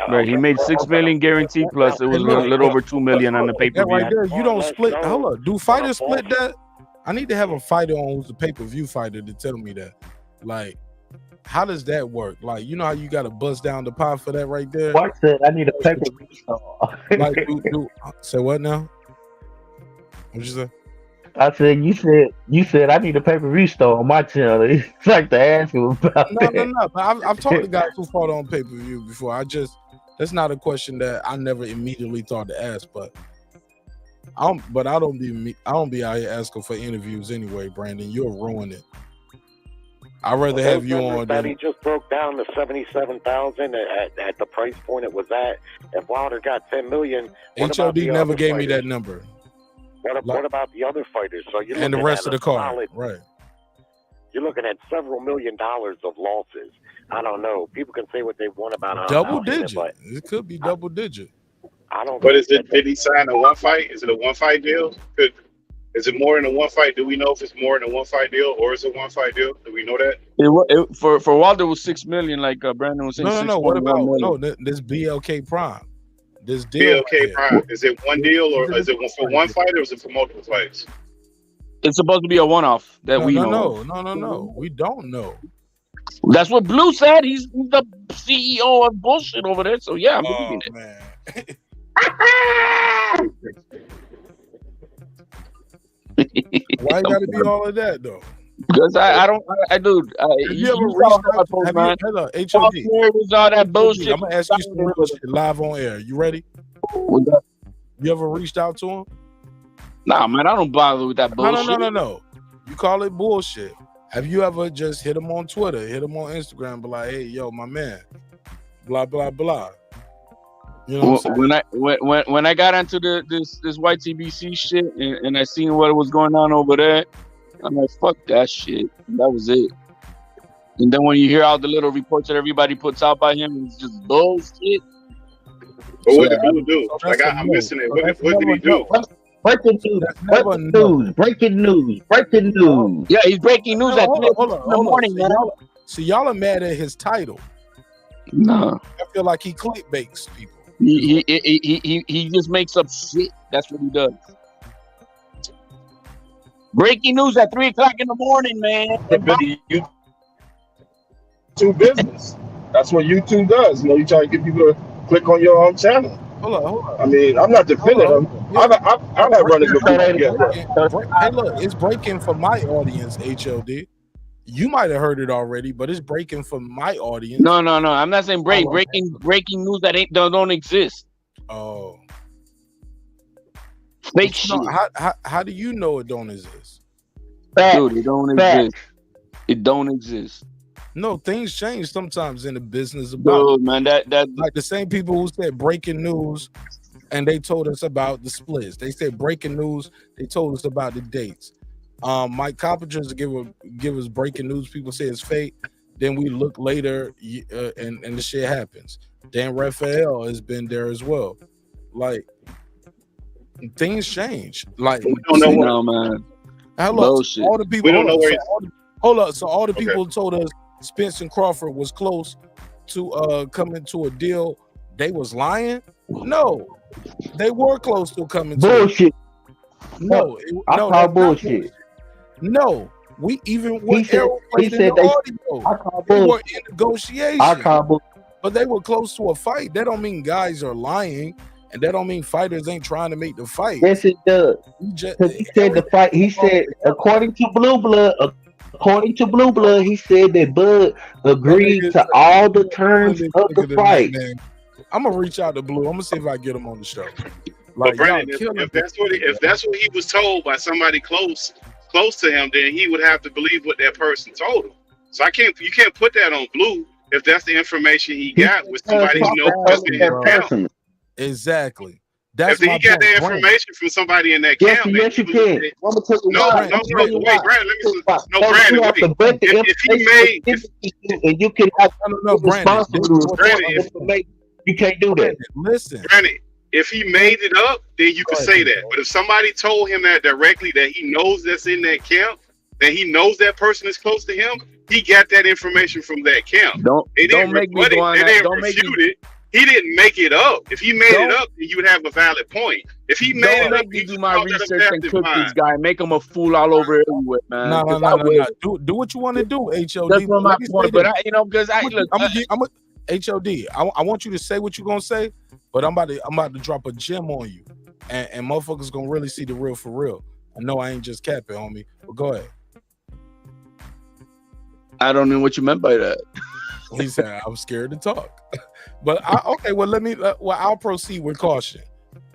Right, he made $6 million guaranteed, plus it was a little over $2 million on the That pay-per-view. right there, you don't split. Hold up, do fighters split that? I need to have a fighter on who's a pay-per-view fighter to tell me that. Like, how does that work? Like, you know how you got to bust down the pot for that right there? Mark said, I need a pay-per-view star. Like, say what now? What'd you say? I said, you said I need a pay-per-view star on my channel. It's like to ask you about that. No. I've talked to guys who fought on pay-per-view before. That's not a question that I never immediately thought to ask, but I don't be out here asking for interviews anyway, Brandon. You'll ruin it. I'd rather have you on. That he just broke down to 77,000 at the price point it was at. If Wilder got 10 million, HOD never gave me that number. What about the other fighters? So you're And the looking rest at of the card, solid- right? You're looking at several $1 million of losses. I don't know. People can say what they want about Double out here, digit. but It could be double digit. I don't. But did he sign a one fight? Is it a one fight deal? Is it more than a one fight? Do we know if it's more than a one fight deal or is it one fight deal? Do we know that? For Wilder was $6 million, like Brandon was saying. No. What about million. this BLK Prime? This deal. BLK Prime. Is it one deal or is it for one fight or is it for multiple fights? It's supposed to be a one-off that we know. No. We don't know. That's what Blue said. He's the CEO of bullshit over there. So yeah, I'm believing it. Man. Why you gotta be all of that though? Because I dude. Have you ever reached out to hello, HOD? All that bullshit. I'm gonna ask you some real shit live on air. You ready? You ever reached out to him? Nah, man, I don't bother with that bullshit. No. You call it bullshit. Have you ever just hit him on Twitter, hit him on Instagram, be like, hey, yo, my man, blah, blah, blah. You know what I'm saying? When I got into this YTBC shit and I seen what was going on over there, I'm like, fuck that shit. That was it. And then when you hear all the little reports that everybody puts out by him, it's just bullshit. But what did Blue do? Like I'm missing it. What did he do? Breaking news. Yeah, he's breaking news at 3 in the morning, man. So y'all are mad at his title. No. I feel like he clickbaits people. He just makes up shit. That's what he does. Breaking news at 3 o'clock in the morning, man. YouTube business. That's what YouTube does. You know, you try to get people to click on your own channel. Hold on. I mean, I'm not defending them. I've had runners before. Hey, look, it's breaking for my audience, HOD. You might have heard it already, but it's breaking for my audience. No. I'm not saying breaking news that don't exist. Oh. Fake shit. How do you know it don't exist? Dude, it don't exist. It don't exist. No, things change sometimes in the business about Dude, man, that like the same people who said breaking news and they told us about the splits. They said breaking news, they told us about the dates. Mike Carpenter's give us breaking news, people say it's fake. Then we look later and the shit happens. Dan Raphael has been there as well. Like things change. Like we don't know no, man. Bullshit. All the people we don't know where hold up. So all the people told us Spence and Crawford was close to coming to a deal. They was lying? No. They were close to coming bullshit. No, I call bullshit. No. We even with Errol played in the audio. They were in negotiation. I call bullshit. But they were close to a fight. That don't mean guys are lying, and that don't mean fighters ain't trying to make the fight. Yes, it does. He said the fight. He said according to BlueBlood. According to BlueBlood, he said that Bud agreed to all the terms of the fight. I'm gonna reach out to Blue. I'm gonna see if I get him on the show. But Brandon, if that's what he was told by somebody close to him, then he would have to believe what that person told him. So you can't put that on Blue if that's the information he got with somebody he knows just in his town. Exactly. That's If my he got point, that Brandon. information from somebody in that Yes, camp, yes, you can. I'm gonna tell you no, why. no, I'm gonna tell no, you wait, why. Brandon, let me, no, No, Brandon, you have wait. to vet the If he information made, given to you, and you can have No, be Brandon. responsible This to is what report Brandon, the information. You can't do that. Listen. Brandon, if he made it up, then you could Go say ahead, that. But if somebody told him that directly, that he knows that's in that camp, that he knows that person is close to him, he got that information from that camp. They Don't didn't make me rebut go it. on They that. didn't Don't make me. refute it. He didn't make it up. If he made it Don't up, then you would have a valid point. If he made don't it up, make me he do just my called that a research and passive cook this mind. guy, make him a fool all over everywhere, man. No, Because I will. Do what you want to do, HOD. That's not my Let me say point. But this. because I look. I'm a HOD. I want you to say what you're gonna say, but I'm about to drop a gem on you, and motherfuckers gonna really see the real for real. I know I ain't just capping, homie. But go ahead. I don't know what you meant by that. He said I'm scared to talk. But okay, well let me. Well, I'll proceed with caution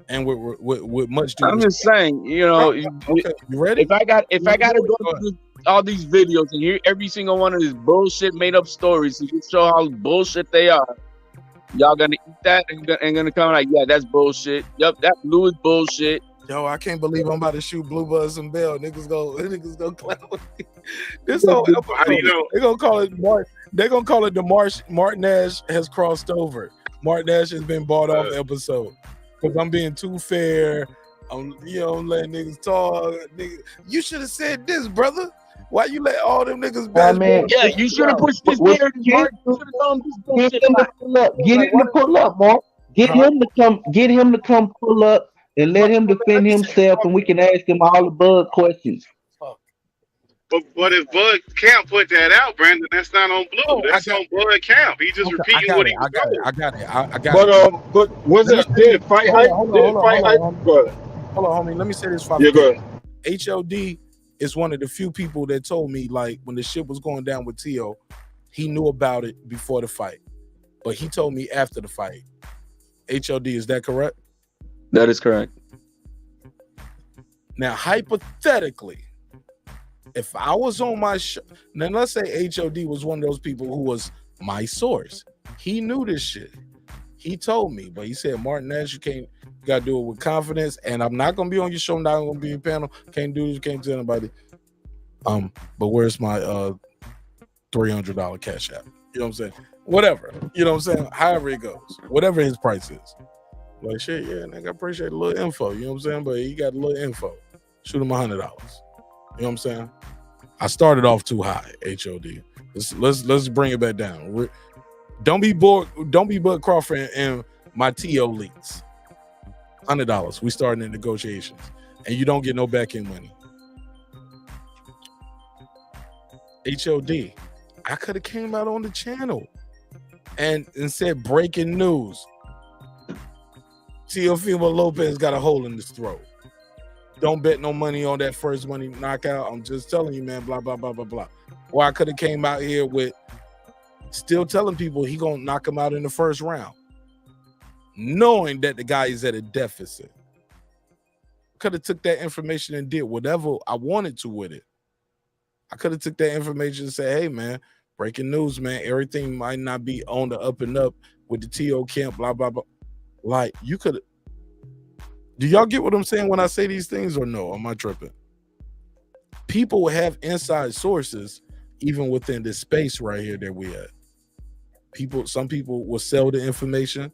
and with much due I'm respect. just saying, you know, Okay, you ready? if I got to go through all these videos and hear every single one of these bullshit made up stories to just show how bullshit they are, y'all gonna eat that and gonna come like, yeah, that's bullshit. Yep, that blue is bullshit. Yo, I can't believe I'm about to shoot BlueBlood some bell. Niggas go clown me. This whole episode, they're gonna call it Mark. They're gonna call it the Mark Nash has crossed over. Mark Nash has been bought off the episode because I'm being too fair. I'm letting niggas talk. Nigga, you should have said this, brother. Why you let all them niggas bash? Yeah, you should have pushed this beard, Mark. You should have told him this bullshit. Get him to pull up. Get him to pull up, Mark. Get him to come. Get him to come pull up and let him defend himself, and we can ask him all the bug questions. But if Bud Camp put that out, Brandon, that's not on Blue. That's on Bud Camp. He just repeating what he was told. I got it. But was it did fight hype? Hold on, hold on, homie. Let me say this. Yeah, go ahead. HOD is one of the few people that told me, like, when the shit was going down with T.O., he knew about it before the fight, but he told me after the fight. HOD, is that correct? That is correct. Now, hypothetically, if I was on my show, now let's say HOD was one of those people who was my source. He knew this shit. He told me, but he said, Martin Nash, you gotta do it with confidence, and I'm not gonna be on your show, not gonna be in panel, can't do this, can't tell anybody. But where's my $300 cash app? You know what I'm saying? Whatever. You know what I'm saying? However it goes. Whatever his price is. Like, shit, yeah, nigga, I appreciate a little info. You know what I'm saying? But he got a little info. Shoot him $100. You know what I'm saying? I started off too high, HOD. Let's bring it back down. Don't be bored. Don't be Bud Crawford and my TO leaks. $100. We starting in negotiations, and you don't get no back end money. HOD. I could have came out on the channel and said breaking news. Teofimo Lopez got a hole in his throat. Don't bet no money on that first money knockout. I'm just telling you, man, blah, blah, blah, blah, blah. Or I could have came out here with still telling people he gonna knock him out in the first round, knowing that the guy is at a deficit. Could have took that information and did whatever I wanted to with it. I could have took that information and said, hey, man, breaking news, man, everything might not be on the up and up with the TO camp, blah, blah, blah. Like, you could. Do y'all get what I'm saying when I say these things, or no? Am I tripping? People have inside sources even within this space right here that we at. Some people will sell the information.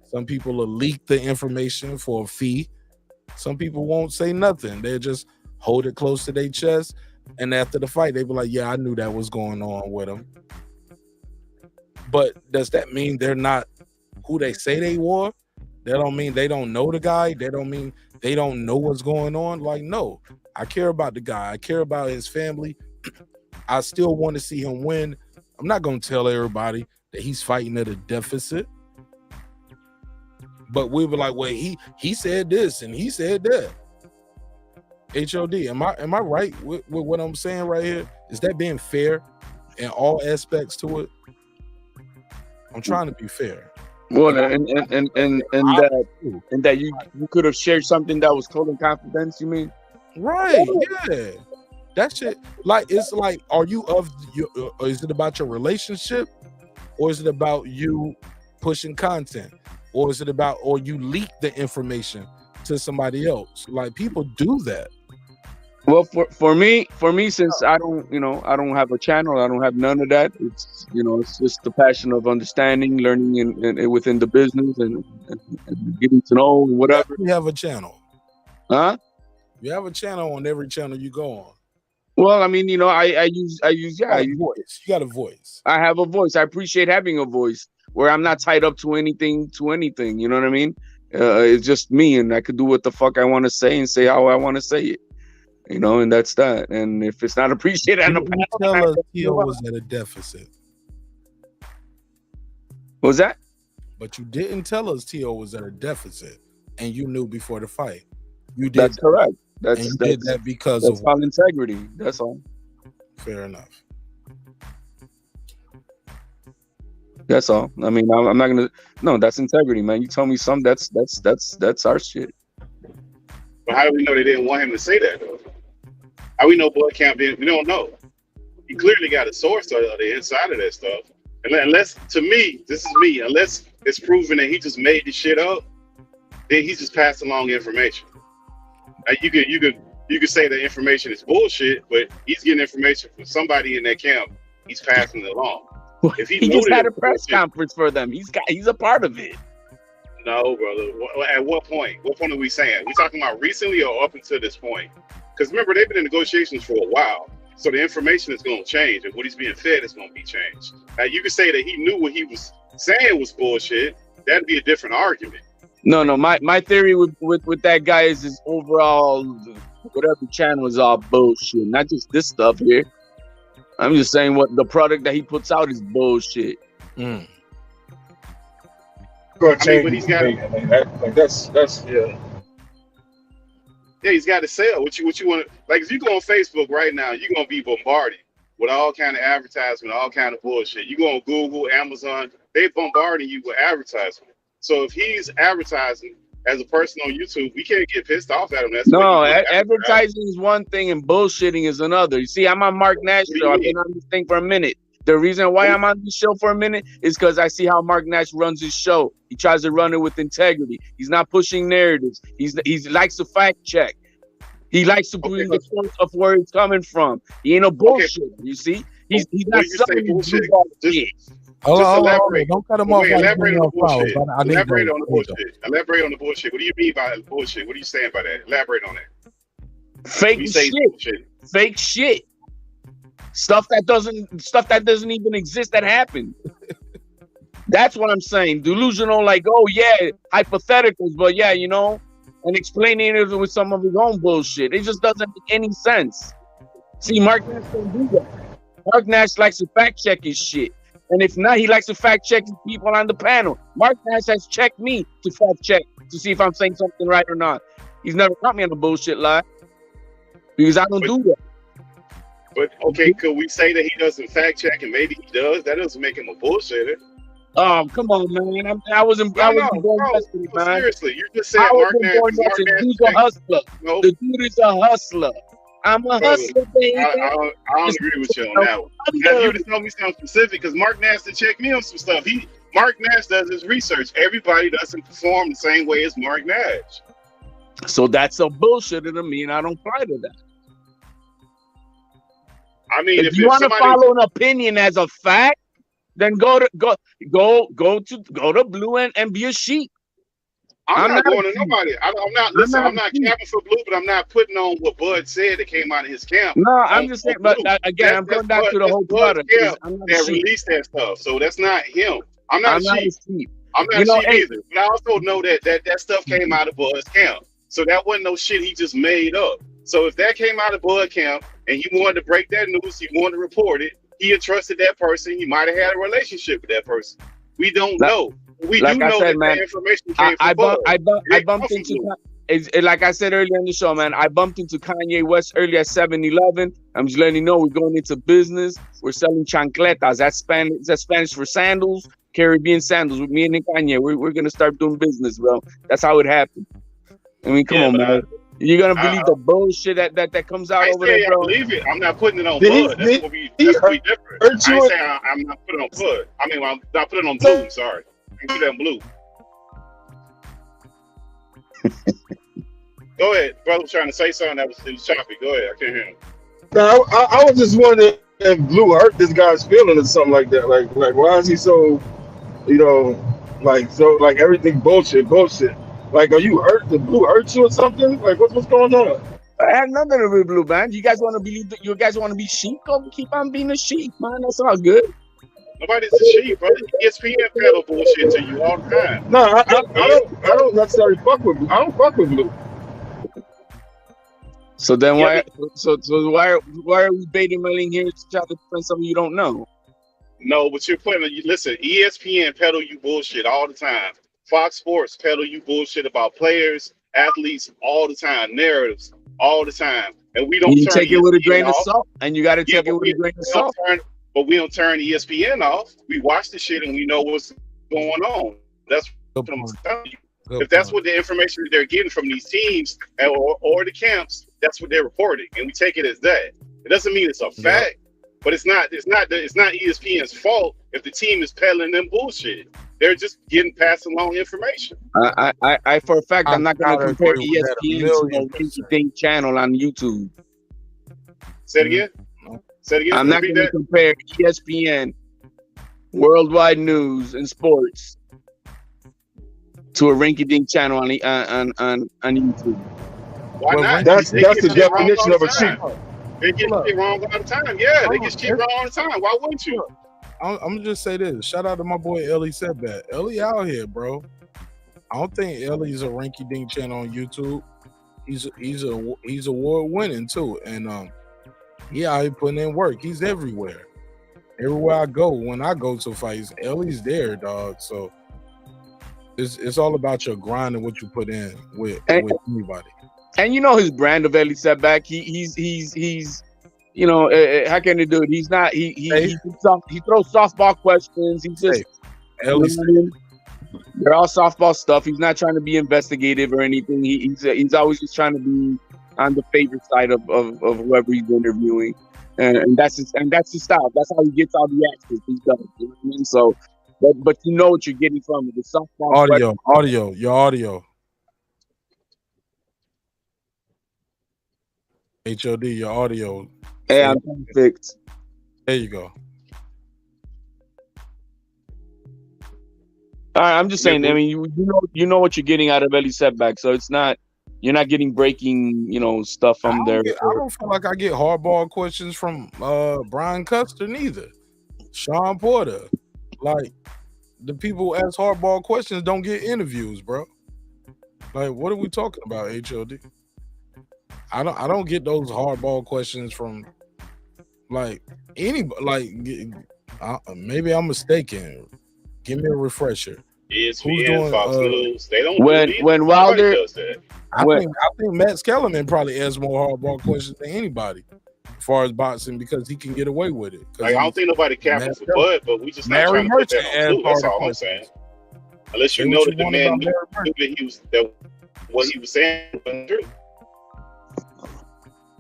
Some people will leak the information for a fee. Some people won't say nothing. They'll just hold it close to their chest. And after the fight, they be like, yeah, I knew that was going on with them. But does that mean they're not who they say they were? That don't mean they don't know the guy. That don't mean they don't know what's going on. Like, no, I care about the guy. I care about his family. I still want to see him win. I'm not going to tell everybody that he's fighting at a deficit. But we were like, well, he said this and he said that. HOD, am I right with what I'm saying right here? Is that being fair in all aspects to it? I'm trying to be fair. Well, and that you could have shared something that was called in confidence, you mean? Right, yeah. That shit, like, it's like, are you is it about your relationship, or is it about you pushing content? or is it about, or you leak the information to somebody else? Like, people do that. Well, for me, since I don't, I don't have a channel, I don't have none of that. It's, it's just the passion of understanding, learning, and within the business, and getting to know whatever. You have a channel, huh? You have a channel on every channel you go on. Well, I mean, I use voice. You got a voice. I have a voice. I appreciate having a voice where I'm not tied up to anything. You know what I mean? It's just me, and I could do what the fuck I want to say and say how I want to say it. And that's that. And if it's not appreciated, Tell us T.O. was at a deficit. What was that? But you didn't tell us T.O. was at a deficit, and you knew before the fight. You did. That's correct. Did that because that's of all integrity. That's all. Fair enough. That's all. I mean, I'm not gonna. No, that's integrity, man. You tell me something. That's our shit. But how do we know they didn't want him to say that though? How we know Blood Camp didn't? We don't know. He clearly got a source on the inside of that stuff. Unless, to me, this is me. Unless it's proven that he just made the shit up, then he's just passed along information. You could say that information is bullshit, but he's getting information from somebody in that camp. He's passing it along. If he just had a press conference for them. He's a part of it. No, brother. At what point? What point are we saying? We talking about recently or up until this point? Because remember, they've been in negotiations for a while. So the information is going to change, and what he's being fed is going to be changed. Now, you could say that he knew what he was saying was bullshit. That'd be a different argument. No. My theory with that guy is his overall, whatever channel is all bullshit. Not just this stuff here. I'm just saying what the product that he puts out is bullshit. But he's got that's yeah. Yeah, he's got to sell. What you want to, like, if you go on Facebook right now, you're gonna be bombarded with all kind of advertisement, all kind of bullshit. You go on Google, Amazon, they bombarding you with advertisement. So if he's advertising as a person on YouTube, we can't get pissed off at him. That's advertising is one thing and bullshitting is another. You see, I'm on Marq Nash show. I've been on this thing for a minute. The reason why I'm on this show for a minute is because I see how Marq Nash runs his show. He tries to run it with integrity. He's not pushing narratives. He likes to fact check. He likes to bring the source of where he's coming from. He ain't a bullshit. You see, he's not selling bullshit. Just elaborate. Don't cut him off. Elaborate on the bullshit. Elaborate on the bullshit. Elaborate on the bullshit. What do you mean by bullshit? What are you saying by that? Elaborate on that. Fake shit. Fake shit. Stuff that doesn't even exist that happened. That's what I'm saying. Delusional, like, oh yeah, hypotheticals, but yeah, and explaining it with some of his own bullshit. It just doesn't make any sense. See, Marq Nash don't do that. Marq Nash likes to fact check his shit. And if not, he likes to fact check people on the panel. Marq Nash has checked me to fact check to see if I'm saying something right or not. He's never caught me on a bullshit lie. Because I don't do that. But okay, could we say that he doesn't fact check and maybe he does? That doesn't make him a bullshitter. Oh, come on, man. I wasn't born yesterday, man. Seriously, you just said Marq Nash. The dude's a hustler. No. The dude is a hustler. I'm a hustler, baby. I don't agree with you on that one. Now, you just tell me something specific because Marq Nash to check me on some stuff. Marq Nash does his research. Everybody doesn't perform the same way as Marq Nash. So that's a bullshitter to me, and I don't buy to that. I mean, if you want to follow an opinion as a fact, then go to Blue and be a sheep. I'm not going to nobody. I'm not capping for Blue, but I'm not putting on what Bud said that came out of his camp. No, I'm just saying, but again, I'm going back to the whole product. That released that stuff, so that's not him. I'm not a sheep. I'm not a sheep either. But I also know that stuff came out of Bud's camp, so that wasn't no shit he just made up. So if that came out of Bud camp and he wanted to break that news, he wanted to report it, he entrusted that person, he might have had a relationship with that person. We don't know. We do know that information came from Bud. I bumped into, like I said earlier in the show, man, I bumped into Kanye West earlier at 7-Eleven. I'm just letting you know we're going into business. We're selling chancletas. That's Spanish for sandals, Caribbean sandals. With me and Kanye, we're going to start doing business, bro. That's how it happened. I mean, come on, man. You're gonna believe the bullshit that comes out over there, bro? I believe it. I'm not putting it on Bud. That's gonna be different. I ain't saying I'm not putting it on Bud. I mean, I'm not putting it on Blue. Sorry, I put it on Blue. Go ahead, brother. Was trying to say something that was choppy. Go ahead. I can't hear him. No, I was just wondering if Blue hurt this guy's feeling or something like that. Like why is he so, like everything bullshit? Like, are you hurt? Did Blue hurt you or something? Like, what's going on? I had nothing to do with Blue, man. You guys want to be sheep? Go keep on being a sheep, man. That's all good. Nobody's a sheep, brother. ESPN peddle bullshit to you all the time. No, I don't necessarily fuck with Blue. I don't fuck with Blue. So then why are we baiting mailing here to try to defend something you don't know? No, but you're putting. Listen, ESPN peddle you bullshit all the time. Fox Sports peddle you bullshit about players, athletes all the time, narratives all the time, and we don't. You take it with a grain of off. salt, and you got to take it with a grain of salt. But we don't turn ESPN off. We watch the shit and we know what's going on. That's what I'm telling you. If that's what the information they're getting from these teams or the camps, that's what they're reporting, and we take it as that. It doesn't mean it's a fact, but it's not ESPN's fault if the team is peddling them bullshit. They're just passing along information. I for a fact, I'm not going to compare ESPN to a thing channel on YouTube. Say it again. I'm not going to compare ESPN, worldwide news and sports, to a rinky-dink channel on YouTube. Why not? That's the definition of a sheep. They get shit wrong all the time. Yeah, they get shit wrong all the time. Why wouldn't you? I'm gonna just say this. Shout out to my boy Ellie Setback. Ellie out here, bro. I don't think Ellie's a rinky-dink channel on YouTube. He's award winning too, and he out here putting in work. He's everywhere. Everywhere I go, when I go to fights, Ellie's there, dog. So it's all about your grind and what you put in with anybody. And you know his brand of Ellie Setback. He's how can he do it? He's not he throws softball questions. He just they're all softball stuff. He's not trying to be investigative or anything. He's always just trying to be on the favorite side of whoever he's interviewing, and that's his style. That's how he gets all the access he does. You know what I mean? So, but you know what you're getting from it. The softball audio, your audio. HOD, your audio. Hey, I'm fixed. There you go. All right, I'm just saying. I mean, you know what you're getting out of Ellie Setback, so it's not you're not getting breaking stuff from there. I don't feel like I get hardball questions from Brian Custer neither. Sean Porter, like the people who ask hardball questions don't get interviews, bro. Like, what are we talking about, HOD? I don't get those hardball questions from like anybody. Like, maybe I'm mistaken. Give me a refresher. ESPN, Fox News, they don't. When Wilder does that. I think Matt Skellerman probably asks more hardball questions than anybody as far as boxing because he can get away with it. Like, I don't think nobody capping for Bud, but we just not trying to put that on Blue. That's all I'm saying. Unless you know that the man knew that what he was saying wasn't true.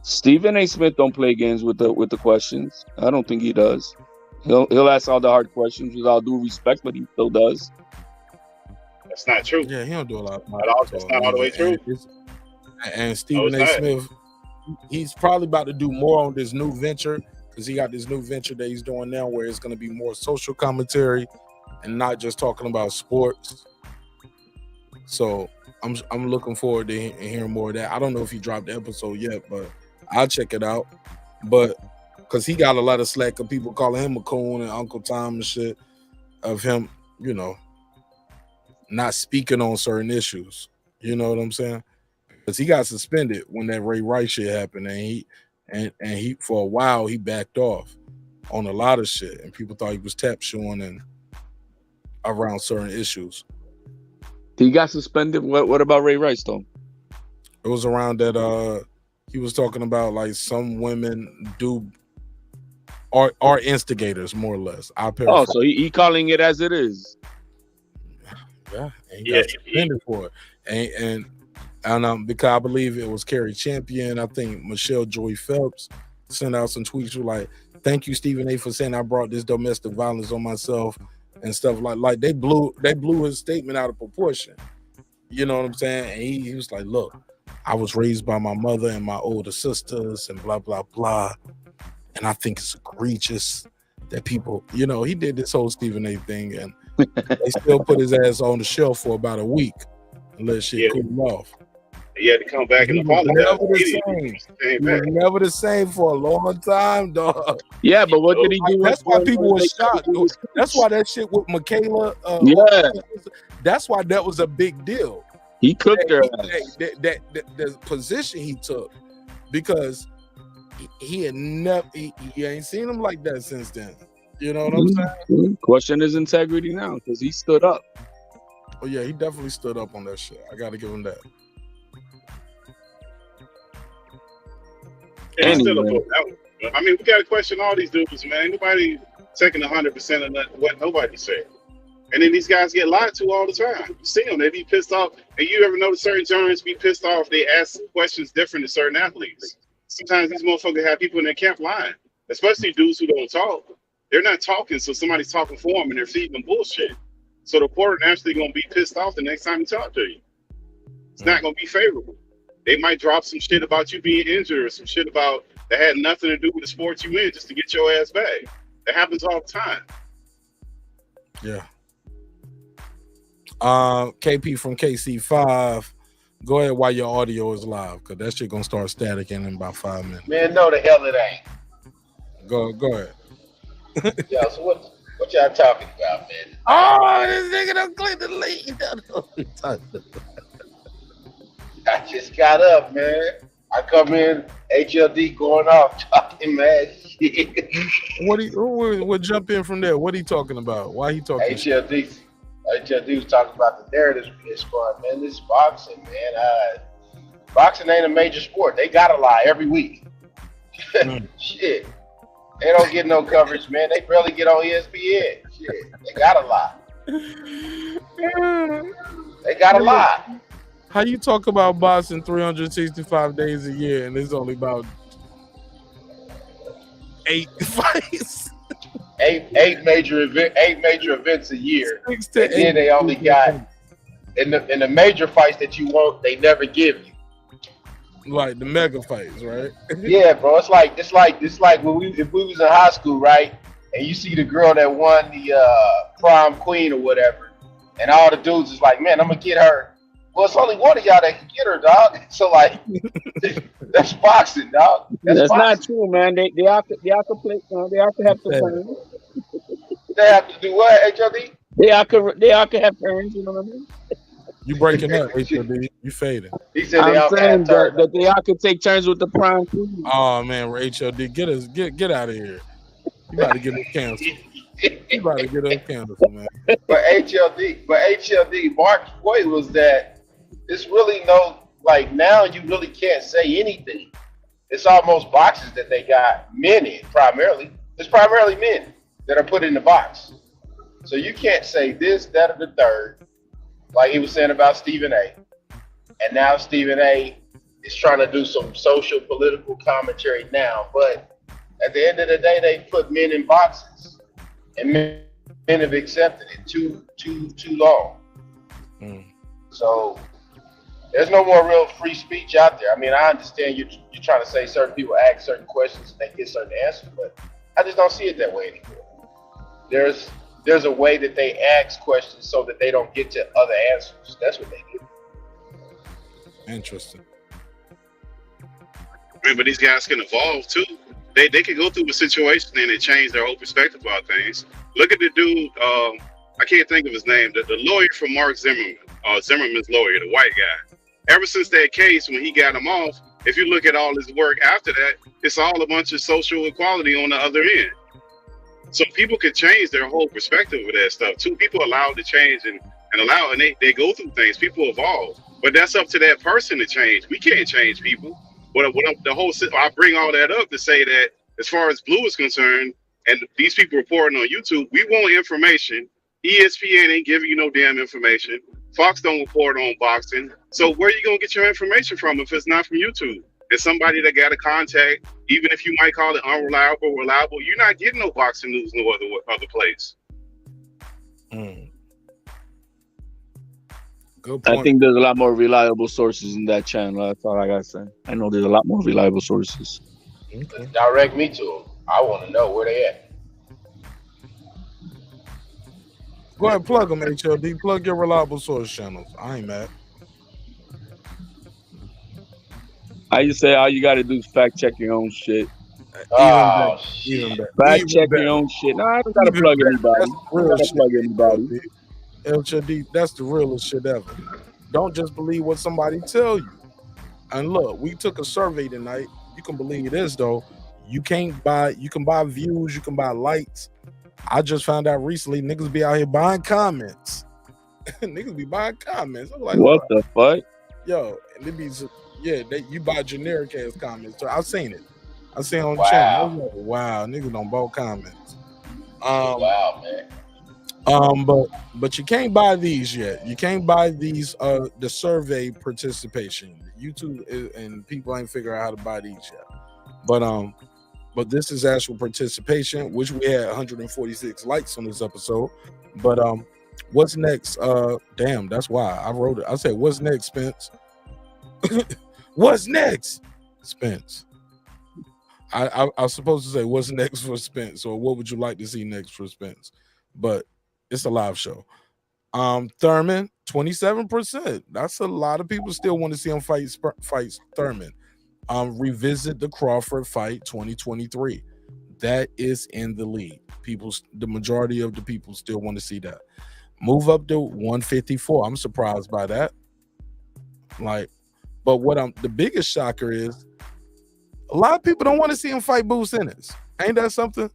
Stephen A. Smith don't play games with the questions. I don't think he does. He'll ask all the hard questions with all due respect, but he still does. That's not true. Yeah, he don't do a lot. That's not all the way true. And Stephen A. Smith, he's probably about to do more on this new venture because he got this new venture that he's doing now where it's going to be more social commentary and not just talking about sports. So I'm looking forward to hearing more of that. I don't know if he dropped the episode yet, but I'll check it out. But because he got a lot of slack of people calling him a coon and Uncle Tom and shit of him, not speaking on certain issues. You know what I'm saying? Because he got suspended when that Ray Rice shit happened, and he for a while he backed off on a lot of shit, and people thought he was tap showing and around certain issues. He got suspended. What about Ray Rice though? It was around that he was talking about like some women are instigators more or less. Oh, so he calling it as it is. Yeah, and he got suspended for it, and because I believe it was Kerry Champion. I think Michelle Joy Phelps sent out some tweets were like, "Thank you, Stephen A. for saying I brought this domestic violence on myself." And stuff like they blew his statement out of proportion. You know what I'm saying? And he was like, look, I was raised by my mother and my older sisters and blah, blah, blah. And I think it's egregious that people, you know, he did this whole Stephen A thing and they still put his ass on the shelf for about a week and let shit cool off. He had to come back and apologize. Never the same. He was never the same for a long time, dog. Yeah, but what did he do? That's why people were shocked. That's why that shit with Michaela. That's why that was a big deal. He cooked her. The position he took, because he had never, he ain't seen him like that since then. You know what I'm saying? Question his integrity now because he stood up. Oh yeah, he definitely stood up on that shit. I got to give him that. Yeah, anyway. I mean, we got to question all these dudes, man. Nobody taking 100% of what nobody said. And then these guys get lied to all the time. You see them, they be pissed off. And you ever notice certain journalists be pissed off? They ask questions different to certain athletes. Sometimes these motherfuckers have people in their camp lying, especially dudes who don't talk. They're not talking, so somebody's talking for them and they're feeding them bullshit. So the reporter naturally going to be pissed off the next time he talk to you. It's not going to be favorable. They might drop some shit about you being injured or some shit about that had nothing to do with the sport you in just to get your ass back. That happens all the time. Yeah. KP from KC5, go ahead while your audio is live, because that shit gonna start staticking in about 5 minutes. Man, no the hell it ain't. Go ahead. Yo, so what y'all talking about, man? Oh, this nigga don't click the lead. I just got up, man. I come in, HLD going off, talking mad shit. What jump in from there? What he talking about? Why he talking HLD was talking about the narratives being spun, man. This is boxing, man. Boxing ain't a major sport. They gotta lie every week. Shit. They don't get no coverage, man. They barely get on ESPN. Shit. They gotta lie. They gotta lie. How you talk about boxing 365 days a year and there's only about 8 fights? Eight major events a year. And then they only got in the major fights that you want, they never give you. Like the mega fights, right? Yeah, bro. It's like when if we was in high school, right? And you see the girl that won the prom queen or whatever, and all the dudes is like, man, I'm gonna get her. Well, it's only one of y'all that can get her, dog. So like, that's boxing, dog. That's not true, man. They have to play. They have to have the turns. They have to do what, HLD? They have to have turns. You know what I mean? You breaking up, HLD. You fading. He said I'm saying that they all could take turns with the prime queen. Oh man, HLD, get out of here. You about to get us canceled. You about to get us canceled, man. But HLD, Marq's point was that it's really now you really can't say anything. It's almost boxes that they got men in primarily. It's primarily men that are put in the box. So you can't say this, that, or the third, like he was saying about Stephen A. And now Stephen A. is trying to do some social political commentary now. But at the end of the day, they put men in boxes. And men have accepted it too long. So there's no more real free speech out there. I mean, I understand you're trying to say certain people ask certain questions and they get certain answers, but I just don't see it that way anymore. There's a way that they ask questions so that they don't get to other answers. That's what they do. Interesting. I mean, but these guys can evolve too. They can go through a situation and it change their whole perspective about things. Look at the dude, I can't think of his name, the lawyer from Marq Zimmerman, Zimmerman's lawyer, the white guy. Ever since that case, when he got him off, if you look at all his work after that, it's all a bunch of social equality on the other end. So people can change their whole perspective of that stuff too. People are allowed to change and they go through things. People evolve, but that's up to that person to change. We can't change people. I bring all that up to say that as far as Blue is concerned, and these people reporting on YouTube, we want information. ESPN ain't giving you no damn information. Fox don't report on boxing. So where are you gonna get your information from if it's not from YouTube? It's somebody that got a contact, even if you might call it unreliable or reliable, you're not getting no boxing news no other place. Good I point. think there's a lot more reliable sources in that channel. That's all I gotta say. I know there's a lot more reliable sources. Okay. Direct me to them. I want to know where they at. Go ahead, plug them, HLD. Plug your reliable source channels. I ain't mad. I just say all you gotta do is fact check your own shit. Oh, Even better. Fact Even check better. your own shit. No, I don't gotta Even plug better. anybody. That's I the don't real gotta shit, plug anybody. HLD. That's the realest shit ever. Don't just believe what somebody tell you. And look, we took a survey tonight. You can believe this though. You can buy views, you can buy likes. I just found out recently niggas be out here buying comments. Niggas be buying comments. I'm like, What hold the fuck? yo, and it be you buy generic ass comments. So I've seen it. I seen it on the Wow. channel. I'm like, wow, niggas don't buy comments. Wow, man. But you can't buy these yet. You can't buy these the survey participation. YouTube and people ain't figure out how to buy these yet. But this is actual participation, which we had 146 likes on this episode. But what's next? Damn, that's why I wrote it. I said, what's next, Spence? What's next, Spence? I was supposed to say what's next for Spence, or what would you like to see next for Spence? But it's a live show. Thurman, 27%. That's a lot of people still want to see him fight Thurman. Revisit the Crawford fight 2023. That is in the lead. The majority of the people still want to see that. Move up to 154. I'm surprised by that. But the biggest shocker is a lot of people don't want to see him fight Boots Ennis. Ain't that something?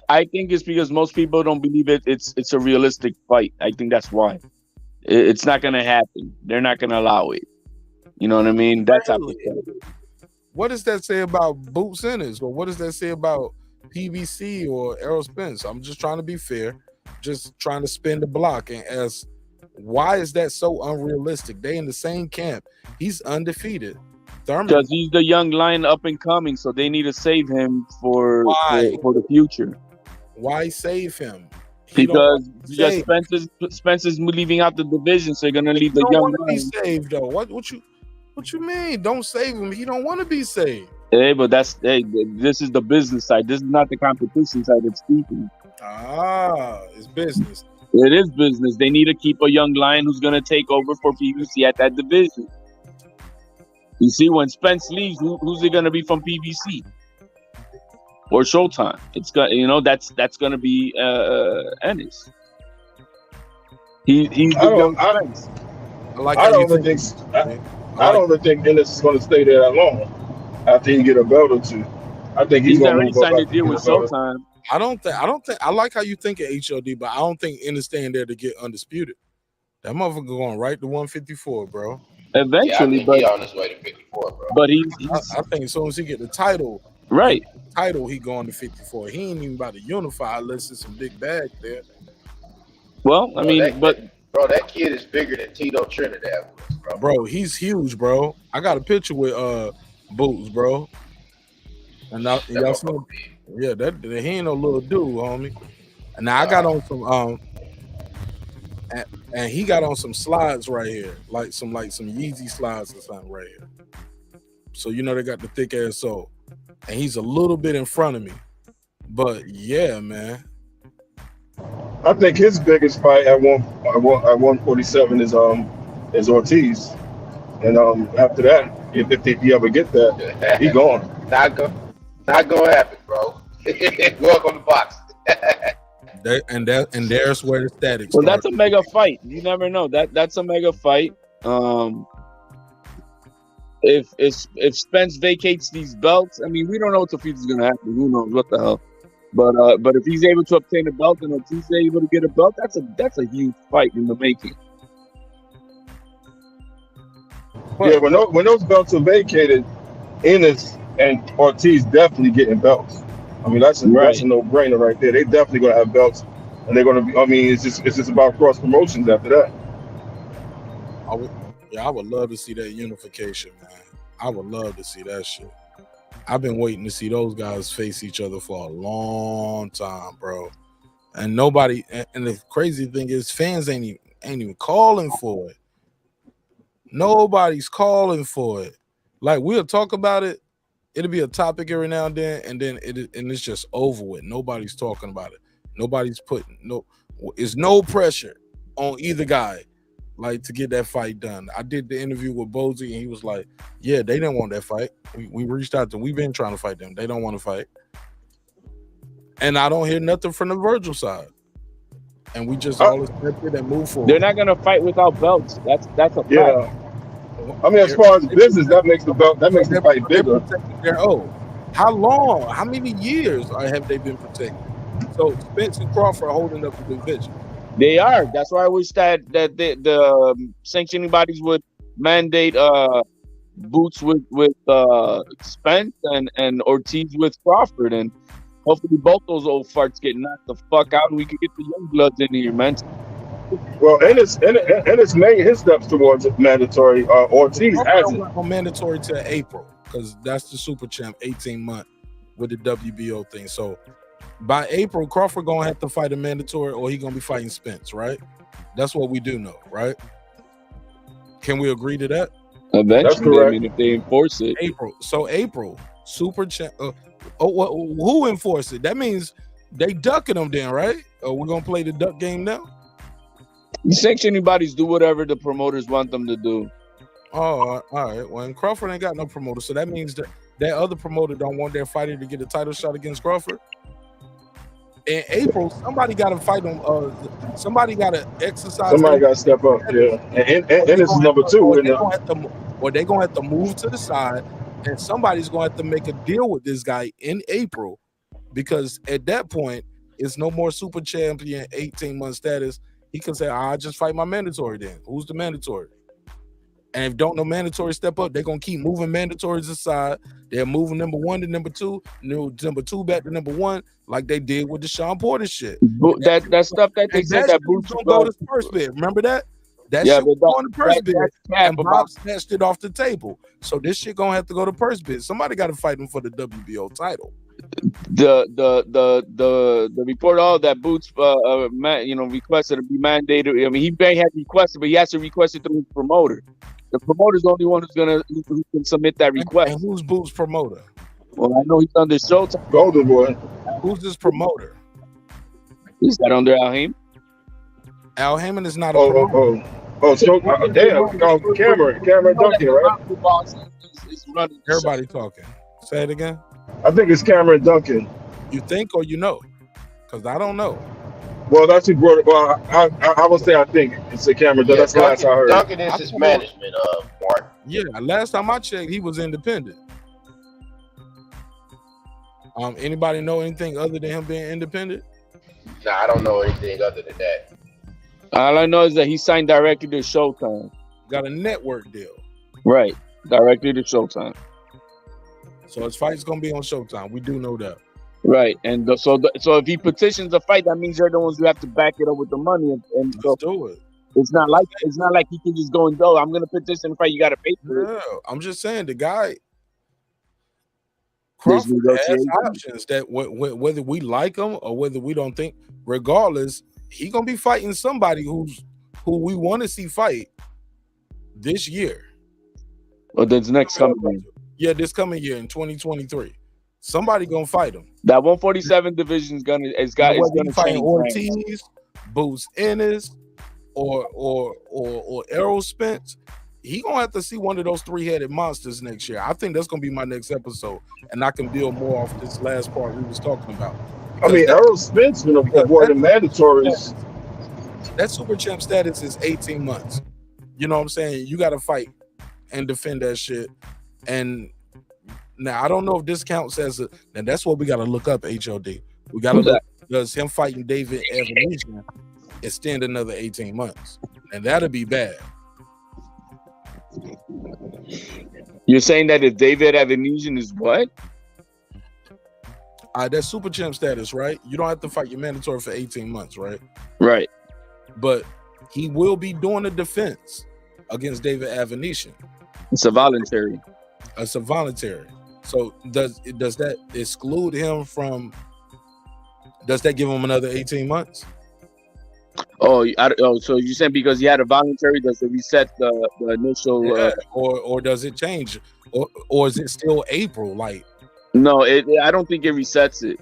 I think it's because most people don't believe it's a realistic fight. I think that's why. It's not gonna happen. They're not gonna allow it. You know what I mean? That's how. What does that say about Boots Ennis, or what does that say about PBC or Errol Spence? I'm just trying to be fair, just trying to spin the block and ask, why is that so unrealistic? They in the same camp. He's undefeated. Because he's the young lion up and coming, so they need to save him for the future. Why save him? Because Spence is leaving out the division, so they're gonna leave the young lion. Be saved though. What you mean? Don't save him. He don't want to be saved. Hey, but this is the business side. This is not the competition side of speaking. It's business. It is business. They need to keep a young lion who's gonna take over for PBC at that division. You see, when Spence leaves, who's it gonna be from PBC or Showtime? It's got that's gonna be Ennis. He's the young Spence. I don't really think Ennis is going to stay there that long after he get a belt or two. I think he's going to already signed a deal with Showtime. I don't think. I like how you think of HLD, but I don't think Ennis staying there to get undisputed. That motherfucker going right to 154, bro. Eventually, but he on his way to 54, bro. But I think as soon as he get the title, he going to 54. He ain't even about to unify unless it's some big bag there. Well, I mean, that kid is bigger than Tito Trinidad was, bro. Bro, he's huge, bro. I got a picture with Boots, bro. And y'all see him? Yeah, he ain't no little dude, homie. And now I got on some and he got on some slides right here, like some Yeezy slides or something right here. So they got the thick ass sole, and he's a little bit in front of me. But yeah, man. I think his biggest fight at 147 is Ortiz, and after that, if he ever get that, he gone. Not gonna happen, bro. Welcome to boxing. And there's where the static starts. Well, that's a mega fight. You never know. That's a mega fight. If Spence vacates these belts, I mean, we don't know what the future's gonna happen. Who knows what the hell? But if he's able to obtain a belt and Ortiz is able to get a belt, that's a huge fight in the making. Yeah, when those belts are vacated, Ennis and Ortiz definitely getting belts. I mean, that's a no-brainer right there. They definitely gonna have belts, and they're gonna be. I mean, it's just about cross promotions after that. I would love to see that unification, man. I would love to see that shit. I've been waiting to see those guys face each other for a long time, bro. And nobody. And the crazy thing is, fans ain't even calling for it. Nobody's calling for it. Like, we'll talk about it. It'll be a topic every now and then it's just over with. Nobody's talking about it. Nobody's putting it's no pressure on either guy, like, to get that fight done. I did the interview with Bozy, and he was like, "Yeah, they didn't want that fight. We reached out to them. We've been trying to fight them. They don't want to fight." And I don't hear nothing from the Virgil side. And we just all accepted and move forward. They're not gonna fight without belts. That's a fact. Yeah. I mean, as far as business, that makes the fight bigger. How long? How many years have they been protected? So Spence and Crawford are holding up the division. They are. That's why I wish that the sanctioning bodies would mandate boots with Spence and Ortiz with Crawford, and hopefully both those old farts get knocked the fuck out, and we can get the young bloods in here, man. Well, and it's made his steps towards mandatory. Ortiz hasn't. On mandatory till April, because that's the super champ 18-month with the WBO thing. So by April, Crawford gonna have to fight a mandatory, or he gonna be fighting Spence, right? That's what we do know, right? Can we agree to that? Eventually, I mean, if they enforce it. April, super champ. Who enforce it? That means they ducking them then, right? We're gonna play the duck game now. The sanctioning bodies do whatever the promoters want them to do. Oh, all right. Well, and Crawford ain't got no promoter, so that means that other promoter don't want their fighter to get a title shot against Crawford. In April, somebody got to fight him. Somebody got to exercise. Somebody got to step up. Yeah, and this is number two. Or they're gonna have to move to the side, and somebody's gonna have to make a deal with this guy in April, because at that point, it's no more super champion 18-month status. He can say, "I'll just fight my mandatory then." Who's the mandatory? And if don't no mandatory step up, they're gonna keep moving mandatories aside. They're moving number one to number two, number two back to number one, like they did with the Sean Porter shit. That stuff that they said that Boots don't go to the first bid. Remember that? That shit was going to purse bid, and Bob snatched it off the table. So this shit gonna have to go to purse bid. Somebody got to fight him for the WBO title. The report all that Boots requested to be mandated. I mean, he may have requested, but he has to request it through his promoter. The promoter's the only one who can submit that request. And who's Boots' promoter? Well, I know he's under Showtime. Golden Boy. Who's this promoter? Is that under Al Haim? Al Heyman is not a promoter. Damn, Cameron Duncan, right? Everybody talking. Say it again. I think it's Cameron Duncan. You think or you know? Because I don't know. Well, that's who brought it. Well, I would say I think it's a Cameron Duncan. That's the last I heard. Duncan is his management, Marq. Yeah, last time I checked, he was independent. Anybody know anything other than him being independent? Nah, I don't know anything other than that. All I know is that he signed directly to Showtime. Got a network deal. Right, directly to Showtime. So his fight's gonna be on Showtime. We do know that. Right, and so if he petitions a fight, that means they're the ones who have to back it up with the money. And so let's do it. It's not like he can just go and go. I'm gonna petition a fight. You got to pay for it. Yeah, I'm just saying the guy. Crawford has options that whether we like him or whether we don't think, regardless, he gonna be fighting somebody who we want to see fight this year. Well, that's next coming year. Yeah, this coming year in 2023, somebody gonna fight him. That 147 division is gonna fighting change. Ortiz, Boots Ennis, or Errol Spence. He gonna have to see one of those three-headed monsters next year. I think that's gonna be my next episode, and I can build more off this last part we was talking about. I mean, Errol Spence, avoiding mandatories. That super champ status is 18 months. You know what I'm saying? You got to fight and defend that shit. And now I don't know if this counts as a. And that's what we got to look up. HOD. We got to look. Does him fighting David Avanesyan extend another 18 months? And that'll be bad. You're saying that if David Avanesyan is what? That super champ status, right? You don't have to fight your mandatory for 18 months, right? Right. But he will be doing a defense against David Avanesyan. It's a voluntary. It's a voluntary. So does that exclude him from? Does that give him another 18 months? Oh, so you said because he had a voluntary, does it reset the initial? Yeah, or does it change, or is it still April? Like, No, I don't think it resets it.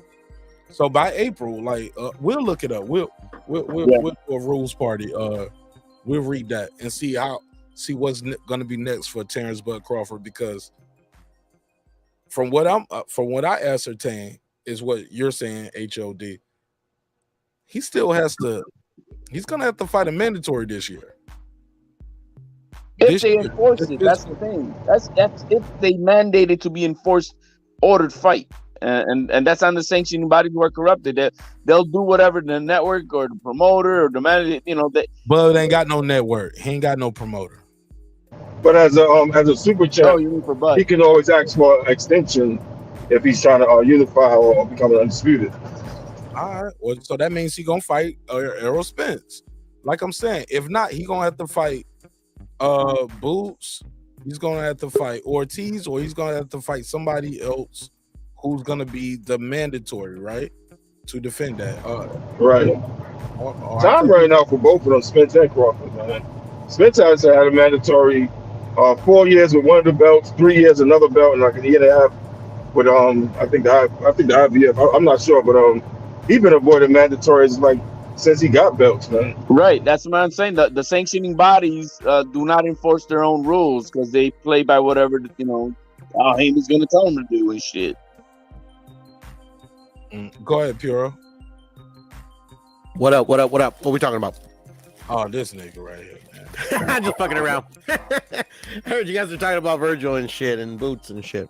so by April, like, we'll look it up. We'll do a rules party. We'll read that and see what's going to be next for Terence Bud Crawford, because from what I ascertain is what you're saying, HOD. He still has to. He's going to have to fight a mandatory this year. If they enforce it, that's the thing. That's if they mandate it to be enforced, ordered fight, and that's on the sanctioning bodies who are corrupted. They'll do whatever the network or the promoter or the manager, Bud ain't got no network. He ain't got no promoter. But as a super champ, he can always ask for an extension if he's trying to unify or become undisputed. All right. Well, so that means he's gonna fight Errol Spence. Like I'm saying, if not, he's gonna have to fight Boots. He's gonna have to fight Ortiz, or he's gonna have to fight somebody else who's gonna be the mandatory, right? To defend that. Right. Time running out for both of them, Spence and Crawford, man. Spence has had a mandatory 4 years with one of the belts, 3 years another belt, and like a year and a half with I think the IBF. I'm not sure, but he's been avoiding mandatories like since he got belts, man. Right. That's what I'm saying. The sanctioning bodies do not enforce their own rules because they play by whatever Al Heyman's gonna tell them to do and shit. Go ahead, Puro. What up? What are we talking about? Oh, this nigga right here, man. I'm just fucking around. I heard you guys are talking about Virgil and shit and Boots and shit.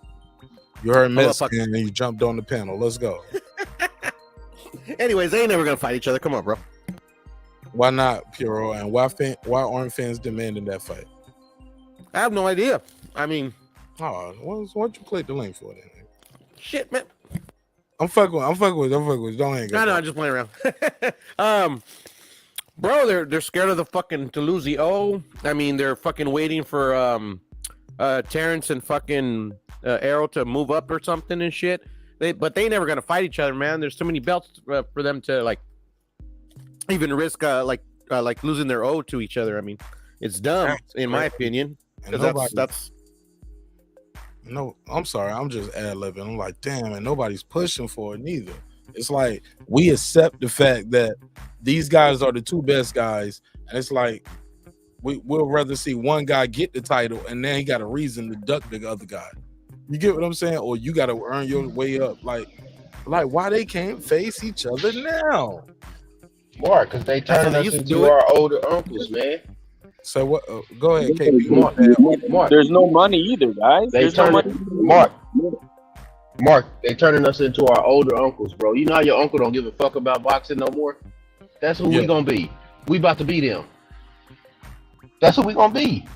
You heard Mexican and you jumped on the panel. Let's go. Anyways, they ain't never gonna fight each other. Come on, bro. Why not, Puro? And why aren't fans demanding that fight? I have no idea. I mean, why don't you click the link for that? Shit, man. I'm fucking with. Don't hang up. No, I'm just playing around. Bro, they're scared of the fucking to lose the O. I mean, they're fucking waiting for Terence and fucking Errol to move up or something and shit. But they never gonna fight each other, man. There's too many belts for them to like even risk like losing their O to each other. I mean, it's dumb in my opinion. That's no. I'm sorry. I'm just ad-libbing. I'm like, damn, and nobody's pushing for it neither. It's like we accept the fact that these guys are the two best guys, and it's like we'll rather see one guy get the title and then he got a reason to duck the other guy. You get what I'm saying? Or you got to earn your way up. Like why they can't face each other now? Marq, because they turning us into our older uncles, man. So what? Go ahead, KP. Marq. There's no money either, guys. They Marq, they turning us into our older uncles, bro. You know how your uncle don't give a fuck about boxing no more? That's who we gonna be. We about to be them. That's who we gonna be.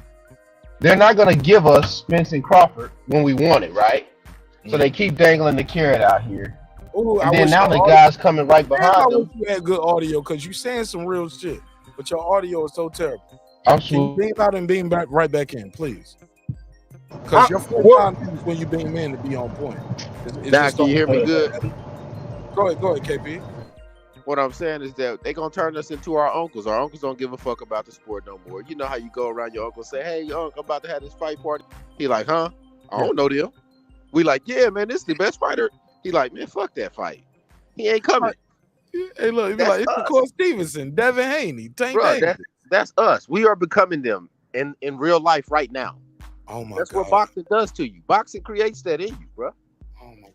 They're not gonna give us Spence and Crawford when we want it, right? So they keep dangling the carrot out here. Ooh, and then now the guys coming right behind them. You had good audio because you saying some real shit, but your audio is so terrible. I'm sure. Beam out and beam back right back in, please. Because your first time is when you beam in to be on point. Now, can you hear me good? Go ahead, KP. What I'm saying is that they gonna turn us into our uncles. Our uncles don't give a fuck about the sport no more. You know how you go around your uncle and say, "Hey, your uncle about to have this fight party." He like, "Huh? I don't know them." We like, "Yeah, man, this is the best fighter." He like, "Man, fuck that fight. He ain't coming." Hey, look, he like, it's Nicole Stevenson, Devin Haney, Tank Haney. That's us. We are becoming them in real life right now. Oh my That's God. what boxing does to you. Boxing creates that in you, bro. Oh my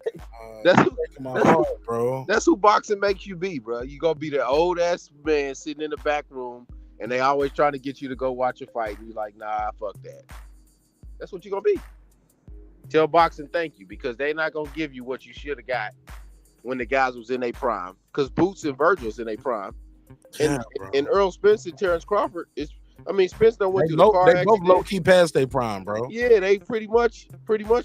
God. That's who boxing makes you be, bro. You gonna be the old ass man sitting in the back room, and they always trying to get you to go watch a fight, and you like, nah, fuck that. That's what you gonna be. Tell boxing thank you, because they not gonna give you what you should have got when the guys was in their prime. Because Boots and Virgil's in their prime, and Errol Spence and Terence Crawford is. I mean, Spence done went through the car accident. They both low key past their prime, bro. Yeah, they pretty much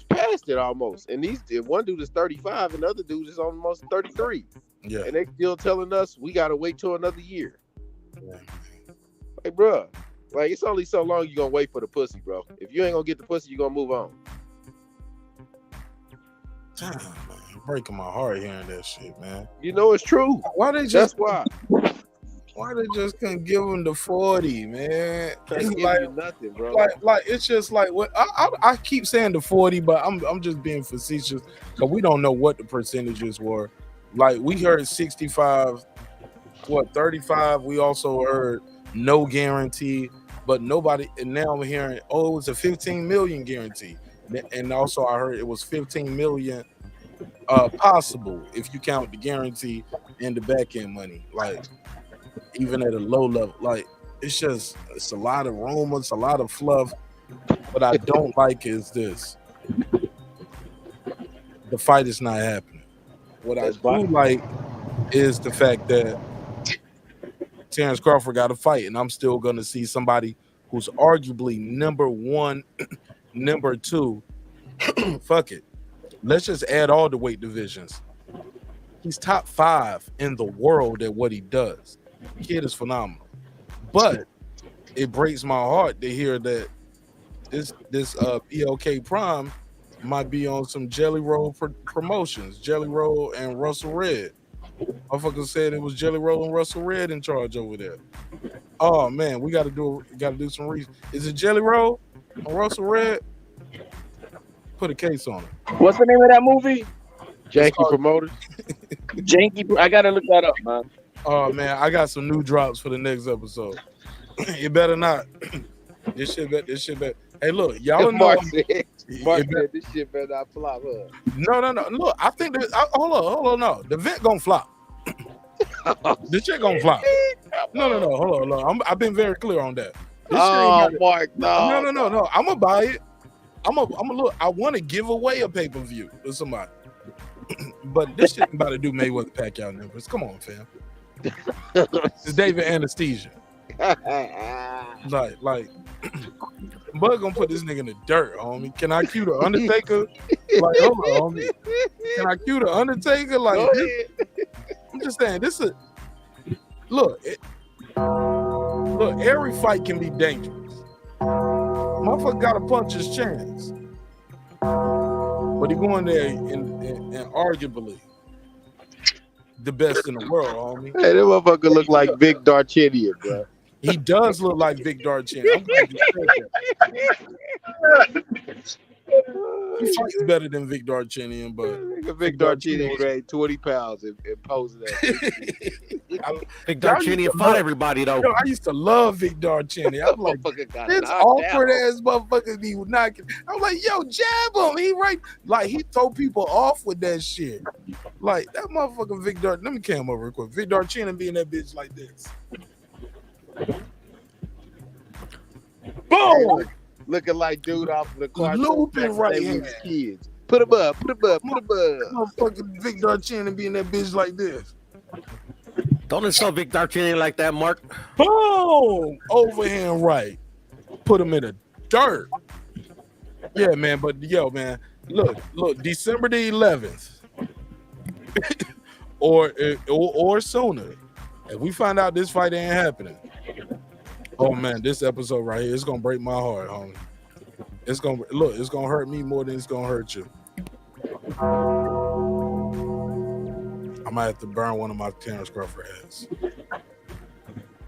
passed it almost. And one dude is 35, and the other dude is almost 33. Yeah, and they still telling us we gotta wait till another year. Yeah. Like, bro, like it's only so long you gonna wait for the pussy, bro. If you ain't gonna get the pussy, you gonna move on. Damn, man, you're breaking my heart hearing that shit, man. You know it's true. Why they just? That's why. Why they just couldn't give him the 40, man? Can't give Like, you nothing, bro. like it's just like what I keep saying the 40, but I'm just being facetious because we don't know what the percentages were. Like we heard 65, 35. We also heard no guarantee, but nobody. And now I'm hearing, it was a 15 million guarantee, and also I heard it was 15 million possible if you count the guarantee and the back end money. Like even at a low level, like it's a lot of rumors, a lot of fluff. What I don't like is this: the fight is not happening. What I do like is the fact that Terence Crawford got a fight, and I'm still going to see somebody who's arguably number one, number two. Fuck it. Let's just add all the weight divisions. He's top 5 in the world at what he does. The kid is phenomenal. But it breaks my heart to hear that this PLK Prime might be on some Jelly Roll promotions. Jelly Roll and Russell Red. Motherfucker said it was Jelly Roll and Russell Red in charge over there. Oh man, we gotta do some research. Is it Jelly Roll or Russell Red? Put a case on it. What's the name of that movie? Janky Promoters. Janky. I gotta look that up, man. Oh man, I got some new drops for the next episode. You better not. This shit better. Hey, look, y'all know. Mark said this shit better not flop. No. Look, I think that. Hold on. No, the vent gonna flop. This shit gonna flop. No. Hold on. I've been very clear on that. Mark, no. I'm gonna buy it. I'm gonna look. I want to give away a pay per view to somebody, but this shit about to do Mayweather Pacquiao numbers. Come on, fam. It's David Anesthesia. like, Bud gonna put this nigga in the dirt, homie. Can I cue the Undertaker? Like, hold on, homie. Can I cue the Undertaker? Like, I'm just saying, this is look. Every fight can be dangerous. Motherfucker got to punch his chance, but he going there and arguably the best in the world, homie. Hey, that motherfucker look like Vic Darchinyan, bro. He does look like Vic Darchinyan. I'm glad you said that. He fights better than Vic Darchinyan, but Vic Darchinyan weighed 20 pounds and posed that. Vic Darchinyan fought everybody though. Yo, I used to love Vic Darchinyan. I'm like, this awkward ass motherfucker he was knocking. I'm like, yo, jab him. He right, like he throw people off with that shit. Like that motherfucker Vic Dar. Let me cam over real quick. Vic Darchinyan being that bitch like this. Boom. Looking like dude off of the car. Looping right here. Kids. Put him up. Motherfucking Vic Darchinyan being that bitch like this. Don't insult Vic Darchinyan like that, Mark. Boom! Overhand right. Put him in the dirt. Yeah, man. But yo, man, look, December the 11th, or sooner. If we find out this fight ain't happening, oh man, this episode right here, it's gonna break my heart, homie. It's gonna hurt me more than it's gonna hurt you. I might have to burn one of my Terence Crawford hats.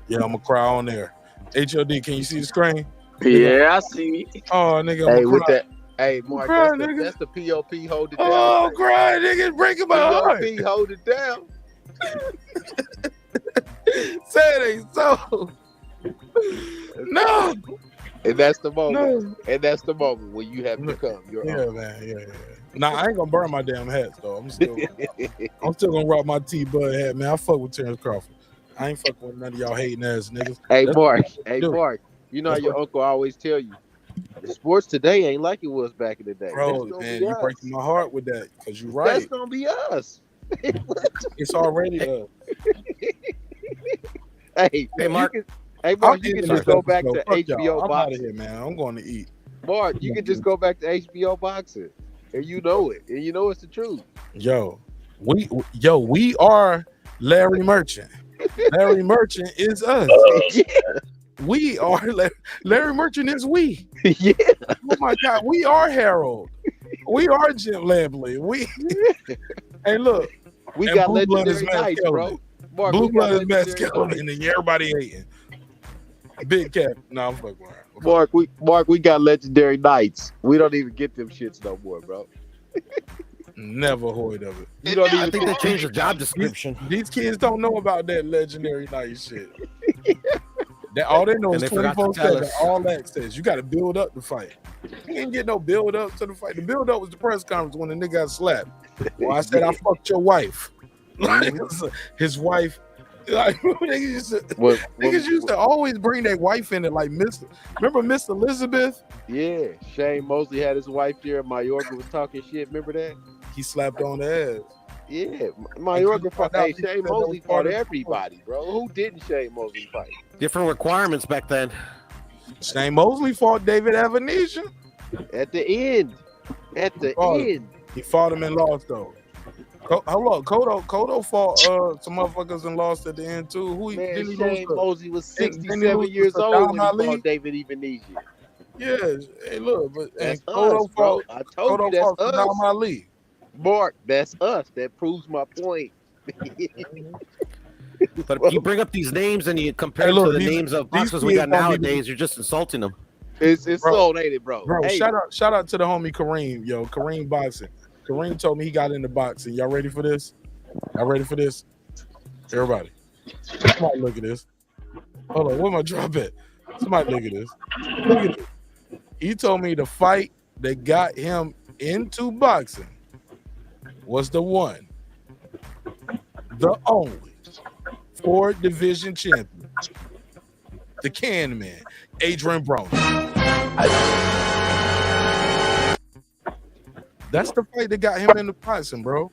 Yeah, I'm gonna cry on there. HOD, can you see the screen? Yeah, I see. Oh, nigga, hey, with that. Hey, Mark, that's the POP hold it down. Oh, cry, nigga, breaking my heart. POP hold it down. Say it ain't so. No. And that's the moment. No. And that's the moment when you have become your own. Man. Yeah. Nah, I ain't gonna burn my damn hats though. I'm still gonna rock my T-Bud hat, man. I fuck with Terence Crawford. I ain't fucking with none of y'all hating ass niggas. Hey, Mark. You know how your uncle always tell you, the sports today ain't like it was back in the day. Bro, man, you're breaking my heart with that because you're right. That's gonna be us. It's already us. Hey, Mark. You can just go back to HBO I'm boxing. out of here, man. I'm going to eat. Mark, you can just go back to HBO boxing, and you know it, and you know it's the truth. Yo, we are Larry Merchant. Larry Merchant is us. Yeah. We are Larry Merchant is we. Yeah. Oh my God, we are Harold. We are Jim Lampley. Hey, look, we got legendary nights, bro. Marq, Blue we got blood is best legendary skeleton, and everybody hating. Big Cap. No, I'm fucking around. Marq, we got legendary nights. We don't even get them shits no more, bro. Never heard of it. You don't I even think they changed the job description. These kids don't know about that legendary night shit. That all they know And is they forgot to tell 24/7, us. all access. You got to build up the fight. You didn't get no build up to the fight. The build up was the press conference when the nigga got slapped. Well, I said I fucked your wife. Like his wife. Like niggas used to always bring their wife in it. Like remember Miss Elizabeth? Yeah, Shane Mosley had his wife there. And Mayorga was talking shit. Remember that? He slapped on the ass. Yeah, Mayorga fought. Hey, Shane Mosley fought everybody, bro. Who didn't Shane Mosley fight? Different requirements back then. Shane Mosley fought David Avanesyan. At the end. He fought him and lost though. Hold on, Cotto fought some motherfuckers and lost at the end too. Who Man, didn't he Shane lose? Mosley was Didn't he 67 lose years to old when Saddam he Ali? fought David Avanesyan. Yeah, hey, look, but That's and Cotto us, bro. fought. I told you Cotto that's fought us. Saddam Ali. Marq, that's us. That proves my point. But if you bring up these names and you compare Hey, look, to the these- names of these boxers we kids got don't even- nowadays, you're just insulting them. It's Bro. sold, ain't it, bro? Bro, Hey, shout out to the homie Kareem, yo. Kareem boxing. Kareem told me he got into boxing. Y'all ready for this? Y'all ready for this? Everybody. Somebody look at this. Hold on, where my drop at? Somebody look at this. Look at this. He told me the fight that got him into boxing was the one, the only 4-division champion, the can man, Adrian Broner. That's the fight that got him into boxing, bro.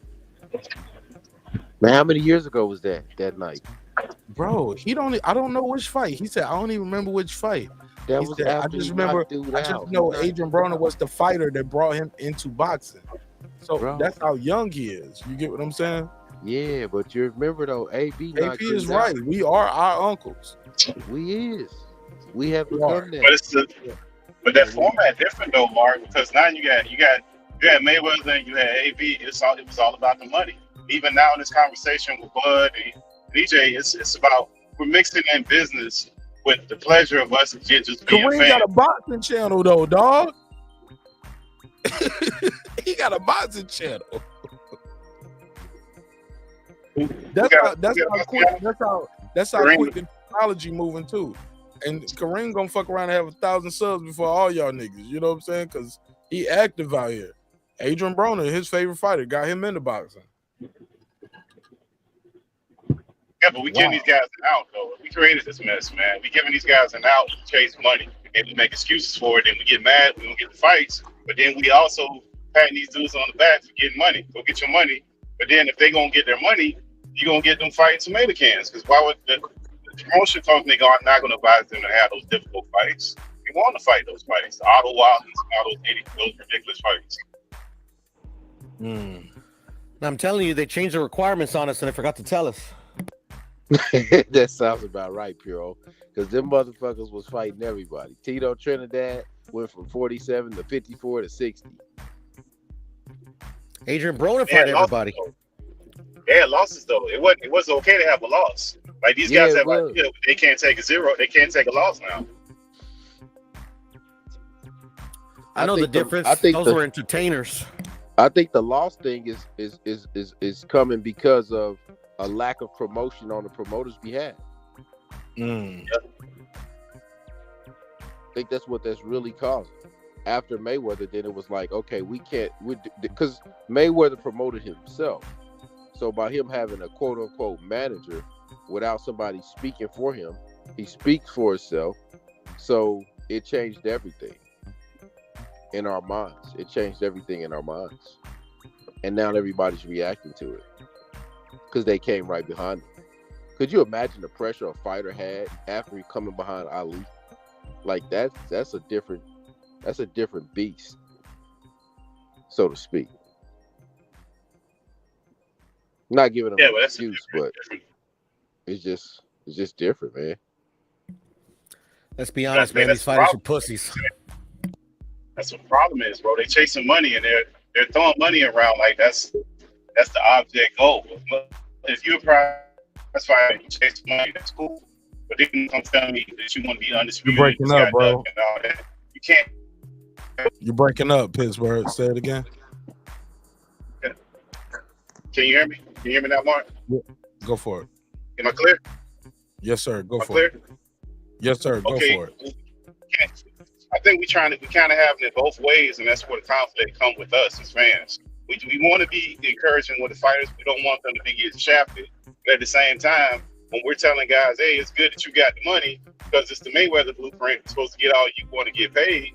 man, how many years ago was that night? Bro, I don't know which fight. He said, I don't even remember which fight. That He was said, after I just he remember, knocked dude I just out. know He knocked Adrian dude Broner out. was the fighter that brought him into boxing. So Bro. that's how young he is. You get what I'm saying? Yeah, but you remember though, AB AP knocked is dude out. right. We are our uncles. We is. We have We are. become that. But but that format different though, Mark, because now you had Mayweather and you had AB. It was all about the money. Even now in this conversation with Bud and DJ, it's about we're mixing in business with the pleasure of us just being Kareem fans. got a boxing channel though, dog. He got a boxing channel. That's how Kareem. quick the technology moving too. And Kareem gonna fuck around and have 1,000 subs before all y'all niggas. You know what I'm saying? Because he active out here. Adrian Broner, his favorite fighter, got him into boxing. Yeah, but we giving these guys an out though. We created this mess, man. We giving these guys an out to chase money. And we make excuses for it. Then we get mad. We don't get the fights. But then we also patting these dudes on the back for getting money. Go get your money. But then if they gonna get their money, you gonna get them fighting tomato cans. Because why would the promotion company not gonna advise them to have those difficult fights? They want to fight those fights. The Otto Wildens, all those ridiculous fights. I'm telling you, they changed the requirements on us and they forgot to tell us. That sounds about right, Puro. Because them motherfuckers was fighting everybody. Tito Trinidad went from 47 to 54 to 60. Adrian Broner fought everybody. They had losses though. It was okay to have a loss. Like these guys have like, they can't take a zero. They can't take a loss now. I know the difference. Those were entertainers. I think the loss thing is coming because of a lack of promotion on the promoter's behalf. I think that's what that's really causing. After Mayweather, then it was like, okay, we can't, because Mayweather promoted himself. So by him having a quote unquote manager without somebody speaking for him, he speaks for himself. So it changed everything in our minds. It changed everything in our minds. And now everybody's reacting to it because they came right behind him. Could you imagine the pressure a fighter had after he coming behind Ali? Like that's a different beast, so to speak. Not giving them an excuse, but it's just different, man. Let's be honest, man. These fighters are pussies. That's what the problem is, bro. They chasing money and they're throwing money around like that's the object goal. If you're a That's fine. You chase money. That's cool. But then you come tell me that you want to be You're undisputed. breaking up, Scott bro. Duck and all that. You can't. You're breaking up, Pittsburgh. Say it again. Can you hear me? Can you hear me now, Mark? Yeah. Go for it. Am I clear? Yes, sir. Go Am I for clear? it. Yes, sir. Go Okay. for it. I think we kind of having it both ways, and that's where the conflict come with us as fans. We want to be encouraging with the fighters. We don't want them to be getting shafted. But at the same time, when we're telling guys, hey, it's good that you got the money because it's the Mayweather blueprint. You're supposed to get all you want to get paid.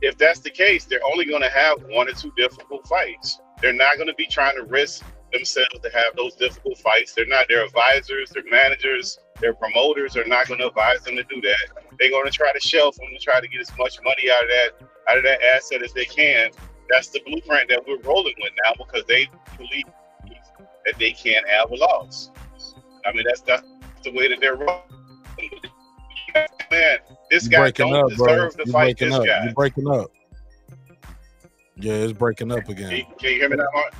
If that's the case, they're only going to have one or two difficult fights. They're not going to be trying to risk themselves to have those difficult fights. They're not their advisors, their managers, their promoters are not going to advise them to do that. They're going to try to shelf them to try to get as much money out of that asset as they can. That's the blueprint that we're rolling with now because they believe that they can't have a loss. I mean, that's the way that they're rolling. Man, this guy don't deserve to fight this guy. You're breaking up. Yeah, it's breaking up again. Can you hear me now, Mark?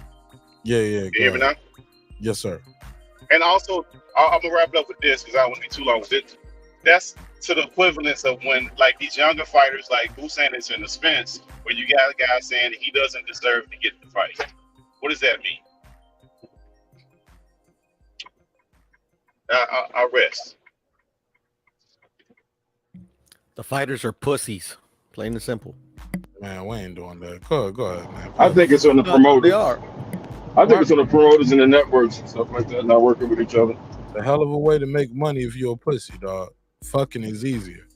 Yeah. Can you hear me now? Yes, sir. And also, I'm gonna wrap it up with this because I don't want to be too long with it. That's to the equivalence of when, like, these younger fighters, like Busanis and the Spence, where you got a guy saying that he doesn't deserve to get the fight. What does that mean? I'll rest. The fighters are pussies, plain and simple. Man, we ain't doing that. Go ahead, man. I think it's on the promoters. They are. I think it's on the promoters and the networks and stuff like that, not working with each other. The hell of a way to make money if you're a pussy, dog. Fucking is easier.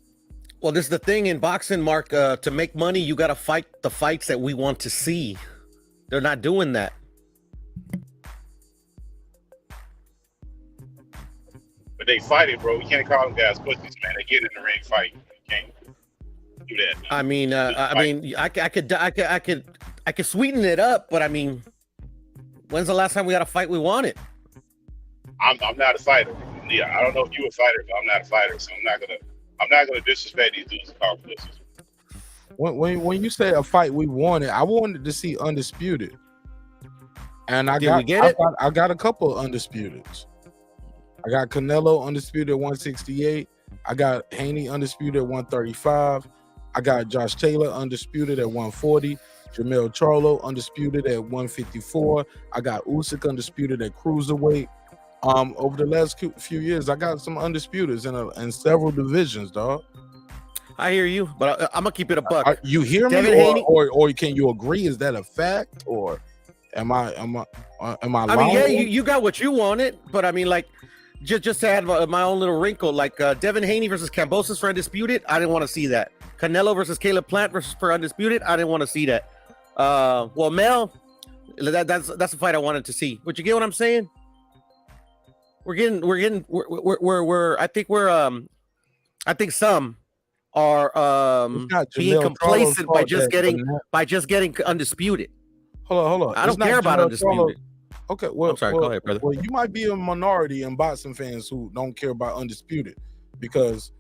Well, this is the thing in boxing, Mark. To make money, you got to fight the fights that we want to see. They're not doing that. But they fight it, bro. You can't call them guys pussies, man. They get in the ring fight. You can't do that. I could sweeten it up, but I mean, when's the last time we had a fight we wanted? I'm not a fighter. Yeah, I don't know if you're a fighter, but I'm not a fighter, so I'm not gonna disrespect these dudes and call them pussies. When you say a fight we wanted, I wanted to see Undisputed, and I got a couple of Undisputeds. I got Canelo undisputed at 168. I got Haney undisputed at 135. I got Josh Taylor undisputed at 140. Jamel Charlo undisputed at 154. I got Usyk undisputed at cruiserweight. Over the last few years, I got some undisputeds in several divisions, dog. I hear you, but I'm gonna keep it a buck. You hear Devin me, Haney? or can you agree? Is that a fact, or am I lying? I mean, yeah, you got what you wanted, but I mean, like, just to add my own little wrinkle, like Devin Haney versus Kambosos for undisputed, I didn't want to see that. Canelo versus Caleb Plant for undisputed, I didn't want to see that. Well, Mel, that's a fight I wanted to see. But you get what I'm saying? I think some are being complacent by just getting undisputed. Hold on. I don't care about undisputed. Okay, well, I'm sorry, go ahead, brother. Well, you might be a minority in boxing fans who don't care about undisputed because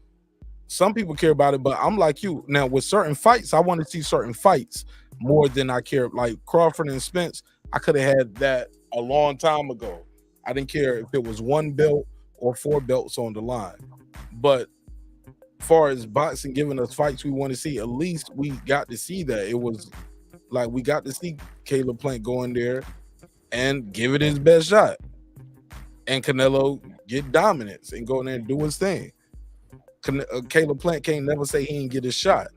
some people care about it, but I'm like you. Now, with certain fights, I want to see certain fights more than I care. Like Crawford and Spence, I could have had that a long time ago. I didn't care if it was 1 belt or 4 belts on the line. But as far as boxing giving us fights we want to see, at least we got to see that. It was like we got to see Caleb Plant go in there and give it his best shot, and Canelo get dominance and go in there and do his thing. Caleb Plant can't never say he didn't get his shot.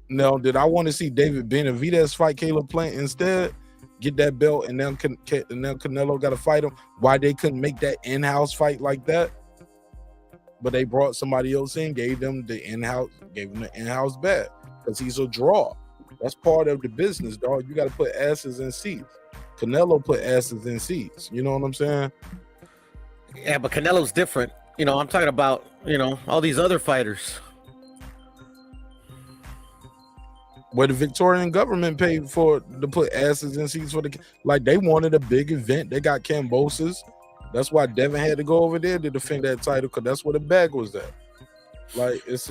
Now, did I want to see David Benavidez fight Caleb Plant instead, get that belt, and then Canelo got to fight him? Why they couldn't make that in-house fight like that? But they brought somebody else in, gave him the in-house bet because he's a draw. That's part of the business, dog. You got to put asses in seats. Canelo put asses in seats. You know what I'm saying? Yeah, but Canelo's different. You know, I'm talking about, all these other fighters. Where the Victorian government paid to put asses in seats for they wanted a big event. They got Kambosos. That's why Devin had to go over there to defend that title, because that's where the bag was at. It's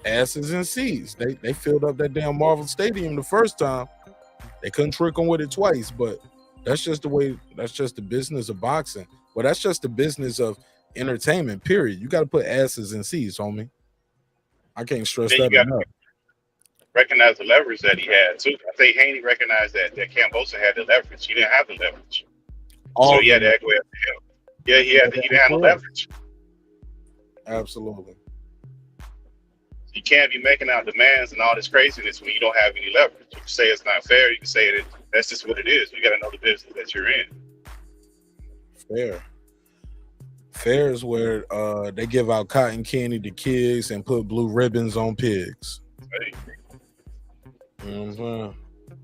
asses in seats. They filled up that damn Marvel Stadium the first time. They couldn't trick them with it twice, but That's just the way. That's just the business of boxing. Well, that's just the business of entertainment. Period. You got to put asses in seats, homie. I can't stress Then you that got enough. to recognize the leverage that he had too. I think Haney recognized that Cambosa had the leverage. He didn't have the leverage, so he had to go after him. Yeah, he didn't have no leverage. Absolutely. You can't be making out demands and all this craziness when you don't have any leverage. You can say it's not fair. You can say that that's just what it is. You got to know the business that you're in. Fair is where they give out cotton candy to kids and put blue ribbons on pigs.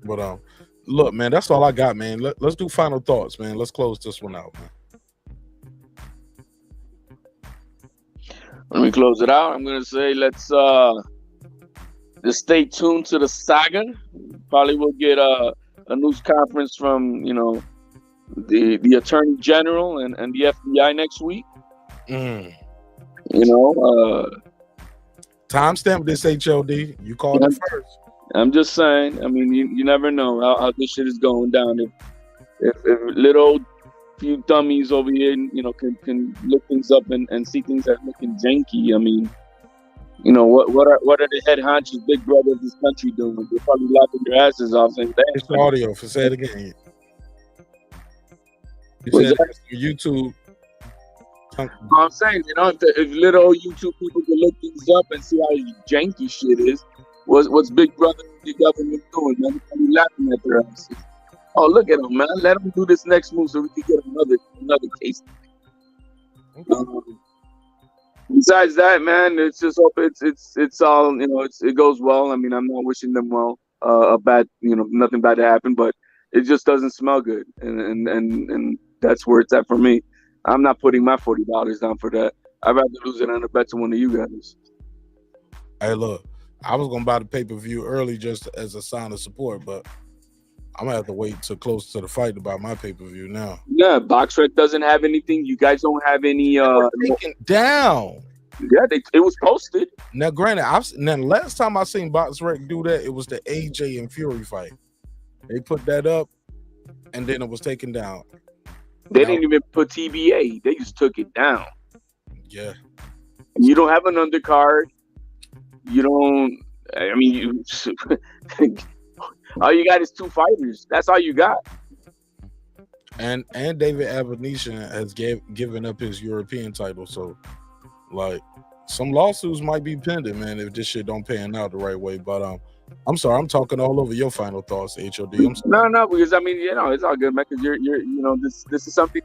But look, man, that's all I got, man. Let's do final thoughts, man. Let's close this one out, man. Let me close it out. I'm gonna say let's just stay tuned to the saga. Probably we'll get a news conference from the Attorney General and the FBI next week. Timestamp this HLD. You called it first. I'm just saying. I mean, you never know how this shit is going down. If little few dummies over here, can look things up and see things that looking janky. I mean, what are the head honchos, big brother of this country doing? They're probably laughing their asses off saying, it's the audio. Say it again. You said YouTube. I'm saying, if little YouTube people can look things up and see how janky shit is, what's Big Brother and the government doing, man? They're probably laughing at their asses. Oh, look at them, man. Let them do this next move so we can get another case. Besides that, man, it's just hope it's all, it goes well. I mean, I'm not wishing them well, nothing bad to happen, but it just doesn't smell good. And that's where it's at for me. I'm not putting my $40 down for that. I'd rather lose it on a bet to one of you guys. Hey, look, I was going to buy the pay-per-view early just as a sign of support, but I'm going to have to wait till close to the fight to buy my pay-per-view now. Yeah, BoxRec doesn't have anything. You guys don't have any... taken down. Yeah, it was posted. Now, granted, last time I seen BoxRec do that, it was the AJ and Fury fight. They put that up, and then it was taken down. They didn't even put TBA. They just took it down. Yeah. You don't have an undercard. You don't... I mean, all you got is two fighters. That's all you got. And David Avanesyan has given up his European title. So, like, some lawsuits might be pending, man, if this shit don't pan out the right way. But I'm sorry, I'm talking all over your final thoughts, HOD. I'm sorry. No, because I mean, it's all good, man. Because you're this is something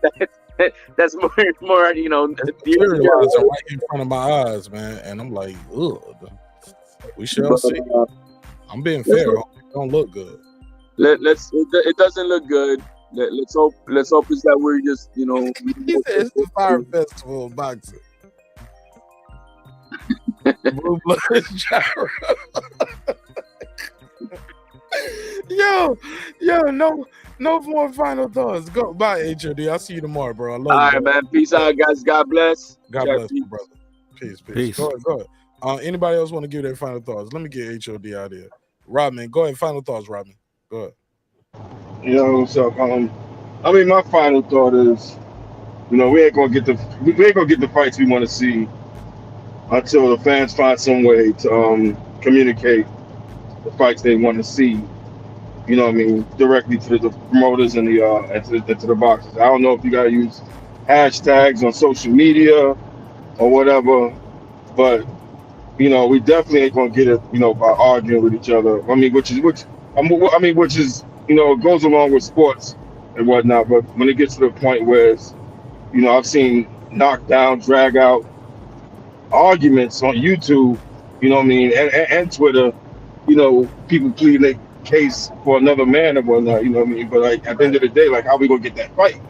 that's more right in front of my eyes, man. And I'm like, ugh. We shall see. I'm being fair. It don't look good. It doesn't look good. Let's hope is that we're just He said it's the Fire Festival of boxing. BlueBlood Gyro. Yo, no more final thoughts. Go bye, HOD. I'll see you tomorrow, bro. I love you. All right, man. Peace out, guys. God bless. God bless you, brother. Peace. Go ahead. Anybody else want to give their final thoughts? Let me get HOD out here. Rodman, go ahead. Final thoughts, Rodman. Go ahead. So I mean, my final thought is, we ain't gonna get the fights we want to see until the fans find some way to communicate the fights they want to see. Directly to the promoters and to the boxers. I don't know if you gotta use hashtags on social media or whatever, but we definitely ain't gonna get it, by arguing with each other. I mean, which is goes along with sports and whatnot. But when it gets to the point where it's, I've seen knockdown, drag out arguments on YouTube, and Twitter, people pleading their case for another man and whatnot, But like at the end of the day, like, how we gonna get that fight?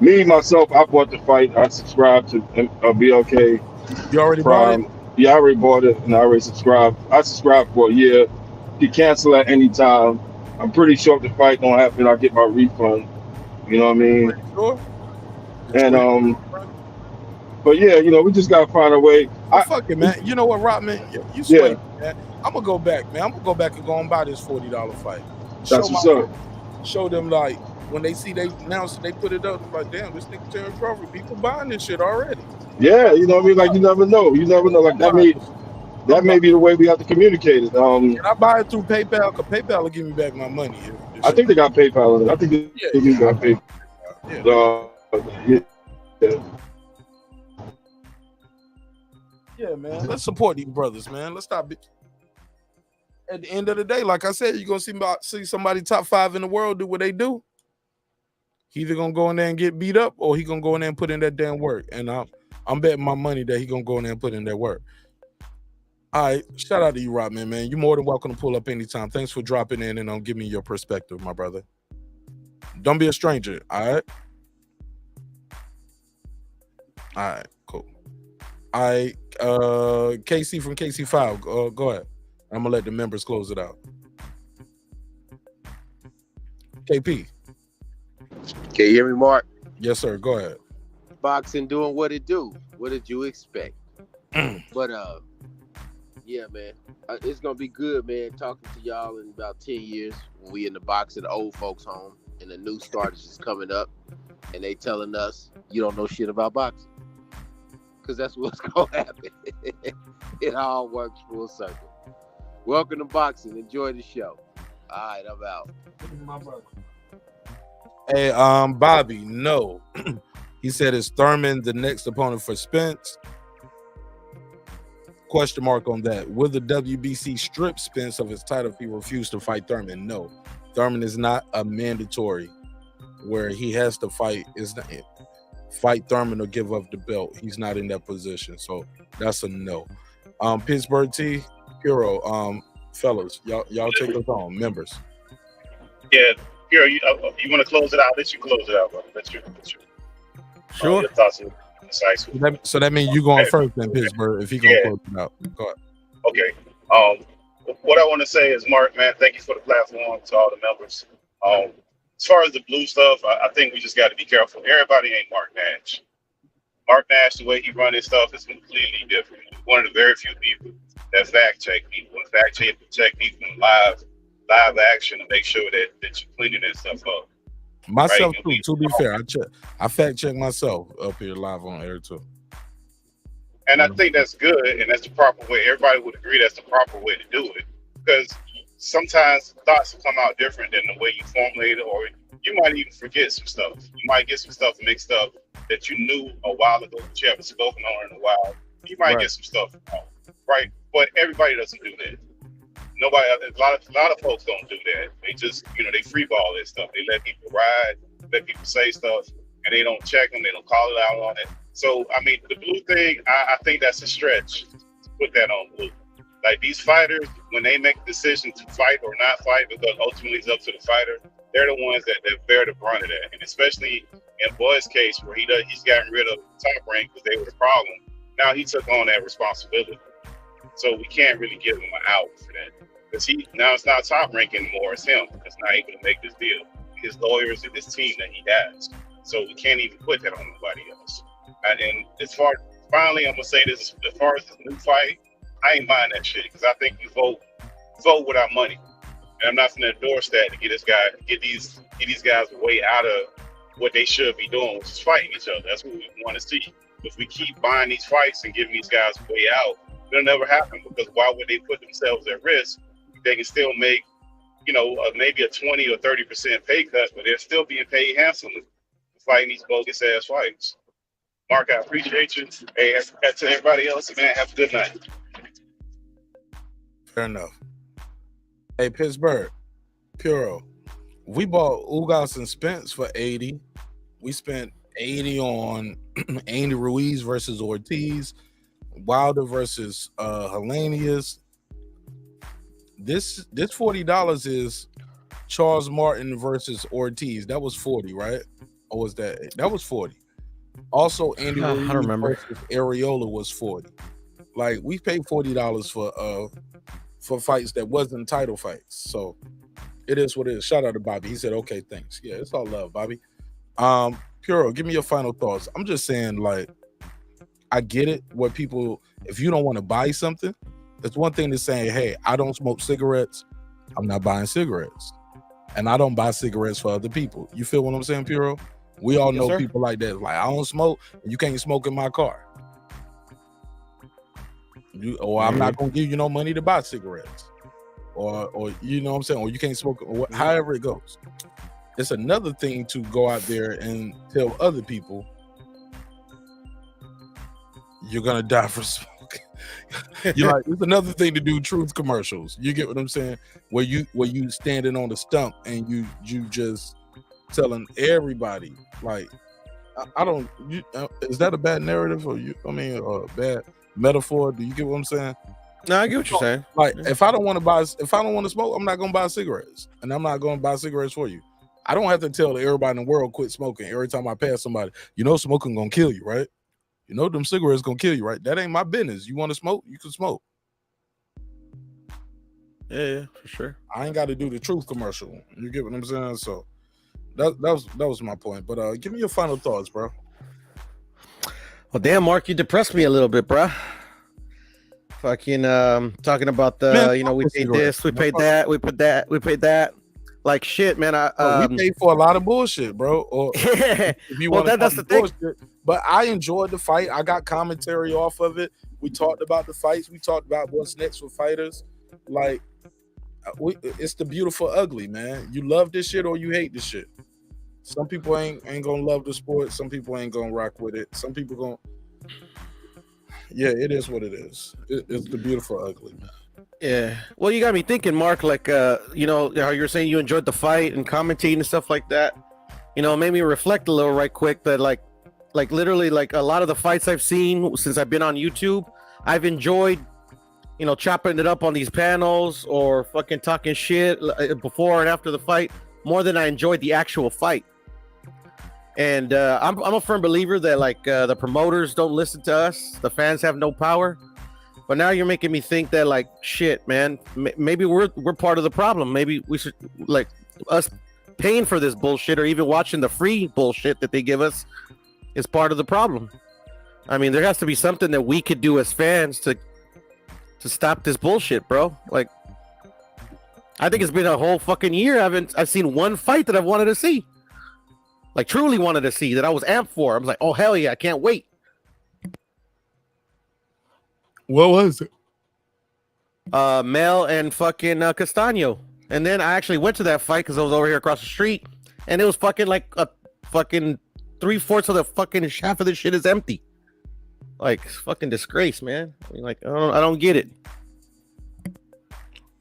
Me myself, I bought the fight. I subscribed to BLK. You already bought it? Yeah, I already bought it and I already subscribed. I subscribed for a year. You cancel at any time. I'm pretty sure if the fight don't happen, I'll get my refund. You know what I mean? Sure. And but yeah, we just gotta find a way. Fuck it, man. You know what, Rodman? You sweet, man. I'm gonna go back, man. I'm gonna go back and go and buy this $40 fight. show That's what's up. show them like when they see they announce it, they put it up like, damn, this nigga Terence Crawford, people buying this shit already. Yeah, you know what I mean. Like you never know. You never know. Like that may be the way we have to communicate it. Can I buy it through PayPal? Cause PayPal will give me back my money. I think they got PayPal in it. I think they got PayPal. Yeah, man. Let's support these brothers, man. Let's stop. At the end of the day, like I said, you're gonna see somebody top 5 in the world do what they do. He either gonna go in there and get beat up, or he gonna go in there and put in that damn work. And I'm betting my money that he gonna go in there and put in that work. All right, shout out to you, Rodman, man. You're more than welcome to pull up anytime. Thanks for dropping in and give me your perspective, my brother. Don't be a stranger, all right? All right, cool. All right, KC from KC5, go ahead. I'm gonna let the members close it out. KP. Can you hear me, Mark? Yes, sir. Go ahead. Boxing doing what it do. What did you expect? But yeah, man, it's gonna be good, man. Talking to y'all in about 10 years when we in the boxing old folks' home and the new starters is coming up, and they telling us you don't know shit about boxing, because that's what's gonna happen. It all works full circle. Welcome to boxing. Enjoy the show. All right, I'm out. Hey, Bobby, no. He said, is Thurman the next opponent for Spence? Question mark on that. Will the WBC strip Spence of his title if he refused to fight Thurman? No. Thurman is not a mandatory where he has to fight Thurman or give up the belt. He's not in that position. So that's a no. Pittsburgh T, Hero, fellas, y'all take us on, members. Yeah, Hero, you want to close it out? Let you close it out, bro. Let you. Sure. Your thoughts are concise. So that means you going first then, Pittsburgh, if he gonna close it out. Go ahead. Okay. What I want to say is, Mark, man, thank you for the platform to all the members. As far as the blue stuff, I think we just got to be careful. Everybody ain't Mark Nash. Mark Nash, the way he run his stuff is completely different. He's one of the very few people that fact check people and fact check people in live action to make sure that you're cleaning that stuff up. Myself right? too. To be fair, I fact check myself up here live on air too. And I think that's good, and that's the proper way. Everybody would agree that's the proper way to do it, because sometimes thoughts will come out different than the way you formulate it, or you might even forget some stuff. You might get some stuff mixed up that you knew a while ago, but you haven't spoken on in a while. You might get some stuff wrong, right? But everybody doesn't do that. Nobody, a lot of folks don't do that. They just, they freeball this stuff. They let people ride, let people say stuff, and they don't check them. They don't call it out on it. So, I mean, the blue thing, I think that's a stretch to put that on blue. Like, these fighters, when they make the decision to fight or not fight, because ultimately it's up to the fighter, they're the ones that bear the brunt of that. And especially in Bud's case, where he's gotten rid of the top rank because they were the problem. Now he took on that responsibility. So we can't really give him an out for that. Because now it's not top rank anymore, it's him that's not able to make this deal. His lawyers and his team that he has. So we can't even put that on nobody else. And finally, I'm gonna say this: as far as this new fight, I ain't buying that shit, because I think you vote with our money, and I'm not gonna endorse that to get these guys way out of what they should be doing, which is fighting each other. That's what we want to see. If we keep buying these fights and giving these guys a way out, it'll never happen, because why would they put themselves at risk? They can still make, maybe a 20 or 30% pay cut, but they're still being paid handsomely for fighting these bogus ass fights. Mark, I appreciate you. Hey, to everybody else, man, have a good night. Fair enough. Hey, Pittsburgh, Puro, we bought Ugas and Spence for 80. We spent 80 on Andy Ruiz versus Ortiz, Wilder versus Helenius. This $40 is Charles Martin versus Ortiz. That was 40, right? Or was that was 40? Also, Andy Ruiz versus Areola was 40. Like, we paid $40 for fights that wasn't title fights. So it is what it is. Shout out to Bobby. He said, okay, thanks. Yeah, it's all love, Bobby. Puro, give me your final thoughts. I'm just saying, like, I get it. What people, if you don't want to buy something, it's one thing to say, hey, I don't smoke cigarettes. I'm not buying cigarettes. and I don't buy cigarettes for other people. You feel what I'm saying, Puro? We all know people like that. Like, I don't smoke, and you can't smoke in my car. I'm not gonna give you no money to buy cigarettes, or you know what I'm saying, or you can't smoke, or however it goes. It's another thing to go out there and tell other people you're gonna die for smoking. You're like, it's another thing to do truth commercials. You get what I'm saying? Where you standing on the stump and you just telling everybody, like, I don't. Is that a bad narrative or you? I mean, a bad metaphor? Do you get what I'm saying? No, I get what you're saying. Like, if I don't want to smoke, I'm not gonna buy cigarettes, and I'm not gonna buy cigarettes for you. I don't have to tell everybody in the world quit smoking every time I pass somebody. You know, smoking gonna kill you, right? You know, them cigarettes gonna kill you, right? That ain't my business. You want to smoke, you can smoke. Yeah, for sure. I ain't got to do the truth commercial. You get what I'm saying? So that was my point. But give me your final thoughts, bro. Well, damn, Mark, you depressed me a little bit, bro. Fucking talking about the, man, we paid this, we paid that, we paid that. Like, shit, man. We paid for a lot of bullshit, bro. Or if you want that's the thing. But I enjoyed the fight. I got commentary off of it. We talked about the fights. We talked about what's next for fighters. Like, it's the beautiful ugly, man. You love this shit or you hate this shit. Some people ain't gonna love the sport. Some people ain't gonna rock with it. Some people gonna. Yeah, it is what it is. It's the beautiful ugly, man. Yeah. Well, you got me thinking, Mark, like, how you're saying you enjoyed the fight and commentating and stuff like that. It made me reflect a little right quick that, like literally, like, a lot of the fights I've seen since I've been on YouTube, I've enjoyed, chopping it up on these panels or fucking talking shit before and after the fight more than I enjoyed the actual fight. And I'm a firm believer that, like, the promoters don't listen to us. The fans have no power. But now you're making me think that, like, shit, man, maybe we're part of the problem. Maybe we should, like, us paying for this bullshit or even watching the free bullshit that they give us is part of the problem. I mean, there has to be something that we could do as fans to stop this bullshit, bro. Like, I think it's been a whole fucking year. I've seen one fight that I've wanted to see. Like, truly wanted to see, that I was amped for. I was like, oh, hell yeah, I can't wait. What was it? Mel and fucking Castaño. And then I actually went to that fight because I was over here across the street, and it was fucking like a fucking 3/4 of the fucking half of the shit is empty. Like, fucking disgrace, man. I mean, like, I don't get it.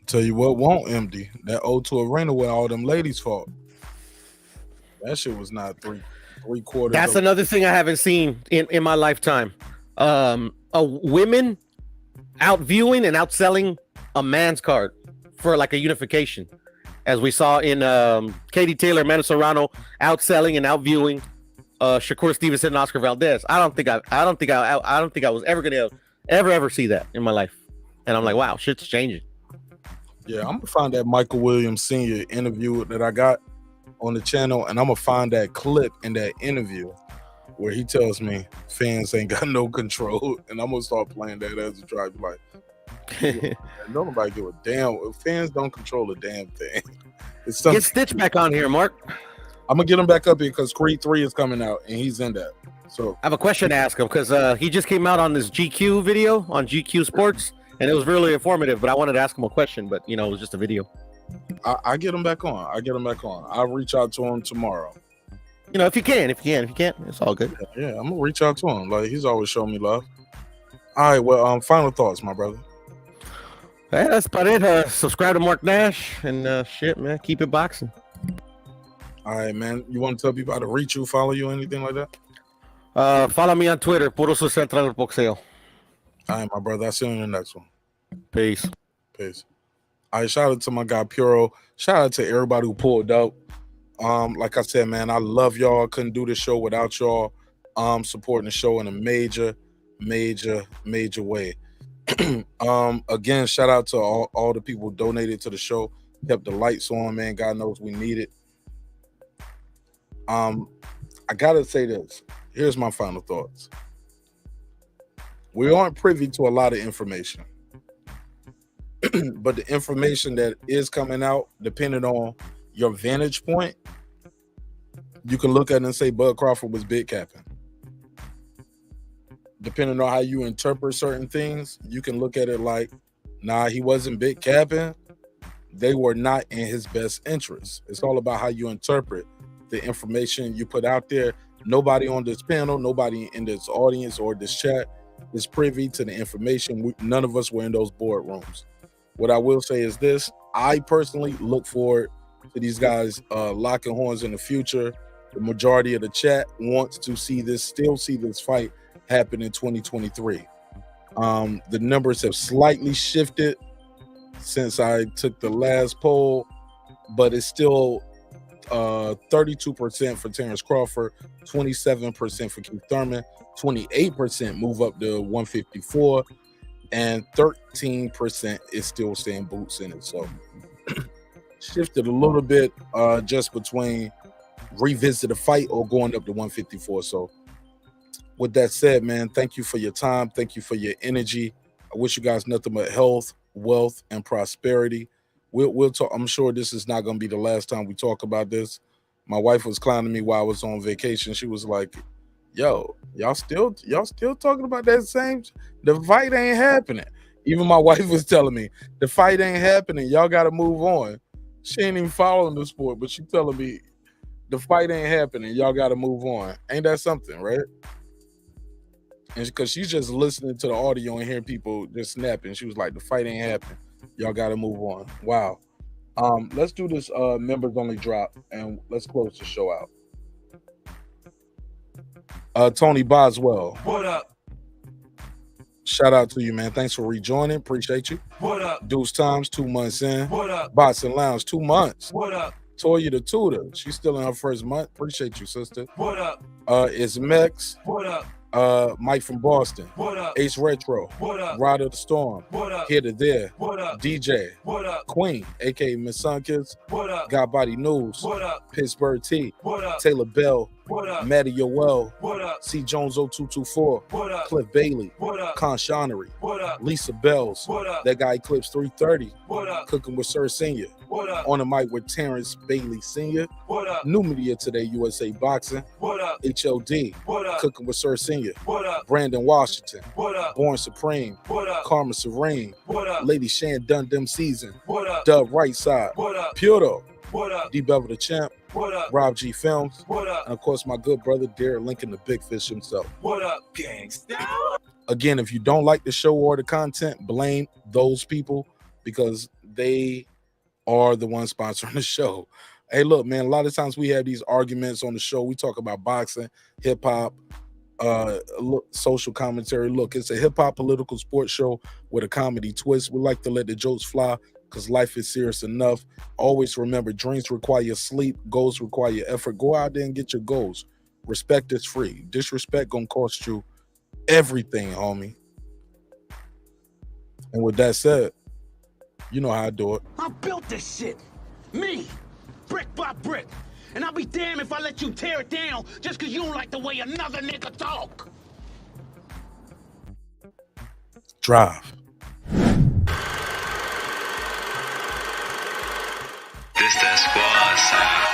Tell you what won't empty. That O2 Arena where all them ladies fought. That shit was not three quarters. That's another thing I haven't seen in my lifetime. Women out viewing and outselling a man's card for like a unification, as we saw in Katie Taylor, Amanda Serrano outselling and outviewing Shakur Stevenson and Oscar Valdez. I don't think I was ever gonna ever see that in my life. And I'm like, wow, shit's changing. Yeah, I'm gonna find that Michael Williams Sr. interview that I got on the channel, and I'm gonna find that clip in that interview where he tells me fans ain't got no control, and I'm gonna start playing that as a drive. Like, nobody give a damn. If fans don't control a damn thing. Get Stitch back on here, Mark. I'm gonna get him back up here because Creed 3 is coming out, and he's in that. So I have a question to ask him because he just came out on this GQ video on GQ Sports, and it was really informative. But I wanted to ask him a question, but it was just a video. I get him back on. I'll reach out to him tomorrow. If you can. If you can't, it's all good. Yeah, I'm gonna reach out to him. Like, he's always showing me love. All right, well, final thoughts, my brother. Hey, that's about it. Subscribe to Mark Nash and shit, man. Keep it boxing. All right, man. You want to tell people how to reach you, follow you, anything like that? Follow me on Twitter, Puro Su Central del Boxeo. All right, my brother. I'll see you in the next one. Peace. All right, shout out to my guy Puro. Shout out to everybody who pulled up. Like I said, man, I love y'all. Couldn't do this show without y'all supporting the show in a major way. Again, shout out to all the people who donated to the show, kept the lights on, man. God knows we need it. I gotta say this. Here's my final thoughts. We aren't privy to a lot of information. But the information that is coming out, depending on your vantage point, you can look at it and say Bud Crawford was big capping. Depending on how you interpret certain things, you can look at it like, nah, he wasn't big capping. They were not in his best interest. It's all about how you interpret the information you put out there. Nobody on this panel, nobody in this audience or this chat is privy to the information. None of us were in those boardrooms. What I will say is this: I personally look forward to these guys locking horns in the future. The majority of the chat wants to still see this fight happen in 2023. The numbers have slightly shifted since I took the last poll, but it's still 32% for Terence Crawford, 27% for Keith Thurman, 28% move up to 154, and 13% is still saying Boots in it. So shifted a little bit just between revisit a fight or going up to 154. So with that said, man, thank you for your time. Thank you for your energy. I wish you guys nothing but health, wealth, and prosperity. We'll talk. I'm sure this is not going to be the last time we talk about this. My wife was clowning me while I was on vacation. She was like, yo, y'all still talking about that same? The fight ain't happening. Even my wife was telling me the fight ain't happening. Y'all got to move on. She ain't even following the sport, but she telling me the fight ain't happening. Y'all got to move on. Ain't that something, right? And because she's just listening to the audio and hearing people just snapping, she was like, the fight ain't happening. Y'all got to move on. Wow. Let's do this members only drop and let's close the show out. Tony Boswell. What up? Shout out to you, man. Thanks for rejoining. Appreciate you. What up? Deuce Times, 2 months in. What up? Boxing Lounge, 2 months. What up? Toya the Tutor. She's still in her first month. Appreciate you, sister. What up? It's Mex. What up? Mike from Boston. What up? Ace Retro. What up? Rod of the Storm. What up? Here to There. What up? DJ. What up? Queen, aka Miss Sunkins. What up? Got Body News. What up? Pittsburgh T. What up? Taylor Bell. What up? Maddie Yoel. What up? C. Jones 0224. What up? Cliff Bailey. What up? Con Shonery. What up? Lisa Bells. What up? That guy Eclipse 330. What up? Cooking with Sir Senior. What up? On the mic with Terrence Bailey Sr. What up? New Media Today, USA Boxing. What up? HLD. What up? Cooking with Sir Senior. What up? Brandon Washington. What up? Born Supreme. What up? Karma Serene. What up? Lady Shan Dun Them Season. What up? Dub Right Side. What up? Puto. What up? D Bevel the Champ. What up? Rob G Films. What up? And of course, my good brother Derek Lincoln, the Big Fish himself. What up, gangsta? Again, if you don't like the show or the content, blame those people because they are the ones sponsoring the show. Hey, look, man, a lot of times we have these arguments on the show. We talk about boxing, hip hop, social commentary. Look, it's a hip hop political sports show with a comedy twist. We like to let the jokes fly because life is serious enough. Always remember, dreams require sleep, goals require effort. Go out there and get your goals. Respect is free. Disrespect gonna cost you everything, homie. And with that said, you know how I do it. I built this shit. Me. Brick by brick. And I'll be damned if I let you tear it down just because you don't like the way another nigga talk. Drive. This that squad side.